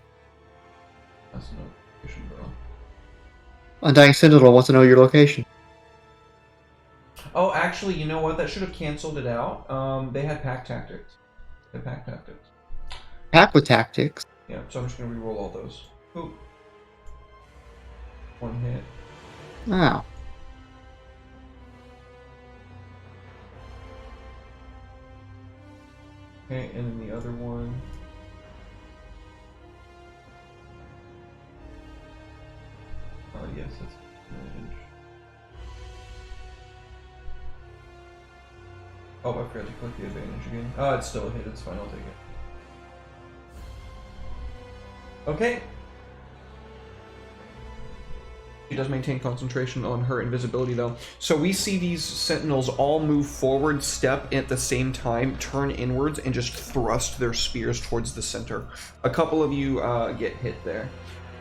Last known location, bro. Undying Sentinel wants to know your location. Oh, actually, you know what? That should have canceled it out. They had pack tactics. They had pack tactics. Pack with tactics. Yeah, so I'm just going to re-roll all those. Oop. 1 hit. Wow. Okay, and then the other one. Oh, yes, that's advantage. Oh, I forgot to click the advantage again. Oh, it's still a hit. It's fine. I'll take it. Okay. She does maintain concentration on her invisibility, though. So we see these sentinels all move forward, step at the same time, turn inwards, and just thrust their spears towards the center. A couple of you get hit there.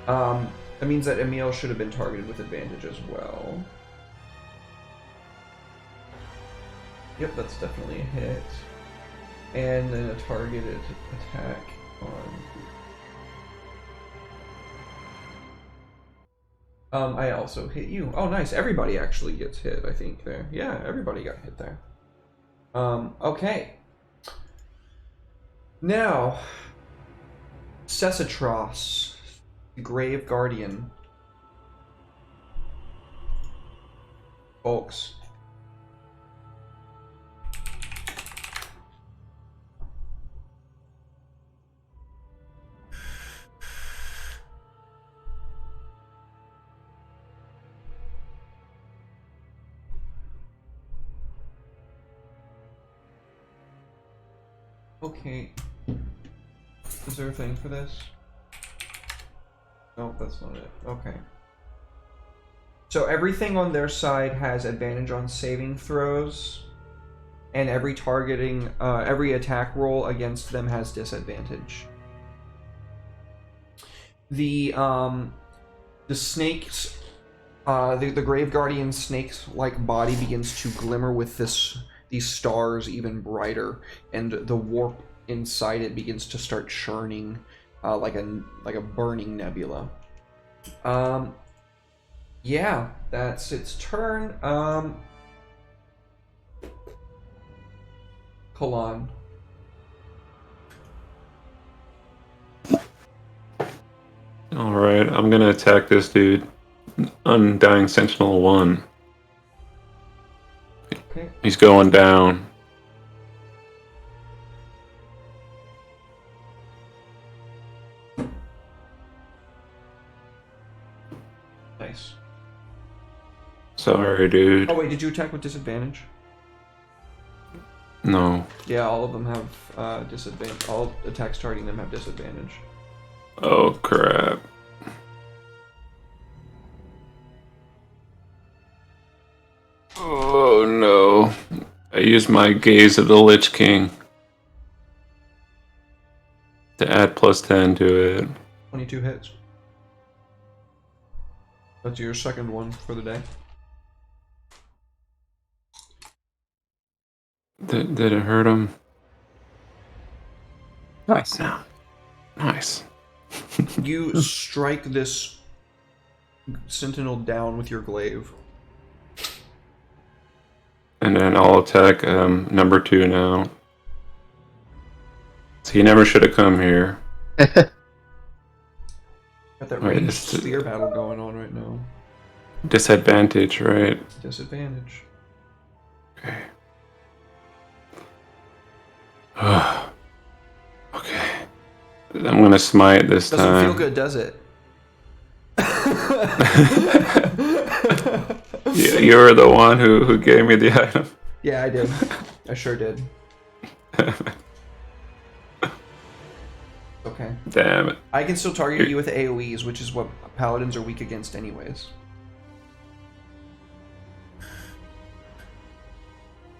That means that Emil should have been targeted with advantage as well. Yep, that's definitely a hit. And then a targeted attack on... I also hit you. Oh, nice. Everybody actually gets hit, I think, there. Yeah, everybody got hit there. Okay. Now, Cessatros, the Grave Guardian. Folks. Okay. Is there a thing for this? Nope, that's not it. Okay. So everything on their side has advantage on saving throws, and every every attack roll against them has disadvantage. The snakes, the Grave Guardian snake-like body begins to glimmer with these stars even brighter, and the warp inside it begins to start churning like a burning nebula. Yeah, that's its turn. Kalan. Alright, I'm gonna attack this dude. Undying Sentinel 1. Okay. He's going down. Nice. Sorry, dude. Oh wait, did you attack with disadvantage? No. Yeah, all of them have disadvantage. All attacks targeting them have disadvantage. Oh, crap. Oh, no. I used my Gaze of the Lich King. plus 10 to it. 22 hits. That's your second one for the day. Did it hurt him? Nice. No. Nice. You strike this sentinel down with your glaive. And then I'll attack number 2 now. So he never should have come here. Got that Right, ranged it's- spear battle going on right now. Disadvantage, right? Disadvantage. Okay. Okay. I'm gonna smite this Doesn't time. feel good, does it? You're the one who gave me the item. Yeah, I did. I sure did. Okay. Damn it. I can still target you with AoEs, which is what paladins are weak against anyways.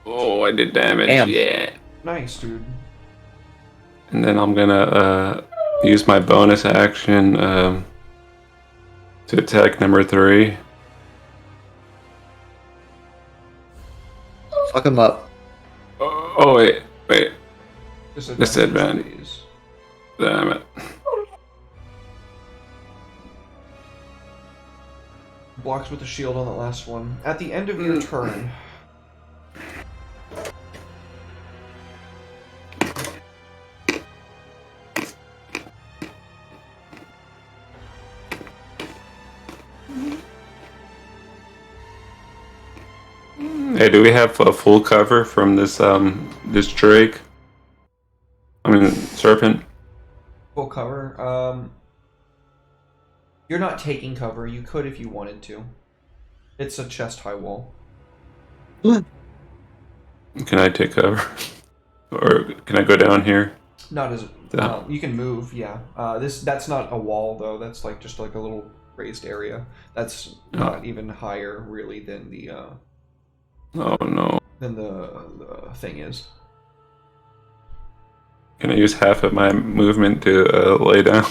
Oh, I did damage. Damn. Yeah. Nice, dude. And then I'm gonna use my bonus action to attack number 3. Fuck him up. Oh wait. Disadvantage. Please. Damn it. Blocks with the shield on that last one. At the end of your turn, Hey, do we have a full cover from this this Drake? I mean serpent. full cover. You're not taking cover. You could if you wanted to. It's a chest-high wall. Can I take cover? Or can I go down here? Not as you can move. Yeah. That's not a wall though. That's like just like a little raised area. That's not even higher really than the Oh no. the thing is. Can I use half of my movement to lay down?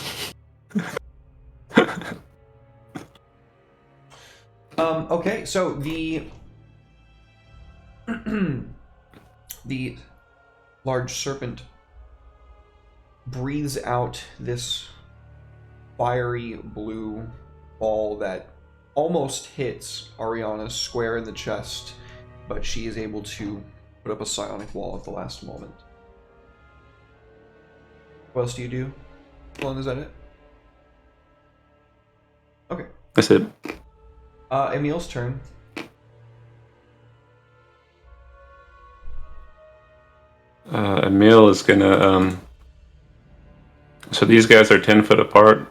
Okay, so the the large serpent breathes out this fiery blue ball that almost hits Ariana square in the chest, but she is able to put up a psionic wall at the last moment. What else do you do? How long is that it? Okay. That's it. Emil's turn. Emil is gonna so these guys are 10 foot apart.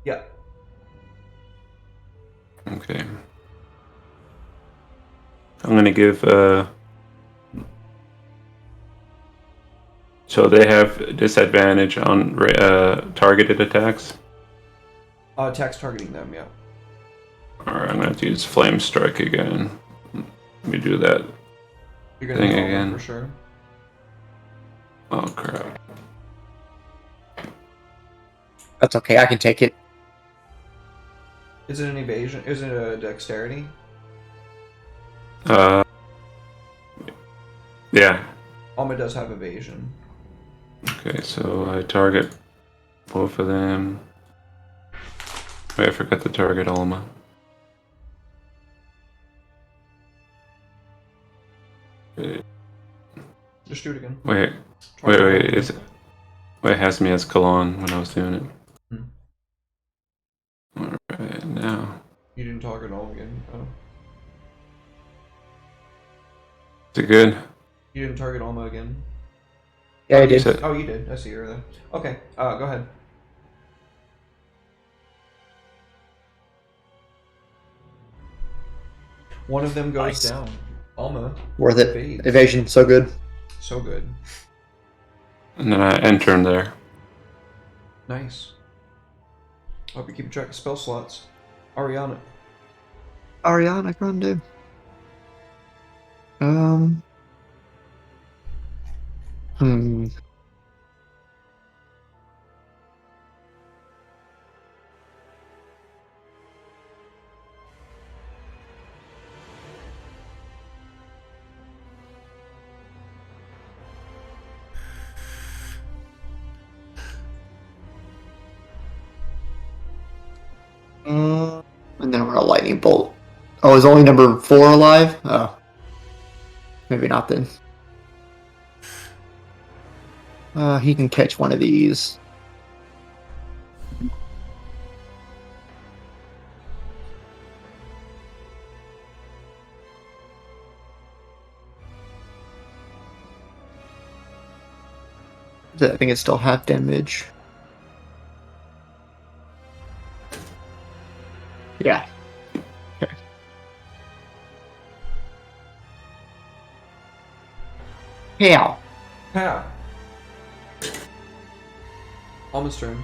Yeah. Okay. I'm gonna give so they have disadvantage on targeted attacks. Attacks targeting them, yeah. Alright, I'm gonna have to use Flame Strike again. Let me do that. You're gonna Thing hit all again. them for sure. Oh crap. That's okay. I can take it. Is it an evasion? Is it a dexterity? Yeah. Alma does have evasion. Okay, so I target both of them. Wait, I forgot to target Alma. Wait, Just do it again. wait, Try to wait, hold is it? Wait, it has me as Kalon when I was doing it. Alright, now. You didn't target all again. Oh. Is it good? You didn't target Alma again. Yeah, I did. So- Oh, you did. I see her there. Okay. Go ahead. One of them goes Nice. down. Alma. Worth it. Evades. Evasion, so good. So good. And then I enter in there. Nice. Hope you're keeping track of spell slots. Ariana. Ariana Grande. And then I'm gonna lightning bolt. Oh, is only number 4 alive? Oh. Maybe not then. He can catch one of these. I think it's still half damage. Yeah. Okay. How? Ha! Almost turn.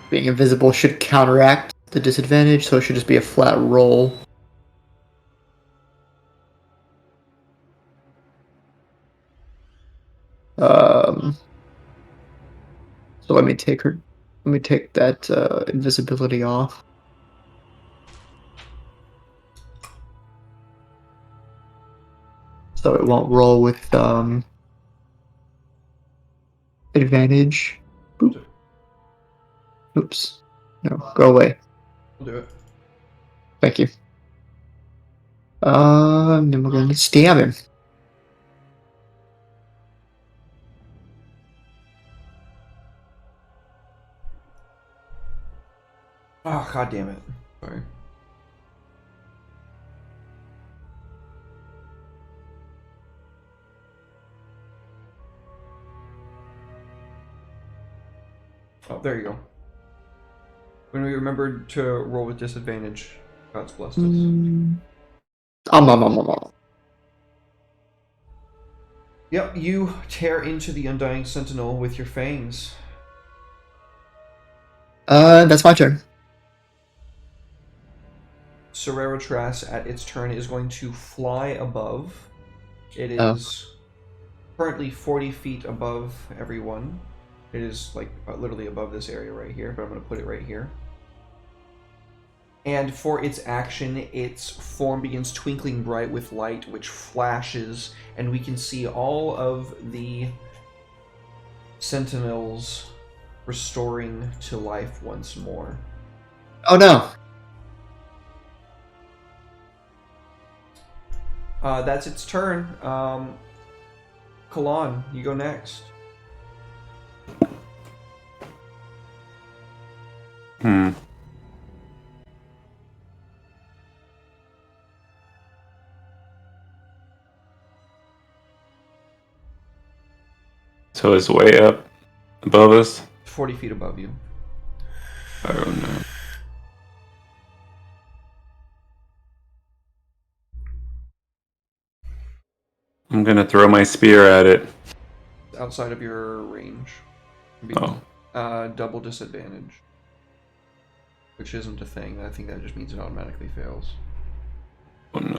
Being invisible should counteract the disadvantage, so it should just be a flat roll. So let me take that invisibility off. So it won't roll with advantage. Boop. Oops. No, go away. We'll do it. Thank you. Then we're going to stab him. Oh, god damn it. Sorry. Oh, there you go. When we remembered to roll with disadvantage, God's blessed us. Yep, you tear into the Undying Sentinel with your fangs. That's my turn. Cereratras at its turn is going to fly above. It is currently 40 feet above everyone. It is like literally above this area right here, but I'm going to put it right here. And for its action, its form begins twinkling bright with light, which flashes, and we can see all of the sentinels restoring to life once more. Oh no. That's its turn. Kalan, you go next. So it's way up above us? 40 feet above you. Oh no. I'm gonna throw my spear at it. Outside of your range. Oh. Double disadvantage. Which isn't a thing. I think that just means it automatically fails. Oh no.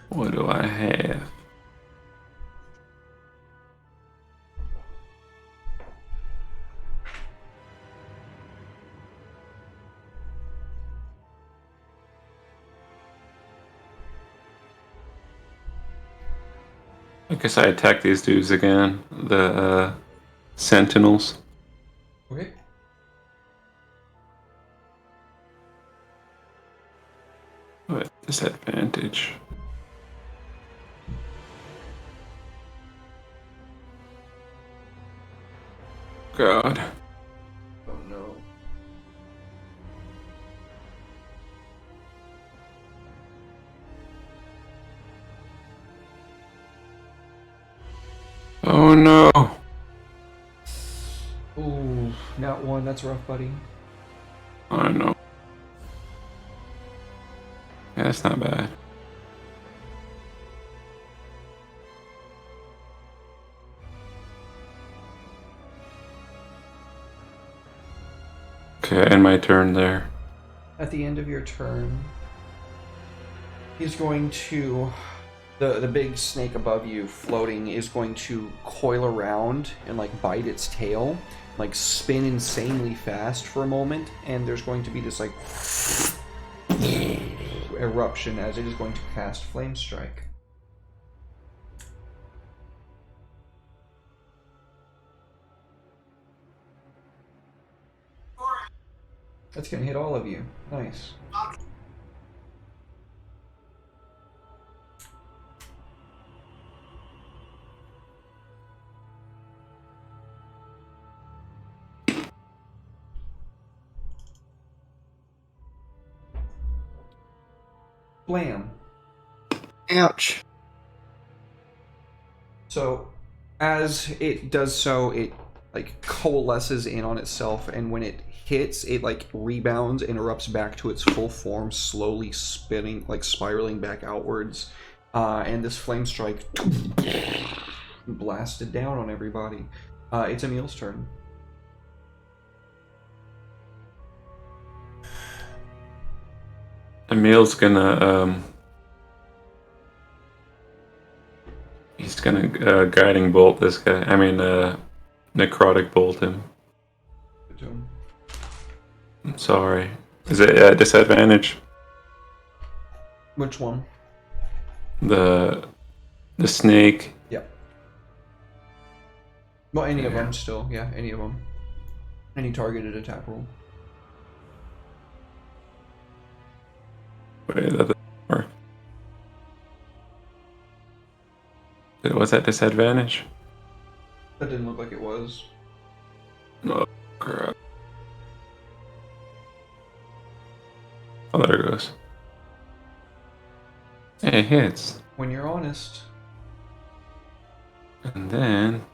What do I have? I guess I attack these dudes again. The sentinels. Okay. What disadvantage? God. Oh no. Oh no. Ooh, not one. That's rough, buddy. Oh no. Yeah, that's not bad. Okay, end my turn there. At the end of your turn, he's going to... The big snake above you floating is going to coil around and like bite its tail, like spin insanely fast for a moment, and there's going to be this like eruption as it is going to cast Flame Strike. That's gonna hit all of you. Nice. Blam. Ouch. So, as it does so, it like coalesces in on itself, and when it hits, it like rebounds and erupts back to its full form, slowly spinning, like spiraling back outwards. And this flame strike blasted down on everybody. It's Emil's turn. Emil's gonna he's gonna guiding bolt this guy. I mean, necrotic bolt him. Good to him. I'm sorry. Is it at disadvantage? Which one? The snake. Yep. Well, any of Yeah. them still. Yeah, any of them. Any targeted attack roll. Wait, that doesn't work. Was that disadvantage? That didn't look like it was. Oh crap! Oh, there it goes. It hits, When you're honest. and then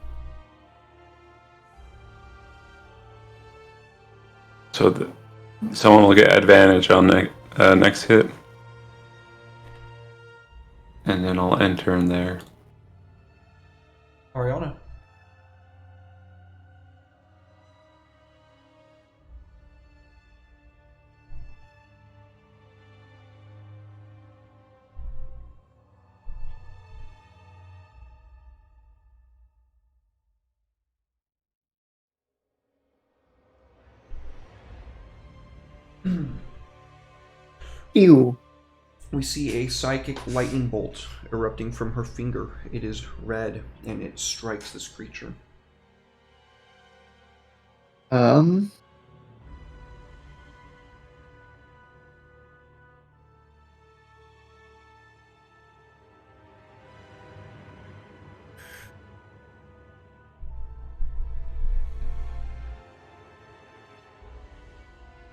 so someone will get advantage on the next hit, and then I'll enter in there. Ariana. Ew. We see a psychic lightning bolt erupting from her finger. It is red, and it strikes this creature.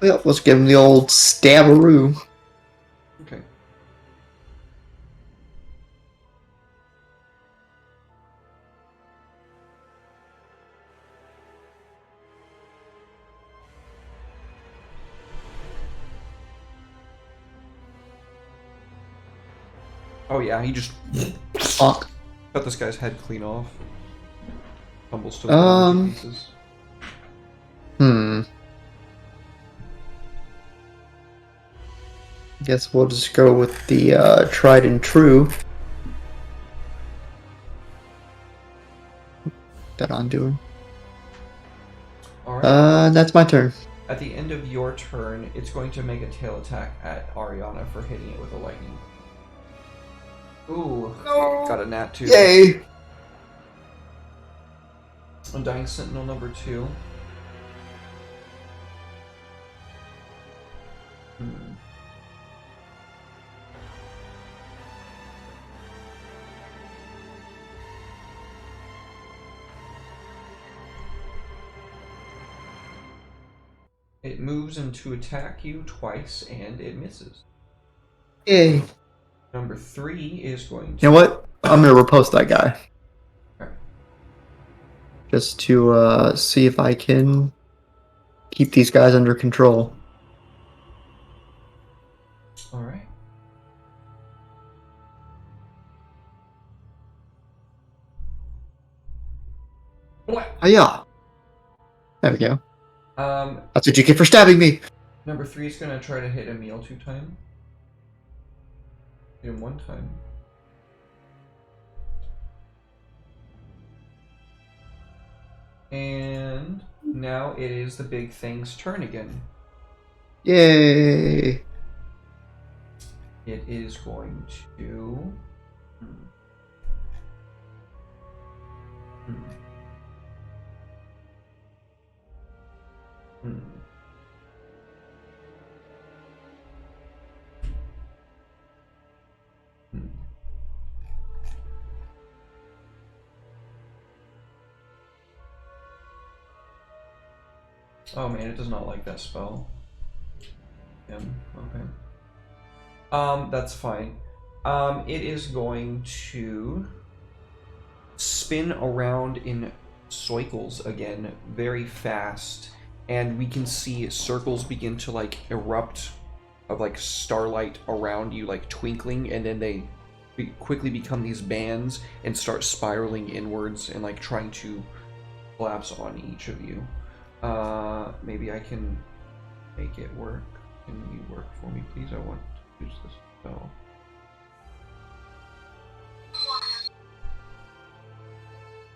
Well, let's give him the old stabberoo. Okay. Oh yeah, he just Fuck. cut this guy's head clean off. Tumbles to the ground in pieces. Guess we'll just go with the tried and true. That I'm doing. Alright. That's my turn. At the end of your turn, it's going to make a tail attack at Ariana for hitting it with a lightning. Ooh, got a nat 2. Yay! Undying Sentinel number 2. It moves in to attack you twice, and it misses. Yay! Number 3 is going to... You know what? I'm gonna repost that guy. Okay. Just to see if I can keep these guys under control. Alright. Oh yeah. There we go. Um, That's what you get for stabbing me. Number 3 is going to try to hit Emil 2 times. Hit him 1 time. And now it is the big thing's turn again. Yay! It is going to... Oh man, it does not like that spell. Okay. That's fine. It is going to spin around in circles again, very fast, and we can see circles begin to like erupt of like starlight around you, like twinkling, and then they quickly become these bands and start spiraling inwards and like trying to collapse on each of you. Maybe I can make it work. Can you work for me, please? I want to use this spell.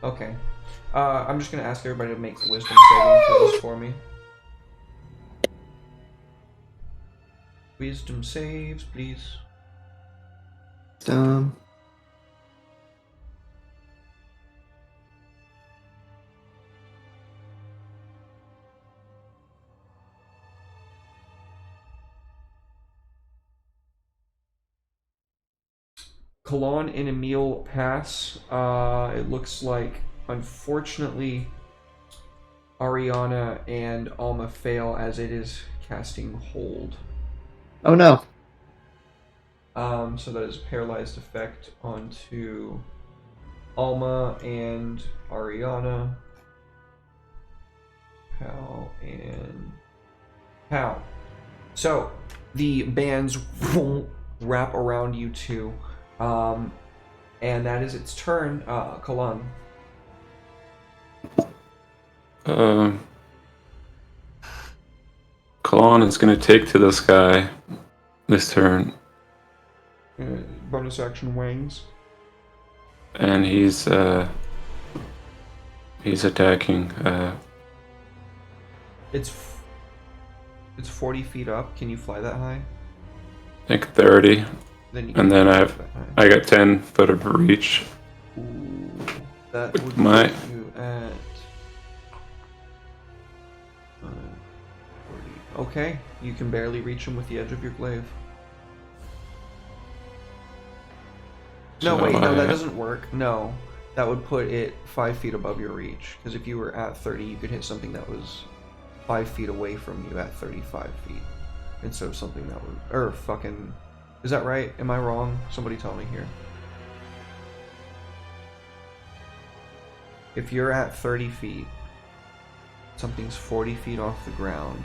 Okay. I'm just gonna ask everybody to make wisdom saving throws for me. Wisdom saves, please. Kalon and Emil pass. It looks like, unfortunately, Ariana and Alma fail as it is casting hold. Oh no. So that is paralyzed effect onto Alma and Ariana. Pow and Pow. So the bands wrap around you two. And that is its turn, Kalon. Kalon is going to take to this guy this turn, Bonus action wings. and he's attacking. It's 40 feet up. Can you fly that high? I think 30, Then you and then fly that high. I got 10 foot of reach. Ooh, that would My- put you at 40. Okay, you can barely reach him with the edge of your glaive. No, So wait, no, that I- doesn't work. No, that would put it 5 feet above your reach. Because if you were at 30, you could hit something that was 5 feet away from you at 35 feet. Instead of something that was... Or fucking... Is that right? Am I wrong? Somebody tell me here. If you're at 30 feet, something's 40 feet off the ground.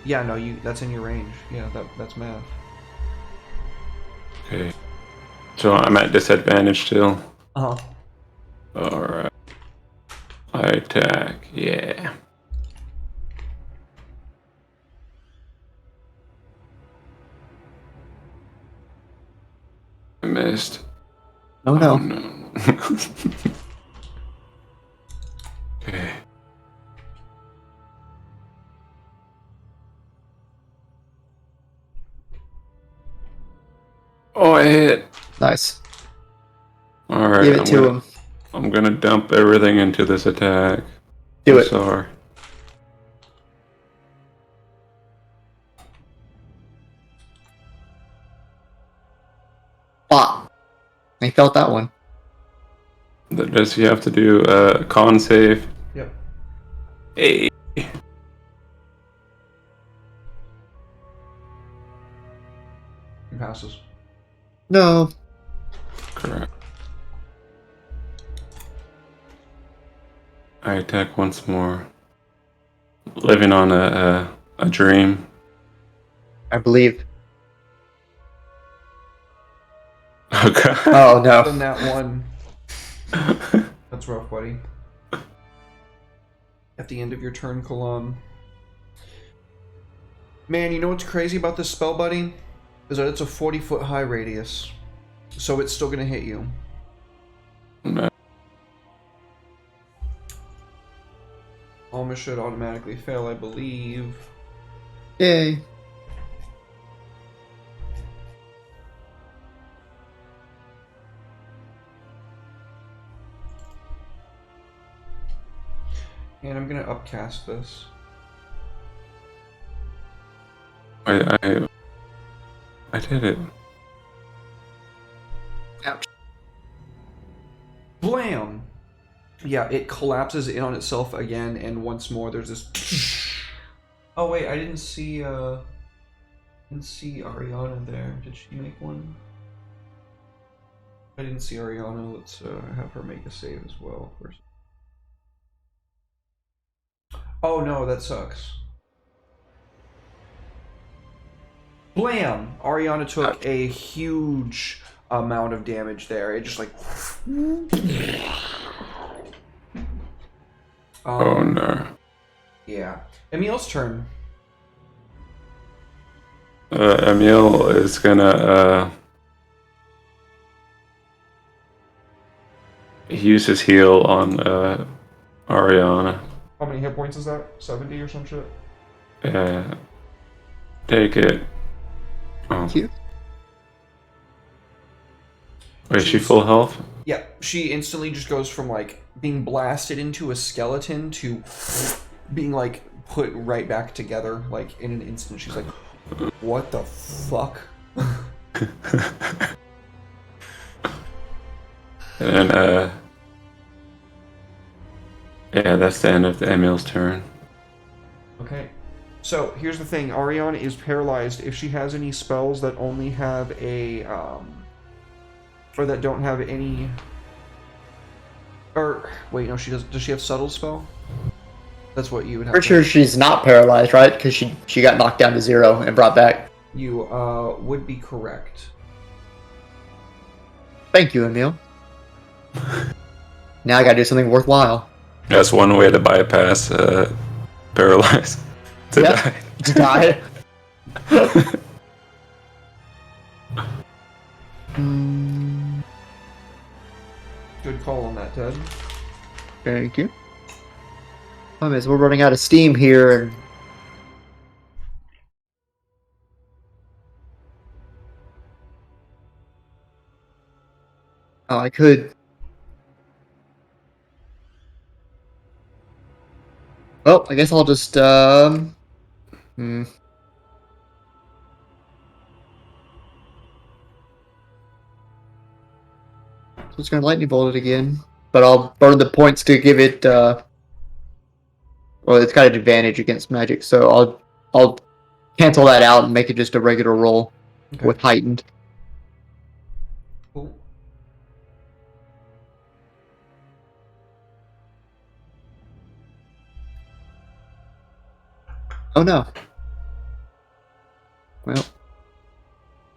Yeah, no, that's in your range. Yeah, that's math. Okay. So I'm at disadvantage still. Uh-huh. Alright. I attack. Yeah. I missed. Oh no. Oh no. Okay. Oh, I hit. Nice. Alright. Give it to him. I'm gonna dump everything into this attack. Do I'm it. Sorry. Ah. I felt that one. Does you have to do a con save? Yep. Hey. He passes. No. Correct. I attack once more. Living on a dream. I believe. Oh god. Oh no. Then that one. That's rough, buddy. At the end of your turn, Kalon. Man, you know what's crazy about this spell, buddy? Is that it's a 40-foot high radius. So it's still gonna hit you. No. Alma should automatically fail, I believe. Yay. And I'm gonna upcast this. I did it. Ouch. Blam! Yeah, it collapses in on itself again, and once more there's this. Oh wait, I didn't see Ariana there. Did she make one? I didn't see Ariana. Let's have her make a save as well first. Oh no, that sucks. Blam! Ariana took a huge amount of damage there. It just like. Oh no. Yeah. Emil's turn. Emil is gonna use his heal on Ariana. How many hit points is that? 70 or some shit? Take it. Oh. Thank you. Wait, is she full health? Yeah, she instantly just goes from like being blasted into a skeleton to being like put right back together like in an instant. She's like, what the fuck? And yeah, that's the end of the Emil's turn. Okay. So here's the thing, Ariana is paralyzed. If she has any spells that only have a or that don't have any, or wait, no, she does. Does she have subtle spell? That's what you would have. Pretty sure she's not paralyzed, right? Because she got knocked down to 0 and brought back. You would be correct. Thank you, Emil. Now I gotta do something worthwhile. That's one way to bypass paralyze. To Yep. die. To die. Good call on that, Ted. Thank you. Problem is, we're running out of steam here, and oh, I could. Well, I guess I'll just So it's gonna lightning bolt it again, but I'll burn the points to give it. Well, it's got an advantage against magic, so I'll cancel that out and make it just a regular roll with heightened. Cool. Oh no. Well,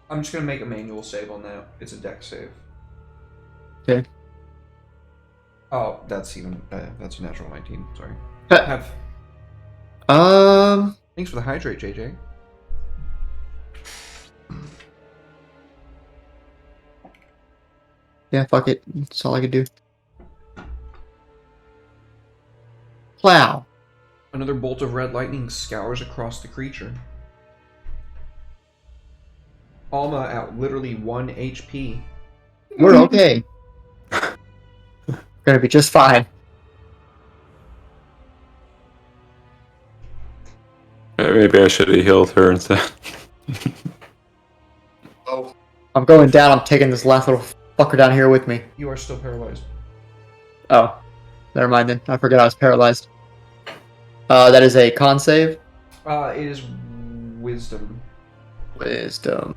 I'm just gonna make a manual save on that. It's a deck save. okay. Oh, that's even. That's a natural 19. Sorry. Huh. Have. Thanks for the hydrate, JJ. Yeah, fuck it. That's all I could do. Plow. Another bolt of red lightning scours across the creature. Alma at literally 1 HP. We're okay. Gonna be just fine. Maybe I should have healed her instead. Oh. I'm going down. I'm taking this last little fucker down here with me. You are still paralyzed. Oh. Never mind then. I forgot I was paralyzed. That is a con save. It is wisdom. Wisdom.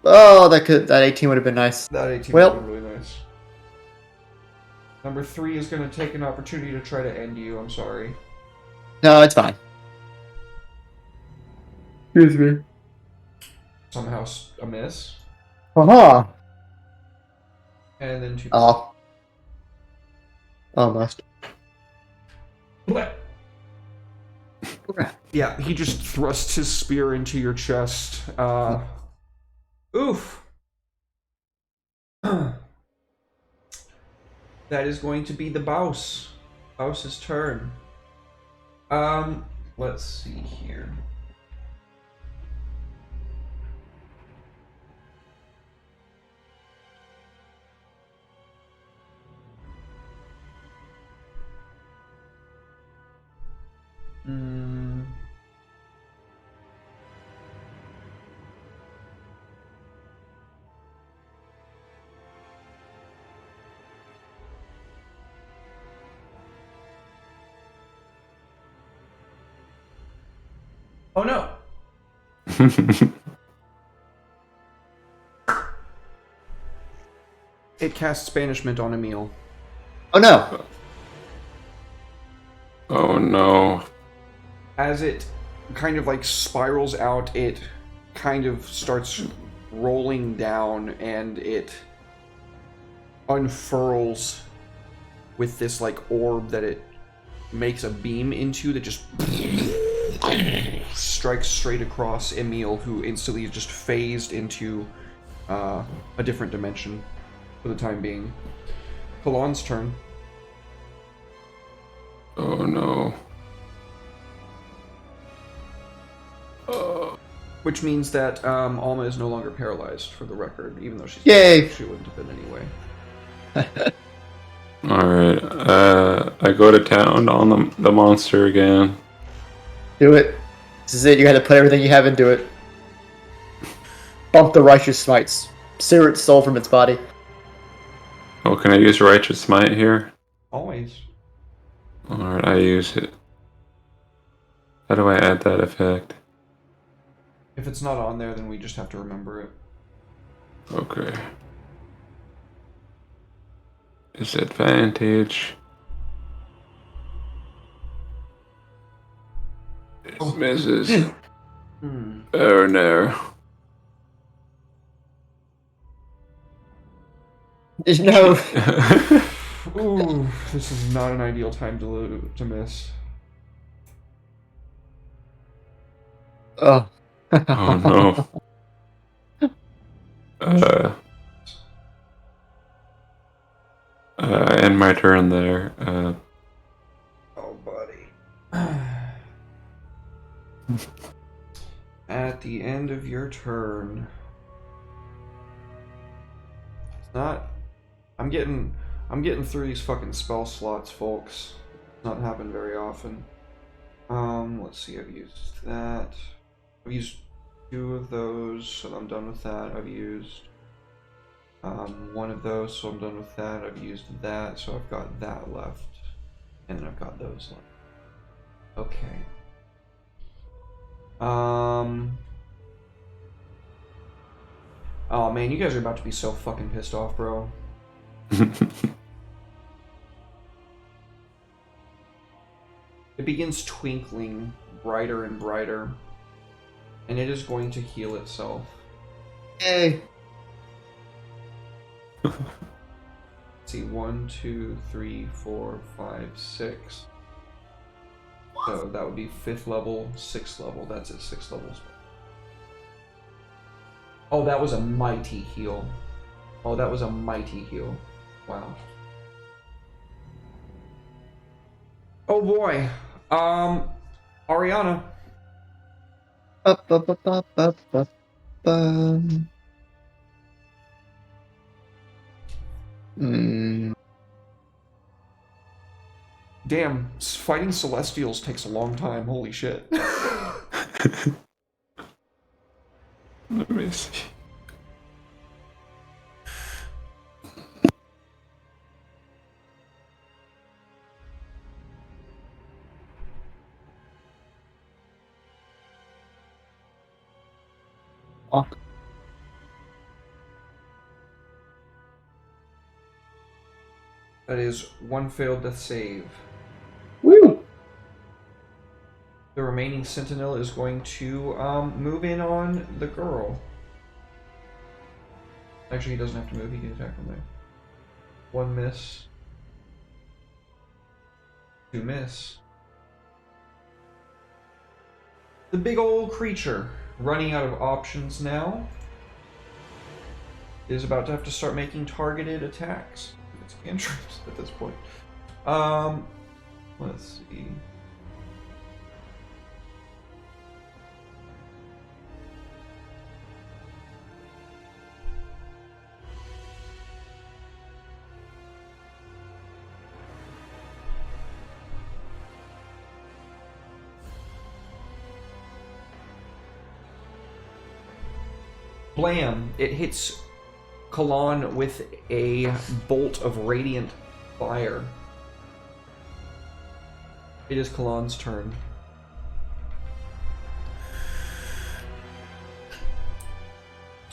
Oh, that 18 would have been nice. That 18 Well- would be really nice. Number 3 is going to take an opportunity to try to end you. I'm sorry. No, it's fine. Excuse me. Somehow a miss. Haha. And then 2. Oh. Almost. Yeah, he just thrusts his spear into your chest. Oof. That is going to be the Baus. Baus's turn. Let's see here. Oh no! It casts banishment on Emil. Oh no! Oh no. As it kind of like spirals out, it kind of starts rolling down and it unfurls with this like orb that it makes a beam into that just strikes straight across Emil, who instantly is just phased into a different dimension for the time being. Kalan's turn. Oh no. Which means that Alma is no longer paralyzed, for the record, even though she wouldn't have been anyway. Alright, I go to town on the monster again. Do it. This is it. You had to put everything you have into it. Bump the righteous smites. Sear its soul from its body. Oh, can I use Righteous Smite here? Always. Alright, I use it. How do I add that effect? If it's not on there, then we just have to remember it. Okay. Disadvantage. It misses. Oh no. There's no. Ooh, this is not an ideal time to miss. Oh. Oh no. I end my turn there. Oh, buddy. At the end of your turn. It's not. I'm getting through these fucking spell slots, folks. It's not happened very often. Let's see, I've used that. I've used 2 of those, so I'm done with that. I've used 1 of those, so I'm done with that. I've used that, so I've got that left. And then I've got those left. Okay. Oh man, you guys are about to be so fucking pissed off, bro. It begins twinkling brighter and brighter, and it is going to heal itself. Yay. Let's see, 1, 2, 3, 4, 5, 6. So that would be 5th level, 6th level. That's it, 6 levels. Oh, that was a mighty heal. Oh, that was a mighty heal. Wow. Oh boy. Ariana. Damn, fighting Celestials takes a long time. Holy shit. Let me see. That is 1 failed death save. Woo! The remaining sentinel is going to move in on the girl. Actually, he doesn't have to move. He can attack from there. 1 miss. 2 miss. The big old creature, running out of options now, is about to have to start making targeted attacks. It's cantrips at this point. Let's see. Blam! It hits Kalan with a bolt of radiant fire. It is Kalan's turn.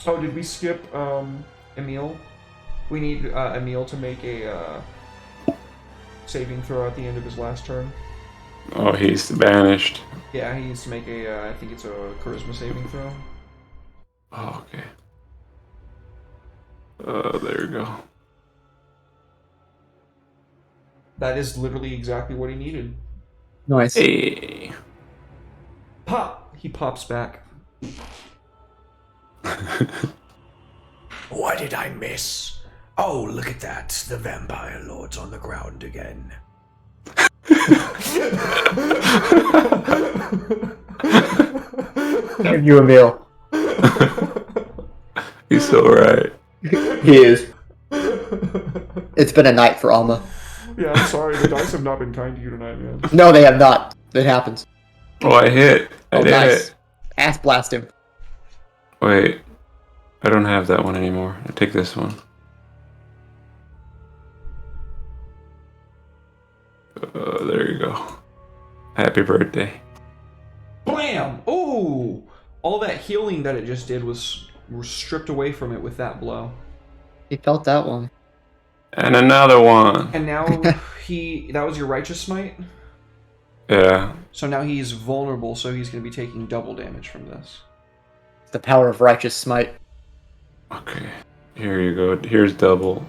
Oh, did we skip Emil? We need Emil to make a saving throw at the end of his last turn. Oh, he's banished. Yeah, he needs to make a, I think it's a charisma saving throw. Oh, okay. There we go. That is literally exactly what he needed. Nice. Hey. Pop! He pops back. What did I miss? Oh, look at that. The vampire lord's on the ground again. Give you a meal. He's so right. He is. It's been a night for Alma. Yeah, I'm sorry. The dice have not been kind to you tonight, man. No, they have not. It happens. Oh, I hit. I did nice. it. Ass blast him. Wait. I don't have that one anymore. I take this one. There you go. Happy birthday. Blam! Ooh! All that healing that it just did was stripped away from it with that blow. He felt that one. And another one. And now that was your righteous smite? Yeah. So now he's vulnerable, so he's going to be taking double damage from this. The power of righteous smite. Okay. Here you go. Here's double.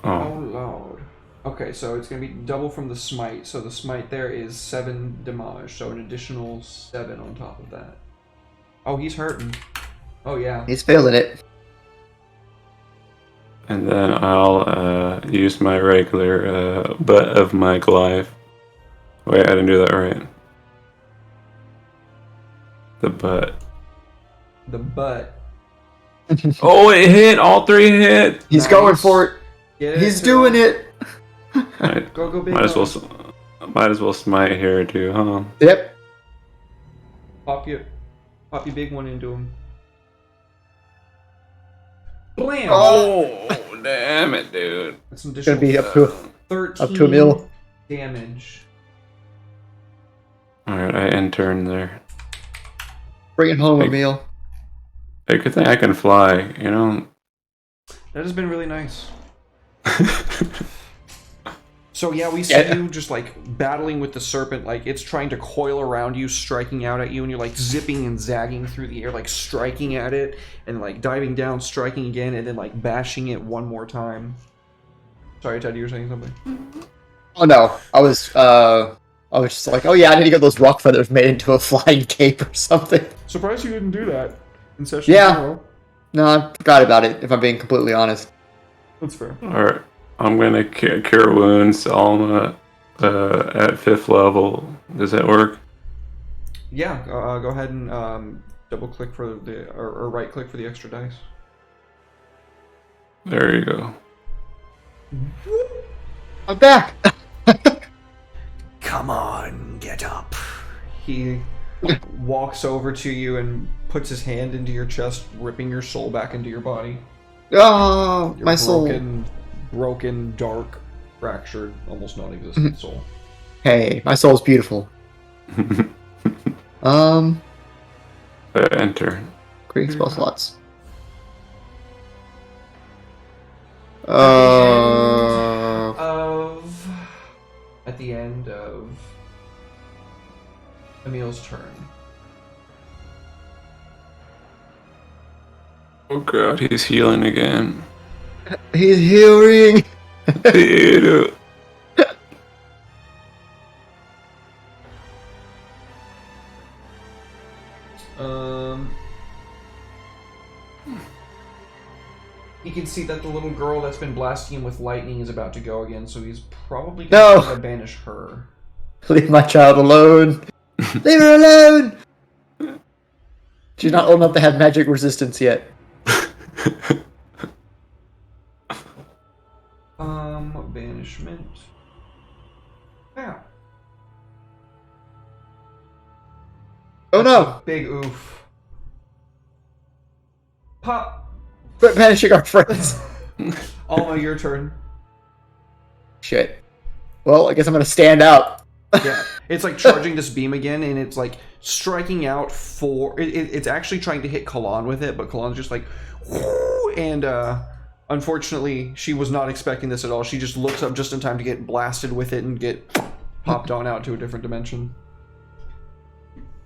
Oh, Oh. Lord. Okay, so it's going to be double from the smite. So the smite there is 7 damage, so an additional 7 on top of that. Oh, he's hurting. Oh, yeah. He's feeling it. And then I'll use my regular butt of my Goliath. Wait, I didn't do that right. The butt. The butt. Oh, it hit! All 3 hit! He's Nice. going for it. Get it He's to- doing it. Right. Go big. Might as guns. well smite here too, huh? Yep. Pop your big one into him. Blam! Oh, damn it, dude. That's an It's gonna additional be up to 13 a mil. damage. Alright, I intern there. Bring it home, Hey. Emil. Hey, good thing I can fly, you know? That has been really nice. So yeah, we see Yeah. you just like battling with the serpent, like it's trying to coil around you, striking out at you, and you're like zipping and zagging through the air, like striking at it, and like diving down, striking again, and then like bashing it one more time. Sorry, Ted, you were saying something? Oh no, I was just like, oh yeah, I need to get those rock feathers made into a flying cape or something. Surprised you didn't do that in session Yeah. 0. No, I forgot about it, if I'm being completely honest. That's fair. Alright, I'm gonna cure wounds Alma at 5th level. Does that work? Yeah, go ahead and double click for the or right click for the extra dice. There you go. I'm back! Come on, get up. He walks over to you and puts his hand into your chest, ripping your soul back into your body. Oh, Your my soul. broken, dark, fractured, almost non-existent soul. Hey, my soul's beautiful. Enter. Creating spell slots. At the end of Emil's turn. Oh god, he's healing again. He's healing! Dude. You can see that the little girl that's been blasting him with lightning is about to go again, so he's probably No. going to banish her. Leave my child alone! Leave her alone! She's not old enough to have magic resistance yet. Banishment. Yeah. Oh no! Big oof. Pop. Quit banishing our friends! Alma, your turn. Shit. Well, I guess I'm gonna stand up. Yeah. It's like charging this beam again, and it's like striking out for. It's actually trying to hit Kalan with it, but Kalan's just like, whoo, and unfortunately, she was not expecting this at all. She just looks up just in time to get blasted with it and get popped on out to a different dimension.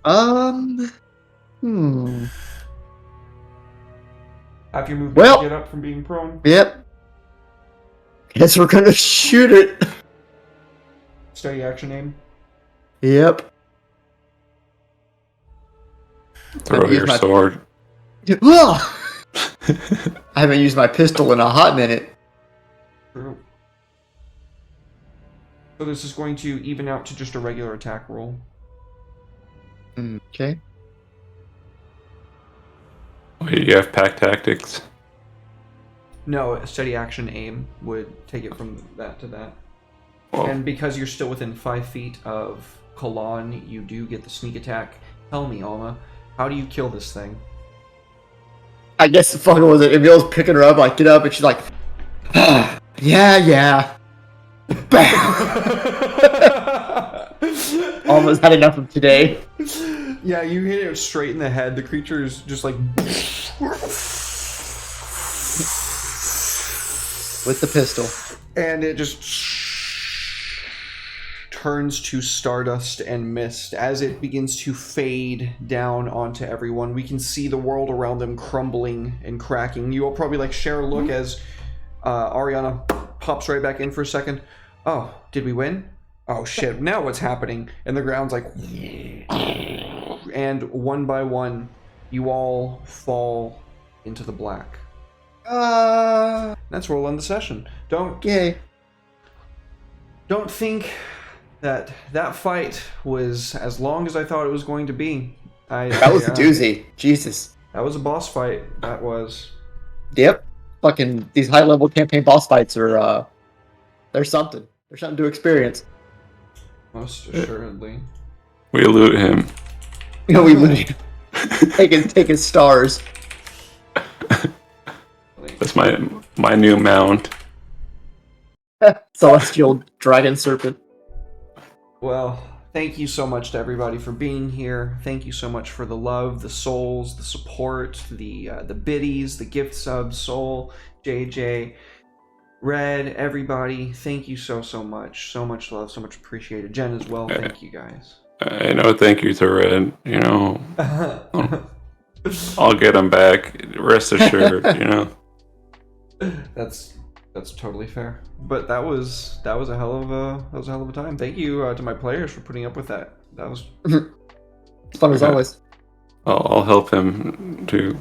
Have your movement Well- to get up from being prone. Yep. Guess we're gonna shoot it. Steady action aim. Yep. Throw Use your my- sword. Ugh! I haven't used my pistol in a hot minute. True. So this is going to even out to just a regular attack roll. Okay. Wait, you have pack tactics? No, a steady action aim would take it from that to that. Well, And because you're still within 5 feet of Kalan, you do get the sneak attack. Tell me, Alma, how do you kill this thing? I guess the fucking was it. Emil's picking her up, like, get up, and she's like, yeah. Almost had enough of today. Yeah, you hit it straight in the head. The creature is just like... With the pistol. And it just turns to stardust and mist as it begins to fade down onto everyone. We can see the world around them crumbling and cracking. You all probably like share a look as Ariana pops right back in for a second. Oh, did we win? Oh shit, now what's happening? And the ground's like... And one by one, you all fall into the black. That's where we'll end the session. Yay. Don't think that fight was as long as I thought it was going to be. That was a doozy. Jesus. That was a boss fight. That was. Yep. Fucking these high level campaign boss fights are they're something. They're something to experience. Most assuredly. we loot him. You know, we literally taking stars. That's my new mount. Celestial dragon serpent. Well, thank you so much to everybody for being here. Thank you so much for the love, the souls, the support, the biddies, the gift subs, Soul, JJ, Red, everybody. Thank you so much. So much love, so much appreciated. Jen as well. Thank you guys. I know. Thank you to Red. You know, I'll get him back. Rest assured. You know. That's totally fair. But that was a hell of a time. Thank you to my players for putting up with that. That was Fun as always. I'll help him too.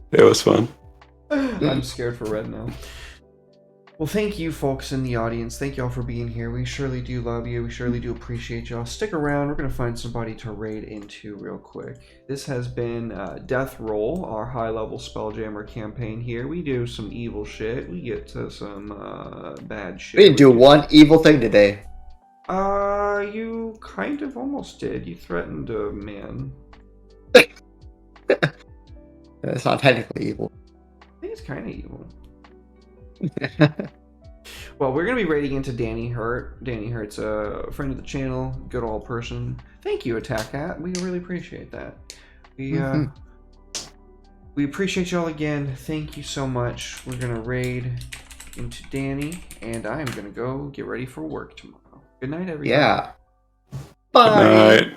It was fun. I'm scared for Red now. Well, thank you folks in the audience. Thank y'all for being here. We surely do love you. We surely do appreciate y'all. Stick around. We're going to find somebody to raid into real quick. This has been Death Roll, our high-level Spelljammer campaign here. We do some evil shit. We get to some bad shit. We didn't do one evil thing today. You kind of almost did. You threatened a man. It's not technically evil. I think it's kind of evil. Well, we're going to be raiding into Danny Hurt. Danny Hurt's a friend of the channel, good old person. Thank you, Attack Cat. We really appreciate that. We appreciate y'all again. Thank you so much. We're going to raid into Danny, and I'm going to go get ready for work tomorrow. Good night, everybody. Yeah. Good Bye. night.